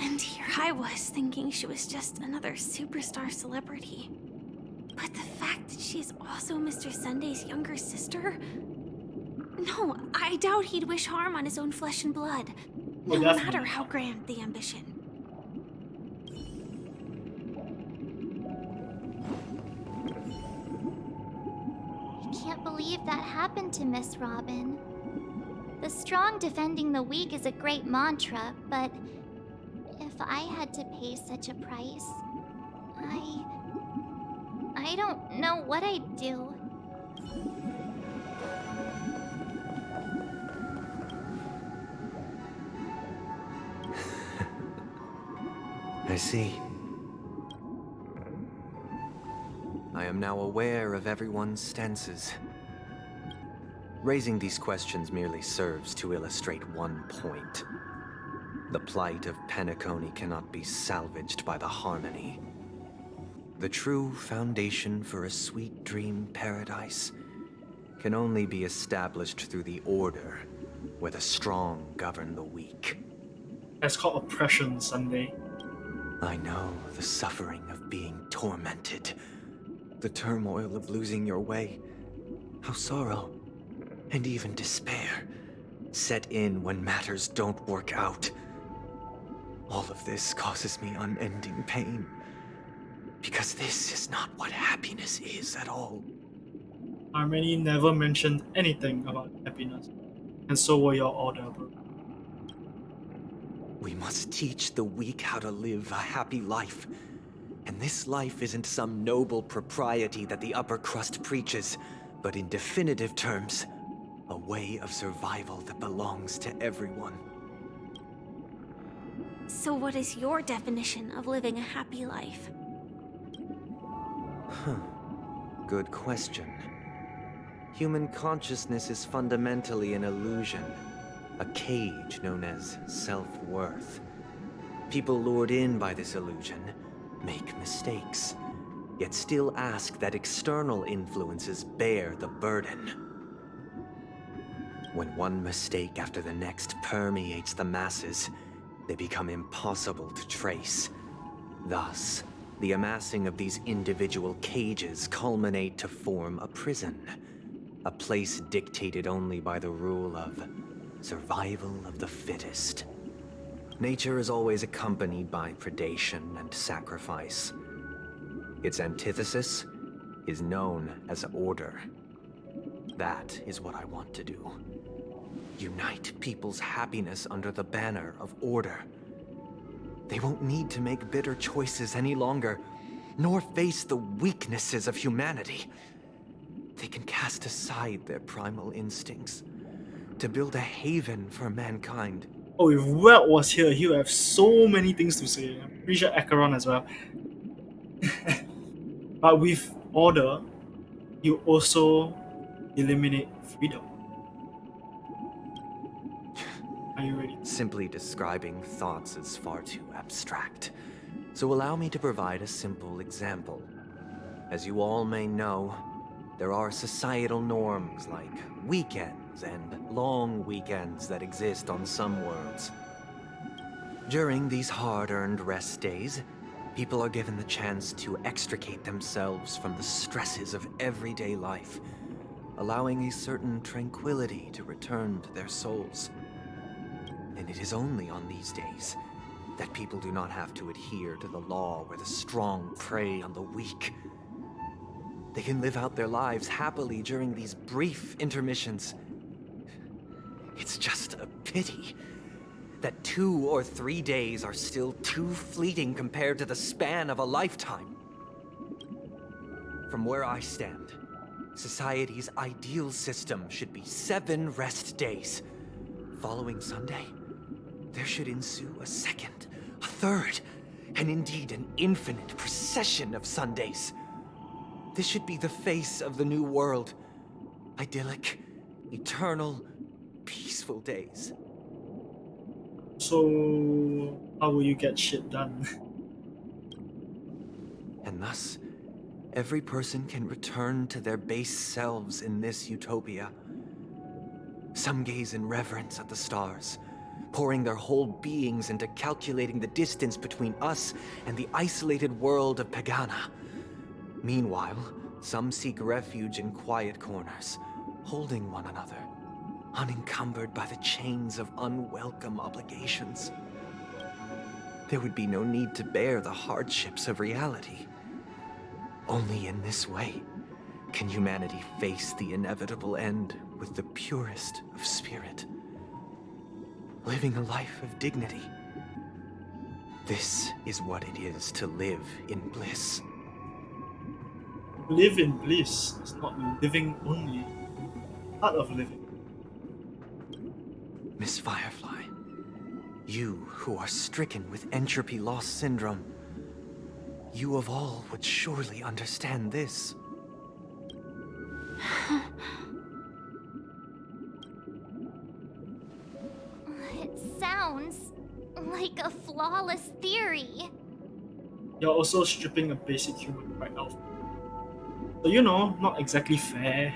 And here I was thinking she was just another superstar celebrity. But the fact that she is also Mr. Sunday's younger sister? No, I doubt he'd wish harm on his own flesh and blood. No matter how grand the ambition. I can't believe that happened to Miss Robin. The strong defending the weak is a great mantra, but if I had to pay such a price, I don't know what I'd do. I see. I am now aware of everyone's stances. Raising these questions merely serves to illustrate one point. The plight of Penacony cannot be salvaged by the harmony. The true foundation for a sweet dream paradise can only be established through the order where the strong govern the weak. That's called oppression, Sunday. I know the suffering of being tormented, the turmoil of losing your way, how sorrow and even despair set in when matters don't work out. All of this causes me unending pain, because this is not what happiness is at all. Harmony never mentioned anything about happiness, and so were your order, bro. We must teach the weak how to live a happy life. And this life isn't some noble propriety that the upper crust preaches, but in definitive terms, a way of survival that belongs to everyone. So what is your definition of living a happy life? Good question. Human consciousness is fundamentally an illusion, a cage known as self-worth. People lured in by this illusion make mistakes, yet still ask that external influences bear the burden. When one mistake after the next permeates the masses, they become impossible to trace. Thus, the amassing of these individual cages culminate to form a prison. A place dictated only by the rule of survival of the fittest. Nature is always accompanied by predation and sacrifice. Its antithesis is known as order. That is what I want to do. Unite people's happiness under the banner of order. They won't need to make bitter choices any longer, nor face the weaknesses of humanity. They can cast aside their primal instincts to build a haven for mankind. Oh, if Welt was here, he would have so many things to say. I'm pretty sure Acheron as well. But with order, you also eliminate freedom. Are you ready? Simply describing thoughts is far too abstract. So allow me to provide a simple example. As you all may know, there are societal norms like weekends and long weekends that exist on some worlds. During these hard-earned rest days, people are given the chance to extricate themselves from the stresses of everyday life, allowing a certain tranquility to return to their souls. And it is only on these days that people do not have to adhere to the law where the strong prey on the weak. They can live out their lives happily during these brief intermissions. It's just a pity that 2 or 3 days are still too fleeting compared to the span of a lifetime. From where I stand, society's ideal system should be 7 rest days. Following Sunday, there should ensue a second, a third, and indeed an infinite procession of Sundays. This should be the face of the new world. Idyllic, eternal, peaceful days. So, how will you get shit done? And thus, every person can return to their base selves in this utopia. Some gaze in reverence at the stars, pouring their whole beings into calculating the distance between us and the isolated world of Pagana. Meanwhile, some seek refuge in quiet corners, holding one another, unencumbered by the chains of unwelcome obligations. There would be no need to bear the hardships of reality. Only in this way can humanity face the inevitable end with the purest of spirit, living a life of dignity. This is what it is to live in bliss. Live in bliss. It's not living only. Part of living. Miss Firefly, you who are stricken with entropy loss syndrome, you of all would surely understand this. It sounds like a flawless theory. You're also stripping a basic human right now. So, you know, not exactly fair.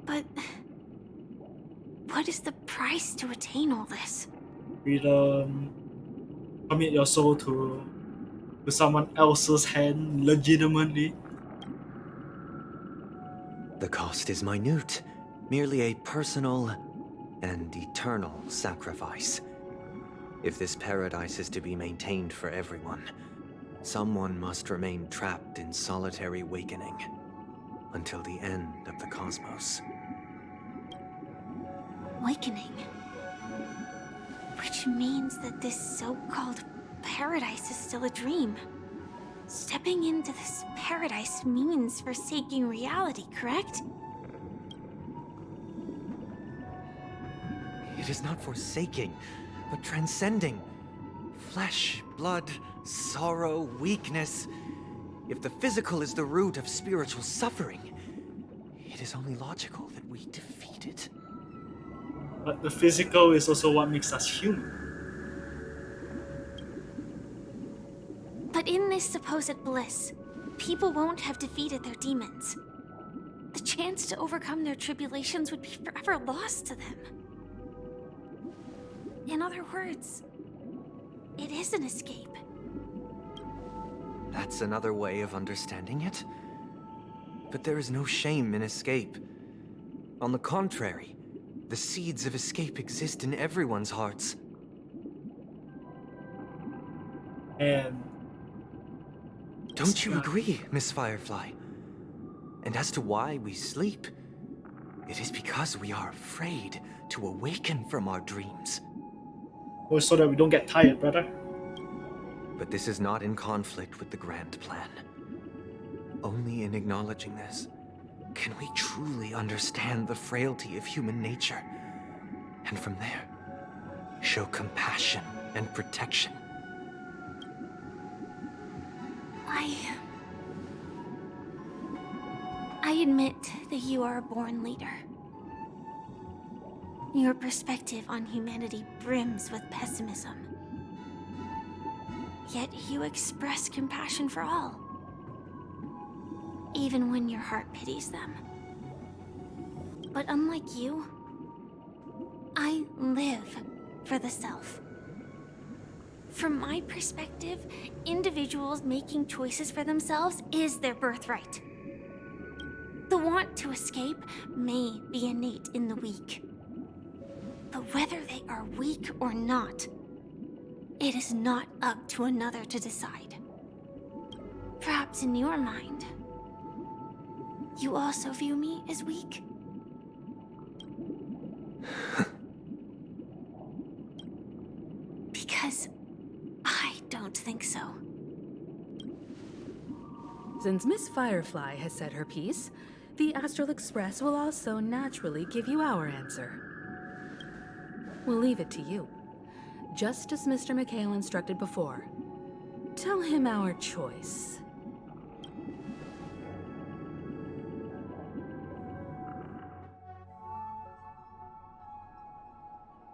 But what is the price to attain all this? Freedom. Commit your soul to someone else's hand legitimately. The cost is minute, merely a personal and eternal sacrifice. If this paradise is to be maintained for everyone, someone must remain trapped in solitary awakening until the end of the cosmos. Awakening. Which means that this so-called paradise is still a dream. Stepping into this paradise means forsaking reality, correct? It is not forsaking, but transcending. Flesh, blood, sorrow, weakness. If the physical is the root of spiritual suffering, it is only logical that we defeat it. But the physical is also what makes us human. this supposed bliss, people won't have defeated their demons. The chance to overcome their tribulations would be forever lost to them. In other words, it is an escape. That's another way of understanding it. But there is no shame in escape. On the contrary, the seeds of escape exist in everyone's hearts. And don't you agree, Miss Firefly? And as to why we sleep, it is because we are afraid to awaken from our dreams. Or so that we don't get tired, brother. But this is not in conflict with the grand plan. Only in acknowledging this can we truly understand the frailty of human nature, and from there, show compassion and protection. I admit that you are a born leader. Your perspective on humanity brims with pessimism. Yet you express compassion for all, even when your heart pities them. But unlike you, I live for the self. From my perspective, individuals making choices for themselves is their birthright. The want to escape may be innate in the weak. But whether they are weak or not, it is not up to another to decide. Perhaps in your mind, you also view me as weak? Because I don't think so. Since Miss Firefly has said her piece, the Astral Express will also naturally give you our answer. We'll leave it to you, just as Mr. McHale instructed before. Tell him our choice.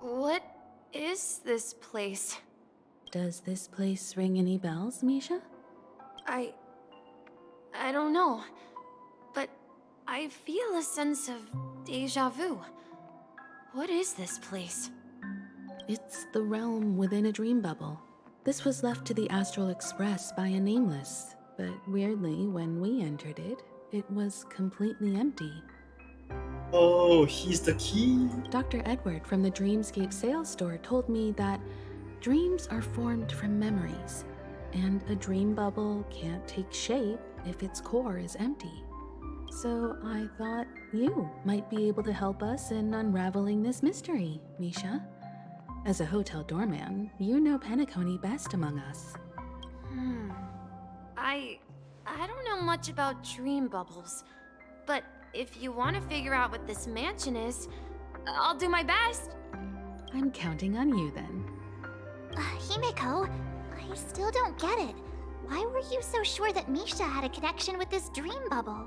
What is this place? Does this place ring any bells, Misha? I don't know, but I feel a sense of déjà vu. What is this place? It's the realm within a dream bubble. This was left to the Astral Express by a nameless, but weirdly, when we entered it, it was completely empty. Oh, he's the key? Dr. Edward from the Dreamscape sales store told me that dreams are formed from memories, and a dream bubble can't take shape if its core is empty. So I thought you might be able to help us in unraveling this mystery, Misha. As a hotel doorman, you know Penacony best among us. I don't know much about dream bubbles, but if you want to figure out what this mansion is, I'll do my best. I'm counting on you then. Himeko, I still don't get it. Why were you so sure that Misha had a connection with this dream bubble?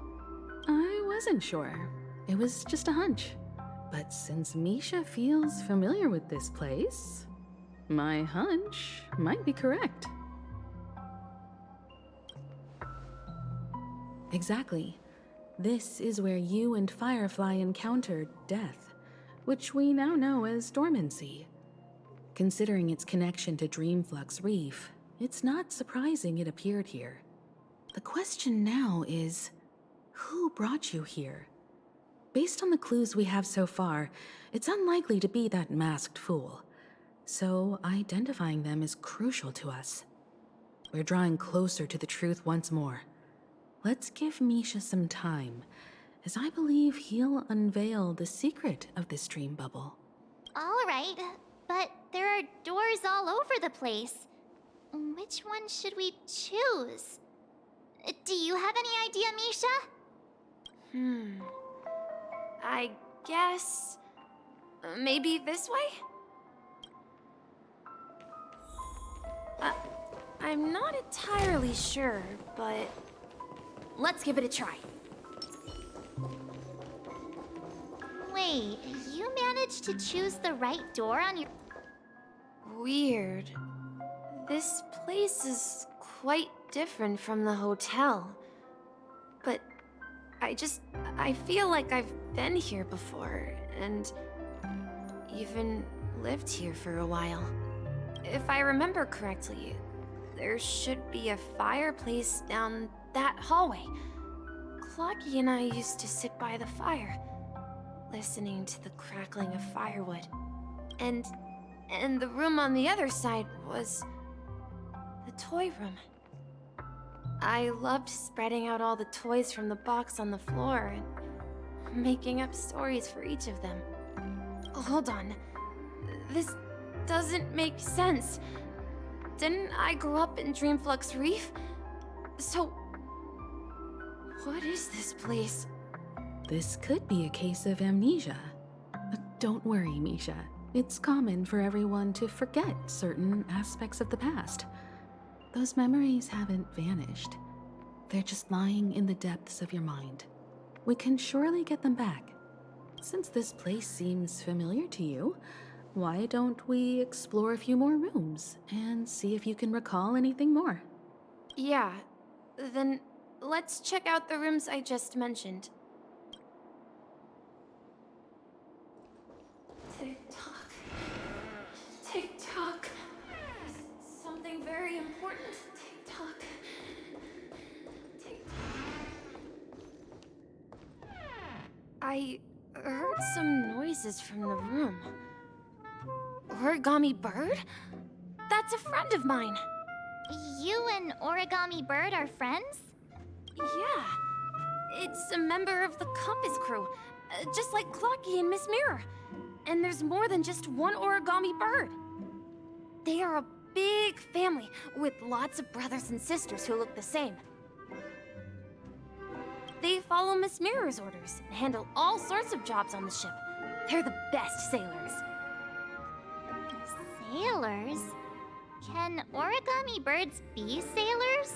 I wasn't sure. It was just a hunch. But since Misha feels familiar with this place, my hunch might be correct. Exactly. This is where you and Firefly encountered death, which we now know as dormancy. Considering its connection to Dreamflux Reef, it's not surprising it appeared here. The question now is, who brought you here? Based on the clues we have so far, it's unlikely to be that masked fool. So identifying them is crucial to us. We're drawing closer to the truth once more. Let's give Misha some time, as I believe he'll unveil the secret of this dream bubble. All right, but there are doors all over the place. Which one should we choose? Do you have any idea, Misha? I guess... maybe this way? I'm not entirely sure, but... let's give it a try. Wait, you managed to choose the right door on your... Weird. This place is quite different from the hotel. But I feel like I've been here before, and even lived here for a while. If I remember correctly, there should be a fireplace down that hallway. Clocky and I used to sit by the fire, listening to the crackling of firewood. And the room on the other side was the toy room. I loved spreading out all the toys from the box on the floor and making up stories for each of them. Hold on. This doesn't make sense. Didn't I grow up in Dreamflux Reef? So, what is this place? This could be a case of amnesia. But don't worry, Misha. It's common for everyone to forget certain aspects of the past. Those memories haven't vanished. They're just lying in the depths of your mind. We can surely get them back. Since this place seems familiar to you, why don't we explore a few more rooms and see if you can recall anything more? Yeah, then let's check out the rooms I just mentioned. Tick-tock. Tick-tock. Something very important. Tick-tock. Tick-tock. I heard some noises from the room. Origami Bird? That's a friend of mine. You and Origami Bird are friends? Yeah. It's a member of the Compass crew, just like Clocky and Miss Mirror. And there's more than just one Origami Bird. They are a big family with lots of brothers and sisters who look the same. They follow Miss Mirror's orders and handle all sorts of jobs on the ship. They're the best sailors. Sailors? Can Origami Birds be sailors?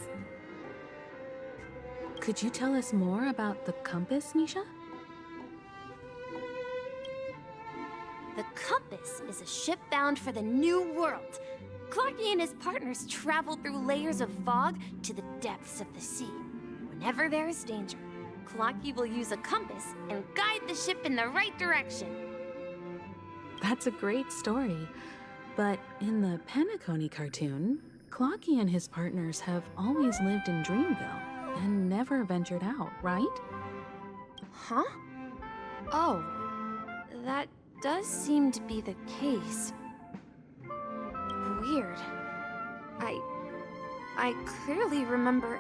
Could you tell us more about the compass, Misha? The Compass is a ship bound for the New World. Clocky and his partners travel through layers of fog to the depths of the sea. Whenever there is danger, Clocky will use a compass and guide the ship in the right direction. That's a great story. But in the Penacony cartoon, Clocky and his partners have always lived in Dreamville and never ventured out, right? Huh? Oh, that does seem to be the case. Weird. I clearly remember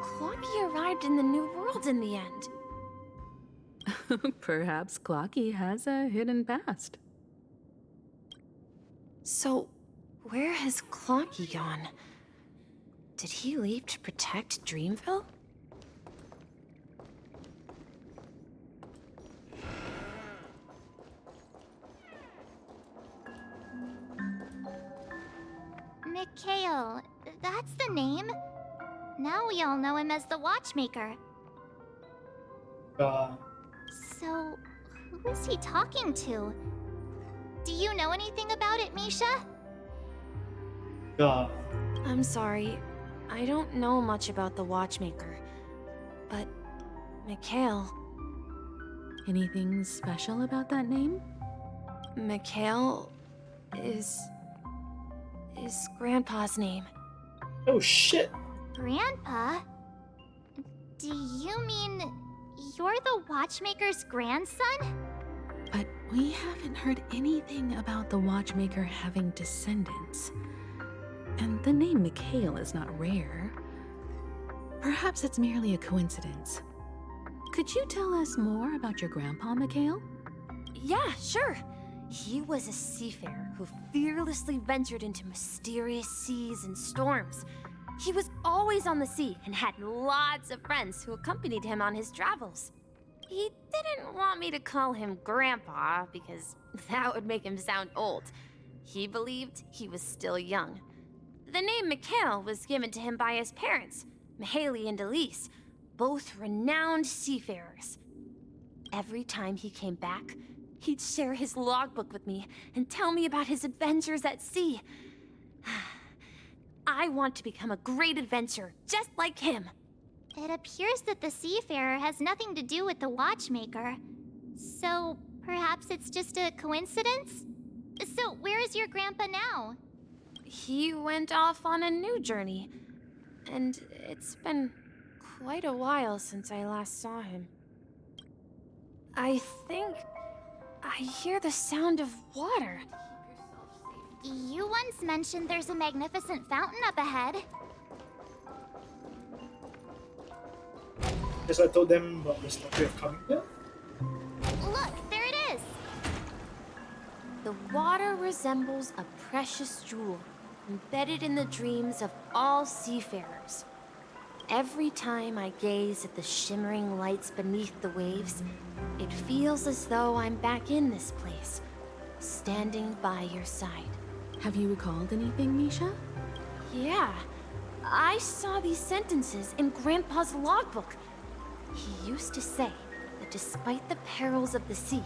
Clocky arrived in the New World in the end. Perhaps Clocky has a hidden past. So, where has Clocky gone? Did he leave to protect Dreamville? Mikhail, that's the name. Now we all know him as the Watchmaker. So, who is he talking to? Do you know anything about it, Misha? I'm sorry. I don't know much about the Watchmaker. But, Mikhail... Anything special about that name? Mikhail is Grandpa's name. Oh shit! Grandpa? Do you mean you're the Watchmaker's grandson? But we haven't heard anything about the Watchmaker having descendants. And the name Mikhail is not rare. Perhaps it's merely a coincidence. Could you tell us more about your grandpa, Mikhail? Yeah, sure. He was a seafarer who fearlessly ventured into mysterious seas and storms. He was always on the sea and had lots of friends who accompanied him on his travels. He didn't want me to call him Grandpa because that would make him sound old. He believed he was still young. The name Mikhail was given to him by his parents, Mihaly and Elise, both renowned seafarers. Every time he came back, he'd share his logbook with me and tell me about his adventures at sea. I want to become a great adventurer, just like him. It appears that the seafarer has nothing to do with the watchmaker. So, perhaps it's just a coincidence? So, where is your grandpa now? He went off on a new journey, and it's been quite a while since I last saw him. I think I hear the sound of water. You once mentioned there's a magnificent fountain up ahead. Yes, I told them about the story of coming here. Look, there it is! The water resembles a precious jewel, embedded in the dreams of all seafarers. Every time I gaze at the shimmering lights beneath the waves, it feels as though I'm back in this place, standing by your side. Have you recalled anything, Misha? Yeah, I saw these sentences in Grandpa's logbook. He used to say that despite the perils of the sea,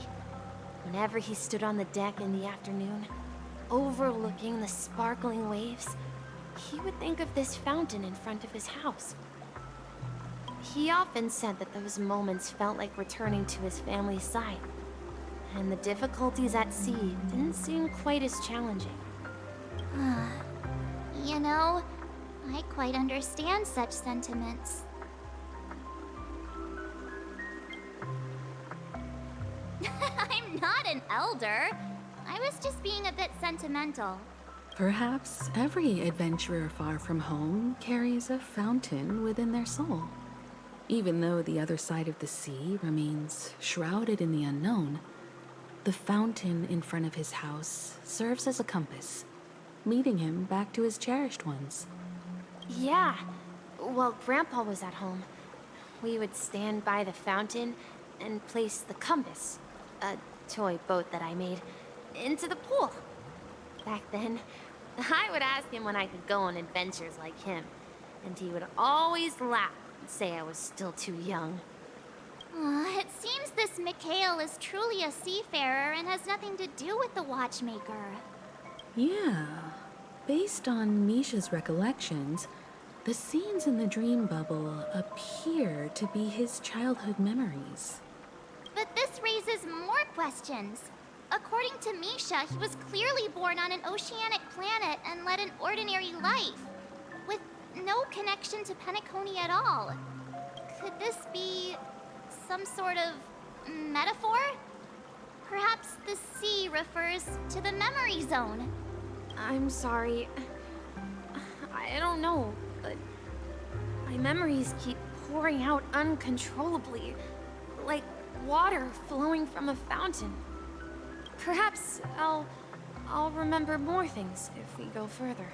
whenever he stood on the deck in the afternoon, overlooking the sparkling waves, he would think of this fountain in front of his house. He often said that those moments felt like returning to his family's side, and the difficulties at sea didn't seem quite as challenging. You know, I quite understand such sentiments. I'm not an elder. I was just being a bit sentimental. Perhaps every adventurer far from home carries a fountain within their soul. Even though the other side of the sea remains shrouded in the unknown, the fountain in front of his house serves as a compass, leading him back to his cherished ones. Yeah, while Grandpa was at home, we would stand by the fountain and place the compass, a toy boat that I made, into the pool. Back then, I would ask him when I could go on adventures like him, and he would always laugh and say I was still too young. It seems this Mikhail is truly a seafarer and has nothing to do with the watchmaker. Yeah. Based on Misha's recollections, the scenes in the dream bubble appear to be his childhood memories. But this raises more questions. According to Misha, he was clearly born on an oceanic planet and led an ordinary life, with no connection to Penacony at all. Could this be some sort of metaphor? Perhaps the sea refers to the memory zone. I'm sorry. I don't know, but my memories keep pouring out uncontrollably, like water flowing from a fountain. Perhaps I'll remember more things if we go further.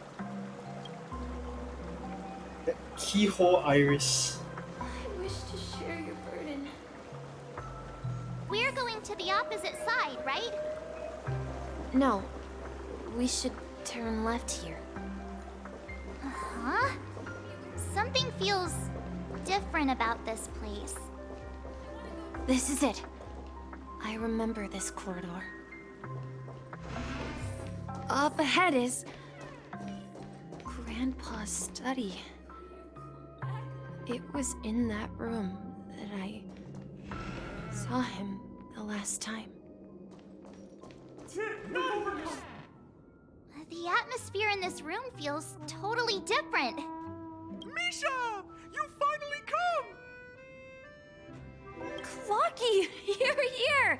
That keyhole iris. I wish to share your burden. We're going to the opposite side, right? No, we should turn left here. Huh? Something feels different about this place. This is it. I remember this corridor. Up ahead is Grandpa's study. It was in that room that I saw him the last time. The atmosphere in this room feels totally different. Misha! You finally come! Clocky! You're here!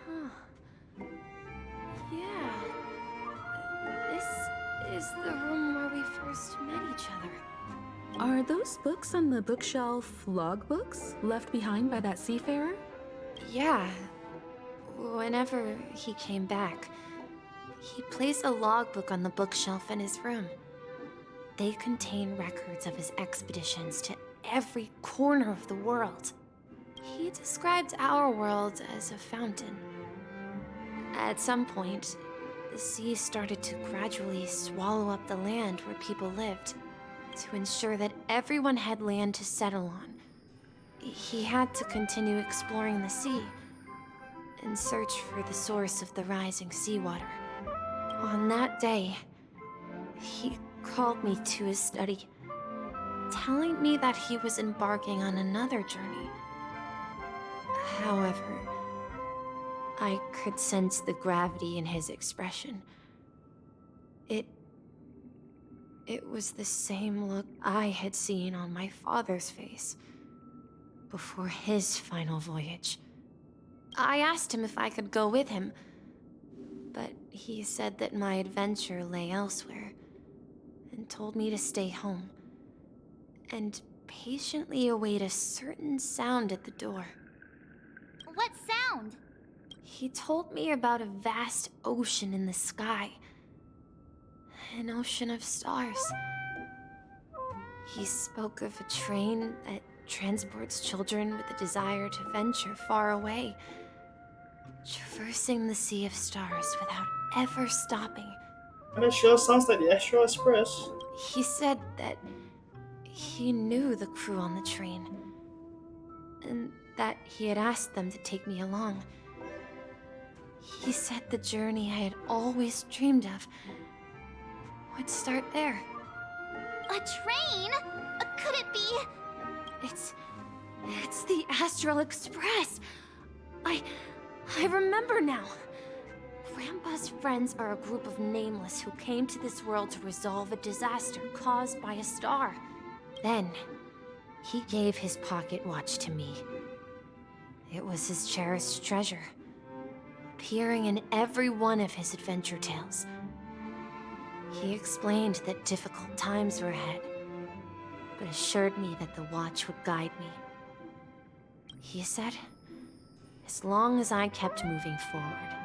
Huh. Yeah. This is the room where we first met each other. Are those books on the bookshelf logbooks left behind by that seafarer? Yeah. Whenever he came back, he placed a logbook on the bookshelf in his room. They contain records of his expeditions to every corner of the world. He described our world as a fountain. At some point, the sea started to gradually swallow up the land where people lived, to ensure that everyone had land to settle on. He had to continue exploring the sea and search for the source of the rising seawater. On that day, he called me to his study, telling me that he was embarking on another journey. However, I could sense the gravity in his expression. It was the same look I had seen on my father's face before his final voyage. I asked him if I could go with him, but he said that my adventure lay elsewhere and told me to stay home and patiently await a certain sound at the door. What sound? He told me about a vast ocean in the sky. An ocean of stars. He spoke of a train that transports children with a desire to venture far away, traversing the sea of stars without ever stopping. And it sure sounds like the Astral Express. He said that he knew the crew on the train, and that he had asked them to take me along. He said the journey I had always dreamed of would start there. A train? Could it be? It's the Astral Express. I remember now. Grandpa's friends are a group of nameless who came to this world to resolve a disaster caused by a star. Then, he gave his pocket watch to me. It was his cherished treasure, appearing in every one of his adventure tales. He explained that difficult times were ahead, but assured me that the watch would guide me. He said, as long as I kept moving forward,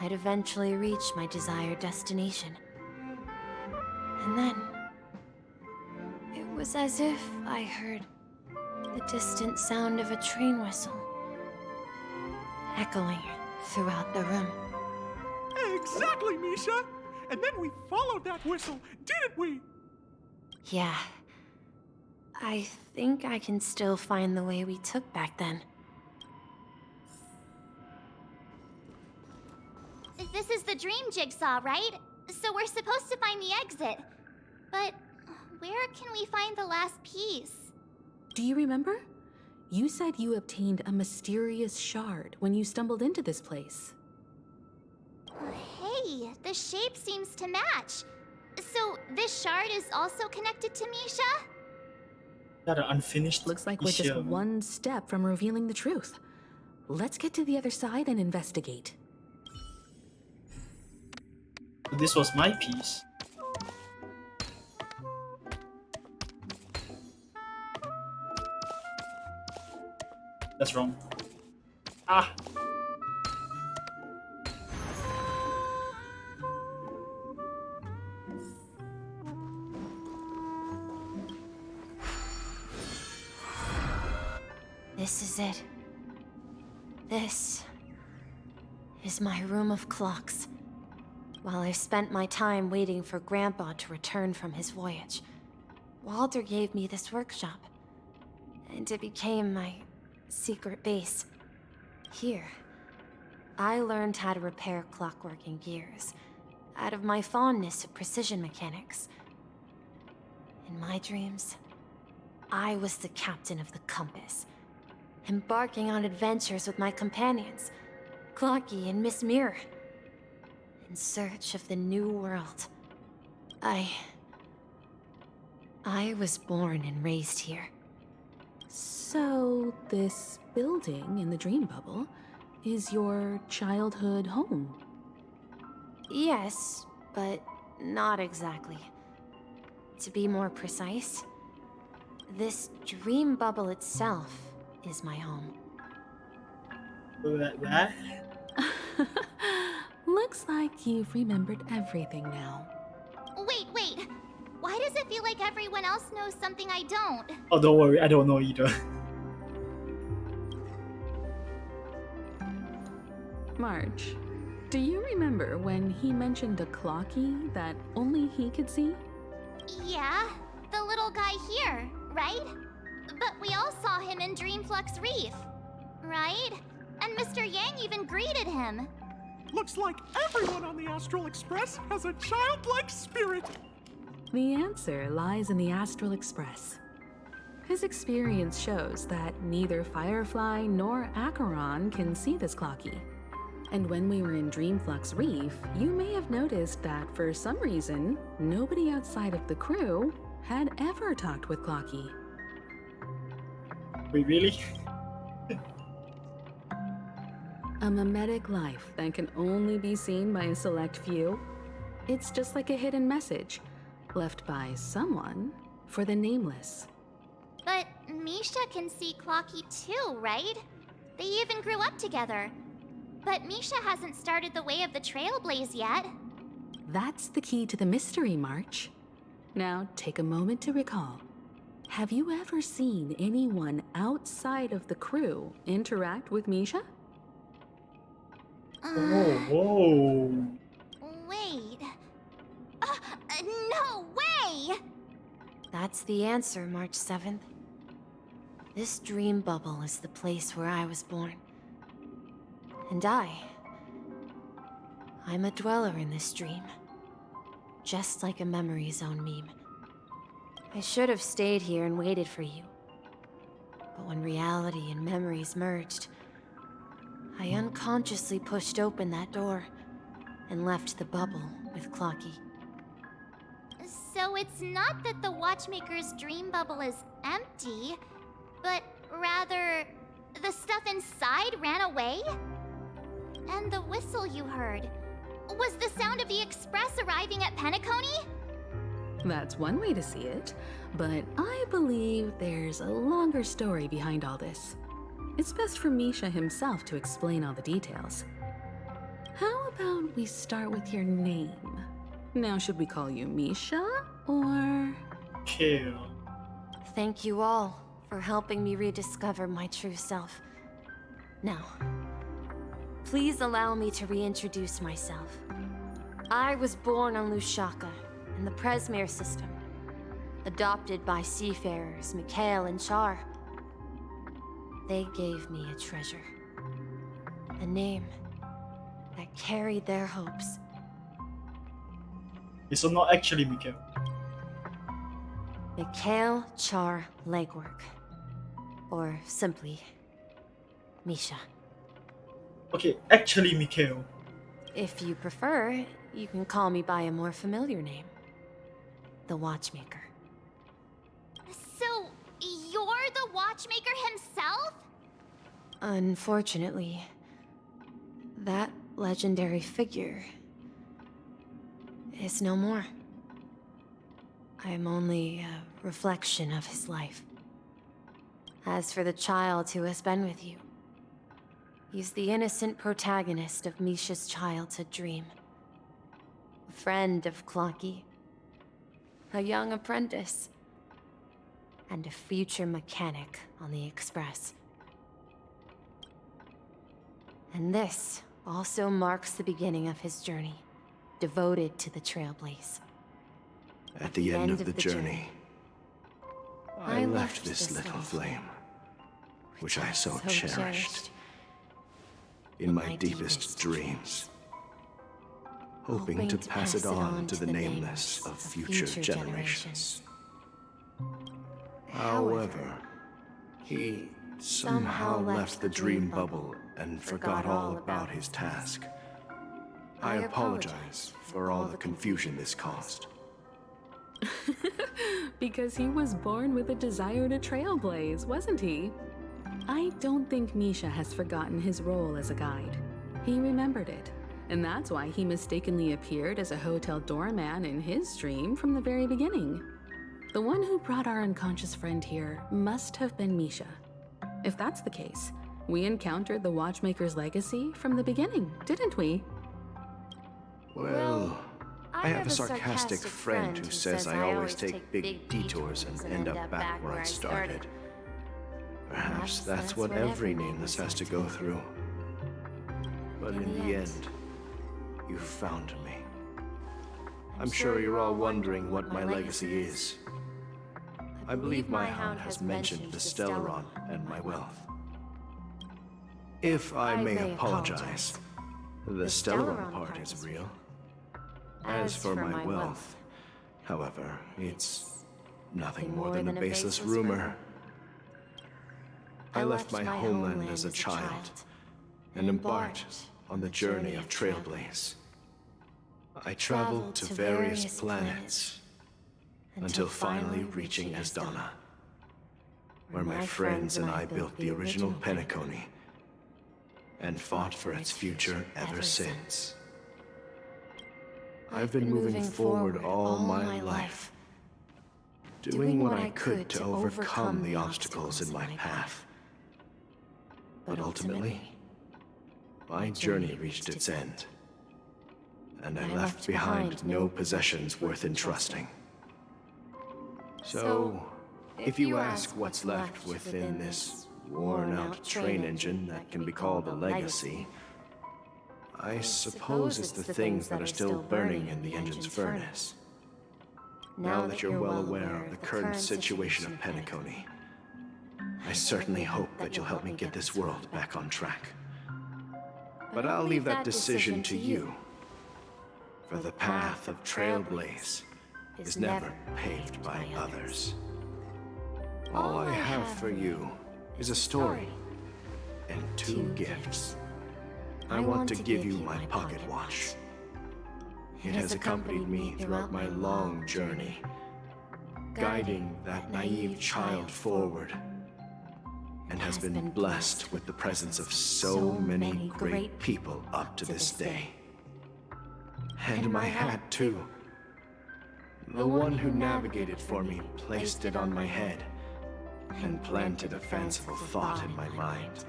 I'd eventually reach my desired destination. And then, it was as if I heard the distant sound of a train whistle, echoing throughout the room. Exactly, Misha! And then we followed that whistle, didn't we? Yeah. I think I can still find the way we took back then. This is the dream jigsaw, right? So we're supposed to find the exit. But where can we find the last piece? Do you remember? You said you obtained a mysterious shard when you stumbled into this place. Hey, the shape seems to match. So this shard is also connected to Misha? Got an unfinished. Looks like we're just one step from revealing the truth. Let's get to the other side and investigate. This was my piece. That's wrong. Ah! This is it. This is my room of clocks. While I spent my time waiting for Grandpa to return from his voyage, Walter gave me this workshop, and it became my secret base. Here, I learned how to repair clockwork and gears, out of my fondness of precision mechanics. In my dreams, I was the captain of the compass, embarking on adventures with my companions, Clocky and Miss Mirror, in search of the new world. I was born and raised here. So, this building in the dream bubble is your childhood home? Yes, but not exactly. To be more precise, this dream bubble itself is my home. What? Looks like you've remembered everything now. Wait. Why does it feel like everyone else knows something I don't? Oh, don't worry, I don't know either. March, do you remember when he mentioned a clocky that only he could see? Yeah, the little guy here, right? But we all saw him in Dreamflux Reef, right? And Mr. Yang even greeted him. Looks like everyone on the Astral Express has a childlike spirit. The answer lies in the Astral Express. His experience shows that neither Firefly nor Acheron can see this Clocky. And when we were in Dreamflux Reef, you may have noticed that for some reason, nobody outside of the crew had ever talked with Clocky. Wait, really? A mimetic life that can only be seen by a select few? It's just like a hidden message, left by someone for the nameless. But Misha can see Clocky too, right? They even grew up together. But Misha hasn't started the way of the Trailblaze yet. That's the key to the mystery, March. Now, take a moment to recall. Have you ever seen anyone outside of the crew interact with Misha? Whoa. Wait. No way! That's the answer, March 7th. This dream bubble is the place where I was born. And I'm a dweller in this dream. Just like a Memory Zone meme. I should have stayed here and waited for you. But when reality and memories merged, I unconsciously pushed open that door and left the bubble with Clocky. So it's not that the Watchmaker's dream bubble is empty, but rather the stuff inside ran away? And the whistle you heard, was the sound of the Express arriving at Penacony? That's one way to see it, but I believe there's a longer story behind all this. It's best for Misha himself to explain all the details. How about we start with your name? Now, should we call you Misha, or... Kill. Thank you all for helping me rediscover my true self. Now, please allow me to reintroduce myself. I was born on Lushaka, in the Presmere system, adopted by seafarers Mikhail and Char. They gave me a treasure, a name that carried their hopes. So not actually Mikhail. Mikhail Char Legwork, or simply Misha. Okay, actually Mikhail. If you prefer, you can call me by a more familiar name. The Watchmaker. So, you're the Watchmaker himself? Unfortunately, that legendary figure is no more. I'm only a reflection of his life. As for the child who has been with you, he's the innocent protagonist of Misha's childhood dream. A friend of Clocky, a young apprentice, and a future mechanic on the Express. And this also marks the beginning of his journey, devoted to the Trailblaze. At the end of the journey, I left this little flame, which I so cherished, in my deepest dreams, hoping to pass it on to the nameless of future generations. However, he somehow left the dream bubble and forgot all about his task. I apologize for all the confusion this caused. Because he was born with a desire to trailblaze, wasn't he? I don't think Misha has forgotten his role as a guide. He remembered it, and that's why he mistakenly appeared as a hotel doorman in his dream from the very beginning. The one who brought our unconscious friend here must have been Misha. If that's the case, we encountered the Watchmaker's legacy from the beginning, didn't we? Well, I have a sarcastic friend who says I always take big detours and end up back where I started. Perhaps that's what every nameless has to go through. But in the end, you found me. I'm sure you're all wondering what my legacy is. I believe my hound has mentioned the Stellaron and my wealth. If I may apologize, the Stellaron part is real. As for my wealth, However, it's nothing more than a baseless rumor. I left my homeland as a child and embarked on the journey of Trailblaze. I traveled to various planets until finally reaching Esdana, where my friends and I built the original Penacony and fought for its future ever since. I've been moving forward all my life, doing what I could to overcome the obstacles in my path. But ultimately, my journey reached its end, and I left behind no possessions worth entrusting. So, if you ask what's left within this worn-out train engine that can be called a legacy, I suppose it's the things that are still burning in the engine's furnace. Now that you're well aware of the current situation of Penacony, I certainly hope that you'll help me get this world back on track. But I'll leave that decision to you, for the path of Trailblaze is never paved by others. All I have for you is a story and 2 gifts. I want to give you my pocket watch. It has accompanied me throughout my long journey, guiding that naive child forward, and has been blessed with the presence of so many great people up to this day. And my hat, too. The one who navigated for me placed it on my head and planted a fanciful thought in my mind.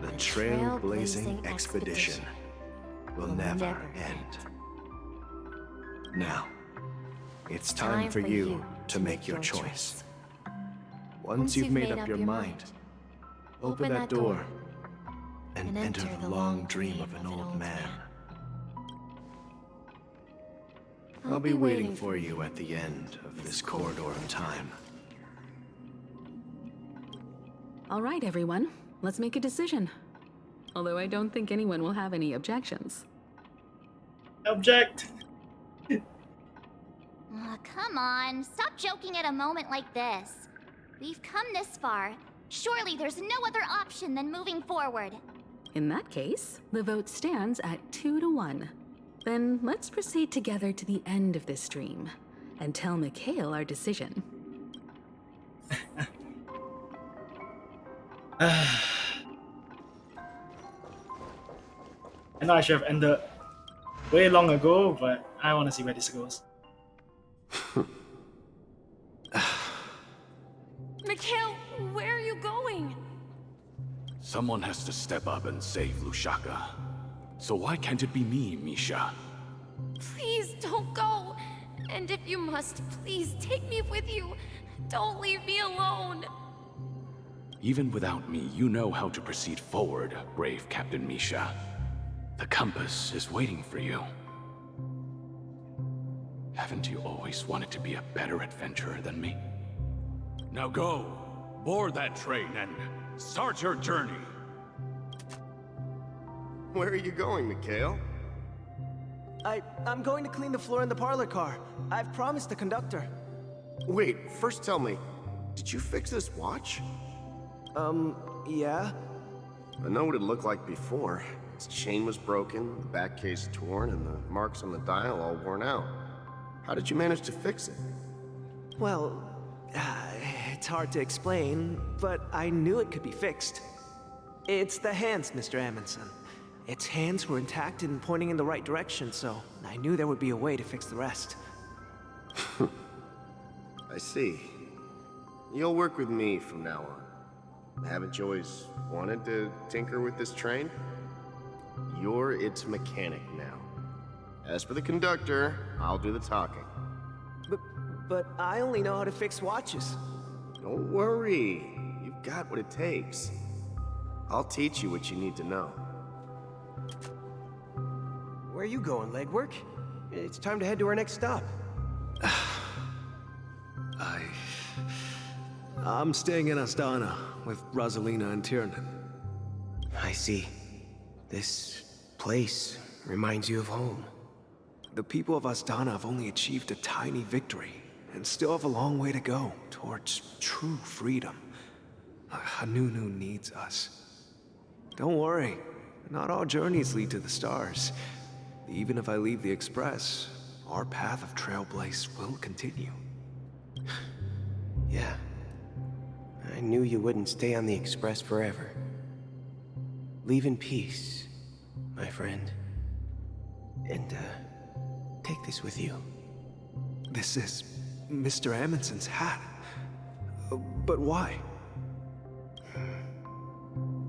The trailblazing expedition will never end. Now, it's time for you to make your choice. Once you've made up your mind, open that door and enter the long dream of an old man. I'll be waiting for you at the end of this corridor of time. All right, everyone. Let's make a decision. Although I don't think anyone will have any objections. Object! Come on, stop joking at a moment like this. We've come this far. Surely there's no other option than moving forward. In that case, the vote stands at 2-1. Then let's proceed together to the end of this dream and tell Mikhail our decision. I know I should have ended way long ago, but I want to see where this goes. Mikhail, where are you going? Someone has to step up and save Lushaka. So why can't it be me, Misha? Please don't go. And if you must, please take me with you. Don't leave me alone. Even without me, you know how to proceed forward, brave Captain Misha. The compass is waiting for you. Haven't you always wanted to be a better adventurer than me? Now go, board that train and start your journey. Where are you going, Mikhail? I'm going to clean the floor in the parlor car. I've promised the conductor. Wait, first tell me, did you fix this watch? Yeah? I know what it looked like before. Its chain was broken, the back case torn, and the marks on the dial all worn out. How did you manage to fix it? Well, it's hard to explain, but I knew it could be fixed. It's the hands, Mr. Amundsen. Its hands were intact and pointing in the right direction, so I knew there would be a way to fix the rest. I see. You'll work with me from now on. Haven't you always wanted to tinker with this train? You're its mechanic now. As for the conductor, I'll do the talking. But I only know how to fix watches. Don't worry. You've got what it takes. I'll teach you what you need to know. Where are you going, legwork? It's time to head to our next stop. I'm staying in Astana with Rosalina and Tiernan. I see. This place reminds you of home. The people of Astana have only achieved a tiny victory, and still have a long way to go towards true freedom. Hanunu needs us. Don't worry, not all journeys lead to the stars. Even if I leave the Express, our path of Trailblaze will continue. Yeah. I knew you wouldn't stay on the Express forever. Leave in peace, my friend. And, take this with you. This is Mr. Amundsen's hat. But why?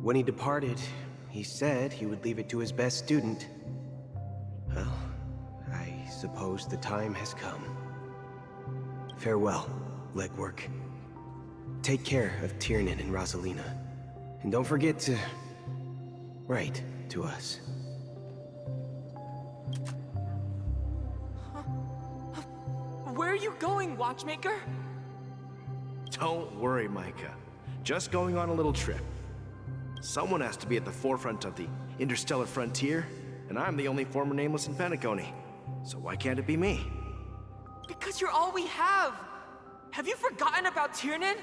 When he departed, he said he would leave it to his best student. Well, I suppose the time has come. Farewell, legwork. Take care of Tiernan and Rosalina. And don't forget to write to us. Where are you going, Watchmaker? Don't worry, Micah. Just going on a little trip. Someone has to be at the forefront of the interstellar frontier, and I'm the only former Nameless in Penacony. So why can't it be me? Because you're all we have! Have you forgotten about Tiernan?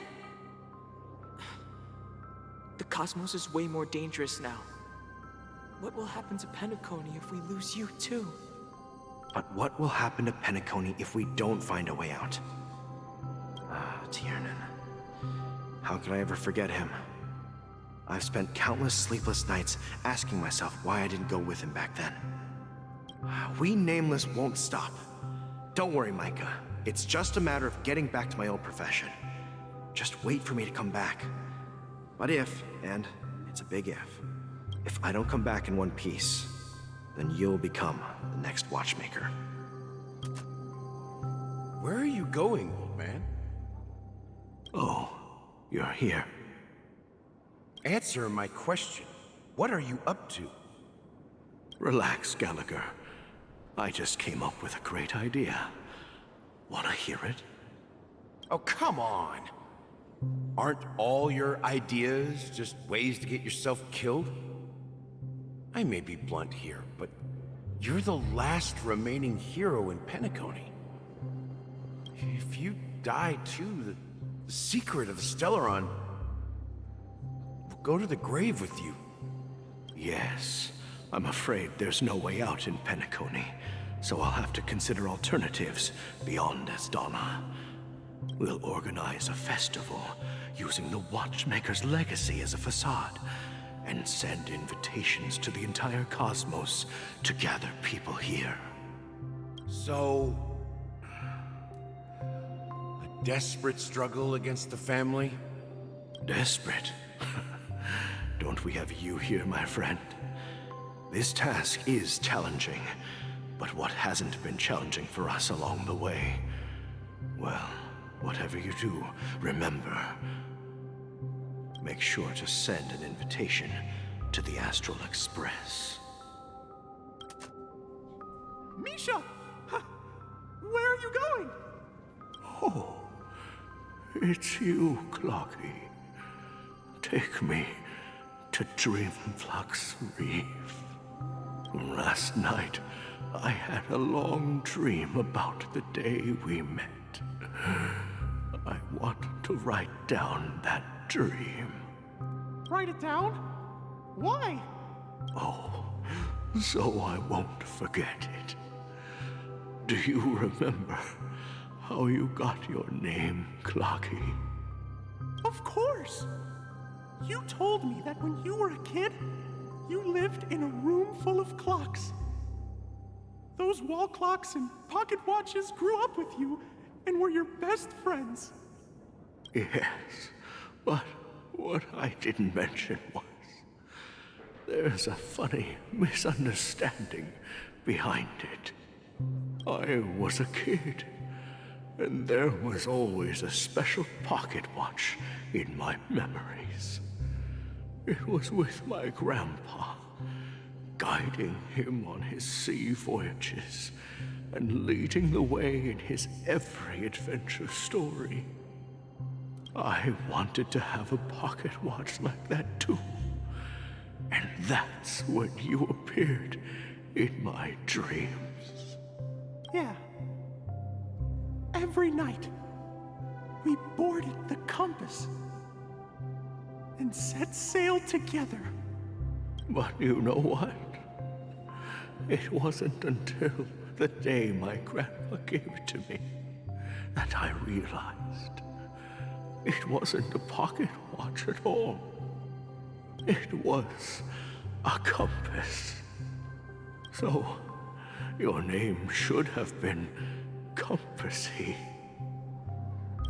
The cosmos is way more dangerous now. What will happen to Penacony if we lose you too? But what will happen to Penacony if we don't find a way out? Ah, Tiernan. How could I ever forget him? I've spent countless sleepless nights asking myself why I didn't go with him back then. We Nameless won't stop. Don't worry, Micah. It's just a matter of getting back to my old profession. Just wait for me to come back. But if, and it's a big if I don't come back in one piece, then you'll become the next Watchmaker. Where are you going, old man? Oh, you're here. Answer my question. What are you up to? Relax, Gallagher. I just came up with a great idea. Wanna hear it? Oh, come on. Aren't all your ideas just ways to get yourself killed? I may be blunt here, but you're the last remaining hero in Penacony. If you die too, the secret of the Stellaron will go to the grave with you. Yes, I'm afraid there's no way out in Penacony, so I'll have to consider alternatives beyond Astana. We'll organize a festival using the Watchmaker's legacy as a facade, and send invitations to the entire cosmos to gather people here. So, a desperate struggle against the family? Desperate? Don't we have you here, my friend? This task is challenging, but what hasn't been challenging for us along the way? Well, whatever you do, remember, make sure to send an invitation to the Astral Express. Misha! Where are you going? Oh, it's you, Clocky. Take me to Dreamflux Reef. Last night, I had a long dream about the day we met. I want to write down that dream. Write it down? Why? Oh, so I won't forget it. Do you remember how you got your name, Clocky? Of course! You told me that when you were a kid, you lived in a room full of clocks. Those wall clocks and pocket watches grew up with you and were your best friends. Yes, but what I didn't mention was there's a funny misunderstanding behind it. I was a kid, and there was always a special pocket watch in my memories. It was with my grandpa, guiding him on his sea voyages and leading the way in his every adventure story. I wanted to have a pocket watch like that too. And that's when you appeared in my dreams. Yeah. Every night, we boarded the compass and set sail together. But you know what? It wasn't until the day my grandpa gave it to me that I realized it wasn't a pocket watch at all. It was a compass. So, your name should have been Compassy.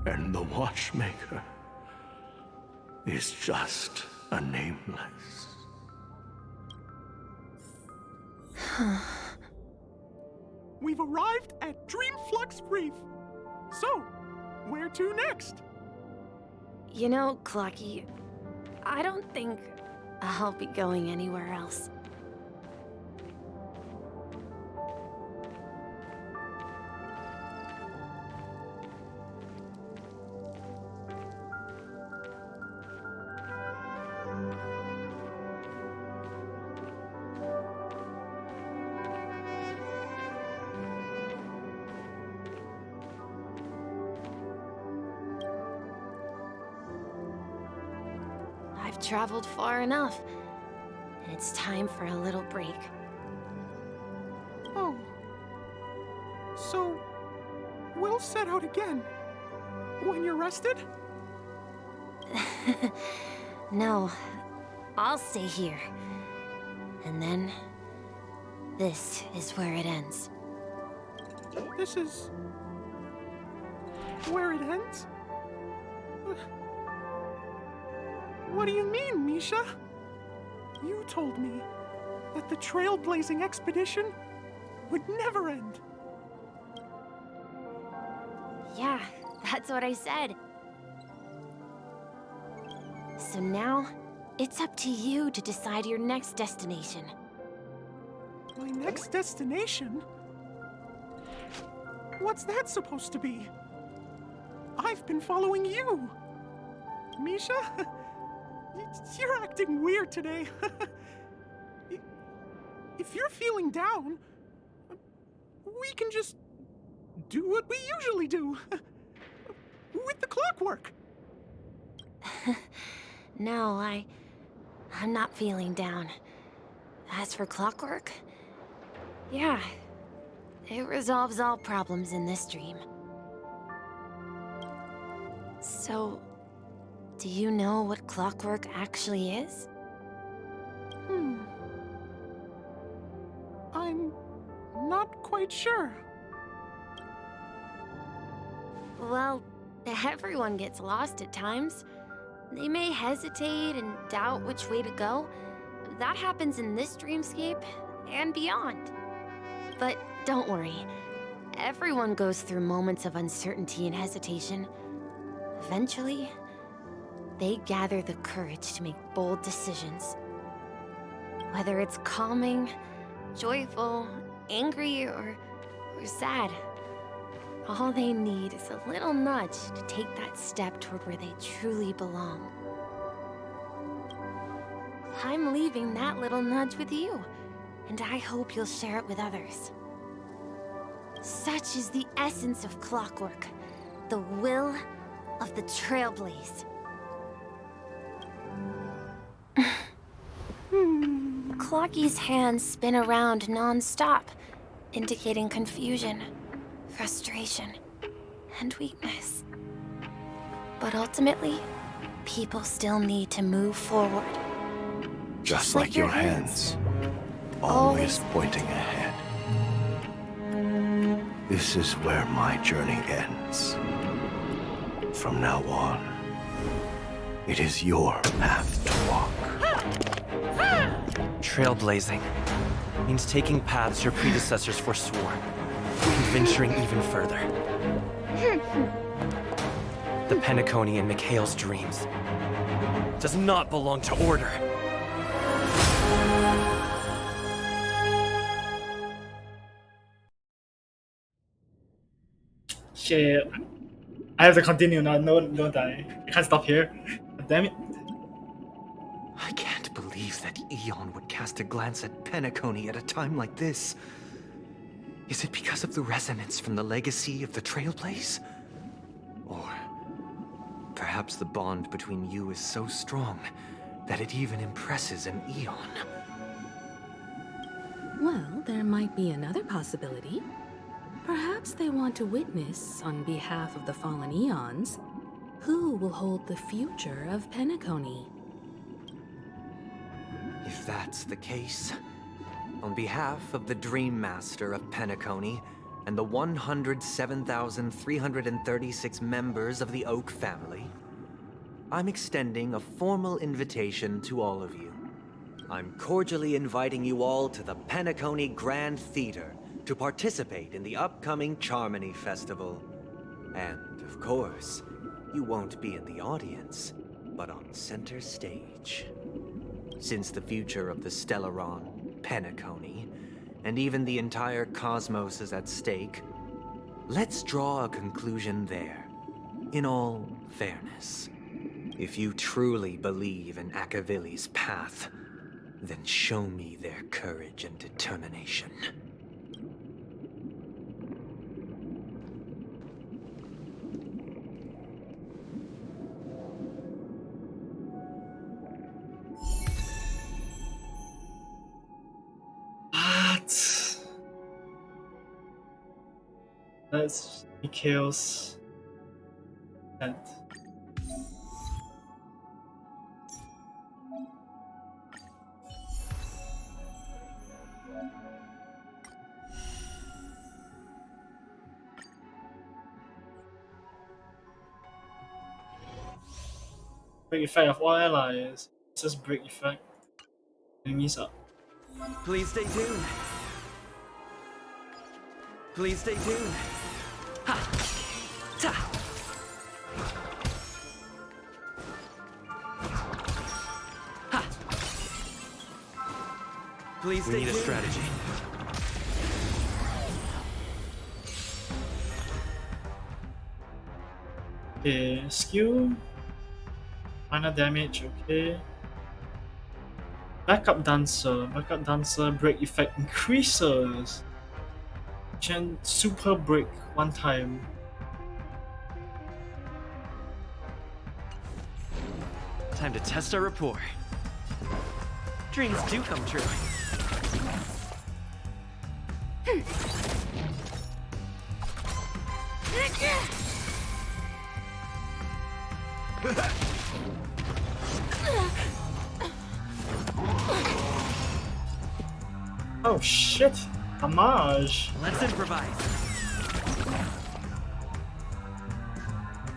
And the watchmaker is just a nameless. We've arrived at Dreamflux Reef. So, where to next? You know, Clocky, I don't think I'll be going anywhere else. I've traveled far enough. It's time for a little break. Oh. So, we'll set out again. When you're rested? No, I'll stay here. And then, this is where it ends. This is... where it ends? What do you mean, Misha? You told me that the trailblazing expedition would never end. Yeah, that's what I said. So now, it's up to you to decide your next destination. My next destination? What's that supposed to be? I've been following you. Misha? You're acting weird today. If you're feeling down, we can just do what we usually do. With the clockwork. No, I'm not feeling down. As for clockwork, yeah, it resolves all problems in this dream. So, do you know what clockwork actually is? I'm not quite sure. Well, everyone gets lost at times. They may hesitate and doubt which way to go. That happens in this dreamscape and beyond. But don't worry. Everyone goes through moments of uncertainty and hesitation. Eventually, they gather the courage to make bold decisions. Whether it's calming, joyful, angry, or sad, all they need is a little nudge to take that step toward where they truly belong. I'm leaving that little nudge with you, and I hope you'll share it with others. Such is the essence of clockwork, the will of the Trailblaze. Clocky's hands spin around non-stop, indicating confusion, frustration, and weakness. But ultimately, people still need to move forward. Just like your hands, always pointing ahead. This is where my journey ends. From now on, it is your path to walk. Trailblazing means taking paths your predecessors forswore, and venturing even further. The Penacony in Mikhail's dreams does not belong to Order. Shit. I have to continue now. No, don't die. I can't stop here. Damn it. I can't believe that Eon would cast a glance at Penacony at a time like this. Is it because of the resonance from the legacy of the Trailblaze? Or perhaps the bond between you is so strong that it even impresses an Eon? Well, there might be another possibility. Perhaps they want to witness, on behalf of the fallen Eons, who will hold the future of Penacony. If that's the case, on behalf of the Dream Master of Penacony and the 107,336 members of the Oak family, I'm extending a formal invitation to all of you. I'm cordially inviting you all to the Penacony Grand Theater to participate in the upcoming Charmony Festival. And, of course, you won't be in the audience, but on center stage. Since the future of the Stellaron, Penacony, and even the entire cosmos is at stake, let's draw a conclusion there, in all fairness. If you truly believe in Akavili's path, then show me their courage and determination. What? That's Mikhail's tent. Break effect of all allies. It's just break effect. Enemies up. Please stay tuned. Please stay tuned. Ha! Ta! Ha! Please stay tuned. We need a strategy. Okay, skill. Minor damage, okay. Backup dancer. Backup dancer break effect increases. Can super break one time. Time to test our rapport. Dreams do come true. Oh shit! Homage! Let's improvise.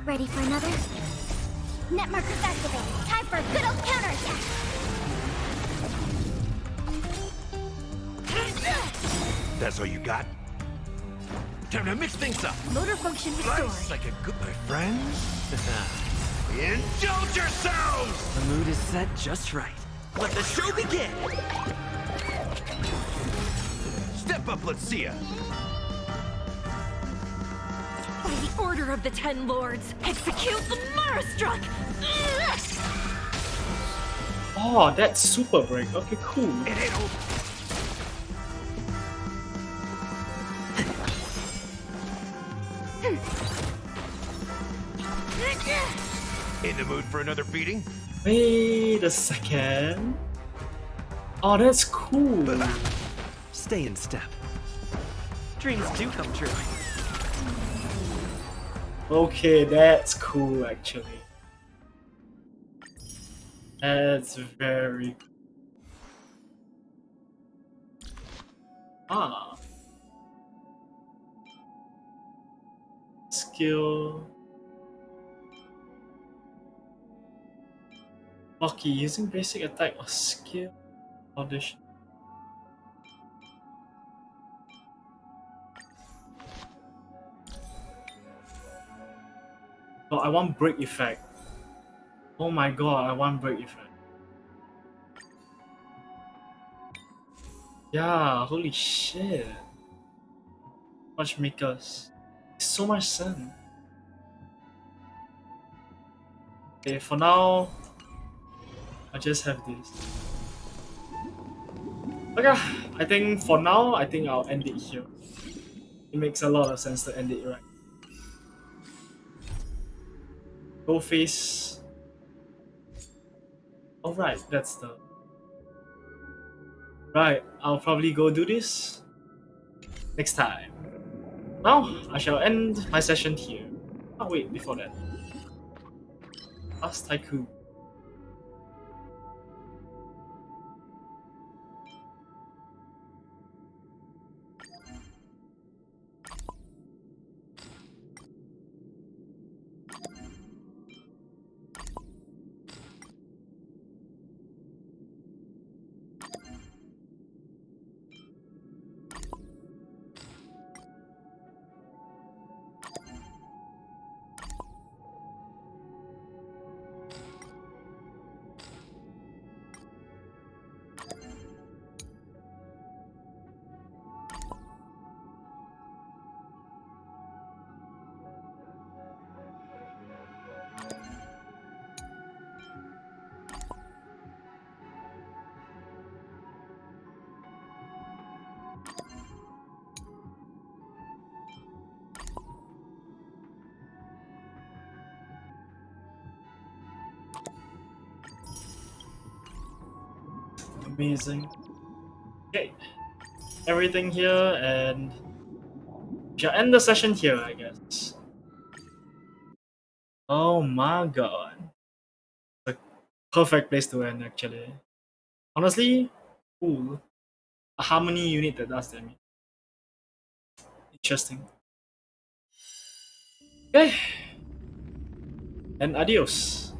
Ready for another? Net markers activated. Time for a good old counterattack. That's all you got? Time to mix things up. Motor function restored. Life's like a good, my friends. Indulge yourselves! The mood is set just right. Let the show begin! Step up, let's see ya. By the order of the Ten Lords, execute the Marastruck! Oh, that's super break. Okay, cool. It ain't over. In the mood for another beating? Wait a second. Oh, that's cool. Stay in step. Dreams do come true. Okay, that's cool actually. That's very cool. Ah. Skill. Lucky, using basic attack or skill. Audition. Oh, I want break effect. Oh my god, I want break effect. Yeah, holy shit. Watchmakers. So much sun. Okay, for now, I just have this. Okay, I think for now, I'll end it here. It makes a lot of sense to end it right. Go face. Alright, that's the... Right, I'll probably go do this next time. Now, I shall end my session here. Oh wait, before that. Last Tycoon. Amazing. Okay, everything here, and shall end the session here, I guess. Oh my god. The perfect place to end, actually. Honestly, cool. A harmony unit that does damage. Interesting. Okay. And adios.